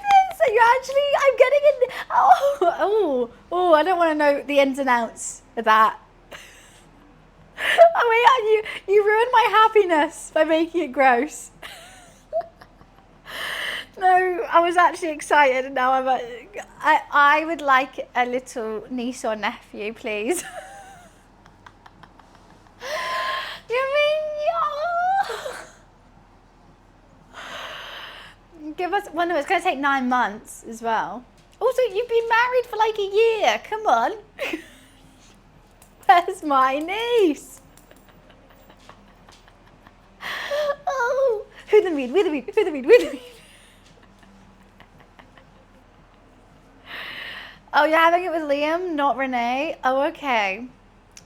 [SPEAKER 1] this! So you're actually... I'm getting in... Oh, I don't want to know the ins and outs of that. Oh, yeah, you ruined my happiness by making it gross. No, I was actually excited, and now I would like a little niece or nephew, please. You mean, give us, well, no, it's going to take 9 months as well. Also, you've been married for like a year. Come on. Where's my niece? Oh, who the mean? Oh, you're having it with Liam, not Renee? Oh, okay.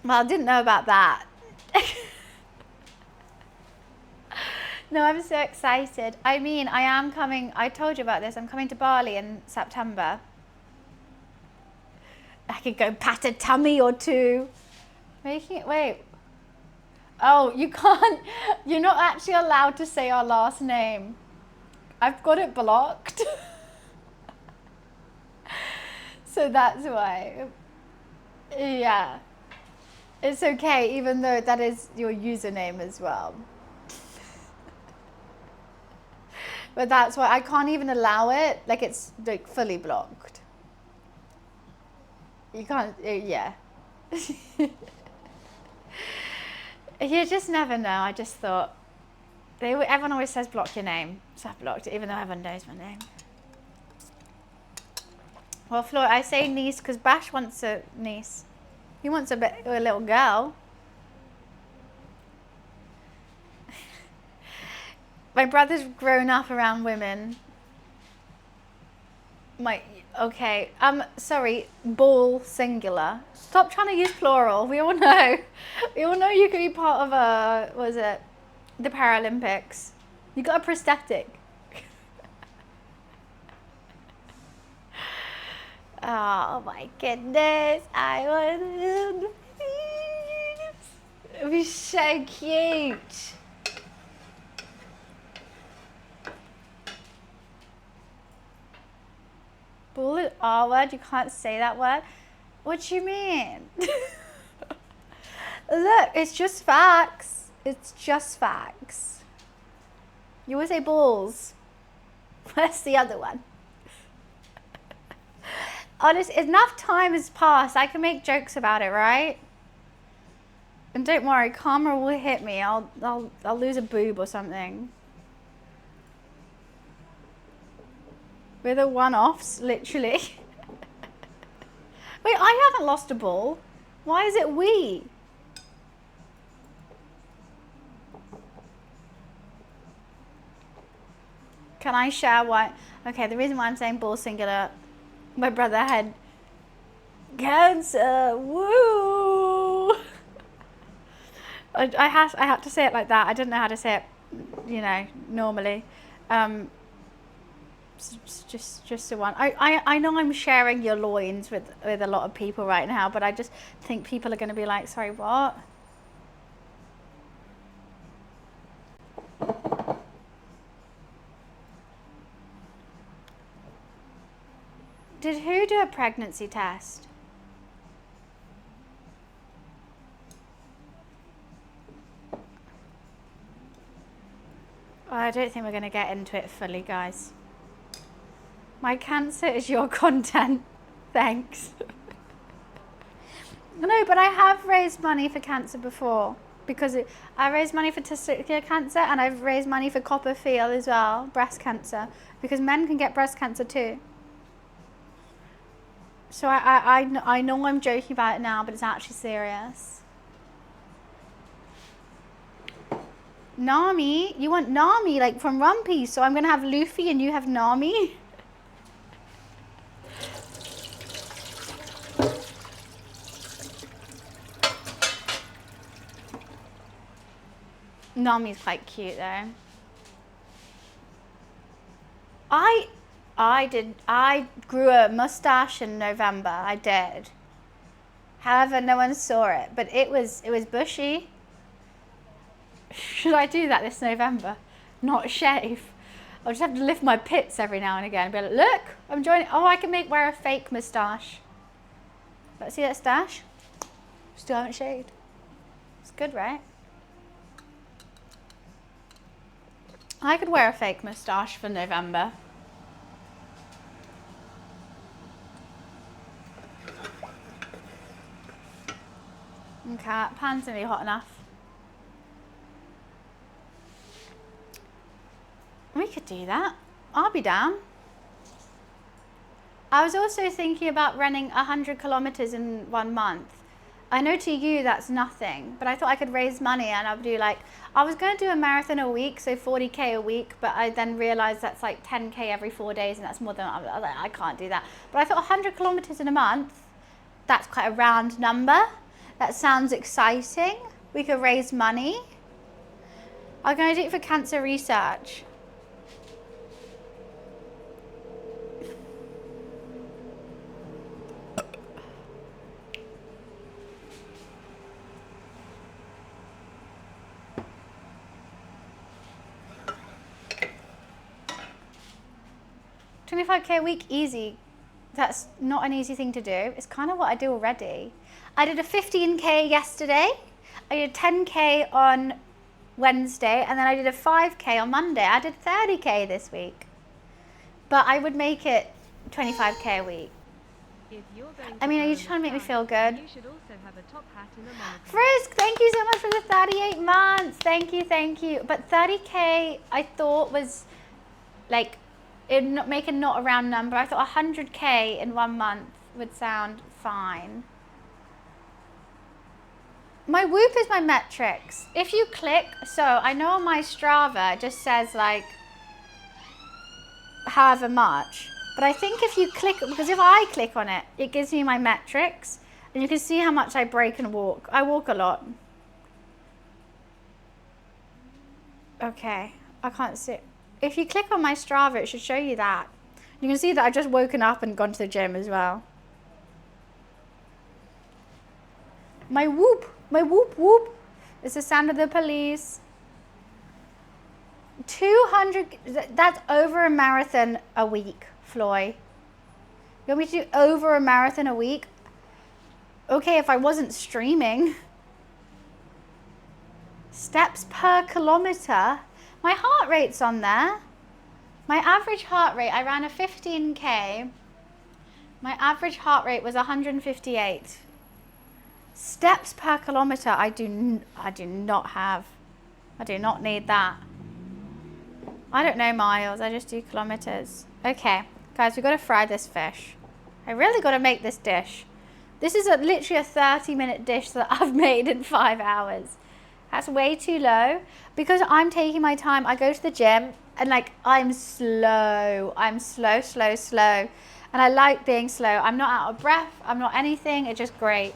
[SPEAKER 1] Well, I didn't know about that. No, I'm so excited. I mean, I am coming, I told you about this, I'm coming to Bali in September. I could go pat a tummy or two. Making it, wait. Oh, you can't, you're not actually allowed to say our last name. I've got it blocked. So that's why. Yeah. It's okay, even though that is your username as well. But that's why I can't even allow it. Like, it's like fully blocked. You can't, yeah. You just never know. I just thought, everyone always says block your name. So I blocked it, even though everyone knows my name. Well, Floyd, I say niece because Bash wants a niece. He wants a little girl. My brother's grown up around women. Okay, sorry, ball singular. Stop trying to use plural. We all know. We all know you could be part of the Paralympics. You got a prosthetic. Oh my goodness, it would be so cute. Bull is R word, you can't say that word. What do you mean? Look, it's just facts. It's just facts. You always say balls. Where's the other one? Honestly, enough time has passed. I can make jokes about it, right? And don't worry, karma will hit me. I'll lose a boob or something. We're the one-offs, literally. Wait, I haven't lost a ball. Why is it we? Can I share why? Okay, the reason why I'm saying ball singular, my brother had cancer. Woo! I had to say it like that. I didn't know how to say it, you know, normally. Just the one. I know I'm sharing your loins with a lot of people right now, but I just think people are going to be like, sorry, what? Did who do a pregnancy test? I don't think we're going to get into it fully, guys. My cancer is your content. Thanks. No, but I have raised money for cancer before. Because I raised money for testicular cancer and I've raised money for Copperfield as well, breast cancer. Because men can get breast cancer too. So I know I'm joking about it now, but it's actually serious. Nami? You want Nami, like from One Piece, so I'm going to have Luffy and you have Nami? Nami's quite cute though. I grew a mustache in November, I did. However, no one saw it, but it was bushy. Should I do that this November? Not shave. I'll just have to lift my pits every now and again and be like, look, I'm joining. Oh, I can wear a fake moustache. Let's see that stash. Still haven't shaved. It's good, right? I could wear a fake moustache for November. Okay, pan's nearly hot enough. We could do that. I'll be down. I was also thinking about running 100 kilometers in 1 month. I know to you that's nothing, but I thought I could raise money and I'll do like, I was going to do a marathon a week, so 40k a week, but I then realized that's like 10k every 4 days and that's more than, I was like, I can't do that. But I thought 100 kilometers in a month, that's quite a round number. That sounds exciting. We could raise money. I'm going to do it for cancer research. $25k a week, easy. That's not an easy thing to do. It's kind of what I do already. I did a 15k yesterday. I did 10k on Wednesday, and then I did a 5k on Monday. I did 30k this week. But I would make it 25k a week.
[SPEAKER 3] If you're going
[SPEAKER 1] I mean, are
[SPEAKER 3] go
[SPEAKER 1] you
[SPEAKER 3] on
[SPEAKER 1] just
[SPEAKER 3] the
[SPEAKER 1] trying to make me
[SPEAKER 3] site,
[SPEAKER 1] feel good?
[SPEAKER 3] You should also have a top hat and a monocle.
[SPEAKER 1] Frisk, thank you so much for the 38 months. Thank you, thank you. But 30k I thought was like, it'd make a not a round number. I thought 100k in 1 month would sound fine. My Whoop is my metrics. If you click, so I know on my Strava it just says like however much, but I think if you click, because if I click on it, it gives me my metrics and you can see how much I break and walk. I walk a lot. Okay, I can't see. If you click on my Strava, it should show you that. You can see that I've just woken up and gone to the gym as well. My whoop whoop is the sound of the police. 200, that's over a marathon a week, Floy. You want me to do over a marathon a week? Okay, if I wasn't streaming. Steps per kilometer. My heart rate's on there. My average heart rate, I ran a 15k. My average heart rate was 158. Steps per kilometer, I do not have. I do not need that. I don't know miles, I just do kilometers. Okay, guys, we've got to fry this fish. I really got to make this dish. This is literally a 30-minute dish that I've made in 5 hours. That's way too low because I'm taking my time. I go to the gym and like I'm slow. I'm slow. And I like being slow. I'm not out of breath. I'm not anything. It's just great.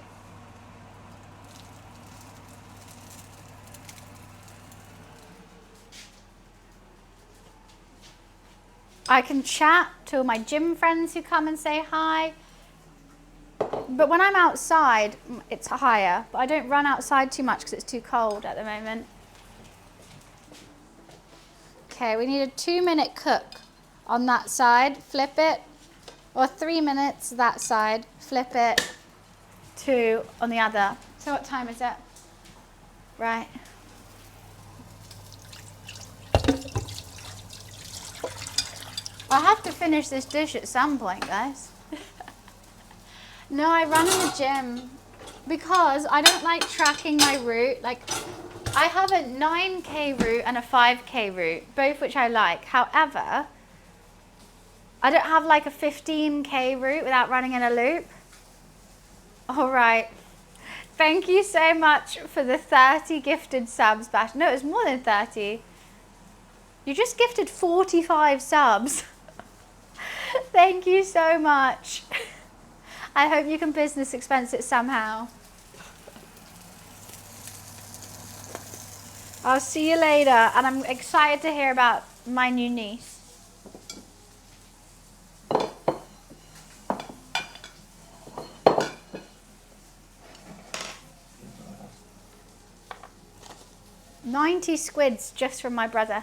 [SPEAKER 1] I can chat to my gym friends who come and say hi. But when I'm outside, it's higher. But I don't run outside too much because it's too cold at the moment. Okay, we need a 2-minute cook on that side. Flip it. Or 3 minutes that side. Flip it. 2 on the other. So what time is it? Right. I have to finish this dish at some point, guys. No, I run in the gym because I don't like tracking my route. Like, I have a 9K route and a 5K route, both which I like. However, I don't have like a 15K route without running in a loop. All right. Thank you so much for the 30 gifted subs, Bash. No, it was more than 30. You just gifted 45 subs. Thank you so much. I hope you can business expense it somehow. I'll see you later, and I'm excited to hear about my new niece. $90 squids just from my brother.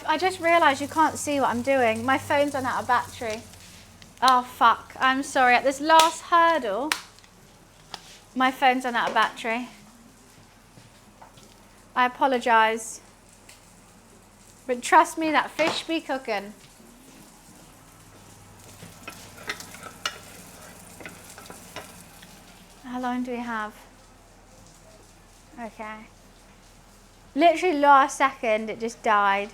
[SPEAKER 1] I just realised you can't see what I'm doing. My phone's run out of battery. Oh fuck, I'm sorry. At this last hurdle, my phone's run out of battery. I apologise. But trust me, that fish be cooking. How long do we have? Okay. Literally last second, it just died.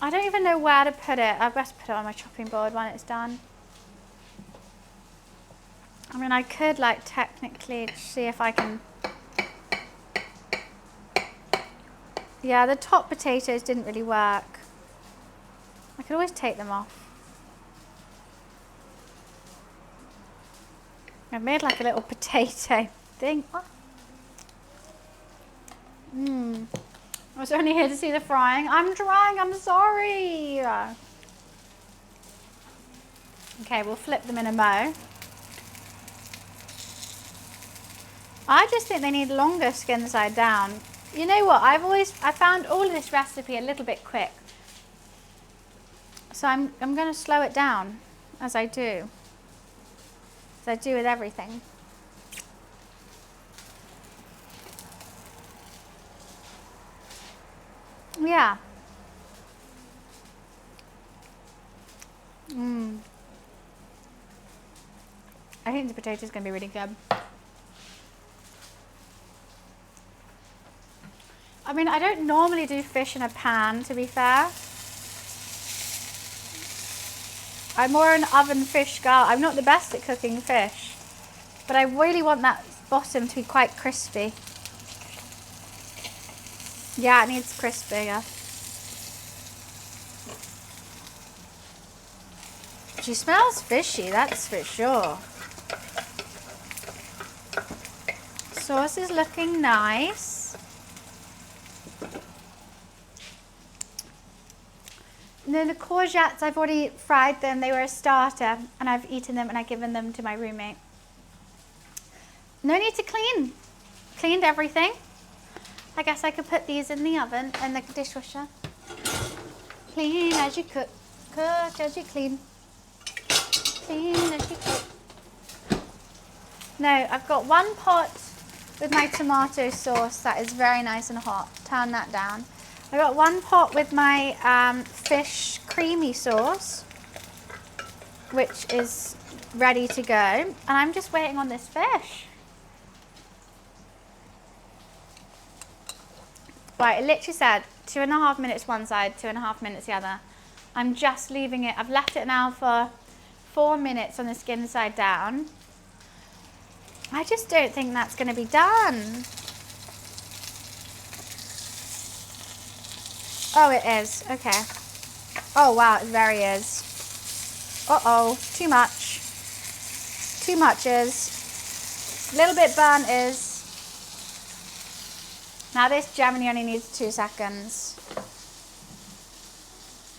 [SPEAKER 1] I don't even know where to put it. I best put it on my chopping board when it's done. I mean, I could like technically see if I can. Yeah, the top potatoes didn't really work. I could always take them off. I've made like a little potato thing. I was only here to see the frying. I'm trying, I'm sorry. Okay, we'll flip them in a mo. I just think they need longer skin side down. You know what, I found all of this recipe a little bit quick. So I'm going to slow it down as I do. As I do with everything. Yeah. I think the potato's going to be really good. I mean, I don't normally do fish in a pan, to be fair. I'm more an oven fish girl. I'm not the best at cooking fish, but I really want that bottom to be quite crispy. Yeah, it needs crispy, yeah. She smells fishy, that's for sure. Sauce is looking nice. And then the courgettes, I've already fried them. They were a starter, and I've eaten them and I've given them to my roommate. No need to clean. Cleaned everything. I guess I could put these in the oven and the dishwasher. Clean as you cook. Cook as you clean. Clean as you cook. No, I've got one pot with my tomato sauce that is very nice and hot. Turn that down. I got one pot with my fish creamy sauce, which is ready to go. And I'm just waiting on this fish. Right, it literally said 2.5 minutes one side, 2.5 minutes the other. I'm just leaving it. I've left it now for 4 minutes on the skin side down. I just don't think that's going to be done. Oh, it is. Okay. Oh, wow, it very is. Uh-oh, too much. Too much is. A little bit burnt is. Now this generally only needs 2 seconds.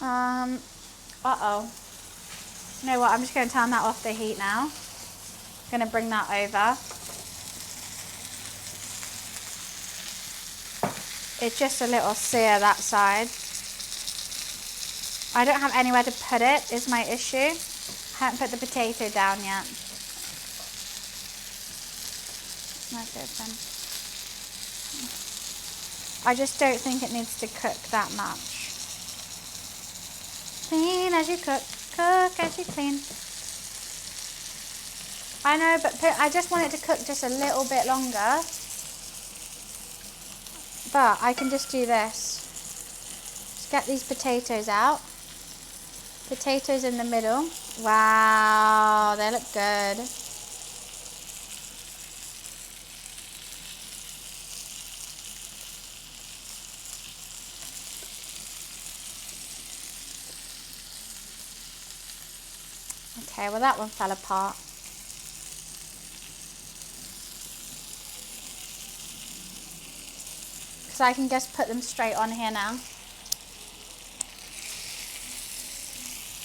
[SPEAKER 1] Uh-oh. You know what, I'm just going to turn that off the heat now. Going to bring that over. It's just a little sear that side. I don't have anywhere to put it, is my issue. I haven't put the potato down yet. That's open. I just don't think it needs to cook that much. Clean as you cook, cook as you clean. I know, but I just want it to cook just a little bit longer. But I can just do this. Just get these potatoes out. Potatoes in the middle. Wow, they look good. Okay, well that one fell apart. So I can just put them straight on here now.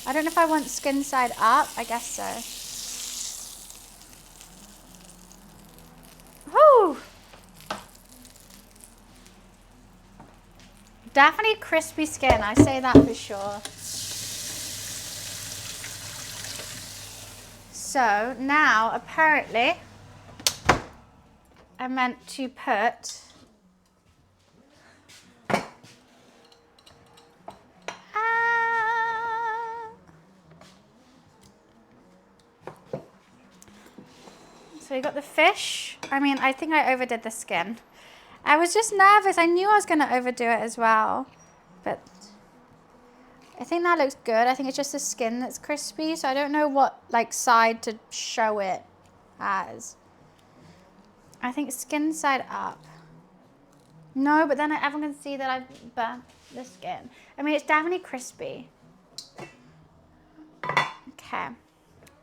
[SPEAKER 1] I don't know if I want skin side up. I guess so. Whew! Definitely crispy skin, I say that for sure. So now apparently I meant to put so we got the fish. I mean, I think I overdid the skin. I was just nervous. I knew I was going to overdo it as well. But I think that looks good. I think it's just the skin that's crispy. So I don't know what like side to show it as. I think skin side up. No, but then everyone can see that I've burnt the skin. I mean, it's definitely crispy. Okay.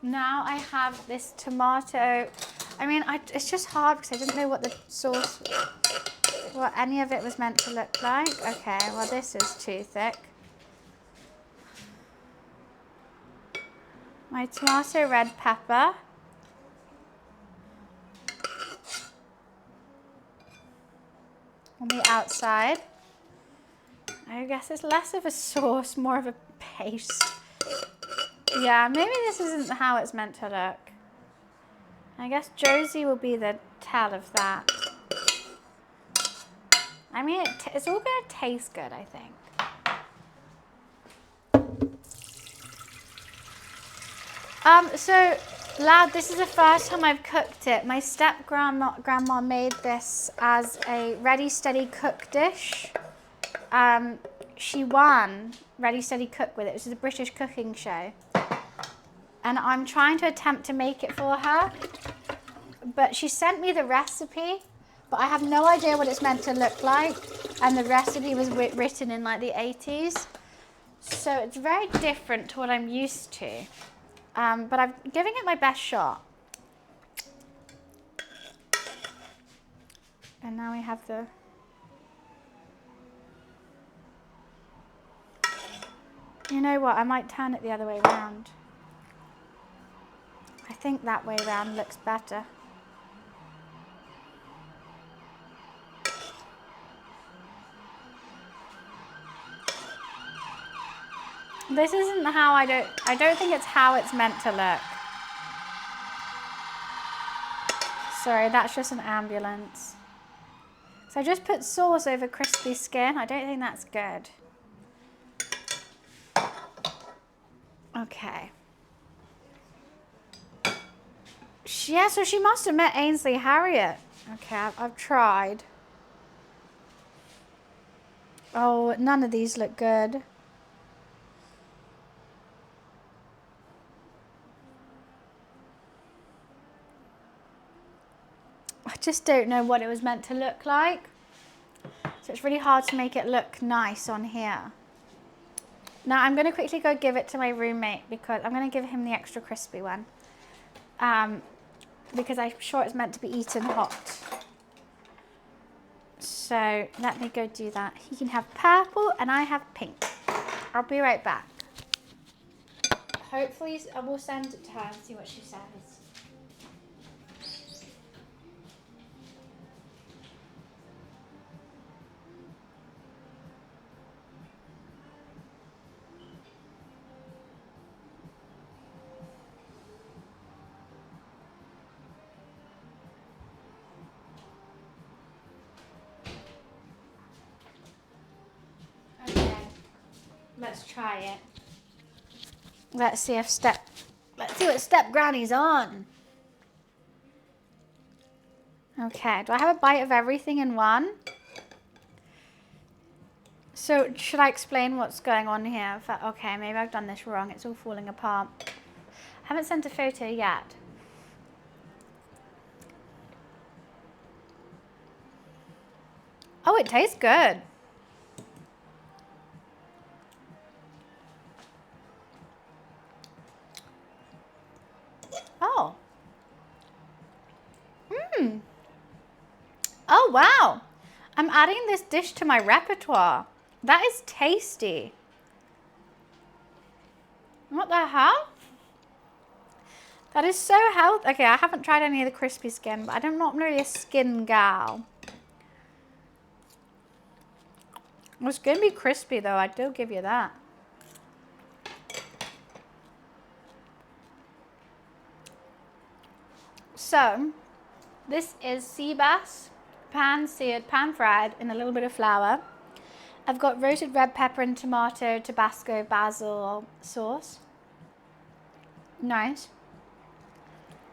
[SPEAKER 1] Now I have this tomato. I mean, it's just hard because I didn't know what the sauce, what any of it was meant to look like. Okay, well this is too thick. My tomato red pepper. On the outside. I guess it's less of a sauce, more of a paste. Yeah, maybe this isn't how it's meant to look. I guess Josie will be the tell of that. I mean, it's all going to taste good, I think. So, lad, this is the first time I've cooked it. My step-grandma made this as a Ready Steady Cook dish. She won Ready Steady Cook with it. This is a British cooking show. And I'm trying to attempt to make it for her. But she sent me the recipe, but I have no idea what it's meant to look like. And the recipe was written in like the 80s. So it's very different to what I'm used to. But I'm giving it my best shot. And now we have the... You know what, I might turn it the other way around. I think that way around looks better. This isn't how I don't think it's how it's meant to look. Sorry, that's just an ambulance. So I just put sauce over crispy skin. I don't think that's good. Okay. Yeah, so she must have met Ainsley Harriott. Okay, I've tried. Oh, none of these look good. I just don't know what it was meant to look like. So it's really hard to make it look nice on here. Now I'm going to quickly go give it to my roommate because I'm going to give him the extra crispy one. Because I'm sure it's meant to be eaten hot. So let me go do that. He can have purple and I have pink. I'll be right back. Hopefully I will send it to her and see what she says. Let's try it. Let's see what step Granny's on. Okay, do I have a bite of everything in one? So should I explain what's going on here? Okay, maybe I've done this wrong. It's all falling apart. I haven't sent a photo yet. Oh, it tastes good. Oh. Mmm. Oh, wow. I'm adding this dish to my repertoire. That is tasty. What the hell? That is so healthy. Okay, I haven't tried any of the crispy skin, but I'm not really a skin gal. It's going to be crispy, though. I do give you that. So, this is sea bass, pan-seared, pan-fried in a little bit of flour. I've got roasted red pepper and tomato, Tabasco, basil sauce. Nice.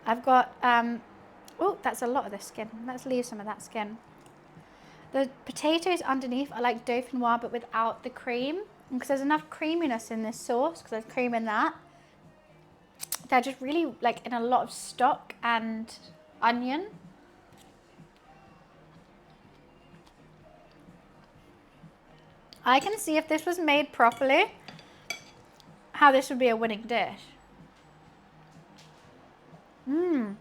[SPEAKER 1] I've got, oh, that's a lot of the skin. Let's leave some of that skin. The potatoes underneath are like dauphinoise, but without the cream. Because there's enough creaminess in this sauce, because there's cream in that. They're just really like in a lot of stock and onion. I can see if this was made properly, how this would be a winning dish. Mmm.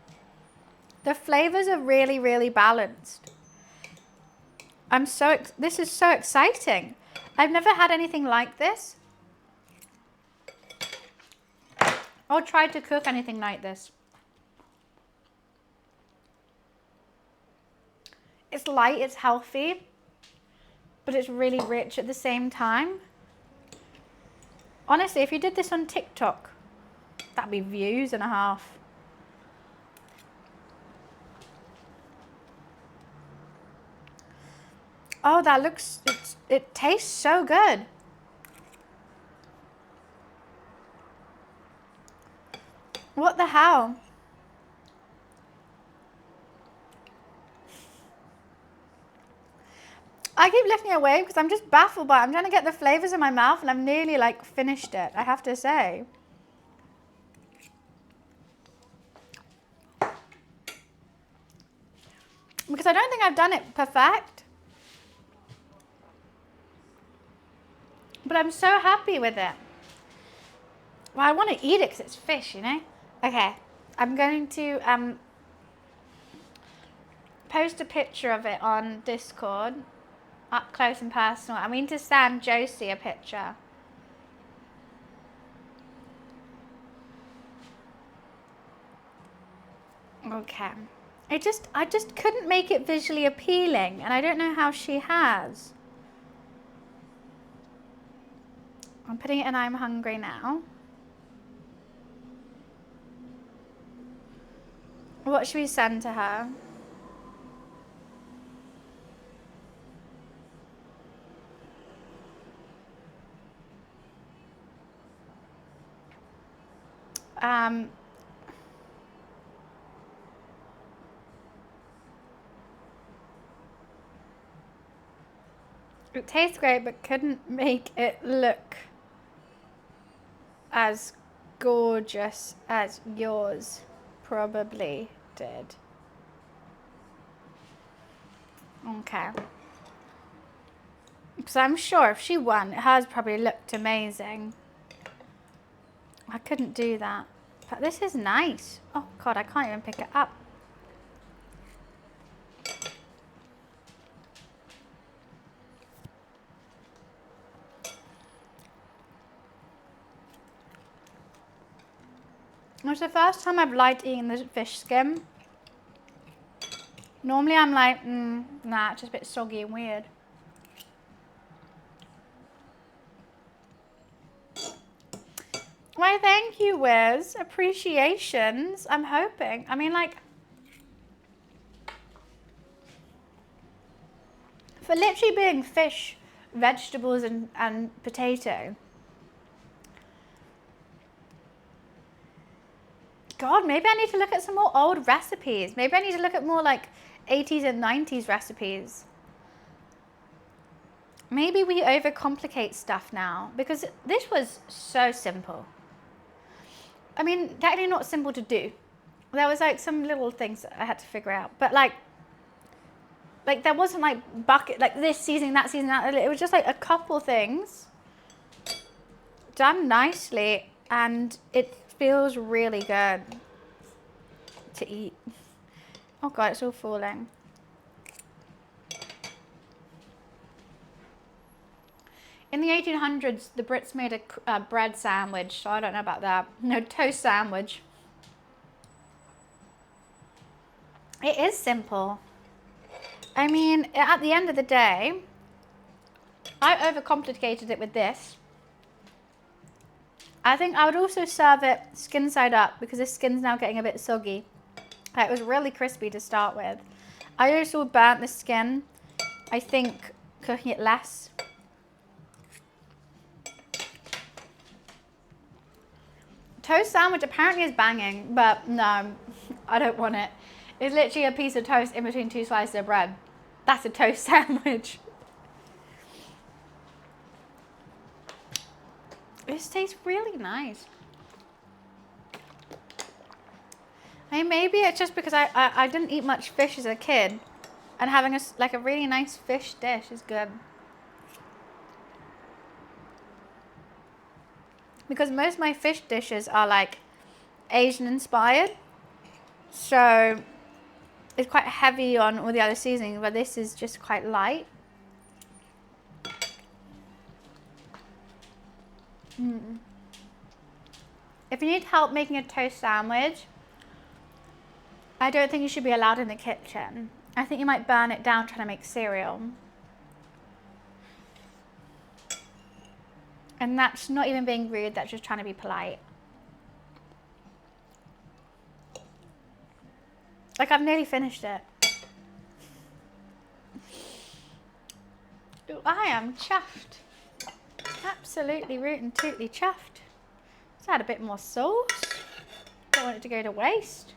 [SPEAKER 1] The flavors are really, really balanced. This is so exciting. I've never had anything like this. Or tried to cook anything like this. It's light, it's healthy, but it's really rich at the same time. Honestly, if you did this on TikTok, that'd be views and a half. Oh, it tastes so good. What the hell? I keep lifting it away because I'm just baffled by it. I'm trying to get the flavors in my mouth and I've nearly like finished it, I have to say. Because I don't think I've done it perfect. But I'm so happy with it. Well, I want to eat it because it's fish, you know? Okay, I'm going to post a picture of it on Discord, up close and personal. I mean to send Josie a picture. Okay. I just couldn't make it visually appealing, and I don't know how she has. I'm putting it in I'm hungry now. What should we send to her? It tastes great, but couldn't make it look as gorgeous as yours probably did. Okay. Because I'm sure if she won, hers probably looked amazing. I couldn't do that. But this is nice. Oh God, I can't even pick it up. It's the first time I've liked eating the fish skin. Normally I'm like, nah, it's just a bit soggy and weird. Why, thank you, Wiz. Appreciations. I'm hoping. I mean, like, for literally being fish, vegetables, and potato, God, maybe I need to look at some more old recipes. Maybe I need to look at more like 80s and 90s recipes. Maybe we overcomplicate stuff now because this was so simple. I mean, technically not simple to do. There was like some little things that I had to figure out, but like there wasn't like bucket, like this seasoning, that seasoning, that. It was just like a couple things done nicely, and it feels really good to eat. Oh God, it's all falling. In the 1800s, the Brits made a bread sandwich, so I don't know about that. No, toast sandwich. It is simple. I mean, at the end of the day, I overcomplicated it with this. I think I would also serve it skin side up because the skin's now getting a bit soggy. It was really crispy to start with. I also burnt the skin, I think, cooking it less. Toast sandwich apparently is banging, but no, I don't want it. It's literally a piece of toast in between two slices of bread. That's a toast sandwich. This tastes really nice. I mean, maybe it's just because I didn't eat much fish as a kid, and having a really nice fish dish is good. Because most of my fish dishes are like Asian inspired, so it's quite heavy on all the other seasonings, but this is just quite light. If you need help making a toast sandwich, I don't think you should be allowed in the kitchen. I think you might burn it down trying to make cereal. And that's not even being rude, that's just trying to be polite. Like, I've nearly finished it. Ooh, I am chuffed. Absolutely rootin' tootly chuffed. Let's add a bit more sauce. Don't want it to go to waste.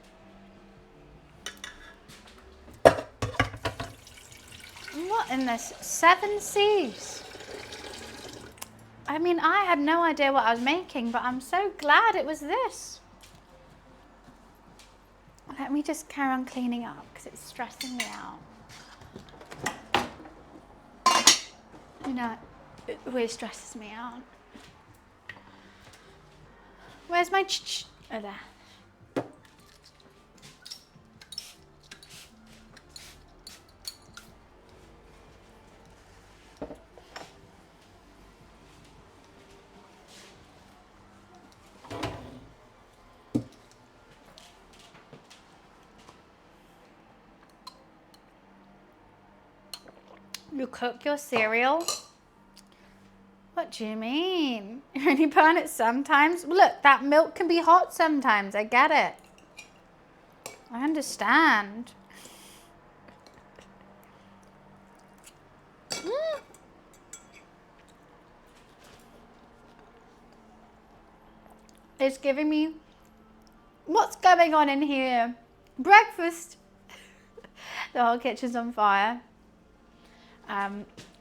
[SPEAKER 1] What in this? 7 C's. I mean, I had no idea what I was making, but I'm so glad it was this. Let me just carry on cleaning up because it's stressing me out. You know, it really stresses me out. Where's my Oh, there. You cook your cereal? What do you mean? You only burn it sometimes? Look, that milk can be hot sometimes. I get it. I understand. It's giving me... What's going on in here? Breakfast. The whole kitchen's on fire.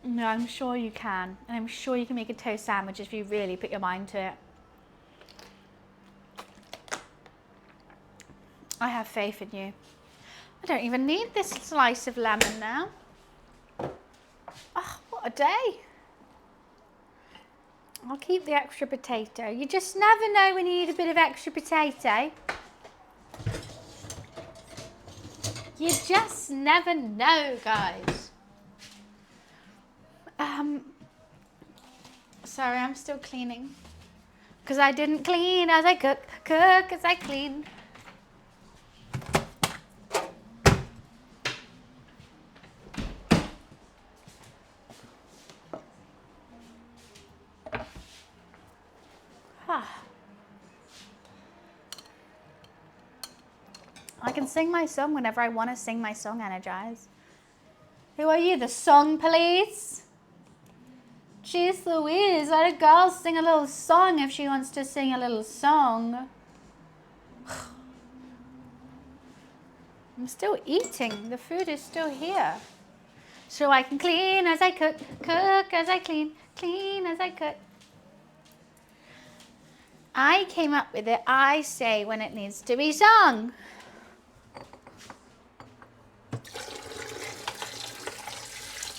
[SPEAKER 1] No, I'm sure you can. And I'm sure you can make a toast sandwich if you really put your mind to it. I have faith in you. I don't even need this slice of lemon now. Oh, what a day. I'll keep the extra potato. You just never know when you need a bit of extra potato. You just never know, guys. Sorry, I'm still cleaning. Because I didn't clean as I cook as I clean. I can sing my song whenever I want to sing my song, Energize. Who are you, the song police? Jeez Louise, let a girl sing a little song if she wants to sing a little song. I'm still eating. The food is still here. So I can clean as I cook, cook as I clean, clean as I cook. I came up with it. I say when it needs to be sung.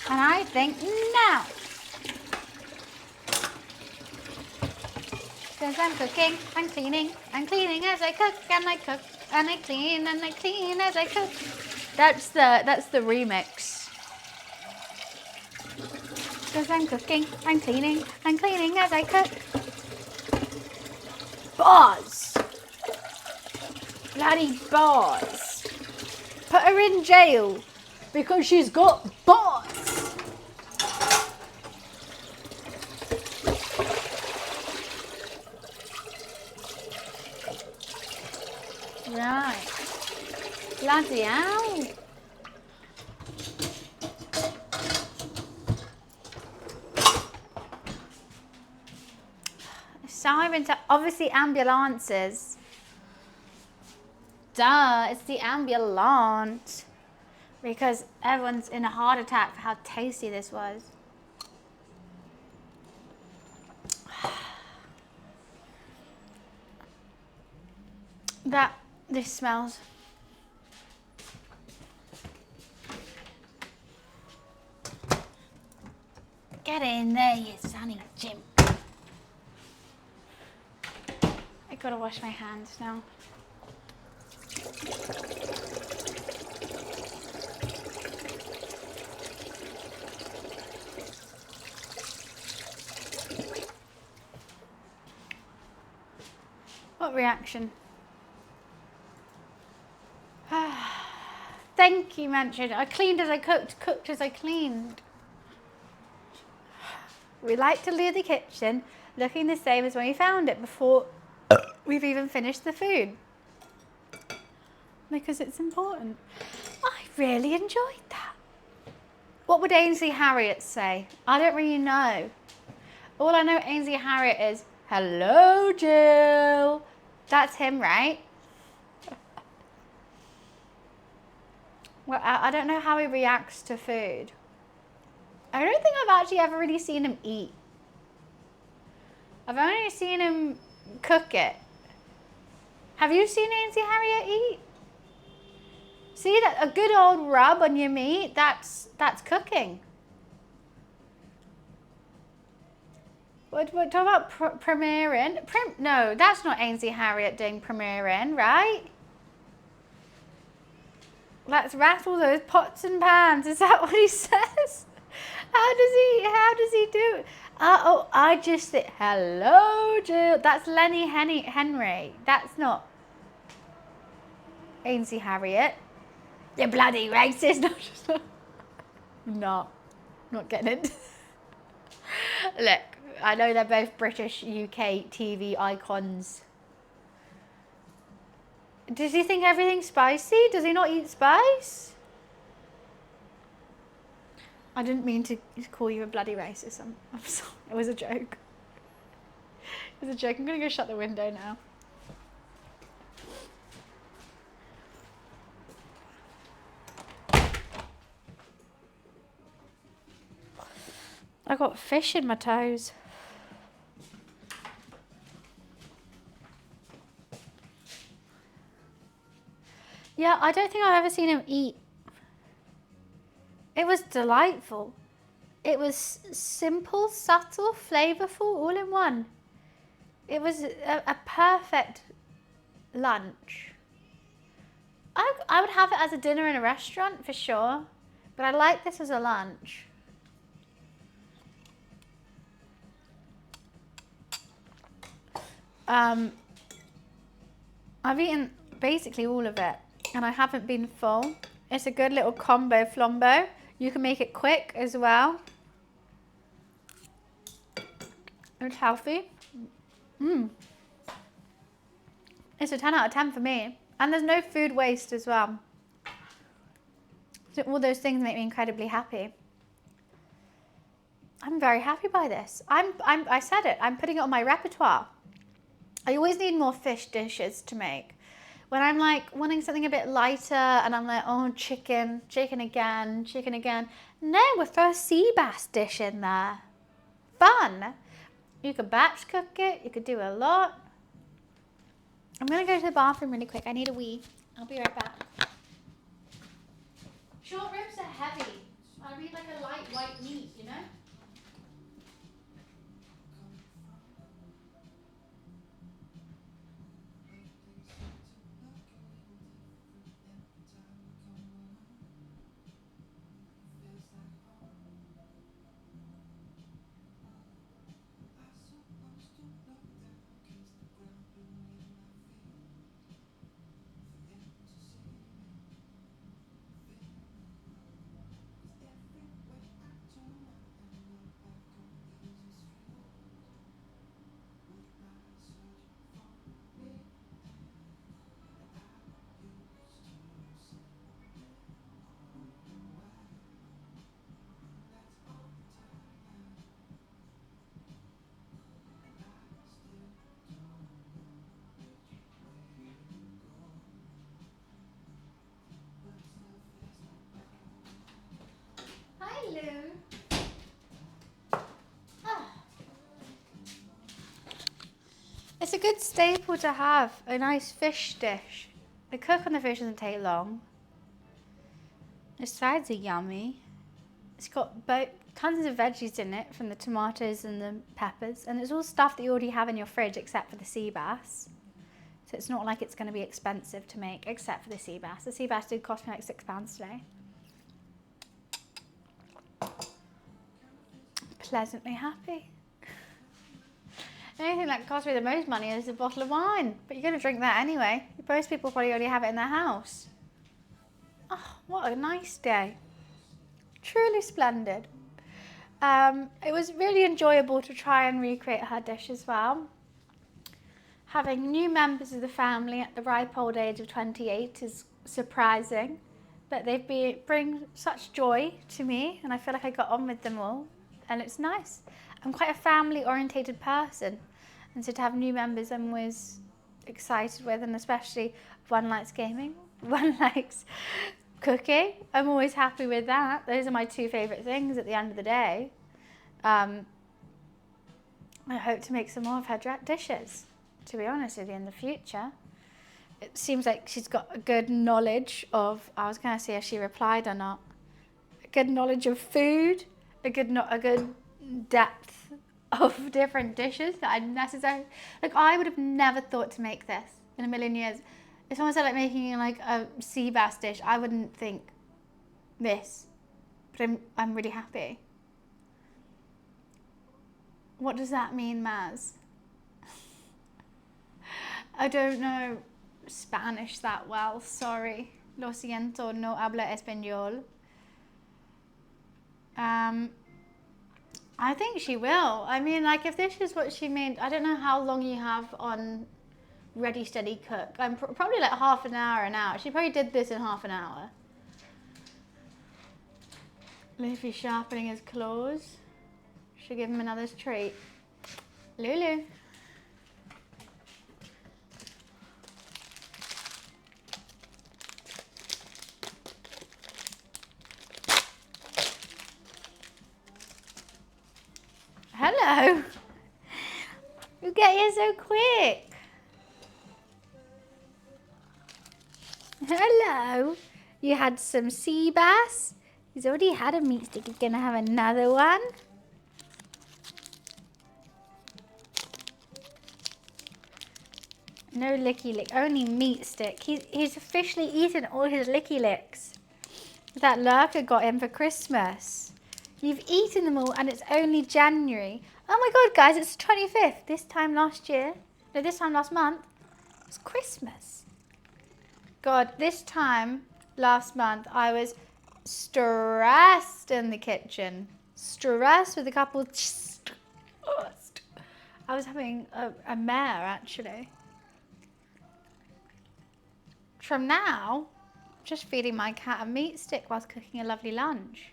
[SPEAKER 1] And I think now. Because I'm cooking, I'm cleaning as I cook, and I cook, and I clean as I cook. That's the remix. Because I'm cooking, I'm cleaning as I cook. Bars! Bloody bars! Put her in jail because she's got bars! Right. Bloody hell. Sirens are obviously ambulances. Duh, it's the ambulance. Because everyone's in a heart attack for how tasty this was. This smells. Get in there, you sonny Jim. I gotta wash my hands now. What reaction? Thank you, Manchester. I cleaned as I cooked, cooked as I cleaned. We like to leave the kitchen looking the same as when we found it before we've even finished the food. Because it's important. I really enjoyed that. What would Ainsley Harriott say? I don't really know. All I know Ainsley Harriott is, hello, Jill. That's him, right? Well, I don't know how he reacts to food. I don't think I've actually ever really seen him eat. I've only seen him cook it. Have you seen Ainsley Harriott eat? See, that a good old rub on your meat, that's cooking. What talk about premiering? No, that's not Ainsley Harriott doing premiering, right? Let's rattle those pots and pans. Is that what he says? How does he do it? I just think, hello, Jill. That's Lenny Henry. That's not Ainsley Harriott. You bloody racist. Not getting it. Look, I know they're both British UK TV icons. Does he think everything's spicy? Does he not eat spice? I didn't mean to call you a bloody racist. I'm sorry. It was a joke. It was a joke. I'm going to go shut the window now. I got fish in my toes. Yeah, I don't think I've ever seen him eat. It was delightful. It was simple, subtle, flavorful, all in one. It was a perfect lunch. I would have it as a dinner in a restaurant for sure, but I like this as a lunch. I've eaten basically all of it and I haven't been full. It's a good little combo flambeau. You can make it quick as well. It's healthy. It's a 10 out of 10 for me. And there's no food waste as well. So all those things make me incredibly happy. I'm very happy by this. I said it, I'm putting it on my repertoire. I always need more fish dishes to make. When I'm like wanting something a bit lighter and I'm like, oh, chicken again. No, we'll throw a sea bass dish in there. Fun. You could batch cook it. You could do a lot. I'm going to go to the bathroom really quick. I need a wee. I'll be right back. Short ribs are heavy. I need like a light white meat, you know? Hi, Lou. Ah. It's a good staple to have, a nice fish dish. The cook on the fish doesn't take long. The sides are yummy. It's got both tons of veggies in it from the tomatoes and the peppers, and it's all stuff that you already have in your fridge except for the sea bass. So it's not like it's going to be expensive to make except for the sea bass. The sea bass did cost me like £6 today. Pleasantly happy. The only thing that cost me the most money is a bottle of wine, but you're going to drink that anyway. Most people probably already have it in their house. Oh, what a nice day. Truly splendid. It was really enjoyable to try and recreate her dish as well. Having new members of the family at the ripe old age of 28 is surprising, but they bring such joy to me, and I feel like I got on with them all, and it's nice. I'm quite a family-orientated person, and so to have new members I'm always excited with, and especially if one likes gaming, one likes cooking. I'm always happy with that. Those are my two favourite things at the end of the day. I hope to make some more of her dishes, to be honest with you, in the future. It seems like she's got a good knowledge of, I was going to see if she replied or not, a good knowledge of food, a good depth of different dishes that I necessarily, like I would have never thought to make this in a million years. If someone said like making like a sea bass dish, I wouldn't think this, but I'm really happy. What does that mean, Maz? I don't know Spanish that well, sorry. Lo siento, no habla español. I think she will. I mean, like, if this is what she made, I don't know how long you have on Ready, Steady, Cook. I'm probably like half an hour. She probably did this in half an hour. Luffy sharpening his claws. Should give him another treat. Lulu. Hello. You get here so quick. Hello. You had some sea bass. He's already had a meat stick. He's gonna have another one. No licky lick, only meat stick. He's officially eaten all his licky licks that Lurker got him for Christmas. You've eaten them all and it's only January. Oh my God, guys, it's the 25th. This time last month, it was Christmas. God, this time last month, I was stressed in the kitchen. Stressed with a couple. I was having a mare, actually. From now, just feeding my cat a meat stick whilst cooking a lovely lunch.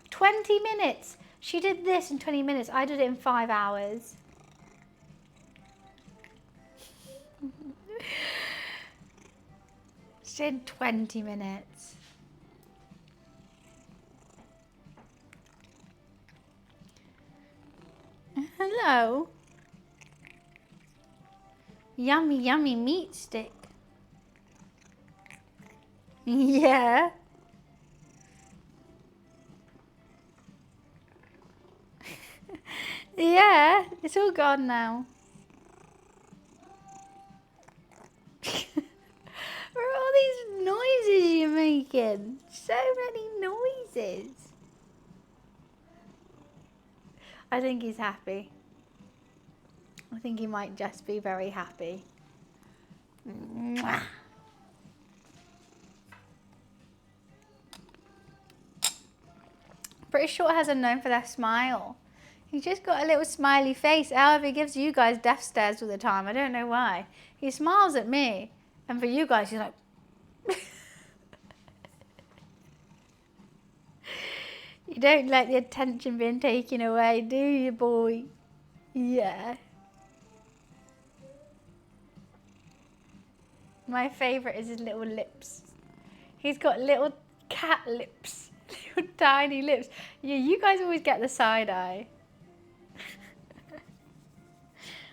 [SPEAKER 1] 20 minutes. She did this in 20 minutes. I did it in 5 hours. in 20 minutes. Hello. Yummy, yummy meat stick. Yeah. Yeah, it's all gone now. What are all these noises you're making? So many noises. I think he's happy. I think he might just be very happy. Mwah. British Shorthairs are known for their smile. He's just got a little smiley face. However, he gives you guys death stares all the time. I don't know why. He smiles at me, and for you guys, he's like... You don't like the attention being taken away, do you, boy? Yeah. My favourite is his little lips. He's got little cat lips. Little tiny lips. Yeah, you guys always get the side eye.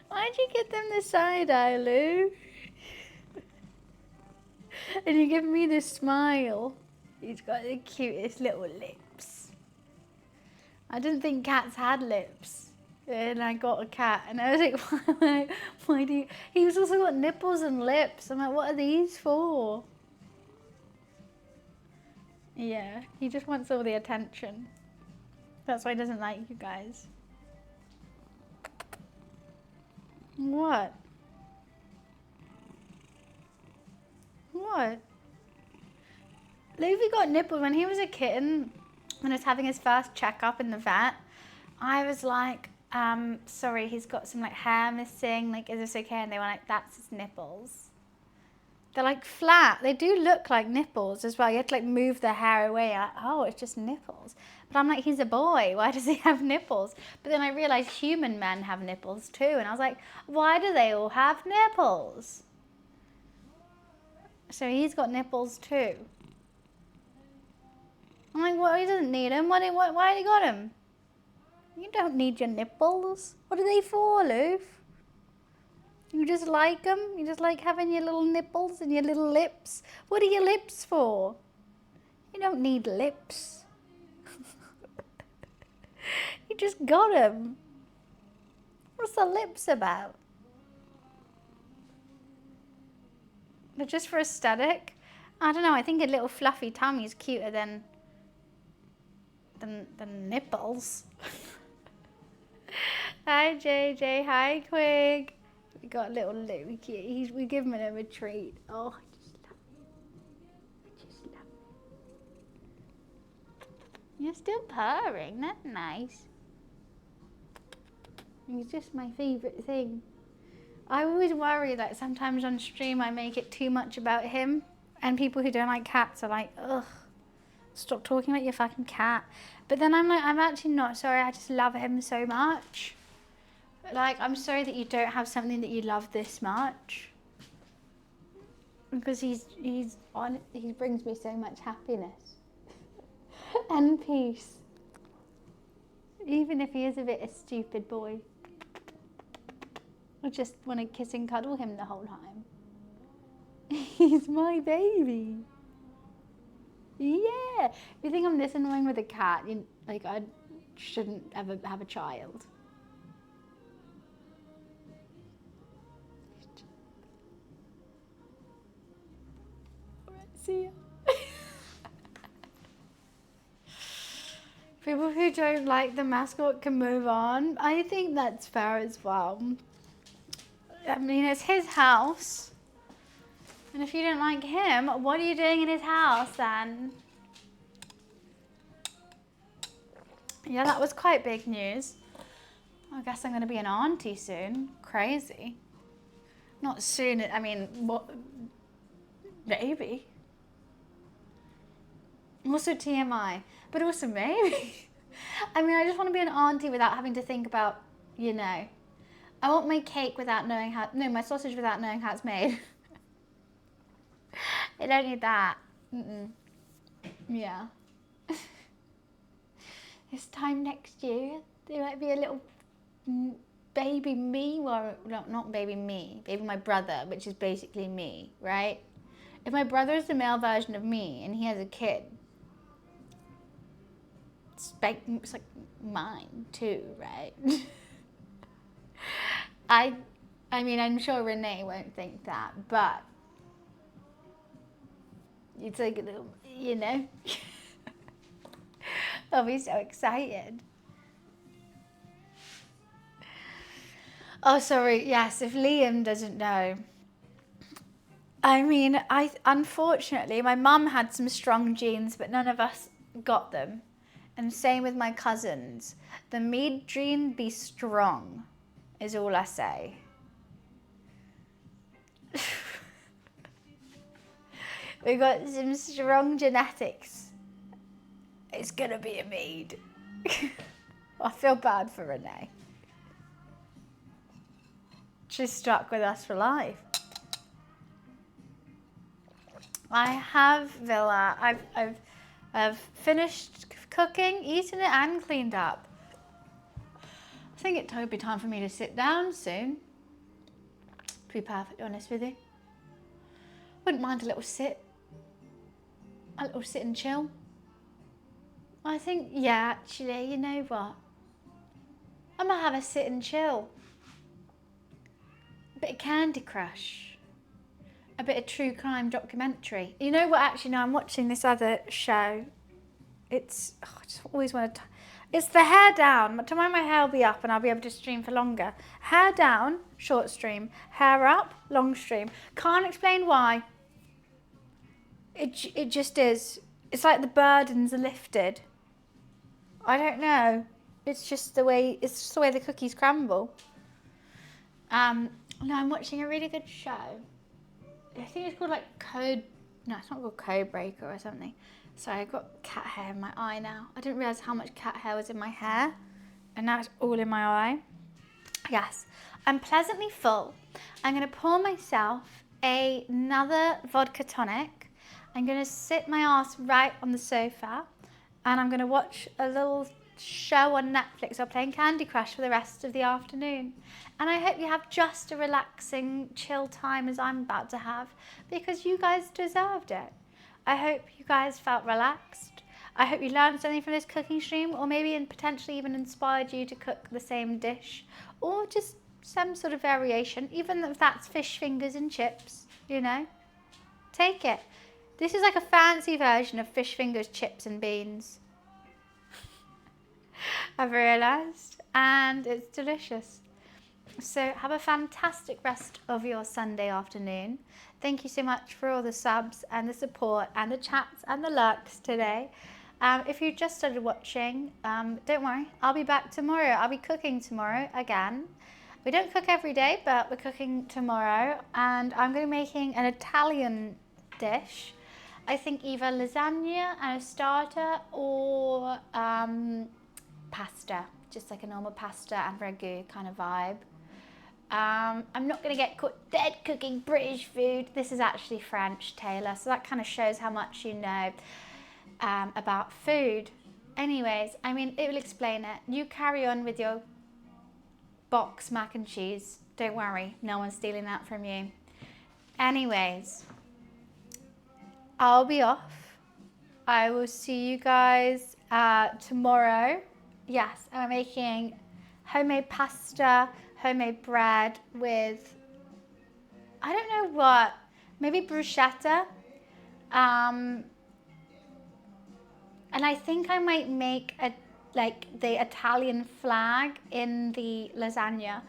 [SPEAKER 1] Why'd you get them the side eye, Lou? And you give me this smile. He's got the cutest little lips. I didn't think cats had lips. And I got a cat and I was like, why do you... He's also got nipples and lips. I'm like, what are these for? Yeah, he just wants all the attention. That's why he doesn't like you guys. What? What? Luffy got nipples when he was a kitten, when he was having his first checkup in the vet. I was like, sorry, he's got some like hair missing, like, is this okay? And they were like, that's his nipples. They're like flat. They do look like nipples as well. You have to like move the hair away. Like, oh, it's just nipples. But I'm like, he's a boy. Why does he have nipples? But then I realized human men have nipples too. And I was like, why do they all have nipples? So he's got nipples too. I'm like, well, he doesn't need them. Why have you got them? You don't need your nipples. What are they for, Loof? You just like them? You just like having your little nipples and your little lips? What are your lips for? You don't need lips. You just got them. What's the lips about? They're just for aesthetic? I don't know, I think a little fluffy tummy is cuter than nipples. Hi JJ, hi Quig. We got a little Luke. We give him a treat. Oh, I just love you. I just love you. You're still purring. That's nice. He's just my favourite thing. I always worry that sometimes on stream I make it too much about him, and people who don't like cats are like, ugh, stop talking about your fucking cat. But then I'm like, I'm actually not sorry. I just love him so much. Like, I'm sorry that you don't have something that you love this much. Because he brings me so much happiness and peace. Even if he is a bit a stupid boy. I just want to kiss and cuddle him the whole time. He's my baby. Yeah. If you think I'm this annoying with a cat, like, I shouldn't ever have a child. See ya. People who don't like the mascot can move on. I think that's fair as well. I mean, it's his house. And if you don't like him, what are you doing in his house then? Yeah, that was quite big news. I guess I'm going to be an auntie soon. Crazy. Not soon, I mean, what? Maybe. Also TMI, but also maybe. I mean, I just want to be an auntie without having to think about, you know. I want my cake without knowing how, no, my sausage without knowing how it's made. I don't need that. Mm-mm. Yeah. This time next year, there might be a little baby me, or not baby me, baby my brother, which is basically me, right? If my brother is the male version of me and he has a kid, it's like mine too, right? I mean, I'm sure Renee won't think that, but it's like a little, you know. I'll be so excited. Oh, sorry. Yes, if Liam doesn't know. I mean, unfortunately, my mum had some strong genes, but none of us got them. And same with my cousins. The mead gene be strong, is all I say. We got some strong genetics. It's gonna be a mead. I feel bad for Renee. She's stuck with us for life. I have Villa. I've finished cooking, eaten it, and cleaned up. I think it would be time for me to sit down soon. To be perfectly honest with you, wouldn't mind a little sit and chill. I think, yeah, actually, you know what? I'm gonna have a sit and chill. A bit of Candy Crush. A bit of true crime documentary. You know what, actually, no, I'm watching this other show. It's, I just always want to, it's the hair down. Tomorrow my hair will be up and I'll be able to stream for longer. Hair down, short stream. Hair up, long stream. Can't explain why. It just is. It's like the burdens are lifted. I don't know. It's just the way the cookies crumble. No, I'm watching a really good show. I think it's called like no, it's not called Code Breaker or something. Sorry, I've got cat hair in my eye now. I didn't realise how much cat hair was in my hair. And now it's all in my eye. Yes, I'm pleasantly full. I'm going to pour myself another vodka tonic. I'm going to sit my ass right on the sofa. And I'm going to watch a little show on Netflix or playing Candy Crush for the rest of the afternoon. And I hope you have just a relaxing, chill time as I'm about to have, because you guys deserved it. I hope you guys felt relaxed. I hope you learned something from this cooking stream, or maybe potentially even inspired you to cook the same dish, or just some sort of variation, even if that's fish fingers and chips, you know. Take it. This is like a fancy version of fish fingers, chips and beans. I've realised, and it's delicious. So have a fantastic rest of your Sunday afternoon. Thank you so much for all the subs and the support and the chats and the lurks today. If you just started watching, don't worry, I'll be back tomorrow. I'll be cooking tomorrow again. We don't cook every day, but we're cooking tomorrow, and I'm going to be making an Italian dish. I think either lasagna and a starter, or pasta, just like a normal pasta and ragu kind of vibe. I'm not going to get caught dead cooking British food. This is actually French, Taylor, so that kind of shows how much you know about food. Anyways, I mean, it will explain it. You carry on with your box mac and cheese. Don't worry, no one's stealing that from you. Anyways, I'll be off. I will see you guys tomorrow. Yes, I'm making homemade pasta, homemade bread with, I don't know what, maybe bruschetta. And I think I might make the Italian flag in the lasagna,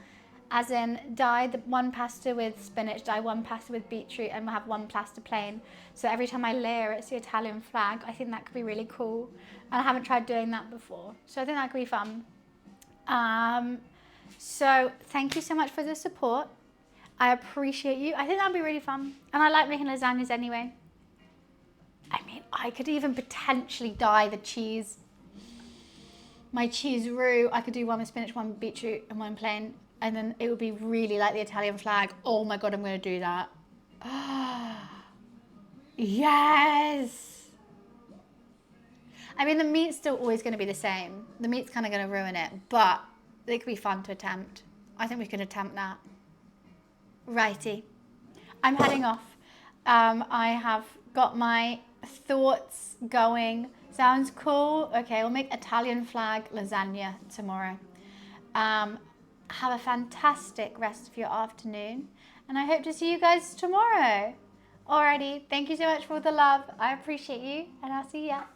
[SPEAKER 1] as in dye the one pasta with spinach, dye one pasta with beetroot, and have one pasta plain. So every time I layer, it's the Italian flag. I think that could be really cool. And I haven't tried doing that before. So I think that could be fun. So thank you so much for the support. I appreciate you. I think that'd be really fun. And I like making lasagnas anyway. I mean, I could even potentially dye the cheese. My cheese roux, I could do one with spinach, one with beetroot, and one plain. And then it would be really like the Italian flag. Oh my God, I'm going to do that. Yes. I mean, the meat's still always going to be the same. The meat's kind of going to ruin it, but it could be fun to attempt. I think we can attempt that. Righty. I'm heading off. I have got my thoughts going. Sounds cool. Okay, we'll make Italian flag lasagna tomorrow. Have a fantastic rest of your afternoon, and I hope to see you guys tomorrow. Alrighty, thank you so much for all the love. I appreciate you, and I'll see ya.